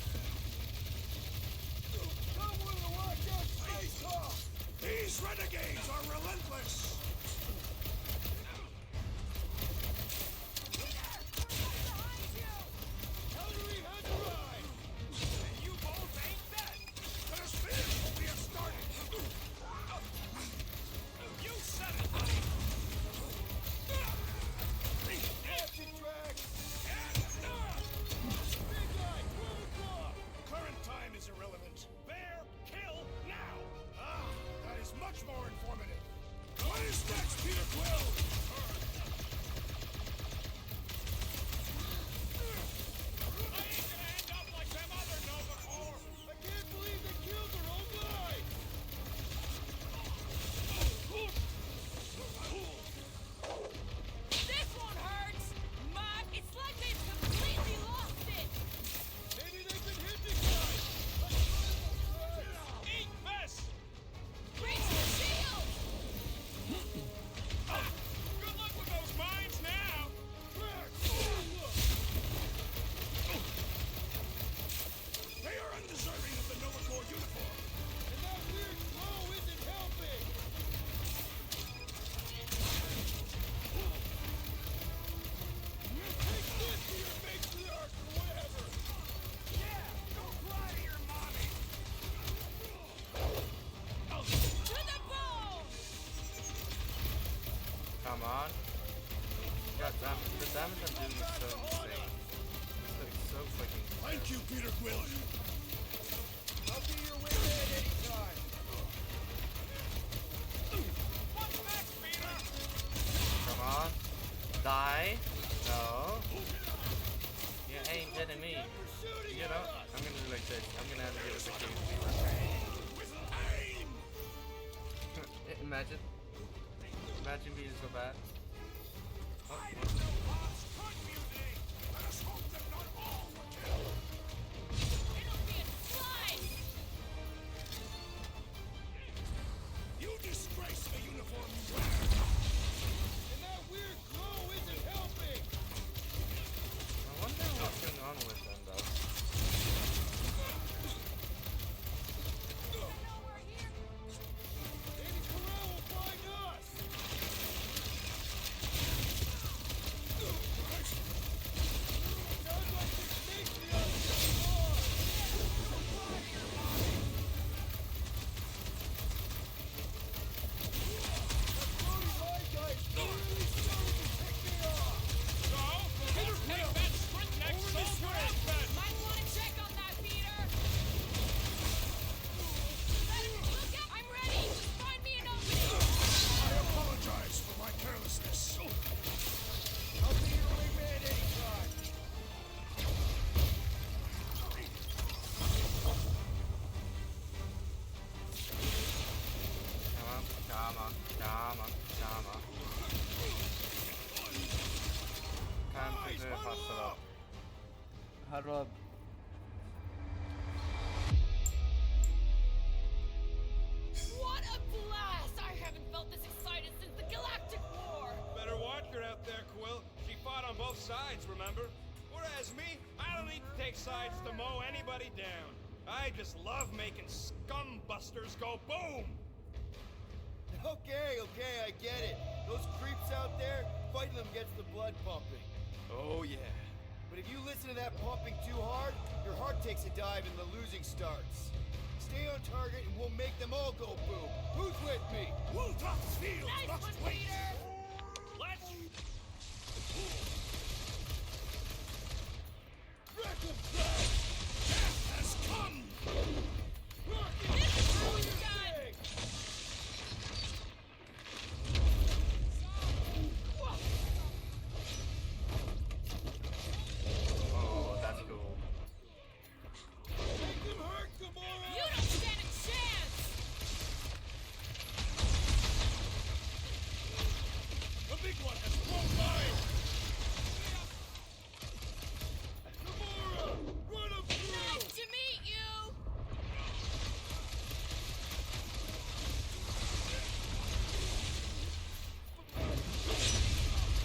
Peter Quill. I'll be your wingman anytime. What's next, Peter? Come on. Die. No. You ain't getting me. You know, I'm gonna do like this. I'm gonna have to give it a kick. Imagine. Imagine being so bad. Oh. You disgrace the uniform you wear. And that weird glow isn't helping. I wonder what's going on with them though. Maybe Corral will find us. Sounds like this snake the other Might want to check on that, Peter. I'm ready. Just find me an opening. I apologize for my carelessness. I'll be your wingman anytime. Come on. Time to do hustle up. Huddle up. What a blast! I haven't felt this excited since the Galactic War. Better watch her out there, Quill. She fought on both sides, remember? Whereas me, I don't need to take sides to mow anybody down. I just love making scum busters go boom! Okay, I get it. Those creeps out there, fighting them gets the blood pumping. Oh, yeah. But if you listen to that pumping too hard, your heart takes a dive and the losing starts. Stay on target and we'll make them all go boom. Who's with me? Woltoff's field Nice must one, wait. Peter. Let's... Dragonfly! Death has come! This is how it's done. Oh, that's cool. Make them hurt, Gamora! You don't stand a chance. The big one has flown by! Gamora! Run him through! Nice to meet you.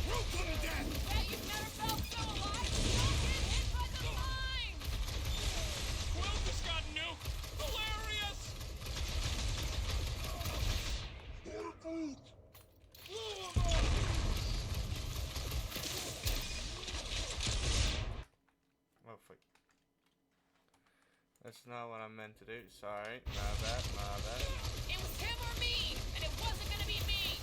Rope to death! Bet you've never felt so alive. Don't get hit by the mine. Quill just got nuked! Hilarious! Blow him up! Oh fuck. That's not what I meant to do. Sorry. My bad. It was him or me, and it wasn't gonna be me.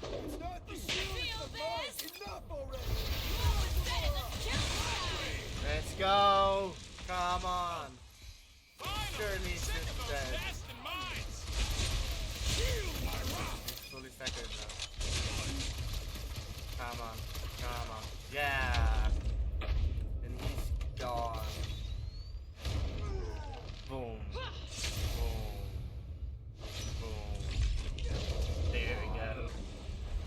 It's not the shield, Feel it's the mine! this? Enough already! Well, instead, let's kill the guy. Let's go. Come on. Finally! Surely Sick it's of those dead. best and mines! Shield my wrath! It's fully staggered now. Come on. Yeah. And he's gone. Boom. There we go.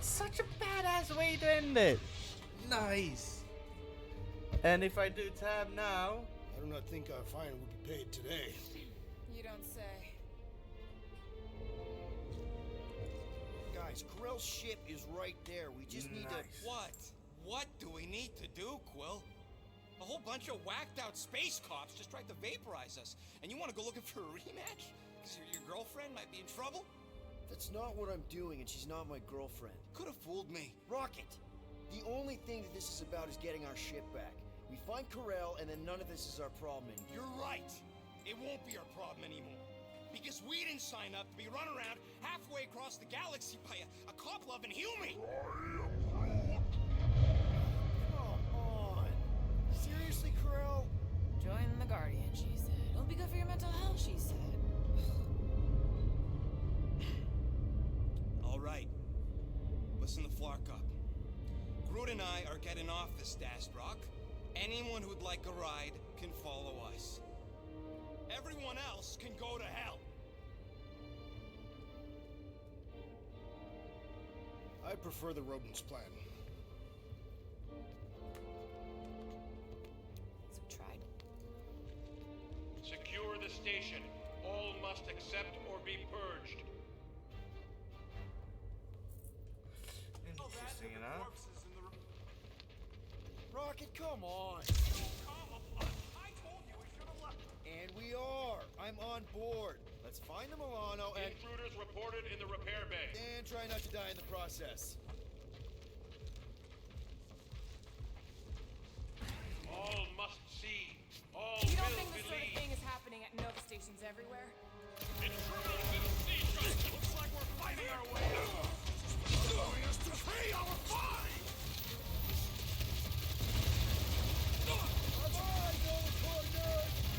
Such a badass way to end it. Nice. And if I do tab now, I do not think our fine will be paid today. You don't say. Guys, Corell's ship is right there. We just need to... What? What do we need to do, Quill? A whole bunch of whacked out space cops just tried to vaporize us. And you want to go looking for a rematch? Because your girlfriend might be in trouble? That's not what I'm doing, and she's not my girlfriend. Could have fooled me. Rocket! The only thing that this is about is getting our ship back. We find Corell, and then none of this is our problem anymore. You're right. It won't be our problem anymore. Because we didn't sign up to be run around halfway across the galaxy by a cop-loving human! Come on. Seriously, Crow? Join the Guardian, she said. It'll be good for your mental health, she said. All right. Listen to Flark up. Groot and I are getting off this dashed rock. Anyone who'd like a ride can follow us. Everyone else can go to hell. I prefer the rodent's plan. So tried. Secure the station. All must accept or be purged. Interesting enough. Rocket, come on. I told you we should have left. And we are. I'm on board. Let's find the Milano and... Intruders reported in the repair bay. And try not to die in the process. All must see. All You don't will think this sort of believe. thing is happening at Nova stations everywhere? Intruders in siege. Looks like we're fighting our way out. Allowing us to pay our fine!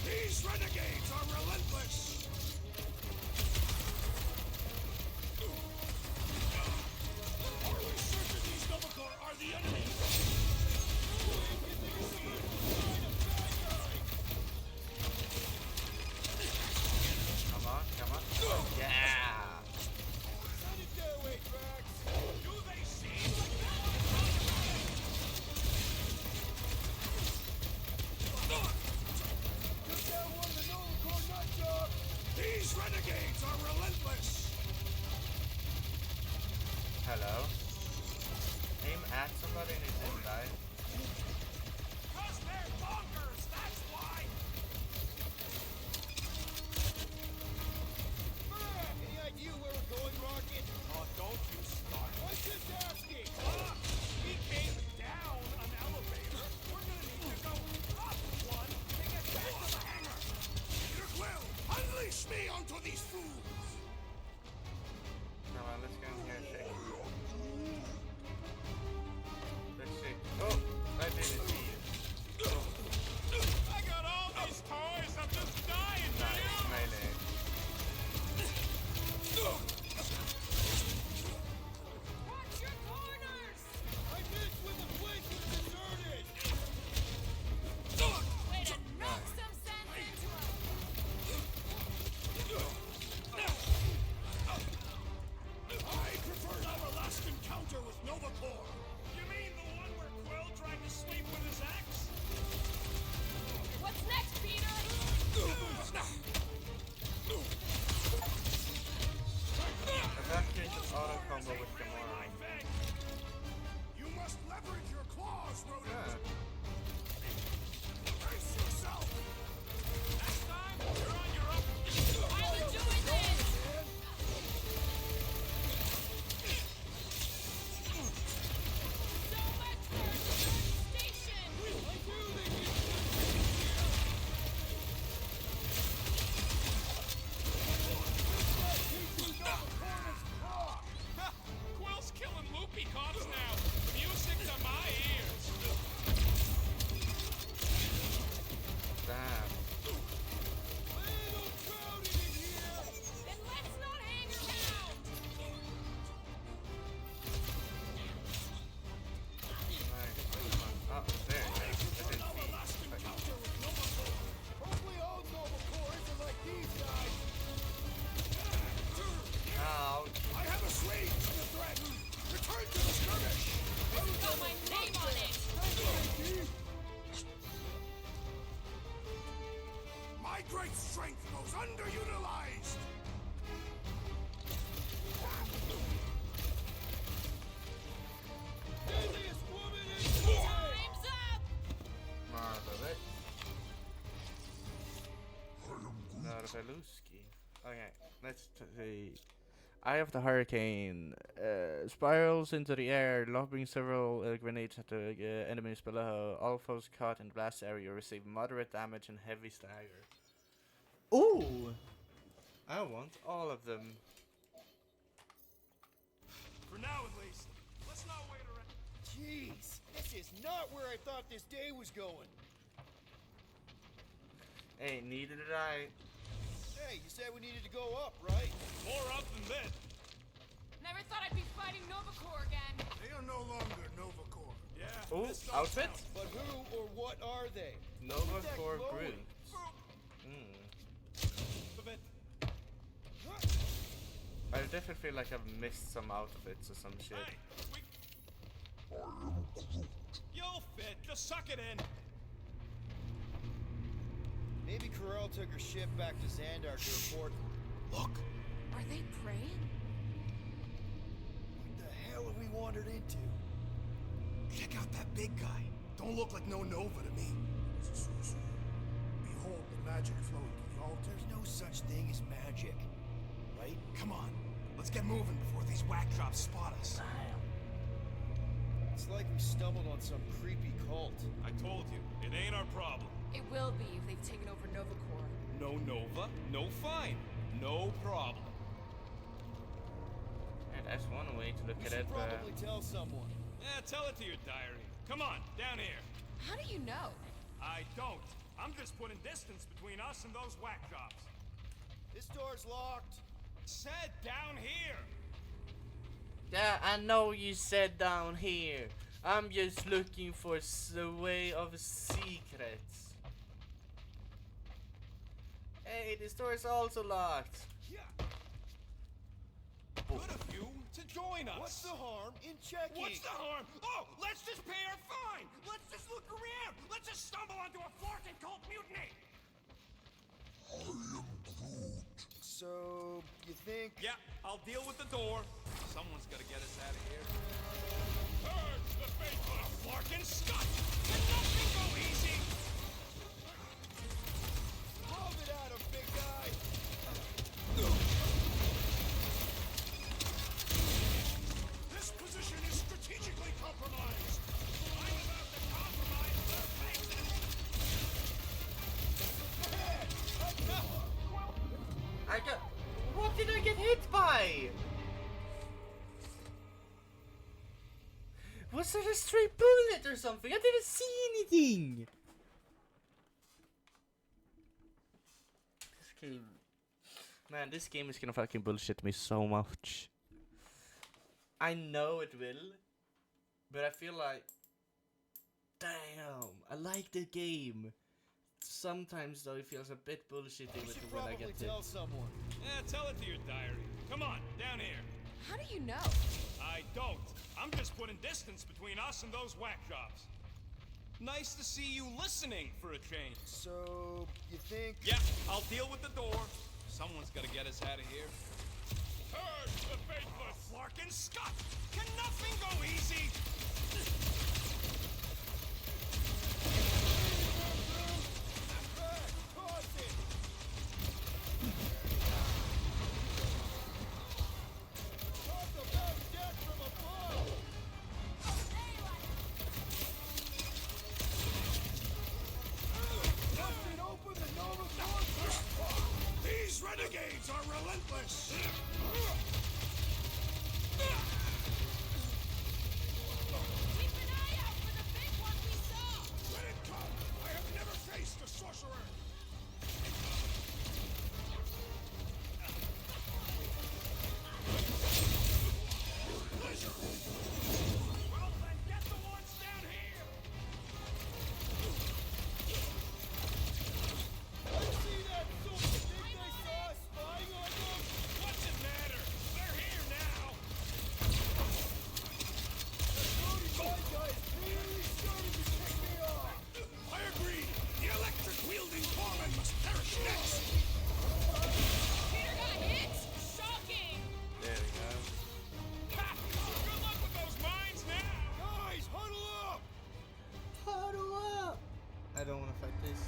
These renegades are relentless! Are we certain these Novacore are the enemy? Come on, come on. Yeah! Send it their way, Drax. Do they see? Took down one of the Novacore nut jobs. These renegades are relentless! Hello? Aim at somebody and it didn't die. Because they're bonkers, that's why! Any idea where we're going, Rocket? Oh, don't you start. I'm just asking. We came down an elevator. We're gonna need to go up one to get back to the hangar. Peter Quill, unleash me onto these fools! Come on, let's go in here and shake. Let's see. Oh! I didn't see you. I got all these toys. I'm just dying, Nice, melee. Watch your corners! I missed when the place was deserted. Way to knock some sense into him! I preferred our last encounter with Novacore! You mean the one where Quill tried to sleep with his axe? What's next, Peter? Evacuate the auto combo with Gamora. You must leverage your claws, Rodent! Yeah. Brace yourself! Next time, you're on your own. I'll be doing this! So much for Nova station! Quill's killing loopy cops now. Music to my ears. Damn. Then let's not hang around! Nice. Come on. Oh, there you go. I didn't see you. Hopefully all Novacore isn't like these guys. Ow. I have assuaged the threat! Return to the skirmish! It's got my name on it! My great strength goes underutilized! Busiest woman in town. Time's up! Marvelous. Narveluski. Okay, let's see. Eye of the Hurricane spirals into the air, lobbing several grenades at the enemies below. All foes caught in the blast area receive moderate damage and heavy stagger. Ooh! I want all of them. For now, at least. Let's not wait around. Jeez, this is not where I thought this day was going. Hey, neither did I. Hey, you said we needed to go up, right? More up than that. Never thought I'd be fighting Nova Corps again. They are no longer Nova Corps. Yeah. Oh, this don't outfit? count. But who or what are they? Nova Look at that Corps glowing. Brutes. A bit. I definitely feel like I've missed some outfits or some shit. Hey, you'll fit. Just suck it in. Maybe Corel took her ship back to Xandar to report. Look, Are they praying? What the hell have we wandered into? check out that big guy. Don't look like no Nova to me. Behold the magic flowing to the altar. There's no such thing as magic, right? Come on, let's get moving before these whack drops spot us. It's like we stumbled on some creepy cult. I told you, it ain't our problem. It will be if they've taken over Nova Corps. No Nova, no fine. No problem. And that's one way to look We at should it, probably tell someone. Yeah, tell it to your diary. Come on, down here. How do you know? I don't. I'm just putting distance between us and those whack jobs. This door's locked. Said down here. Yeah, I know you said down here. I'm just looking for a way of secrets. Hey, this door is also locked. Yeah. Good of you to join us. What's the harm in checking? What's the harm? Oh, let's just pay our fine. Let's just look around. Let's just stumble onto a Flarkin cult mutiny. So, you think... Yeah, I'll deal with the door. Someone's gotta get us out of here. Purge the faithless, Flarkin Scott! Can nothing go easy? Hold it at him, big guy! This position is strategically compromised. I'm about to compromise their faces! I got. What did I get hit by? Was it a stray bullet or something? I didn't see anything. This game, man, this game is gonna fucking bullshit me so much. I know it will, but I feel like, damn, I like the game. Sometimes though it feels a bit bullshitty We with should when I probably get tell hit. someone. Yeah, tell it to your diary. Come on, down here. How do you know? I don't. I'm just putting distance between us and those whack jobs. Nice to see you listening for a change. So, you think... Yeah, I'll deal with the door. Someone's gotta get us out of here. Purge the faithless, Flarkin Scott! Can nothing go easy? These renegades are relentless. Keep an eye out for the big one we saw! Let it come. I have never faced a sorcerer. Well, then get the ones down here! See that stupid thing they saw spying on them? What's it matter? They're here now! Cody, my guy is really starting to tick me off. I agree. The electric-wielding foreman must perish next. Peter got hit! Shocking! There we go. Ha! Good luck with those mines now! Guys, huddle up! Huddle up! I don't want to fight this.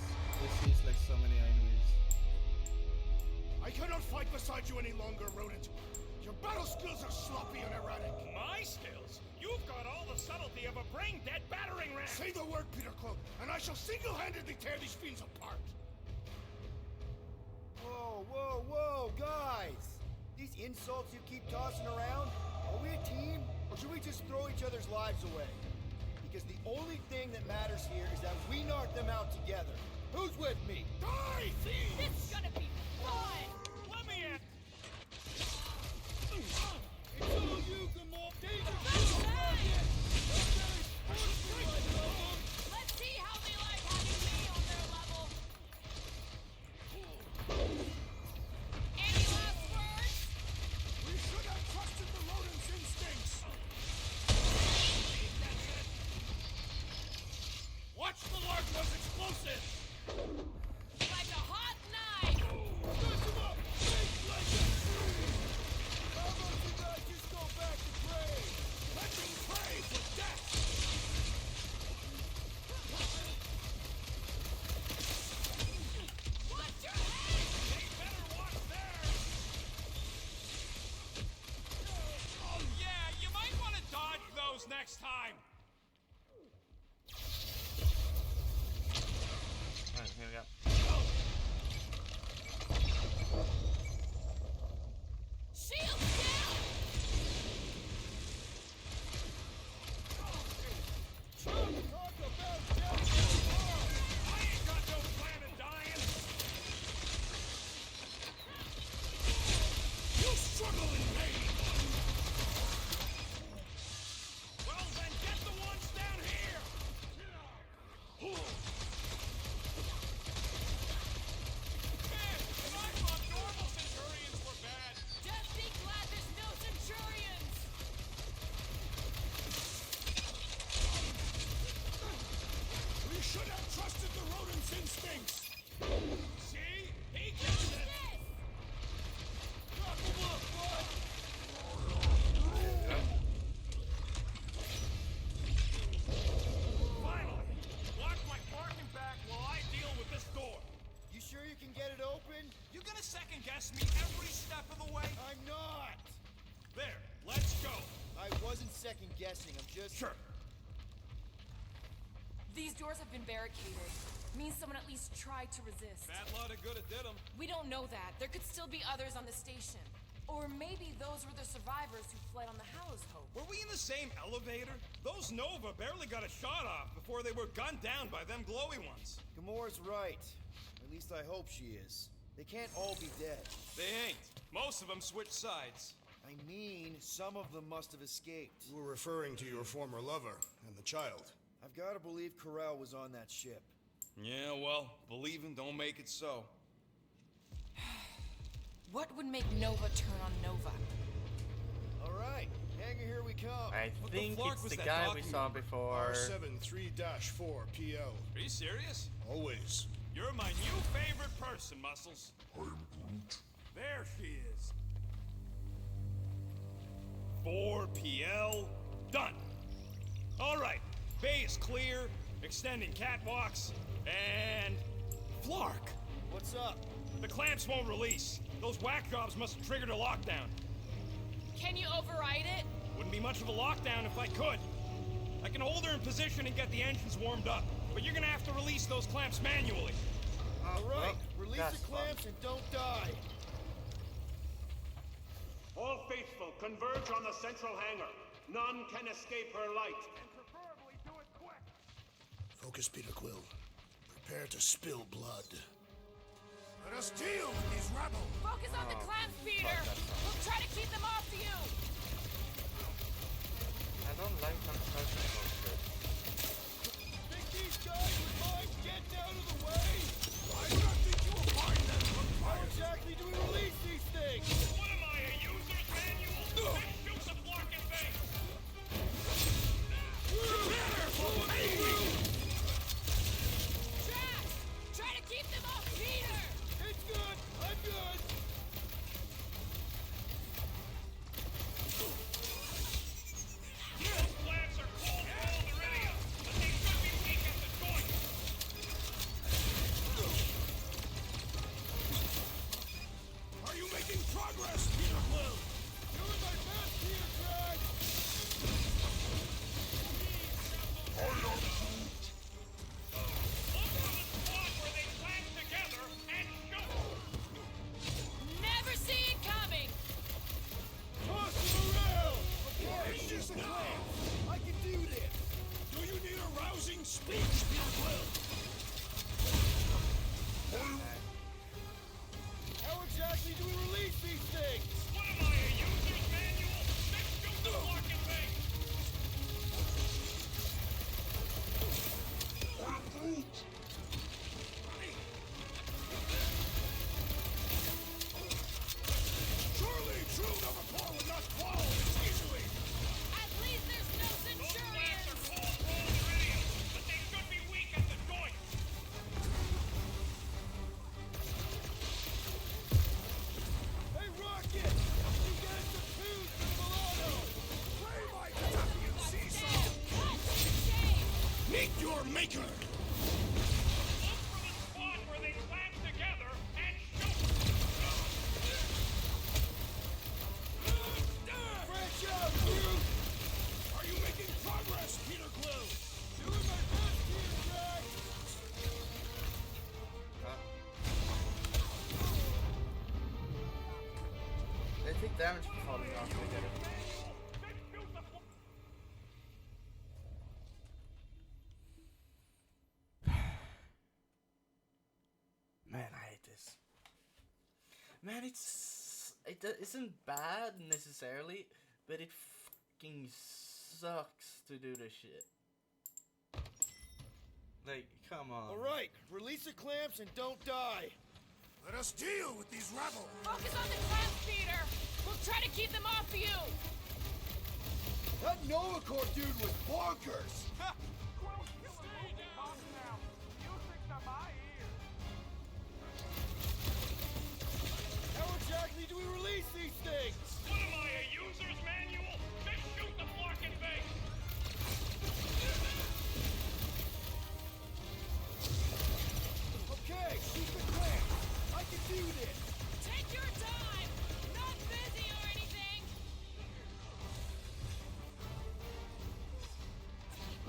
This seems like so many enemies. I cannot fight beside you any longer, rodent. Your battle skills are sloppy and erratic. My skills? You've got all the subtlety of a brain-dead battering ram! Say the word, Peter Cloak, and I shall single-handedly tear these fiends apart. Whoa, Whoa, guys! These insults you keep tossing around, are we a team, or should we just throw each other's lives away? Because the only thing that matters here is that we knock them out together. Who's with me? Die, thieves! This is gonna be fun! Let me in! It's all you, Gamor! Danger! Rocket! Let's see how they like having me on their level. Any last words? We should have trusted the rodent's instincts! Watch the large one's explosive! Like a hot knife! Smash him up! Make like a tree! How about you guys just go back to pray? Let them pray for death! Watch your head! They better watch theirs! Oh yeah, you might want to dodge those next time! Alright, here we go. Shield down! Talk about death! I ain't got no plan of dying! You struggle in vain! Well then, get the ones down here! Man, I thought normal Centurions were bad! Just be glad there's no Centurions! We should have trusted the rodent's instincts! See? He gets it! Knock him up, bud! Finally! Block my parking back while I deal with this door! You sure you can get it open? You gonna second guess me every step of the way? I'm not! There, let's go! I wasn't second guessing, I'm just... Sure. These doors have been barricaded. Means someone at least tried to resist. Bad lot of good it did 'em. We don't know that. There could still be others on the station. Or maybe those were the survivors who fled on the Hallows Hope. Were we in the same elevator? Those Nova barely got a shot off before they were gunned down by them glowy ones. Gamor's right. At least I hope she is. They can't all be dead. They ain't. Most of them switched sides. I mean, some of them must have escaped. You were referring to your former lover and the child. I've got to believe Corral was on that ship. Yeah, well, believing don't make it so. What would make Nova turn on Nova? All right, Hanger, here we come. I What the think flark it's was the that guy we talking saw about? before. R73-4 PL. Are you serious? Always. You're my new favorite person, Muscles. I'm Groot. There she is. 4PL, done. All right, bay is clear, extending catwalks, and... Flark! What's up? The clamps won't release. Those whack jobs must have triggered a lockdown. Can you override it? Wouldn't be much of a lockdown if I could. I can hold her in position and get the engines warmed up, but you're gonna have to release those clamps manually. All right, well, release that's the clamps and don't die. All faithful, converge on the central hangar. None can escape her light. And preferably do it quick. Focus, Peter Quill. Prepare to spill blood. Let us deal with these rebels! Focus on the clamps, Peter! We'll try to keep them off you! I don't like them touching those shit. Think these guys would mind getting out of the way? I do not think you will find them How exactly do we release these things? What am I, a user's manual? Let's shoot the Flark and bait. Prepare for pain! Drax! Try to keep them off Peter! It's good. I'm good. Speech, will. How exactly do we release these things? What am I, a user's manual? Let's shoot the fucking thing! Surely true number 4 would not fall this easily. At least there's no centurions! Those plants are cold-rolled iridium, but they should be weak at the joint. Hey, Rocket! You get us some food for the Milano! Play my Kentuckian seesaw. Meet your maker. Look for the spot where they clamp together and shoot. Branch out, dude! Are you making progress, Peter Quill? Doing my best here, Jack! They take damage from falling off, they get it. Man, I hate this. Man, it isn't bad necessarily, but it fucking sucks to do this shit. Like, come on. Alright, release the clamps and don't die! Let us deal with these rebels. Focus on the clamps, Peter! We'll try to keep them off of you! That Nova Corps dude was bonkers! How exactly do we release these things? What am I, a user's manual? Just shoot the fucking thing! Okay, shoot the clamp! I can do this! Take your time! Not busy or anything!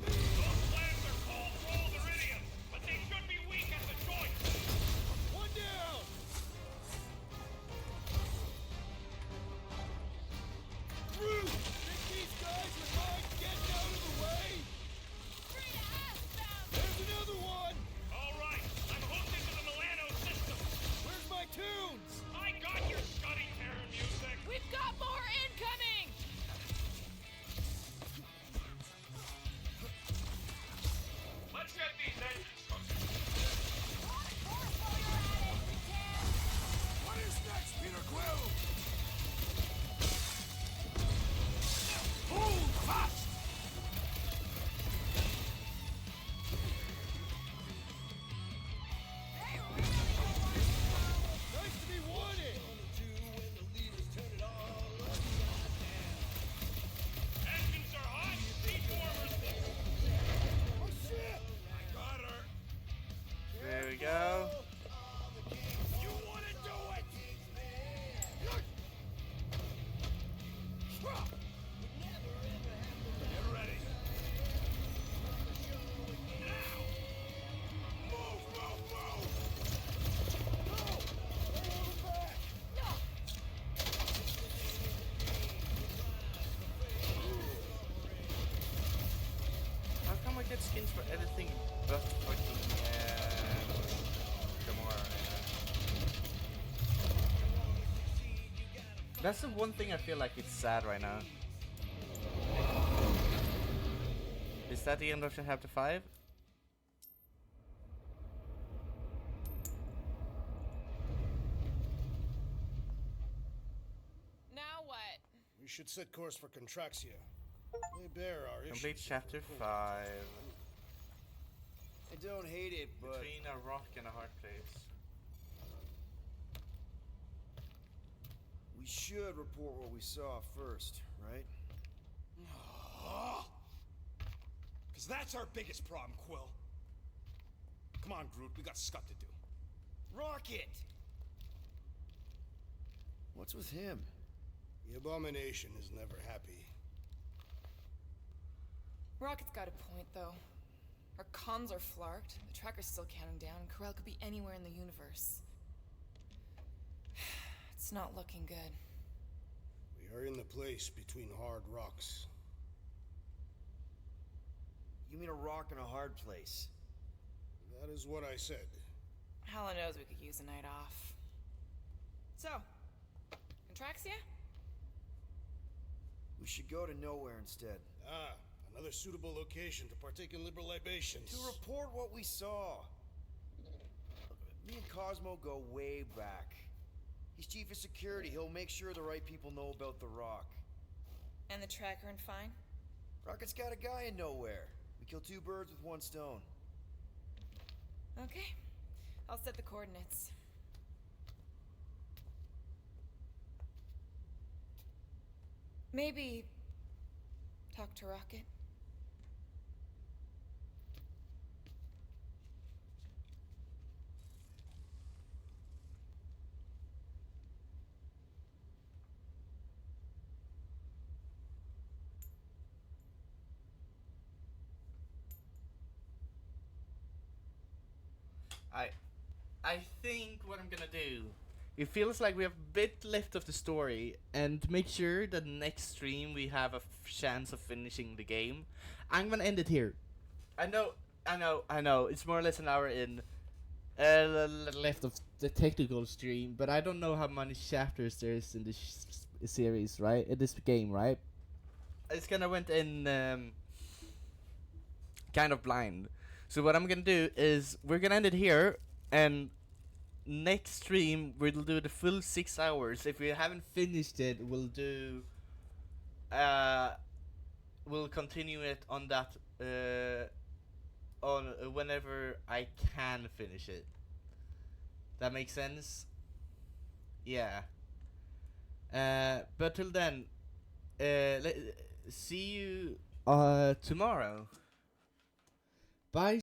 Those plants are cold-rolled iridium, but they should be weak at the joint. One down! Root! Think these guys would mind getting out of the way? Free to ask them! There's another one! All right, I'm hooked into the Milano system. Where's my tunes? I got your Scuddy Terror music. We've got more incoming! Let's get these engines cooking. What is next, Peter Quill? Hold fast! Nice to be wanted! Engines are hot. Seat warmers. Oh shit! I got her. There we go. You want to do it? Get ready. Now! Move, move, move! No! They're holding back! How come I get skins for everything but fucking Gamora? That's the one thing I feel like it's sad right now. Is that the end of chapter 5? Now what? We should set course for Contraxia. Lay bare our Complete issues. chapter 5. I don't hate it, but Between a rock and a hard place. we should report what we saw first, right? Because that's our biggest problem, Quill. Come on, Groot, we got scut to do. Rocket! What's with him? The Abomination is never happy. Rocket's got a point, though. Our comms are flarked, the tracker's still counting down, and Corel could be anywhere in the universe. It's not looking good. We are in the place between hard rocks. You mean a rock in a hard place? That is what I said. Helen knows we could use a night off. So, Contraxia? We should go to nowhere instead. Ah, another suitable location to partake in liberal libations. To report what we saw. Me and Cosmo go way back. He's chief of security. He'll make sure the right people know about the rock. And the tracker and Fine? Rocket's got a guy in nowhere. We kill two birds with one stone. Okay. I'll set the coordinates. Maybe talk to Rocket. I think what I'm gonna do. It feels like we have a bit left of the story, and to make sure that next stream we have a chance of finishing the game, I'm gonna end it here. I know. It's more or less an hour in left of the technical stream, but I don't know how many chapters there is in this series, right? In this game, right? It's kind of went in kind of blind. So what I'm gonna do is we're gonna end it here, and next stream we'll do the full 6 hours. If we haven't finished it, we'll do we'll continue it on that on whenever I can finish it. That makes sense? Yeah. But till then, see you tomorrow. Bye.